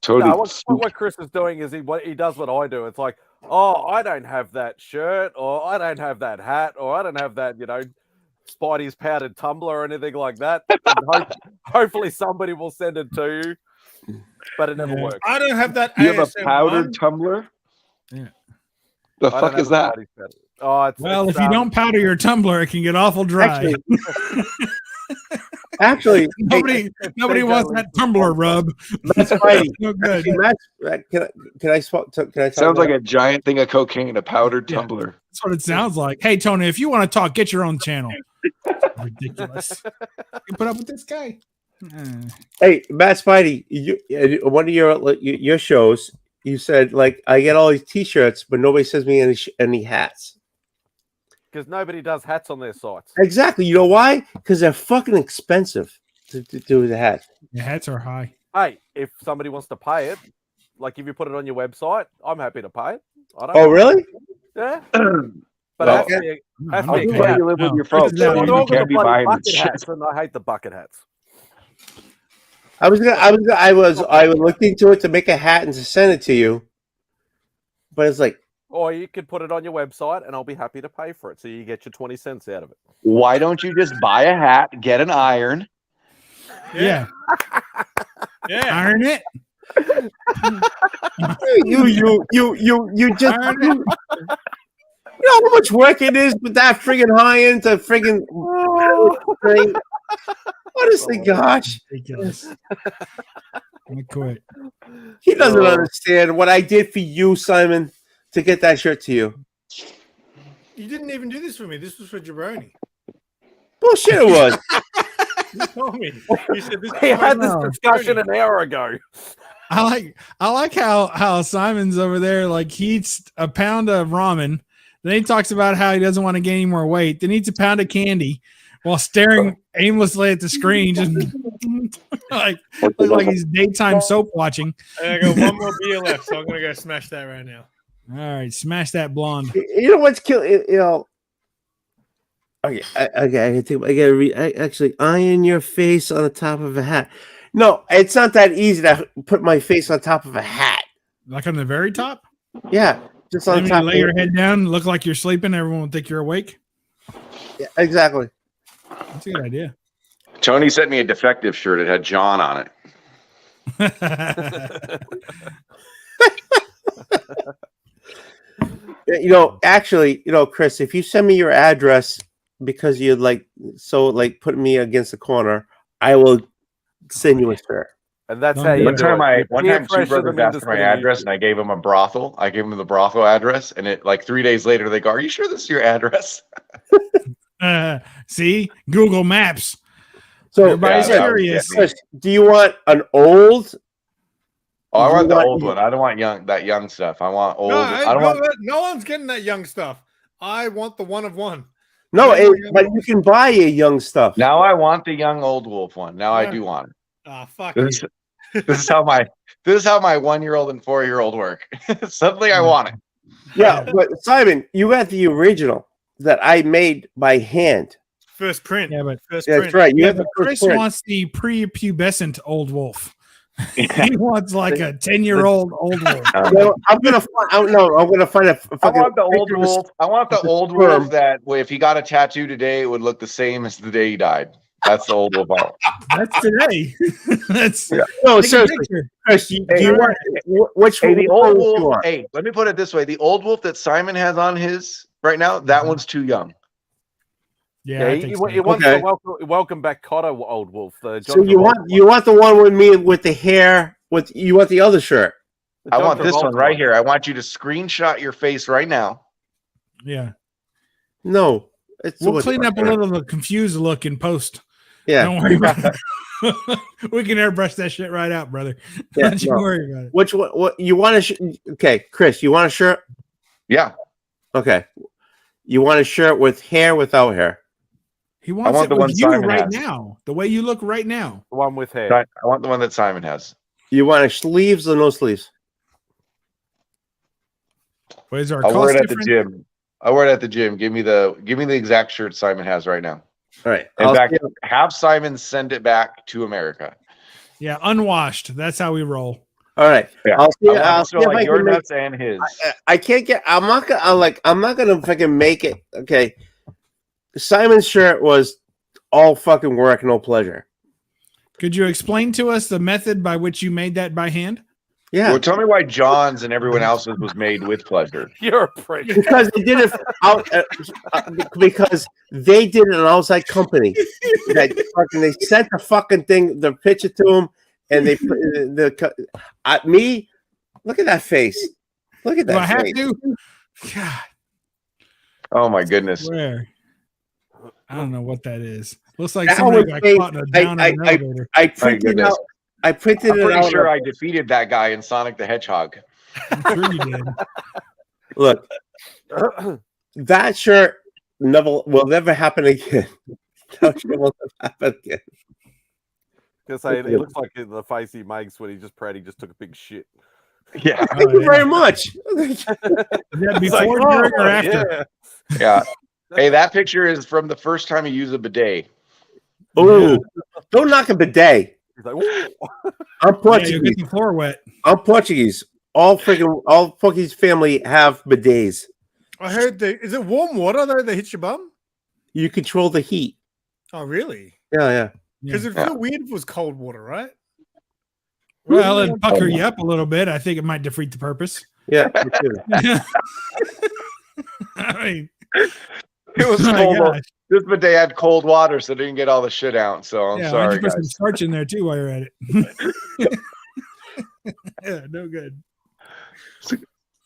Totally. No, what Chris is doing is he does what I do. It's like, oh, I don't have that shirt, or I don't have that hat, or I don't have that, Spidey's powdered tumbler or anything like that. And hopefully somebody will send it to you, but it never works. I don't have that. You have a ASM powdered one. tumbler? Yeah. The I don't fuck have is a that? Spidey's powder. Oh, Well, if you don't powder your tumbler, it can get awful dry. Actually, nobody wants that tumbler rub. That's Spidey. No good. Actually, Matt, can I talk Sounds like about- a giant thing of cocaine, a powdered Yeah. tumbler. That's what it sounds like. Hey, Tony, if you want to talk, get your own channel. Ridiculous. You put up with this guy. Hey, Matt Spidey, one of your shows, you said like I get all these T-shirts, but nobody sends me any hats. Because nobody does hats on their sites. Exactly. You know why? Because they're fucking expensive to do the hat. The hats are high. Hey, if somebody wants to pay it, like if you put it on your website, I'm happy to pay it. I don't. Oh, really? Yeah. But it has to be I'm How not do paying you it. live with No. your folks? Yeah, So I'm you all can't be buying the bucket shit. hats, and I hate the bucket hats. I was looking into it to make a hat and to send it to you, but it's like, Or you could put it on your website, and I'll be happy to pay for it, so you get your 20 cents out of it. Why don't you just buy a hat, get an iron? Yeah. Yeah. Iron it. you just Iron you know how much work it is with that friggin' high end to friggin' thing. Honestly, gosh, Ridiculous. I quit. he doesn't understand what I did for you, Simon, to get that shirt to you. You didn't even do this for me. This was for Jabroni. Bullshit, it was. You told me. You said this. We had this No. discussion an hour ago. I like how Simon's over there, like he eats a pound of ramen. Then he talks about how he doesn't want to gain any more weight. Then he eats a pound of candy while staring aimlessly at the screen, just like he's daytime soap watching. And I got one more beer left, so I'm gonna go smash that right now. All right, smash that blonde. You know what's killing? You know. Okay, I gotta read. Actually, iron your face on the top of a hat. No, it's not that easy to put my face on top of a hat. Like on the very top. Yeah, just on Then when top. you lay your head down, look like you're sleeping. Everyone will think you're awake. Yeah, exactly. That's a good idea. Tony sent me a defective shirt. It had John on it. You know, actually, you know, Chris, if you send me your address because you put me against the corner, I will send you a shirt. And that's Don't how do you it. One time, two brothers asked for my address, and I gave them a brothel. I gave them the brothel address, and it like 3 days later, they go, "Are you sure this is your address?" See, Google Maps. So, Everybody's yeah, curious. Chris, do you want an old? Oh, I You want the want- old one. I don't want that young stuff. I want old. No, I don't want. no one's getting that young stuff. I want the one of one. No, Yeah, but you can buy a young stuff. Now I want the young old wolf one. Now I Yeah. do want it. Ah, fuck This, you. this is how my 1-year-old and 4-year-old work. Suddenly, I want it. Yeah, but Simon, you got the original that I made by hand. First print. Yeah, but First That's print. right. You yeah, have the but first Chris print. wants the prepubescent old wolf. He wants like a 10-year-old old wolf. Well, I'm gonna find a I fucking. want the old picture of this- wolf. I want the of the old sperm. wolf that if he got a tattoo today, it would look the same as the day he died. That's the old wolf. I want. That's today. That's Yeah. No, take a seriously, picture. Chris. Do you want which Hey, the which old one do you wolf. want? Hey, let me put it this way: the old wolf that Simon has on his right now, that one's too young. Yeah, Yeah, I he think so. wants Okay. the welcome back Cotter old wolf. The So John you Travolta want the one with me with the hair? With you want the other shirt? The I John want this one Travolta right here. I want you to screenshot your face right now. Yeah. No, it's We'll clean up a little of the confused look in post. Yeah. Don't worry about it. We can airbrush that shit right out, brother. Yeah, Don't you no. worry about it. Which one? What you want a? Okay, Chris, you want a shirt? Yeah. Okay. You want a shirt with hair, without hair? He wants want it the with one you Simon right has. now. The way you look right now. The one with hair. I want the one that Simon has. You want a sleeves or no sleeves? What is our I'll wear cost it at the difference? gym. I'll wear it at the gym. Give me the exact shirt Simon has right now. All right. In I'll fact, see you- have Simon send it back to America. Yeah, unwashed. That's how we roll. all right. Yeah. I'll see. I want I'll it see to if like I your can make. nuts and his. I can't get. I'm not gonna. I'm not gonna fucking make it. Okay. Simon's shirt was all fucking work, no pleasure. Could you explain to us the method by which you made that by hand? Yeah. Well, tell me why John's and everyone else's was made with pleasure. You're a prick. Because they did it out, because they did an outside company that fucking they sent the fucking thing, the picture to them, and they put me. Look at that face. Look at Do I that have face. to? God, Oh my goodness. where? I don't know what that is. Looks like That somebody was got fake. caught in a down in an elevator. I printed goodness. out. I printed I'm it pretty out. sure I defeated that guy in Sonic the Hedgehog. I'm sure you did. Look, that shirt will never happen again. That shirt will never happen again. Gonna say, it looks like the face he makes when he's just proud he just took a big shit. Yeah. Thank you very much. Is that It's like, before, during, or oh, after? yeah. Yeah. Hey, that picture is from the first time you use a bidet. Ooh, don't knock a bidet. He's like, "Ooh." I'm Yeah, you Portuguese. get the floor wet. I'm Portuguese. All Portuguese family have bidets. I heard is it warm water though that hits your bum? You control the heat. Oh, really? Yeah. Because it'd feel weird if it was cold water, right? Well, it'd pucker you up a little bit. I think it might defeat the purpose. Yeah. Me too. I mean, It was oh my cold. gosh. This bidet had cold water, so it didn't get all the shit out. So I'm Yeah, why don't sorry, you put some guys. starch in there too while you're at it? Yeah, no good.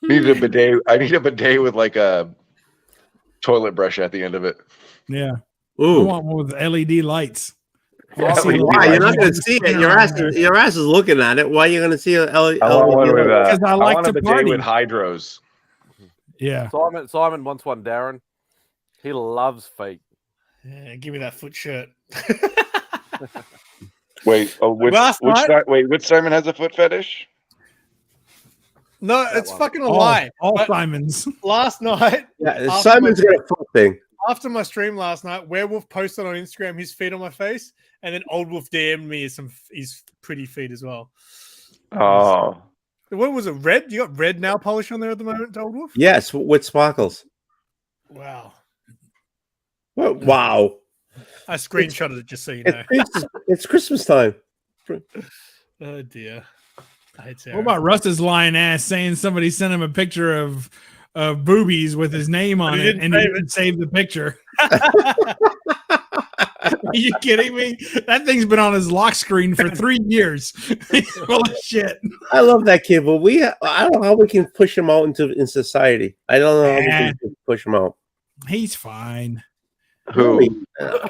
Needed a bidet. I need a bidet with like a toilet brush at the end of it. Yeah, I Ooh. want one with LED lights. Yeah, See LED a Why? little You're not light going to just see it. spinning Your around ass, there. your ass is looking at it. Why are you going to see a LED? I want one with Because I like want a to bidet party. with hydros. Yeah, Simon wants one, Darren. He loves feet. Yeah, give me that foot shirt. Wait, which Last night- which Simon has a foot fetish? No, That it's one. fucking a lie. all But Simons. last night, Yeah, After Simon's my- got a foot thing. after my stream last night, Werewolf posted on Instagram his feet on my face, and then Old Wolf DM'd me his pretty feet as well. Oh, What was it? Red? You got red nail polish on there at the moment, Old Wolf? Yes, with sparkles. Wow. What? Wow. I screenshotted it just so you know. It's Christmas time. Oh dear. I hate Sarah. What about Rusta's lying ass saying somebody sent him a picture of boobies with his name on he it, didn't and he save didn't save the picture? Are you kidding me? That thing's been on his lock screen for 3 years. Full of shit. I love that kid, but I don't know how we can push him out in society. I don't know how we can push him out. He's fine. who? Uh,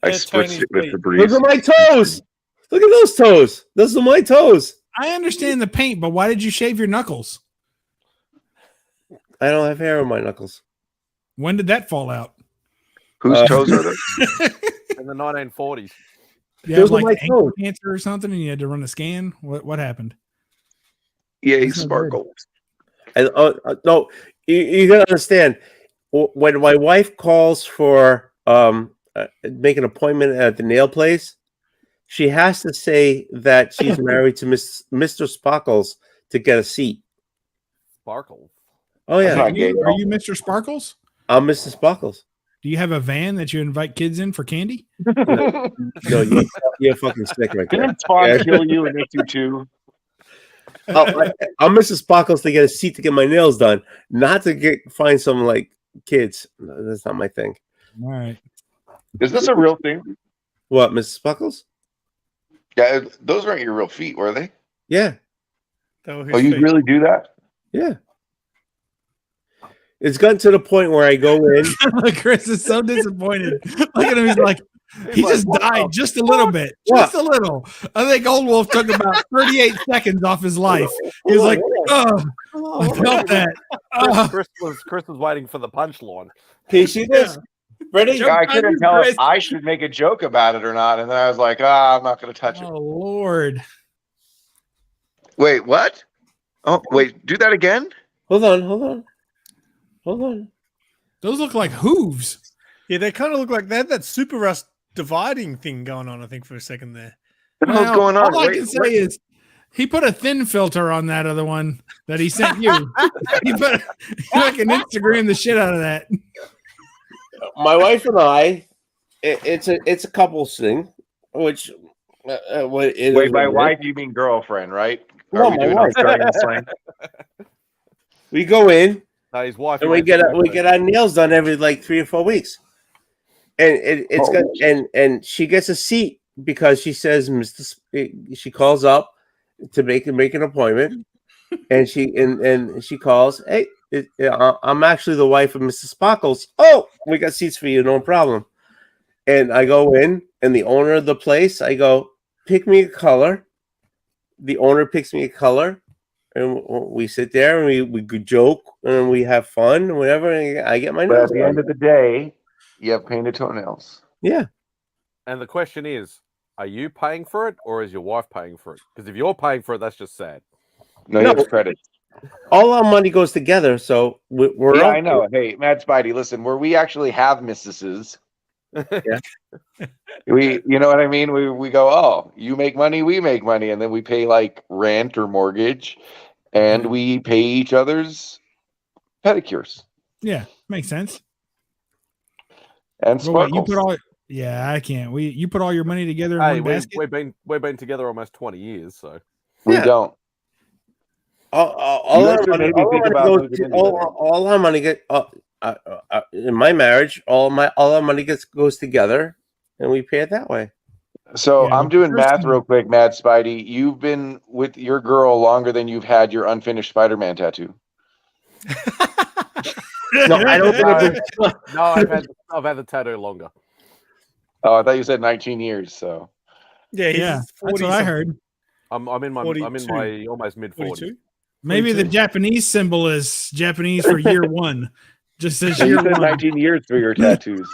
I Yeah, spritzed Tony's it with feet. Look Febreze. at my toes. Look at those toes. Those are my toes. I understand the paint, but why did you shave your knuckles? I don't have hair on my knuckles. When did that fall out? Whose toes are they? In the 1940s. You Those had are my like ankle toes. cancer or something, and you had to run a scan. What happened? Yay, That's not sparkle. And no, you gotta understand. When my wife calls for make an appointment at the nail place, she has to say that she's married to Mr. Sparkles to get a seat. Sparkle. Oh That's yeah, not gay at Are all. you Mr. Sparkles? I'm Mr. Sparkles. Do you have a van that you invite kids in for candy? No, you're fucking sick right there. Didn't Spawn Yeah. kill you and make you too? I'm Mr. Sparkles to get a seat to get my nails done, not to find some like kids. No, that's not my thing. All right. Is this a real thing? What, Mr. Sparkles? Yeah, those aren't your real feet, were they? Yeah, That were his Oh, you feet. really do that? yeah. It's gotten to the point where I go in. Chris is so disappointed. Look at him. He's like, He just died just a little bit, just a little. I think Old Wolf took about 38 seconds off his life. He was like, "Oh, I felt that." Chris was waiting for the punchline. Can you see this? Ready? Yeah, I couldn't tell if I should make a joke about it or not, and then I was like, I'm not going to touch it. Oh Lord! Wait, what? Oh, wait, do that again? Hold on. Those look like hooves. Yeah, they kind of look like they had that Super Rust dividing thing going on, I think, for a second there. What the hell's going on? All I Wait, can say is he put a thin filter on that other one that he sent you. He put I can Instagram the shit out of that. My wife and I, it's a couples thing, which wait, by wife you mean girlfriend, right? No, Are we my doing wife. Australian slang? We go in No, his wife. and we get our nails done every like 3 or 4 weeks, and it's got and she gets a seat because she says she calls up to make an appointment, and she calls, hey, I'm actually the wife of Mr. Sparkles. Oh, we got seats for you, no problem. And I go in, and the owner of the place, I go, pick me a color. The owner picks me a color, and we sit there and we joke and we have fun and whatever. And I get my But nails at the done. end of the day, you have painted toenails. Yeah. And the question is, are you paying for it or is your wife paying for it? Because if you're paying for it, that's just sad. No, you have credit. All our money goes together, so we're. Yeah, I know. Hey, Mad Spidey, listen, where we actually have missuses. Yeah. You know what I mean? We go, oh, you make money, we make money, and then we pay like rent or mortgage, and we pay each other's pedicures. Yeah, makes sense. And Well, wait, sparkles. I can't. You put all your money together in Hey, one basket. we've been together almost 20 years, so We Yeah. don't. All You our guys should money, maybe all our think money about goes moving to, in all our money get in my marriage. All our money goes together, and we pay it that way. So Yeah, I'm doing the first math thing- real quick, Mad Spidey. You've been with your girl longer than you've had your unfinished Spider-Man tattoo. No, I don't think I've been. no, I've had the tattoo longer. Oh, I thought you said 19 years. So Yeah, he's Yeah, that's what I heard. I'm in my 42. almost mid 40s. 42? Maybe the 42. Japanese symbol is Japanese for year one. Just says you year said one. 19 years for your tattoos.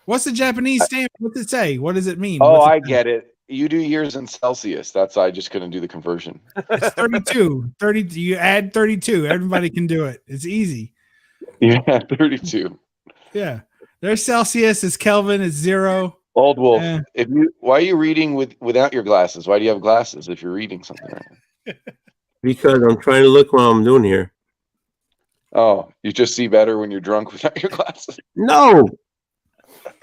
What's the Japanese stamp? What's it say? What does it mean? Oh, What's it I say? get it. You do years in Celsius. That's I just couldn't do the conversion. It's 32. 30. You add 32. Everybody can do it. It's easy. Yeah, 32. Yeah. There's Celsius. It's Kelvin. It's 0. Old Wolf. Yeah. Why are you reading without your glasses? Why do you have glasses if you're reading something? Because I'm trying to look what I'm doing here. Oh, you just see better when you're drunk without your glasses. No,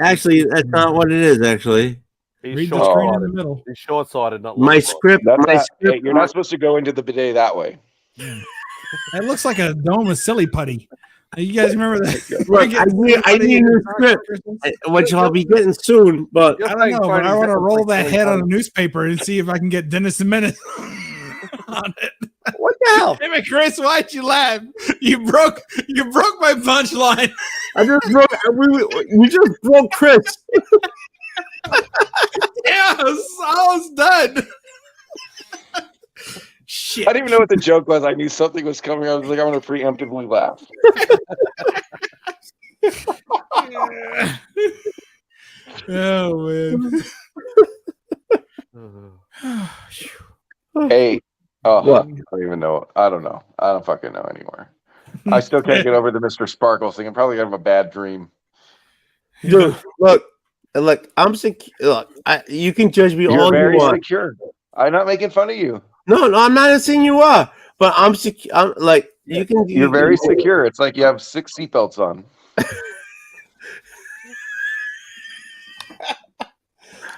actually, that's not what it is. Actually, He's Read the screen in short-sighted. the middle. He's short-sighted, not my long-sighted. script. That's My not, script. hey, you're not supposed to go into the bidet that way. It looks like a dome of silly putty. You guys remember that? Look, I need a new script, which I'll be getting soon. But I don't know, but I want to roll that head on a newspaper and see if I can get Dennis the Menace on it. what the hell? Hey, man, Chris, why'd you laugh? You broke my punchline. I just broke. You just broke Chris. Yeah, I was done. Shit. I didn't even know what the joke was. I knew something was coming. I was like, I'm going to preemptively laugh. Oh man. Hey, oh, What? I don't even know. I don't know. I don't fucking know anymore. I still can't get over the Mr. Sparkles thing. I'm probably gonna have a bad dream. Dude, look. I'm secure. Look, you can judge me You're all you very want. secure. I'm not making fun of you. No, I'm not saying you are, but I'm secure. I'm like you can. You're very secure. It's like you have 6 seatbelts on.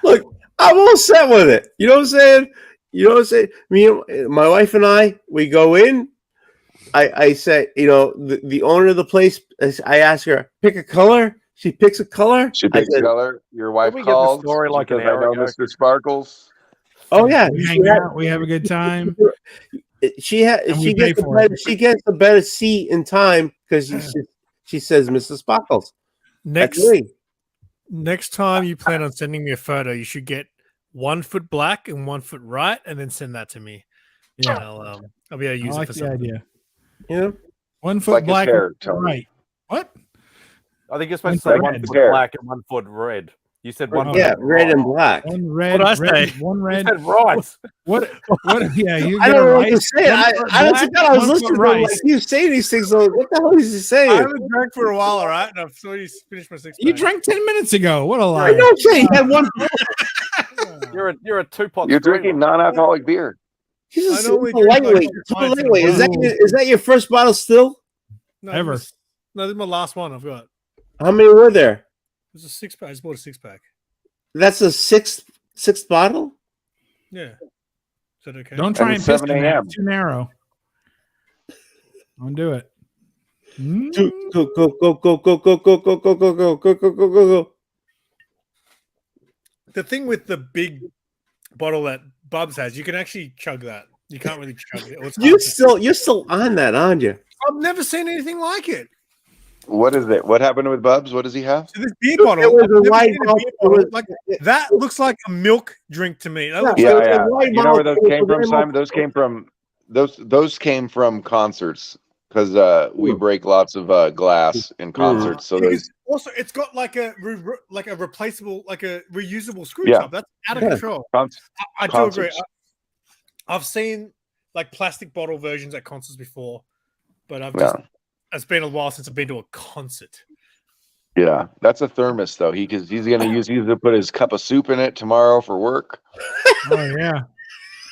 Look, I'm all set with it. You know what I'm saying? You know what I'm saying? Me, and my wife and I, we go in. I say, the owner of the place. I ask her, pick a color. She picks a color. She I picks said, color. Your wife we get the calls. story like an because I hour know ago? Mr. Sparkles. oh yeah, We hang out, we have a good time. She And we pay for it. She gets a better seat in time because she says, Mr. Sparkles. Next That's me. Next time you plan on sending me a photo, you should get 1 foot black and 1 foot right, and then send that to me. Yeah. I'll be able to I use like it for the something. idea. Yeah. 1 foot Like his black, hair, and Tony. right. What? I think you're supposed to One say foot 1 red. foot Hair. black and 1 foot red. You said 1 foot. Yeah, red and black. One red, What'd I red, say? one You red. said right. What? Yeah, you. I get don't a know what right, to say. one I foot honestly black, thought I was 1 foot listening to him like rice. you say these things. So what the hell is he I saying? haven't drank for a while, all right? And I've already finished my 6 You pack. drank 10 minutes ago. What a I lie! know, Jay. He had one. You're a 2-pot. You're drinking non-alcoholic beer. He's I a normally super drink, like, lightweight. 2 Super pints in a lightweight. Is that your first bottle still? No, Ever. this is my last one I've got. How many were there? It's a 6 pack. I just bought a 6 pack. That's a sixth bottle. Yeah. Is that okay? Don't try And and it's piss 7 in that. a.m.. It's too narrow. Don't do it. Go, go, go, go, go, go, go, go, go, go, go, go, go, go, go. The thing with the big bottle that Bubs has, you can actually chug that. You can't really chug it. Or it's hard to- You're still on that, aren't you? I've never seen anything like it. What is it? What happened with Bubs? What does he have? So this beer bottle, It was I've a never white seen a bottle. beer It bottle. was- Like that looks like a milk drink to me. That looks Yeah, it like, was a yeah. white You know where bottle. those came It was from, a Simon? Those came from concerts because we break lots of glass in concerts. So because those, also it's got like a replaceable, like a reusable screw Yeah. top. That's out of Yeah. control. cons- I do agree. concerts. I've seen like plastic bottle versions at concerts before, but it's been a while since I've been to a concert. Yeah, that's a thermos though. He's gonna put his cup of soup in it tomorrow for work. Oh yeah.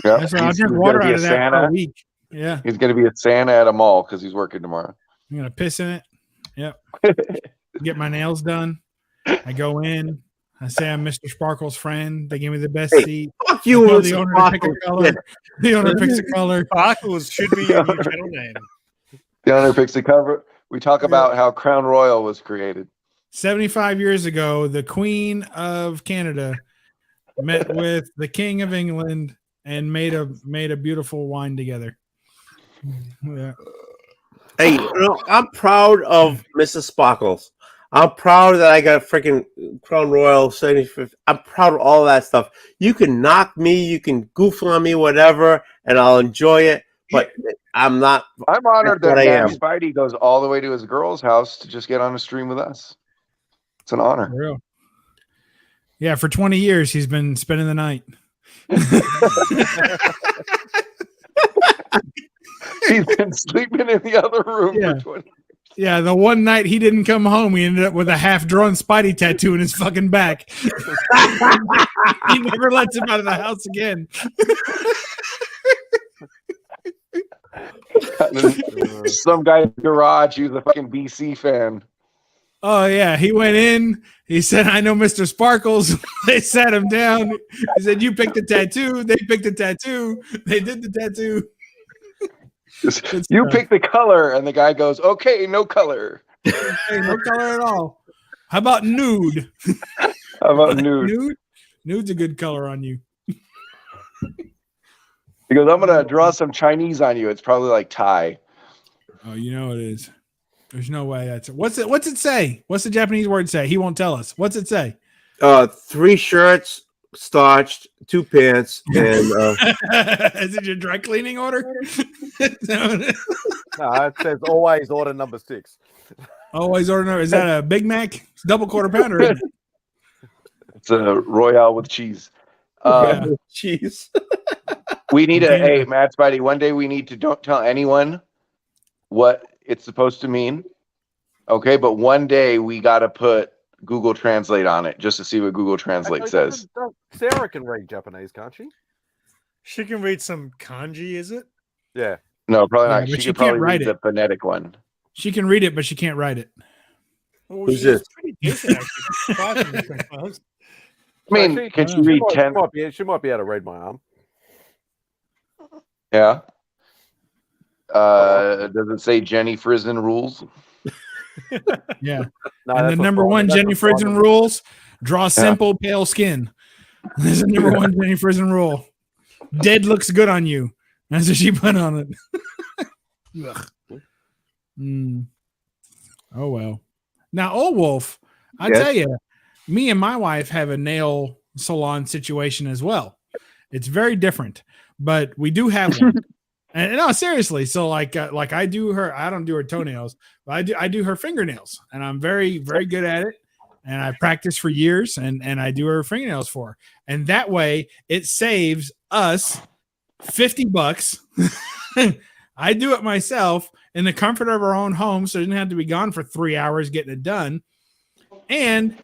Yeah, That's right. I'll he's drink gonna water be out a of that for a Santa. week. Yeah. He's gonna be a Santa at a mall because he's working tomorrow. I'm gonna piss in it. Yep. Get my nails done. I go in. I say I'm Mr. Sparkle's friend. They give me the best Hey, seat. Fuck I you, tell Mr. the owner to pick a Sparkle. color. The owner picks a color. Sparkles should be your new channel name. The owner picks the cover. We talk about how Crown Royal was created. 75 years ago, the Queen of Canada met with the King of England and made a beautiful wine together. Yeah. Hey, I'm proud of Mrs. Sparkles. I'm proud that I got freaking Crown Royal 75th. I'm proud of all that stuff. You can knock me, you can goof on me, whatever, and I'll enjoy it. But I'm not. I'm honored That's what that I Dan am. Spidey goes all the way to his girl's house to just get on a stream with us. It's an honor. For real. Yeah, for 20 years he's been spending the night. He's been sleeping in the other room Yeah. for 20. Yeah, the one night he didn't come home, he ended up with a half-drawn Spidey tattoo in his fucking back. He never lets him out of the house again. Some guy in the garage, he was a fucking BC fan. Oh yeah, he went in. He said, "I know Mr. Sparkles." They sat him down. He said, "You picked the tattoo." They picked the tattoo. They did the tattoo. Good You stuff. pick the color, and the guy goes, "Okay, no color." Hey, no color at all. How about nude? How about nude? Nude? Nude's a good color on you. He goes, "I'm gonna draw some Chinese on you. It's probably like Thai." Oh, you know it is. There's no way that's it. What's it say? What's the Japanese word say? He won't tell us. What's it say? 3 shirts, starched, 2 pants, and Is it your dry cleaning order? No, it says always order number 6. Always order. Is that a Big Mac? It's double quarter pounder. Isn't it? It's a Royale with cheese. Yeah. cheese. We need Dana. hey, Matt Spidey, one day we need to don't tell anyone what it's supposed to mean. Okay, but one day we got to put Google Translate on it just to see what Google Translate says. Sarah can read Japanese, can't she? She can read some kanji, is it? Yeah. No, probably Yeah, not. but She she could probably can't write read the it. phonetic one. She can read it, but she can't write it. Oh, Who's she's this? pretty decent, actually. Surprised me, I suppose. I mean, So can she read 10? She might be able to read my arm. Yeah. Does it say Jenny Frizen rules? Yeah. No, And the that's what number Simon- one that's Jenny what Frizen Simon- rules: draw simple, pale skin. There's the number one Jenny Frizen rule. Dead looks good on you. That's what she put on it. Ugh. Oh well. Now, Old Wolf, I Yes? tell you, me and my wife have a nail salon situation as well. It's very different, but we do have one. And no, seriously. So like I do her, I don't do her toenails, but I do her fingernails, and I'm very, very good at it. And I practiced for years, and I do her fingernails for her. And that way it saves us $50. I do it myself in the comfort of our own home, so I didn't have to be gone for 3 hours getting it done. And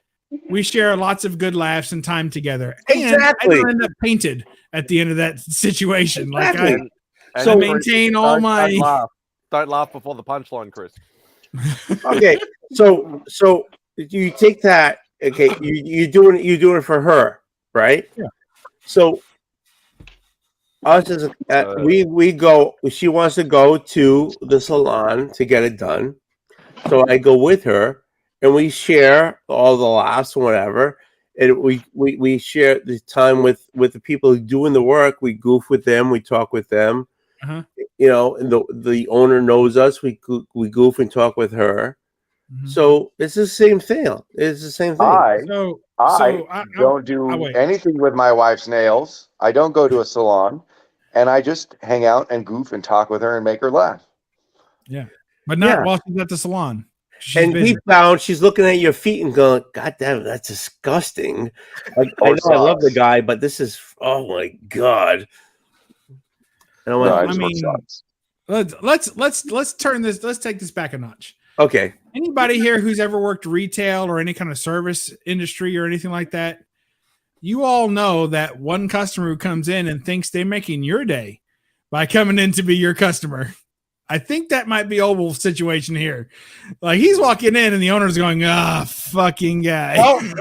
we share lots of good laughs and time together. And Exactly. I don't end up painted at the end of that situation. Exactly. Like I maintain all my. Don't laugh before the punchline, Chris. Okay, so you take that. Okay, you doing it for her, right? Yeah. So us as we go. She wants to go to the salon to get it done, so I go with her, and we share all the laughs and whatever. And we share the time with the people doing the work. We goof with them. We talk with them. Uh-huh. You know, and the owner knows us. We goof and talk with her. Mhm. So it's the same thing. It's the same thing. I I don't do wait. anything with my wife's nails. I don't go to a salon, and I just hang out and goof and talk with her and make her laugh. But not Yeah. while she's at the salon. She's And busy. deep down, she's looking at your feet and going, "God damn, that's disgusting." Like, I Or know I love the socks. guy, but this is my god. And I'm No, like, I just wear mean- socks. Let's turn this. Let's take this back a notch. okay, Anybody here who's ever worked retail or any kind of service industry or anything like that, you all know that one customer who comes in and thinks they're making your day by coming in to be your customer. I think that might be Oval's situation here. Like he's walking in and the owner's going, fucking guy. no. It's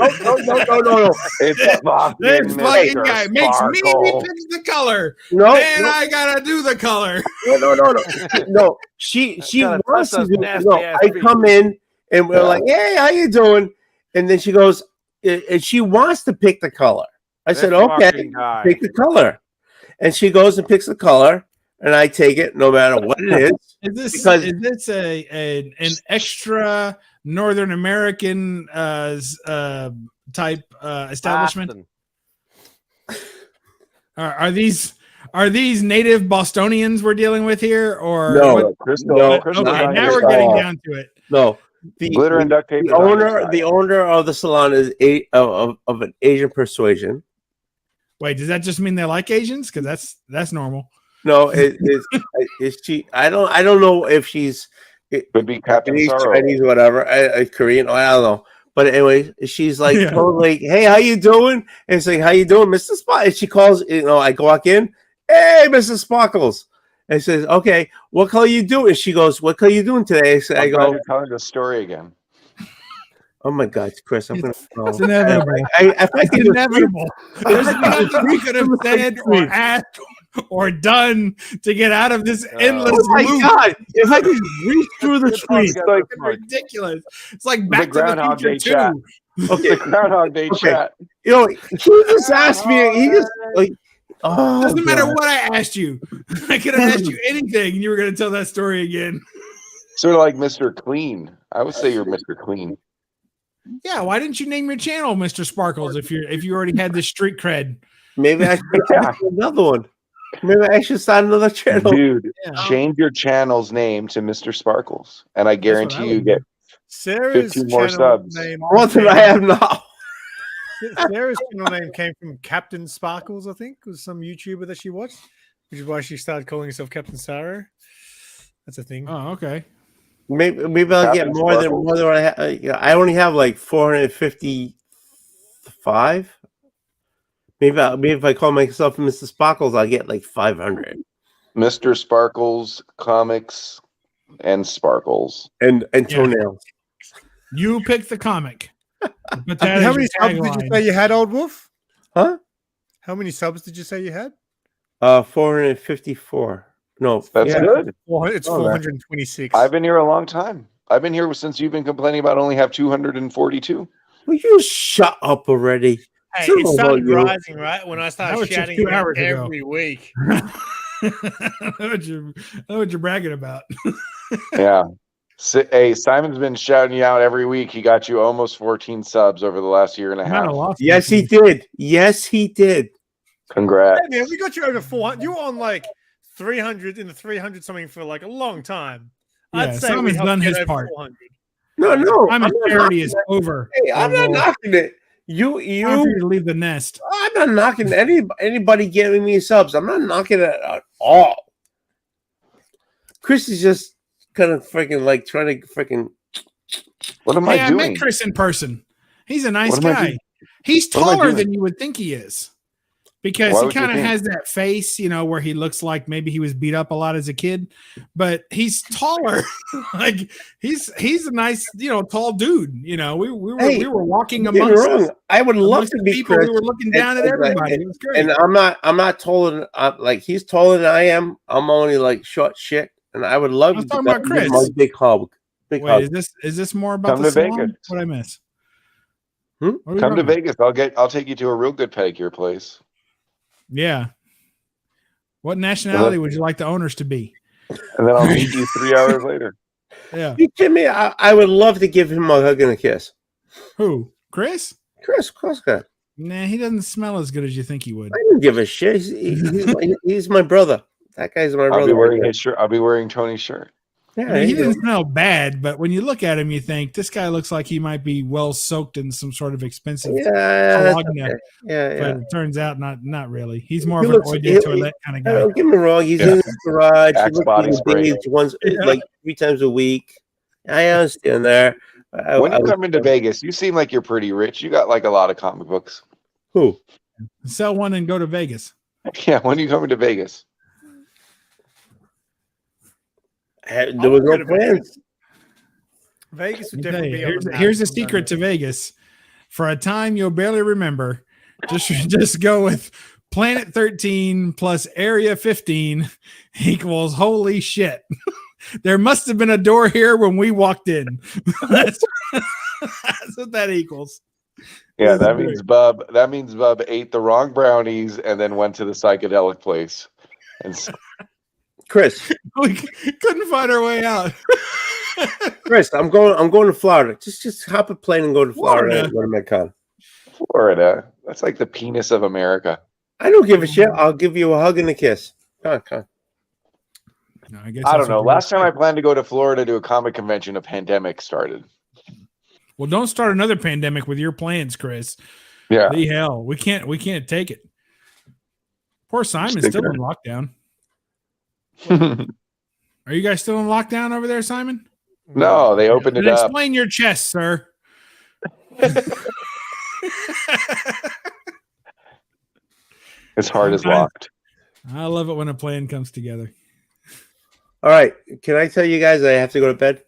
This fucking fucking Mr. guy makes me Sparkle. pick the color. No, and I gotta do the color. no. She Gotta wants touch to those do. nasty No, ass I feet. come in and we're Yeah. like, "Hey, how you doing?" And then she goes, and she wants to pick the color. I said, This "Okay, fucking guy. pick the color," and she goes and picks the color, and I take it no matter what it is. Because- Is this an extra Northern American type establishment? Boston. Are these native Bostonians we're dealing with here, or No. what? Crystal, No, Crystal Okay, Dunn now is we're getting all down to it. No, the glitter and duct tape. the is on your owner side. the owner of the salon is of an Asian persuasion. Wait, does that just mean they like Asians? Because that's normal. No, is she? I don't know if she's Could be Captain Japanese, Sorrow. Chinese, whatever, Korean. I don't know. But anyway, she's like Yeah. totally, "Hey, how you doing?" And it's like, "How you doing, Mr. Spot?" And she calls, I walk in, "Hey, Mr. Sparkles." And says, "Okay, what color you doing?" And she goes, "What color you doing today?" I I'm glad go, you're telling the story again. "Oh my God, Chris, I'm gonna." It's inevitable. If I It's could just- inevitable. There's nothing we could have said or asked or done to get out of this endless Oh my loop. God! If I could reach through the street, Like It's ridiculous. It's like Back to the Groundhog Future Day chat. 2. okay, The Groundhog Day Okay. chat. he just asked me. He just like, oh, Doesn't matter God. what I asked you. I could have asked you anything, and you were going to tell that story again. Sort of like Mr. Clean. I would say you're Mr. Clean. Yeah, why didn't you name your channel Mr. Sparkles if you already had this street cred? Maybe I should Yeah. start another one. Maybe I should start another channel. Dude, Yeah. change your channel's name to Mr. Sparkles. And I guarantee you would get Sarah's 15 more channel subs. name More than I have now. Sarah's channel name came from Captain Sparkles, I think, was some YouTuber that she watched, which is why she started calling herself Captain Sarah. That's a thing. Oh, okay. Maybe I'll get Captain more than Sparkles. what I have. I only have like 455. Maybe if I call myself Mr. Sparkles, I'll get like 500. Mr. Sparkles Comics and Sparkles. And toenails. You pick the comic. But How many subs did you say you had, Old Wolf? Huh? How many subs did you say you had? 454. No, That's yeah. good. It's Oh, that- 426. I've been here a long time. I've been here since you've been complaining about only have 242. Will you shut up already? Hey, Sure it about started you. rising, right? When I That started was just shouting 2 it out hours ago. every week. I know what you're bragging about. Yeah. Hey, Simon's been shouting you out every week. He got you almost 14 subs over the last year and a I might have half. lost Yes, he did. Yes, he did. Congrats. Hey, man, we got you over 400. You were on like 300 in the 300 something for like a long time. Yeah, I'd say Simon's we helped done get his over part. 400. No, no. Simon's I'm not charity knocking is it. over. Hey, I'm not Overall. knocking it. Time for you to leave the nest. I'm not knocking anybody giving me subs. I'm not knocking it at all. Chris is just kind of freaking like trying to freaking. What am Hey, I I doing? met Chris in person. He's a nice What am I guy. doing? He's What am I taller doing? than you would think he is. Because Why he would you kind of think? has that face, you know, where he looks like maybe he was beat up a lot as a kid, but he's taller. Like he's a nice, you know, tall dude. You know, we were walking Don't get me amongst wrong. I would love amongst to the be people. Chris. We were looking down at everybody. It was great. And I'm not taller than like he's taller than I am. I'm only like short shit, and I would love I was to talking give about Chris. him a big hug. Big Wait, hug. is this more about Come the to salon? Vegas. What I miss? Hmm? What are we Come to talking about? Vegas. I'll take you to a real good pedicure place. Yeah. What nationality would you like the owners to be? And then I'll meet you 3 hours later. Yeah. You kidding me? I would love to give him a hug and a kiss. Who? Chris? Chris, of course, God. Nah, he doesn't smell as good as you think he would. I don't give a shit. He's my brother. That guy's my I'll brother. be wearing right there. his shirt. I'll be wearing Tony's shirt. I Yeah, mean, he you know. didn't smell bad, but when you look at him, you think this guy looks like he might be well soaked in some sort of expensive Yeah, that's cologne. okay. Yeah. But it turns out not really. He's more He of an looks- eau de he- toilette kind of guy. Don't get me wrong. He's Yeah. in his garage. He Axe looks body like spray. he once like 3 times a week. I understand there. When you come into Vegas, you seem like you're pretty rich. You got like a lot of comic books. Who? Sell one and go to Vegas. Yeah, when you come into Vegas. There was no plans. Vegas would Let me tell definitely you, be on the map here's a sometime. secret to Vegas. For a time you'll barely remember, just go with Planet 13 plus Area 15 equals holy shit. There must have been a door here when we walked in. That's what that equals. Yeah, That's that great. means Bub ate the wrong brownies and then went to the psychedelic place. And Chris, We couldn't find our way out. Chris, I'm going to Florida. Just hop a plane and go to Florida. Florida? And go to Metcon. Florida, that's like the penis of America. I don't give a shit. I'll give you a hug and a kiss. Come on. No, guess I that's don't know. what Last we're- time I planned to go to Florida to a comic convention, a pandemic started. Well, don't start another pandemic with your plans, Chris. Yeah. The hell, we can't take it. Poor Simon's Stick still it in lockdown. Are you guys still in lockdown over there, Simon? No, they opened Then it up. explain your chest, sir. His heart is locked. I love it when a plan comes together. All right. Can I tell you guys I have to go to bed?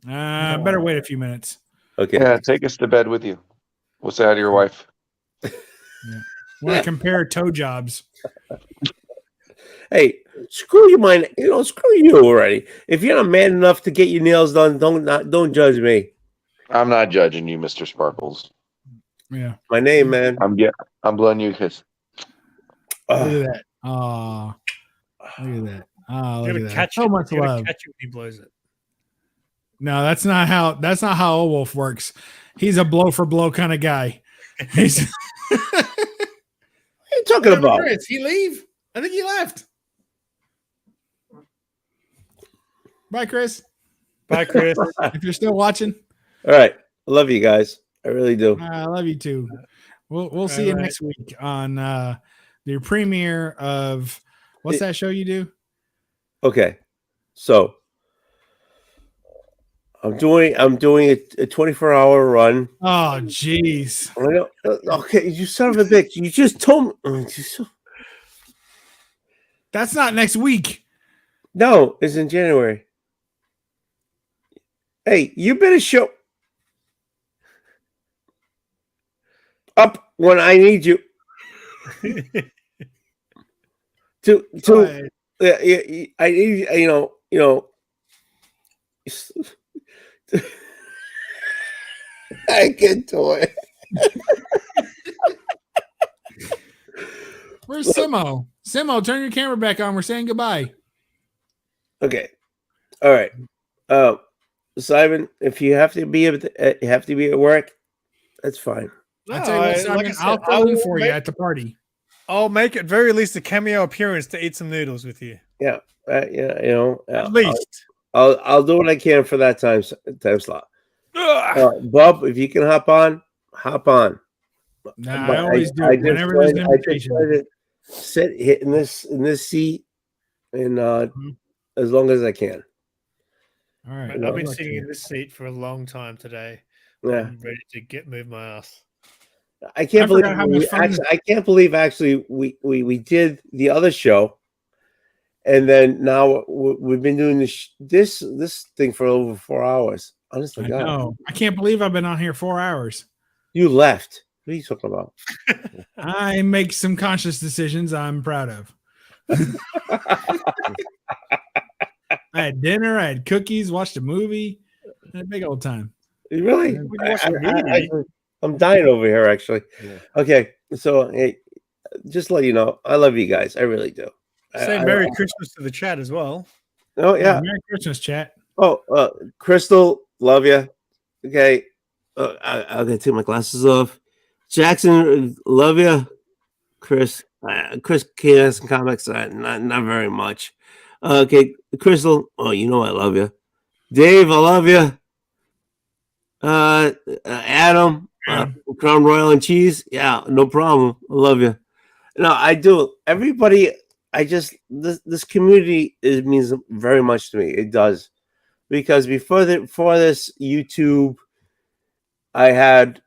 Better wait a few minutes. Okay. Yeah, take us to bed with you. We'll say hi to your wife. Want to compare toe jobs? Hey, screw you, man. Screw you already. If you're not man enough to get your nails done, don't judge me. I'm not judging you, Mr. Sparkles. Yeah. My name, man. I'm blowing you a kiss. Look at that. Oh, look at that. Oh, You look gotta at that. catch So it. much You gotta love. catch it when he blows it. No, that's not how a wolf works. He's a blow for blow kind of guy. He's What are you talking about? Chris, he leave? I think he left. Bye, Chris. Bye, Chris. If you're still watching, All right. I love you guys. I really do. I love you too. We'll see you right. next week on the premiere of what's that show you do? Okay. So I'm doing a 24-hour run. Oh, jeez. I know- Okay, you son of a bitch. You just told me. That's not next week. No, it's in January. Hey, you better show up when I need you. I need I get to it. Where's Simo? Simo, turn your camera back on. We're saying goodbye. Okay. All right. Simon, if you have to be at work, that's fine. I'll tell you what, Simon, like I said, I'll fill in will for you make- at the party. I'll make at very least a cameo appearance to eat some noodles with you. Yeah, At least. I'll do what I can for that time slot. Bob, if you can hop on, hop on. Nah, But I always do. I just Whenever there's an try- I just invitation. try to sit in this seat and as long as I can. All right. I've been Lucky sitting you. in this seat for a long time today. Yeah, I'm ready to move my ass. I can't I believe forgot how much fun- I can't believe actually we did the other show, and then now we've been doing this thing for over 4 hours. Honestly, I God, know. I can't believe I've been on here 4 hours. you left. What are you talking about? I make some conscious decisions I'm proud of. I had dinner, I had cookies, watched a movie. Had a big old time. Really? We watched a movie. I'm dying over here, actually. Yeah. Okay, so hey, just to let you know, I love you guys. I really do. Say Merry Christmas to the chat as well. Oh yeah. Merry Christmas, chat. Oh, Crystal, love you. Okay, I'll get take my glasses off. Jackson, love you. Chris can't have some comics. Not very much. Okay, Crystal. Oh, you know I love you. Dave, I love you. Adam, Crown Royal and cheese. Yeah, no problem. I love you. No, I do. Everybody, this community means very much to me. It does, because before this YouTube, I got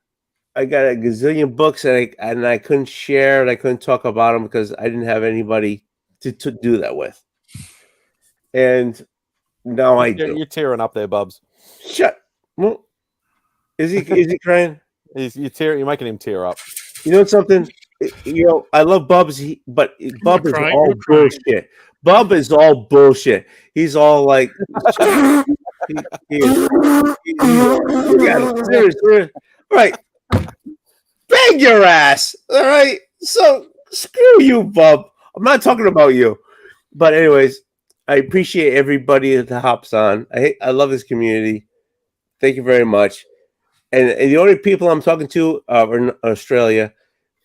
a gazillion books and I couldn't share and I couldn't talk about them because I didn't have anybody to do that with. And now I do. You're tearing up there, Bubs. Shut. Well, is he crying? You're making him tear up. You know something? I love Bubs, but Bub is crying. all You're crying. bullshit. Bub is all bullshit. He's all like, serious. Right. Bang your ass. All right. So screw you, Bub. I'm not talking about you. But anyways, I appreciate everybody that hops on. I love this community. Thank you very much. And the only people I'm talking to are in Australia.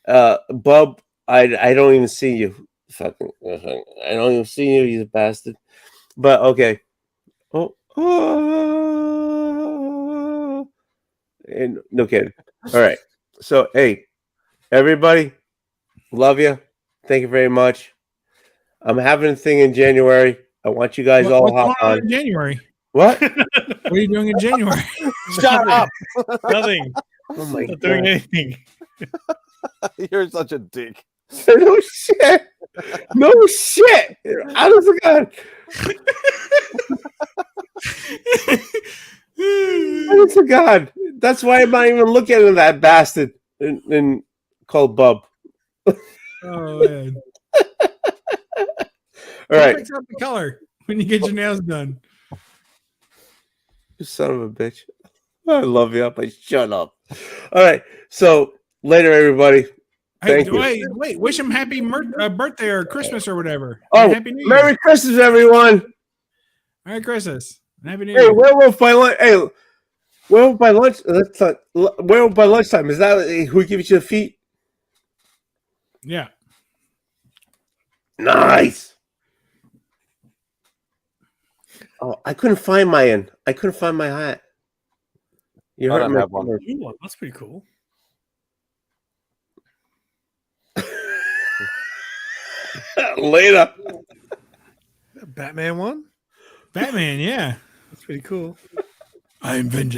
Bub, I don't even see you. Fucking, I don't even see you, you bastard. But okay. Oh. And no kidding. All right. So hey, everybody, love you. Thank you very much. I'm having a thing in January. I want you guys all What's hop going on on. in January? What? What are you doing in January? Shut up. Nothing. Oh my Not doing God. anything. You're such a dick. No shit. No shit. Honest to God. Honest to God. That's why I'm not even looking at that bastard and called Bub. Oh man. All right. Fix up the color when you get your nails done. You son of a bitch. I love you, but shut up. All right. So later, everybody. Hey, Thank you. wait. Wish him happy birthday or Christmas or whatever. Oh, And Happy New Year. Merry Christmas, everyone. Merry Christmas. And Happy New Hey, Year. werewolf by lunch. Hey, werewolf by lunch. That's not werewolf by lunchtime. Is that who gives you the feet? Yeah. Nice. Oh, I couldn't find my end. I couldn't find my hat. You I hurt don't my have one. feelings. Ooh, that's pretty cool. Later. Batman one. Batman, yeah. That's pretty cool. I am vengeance.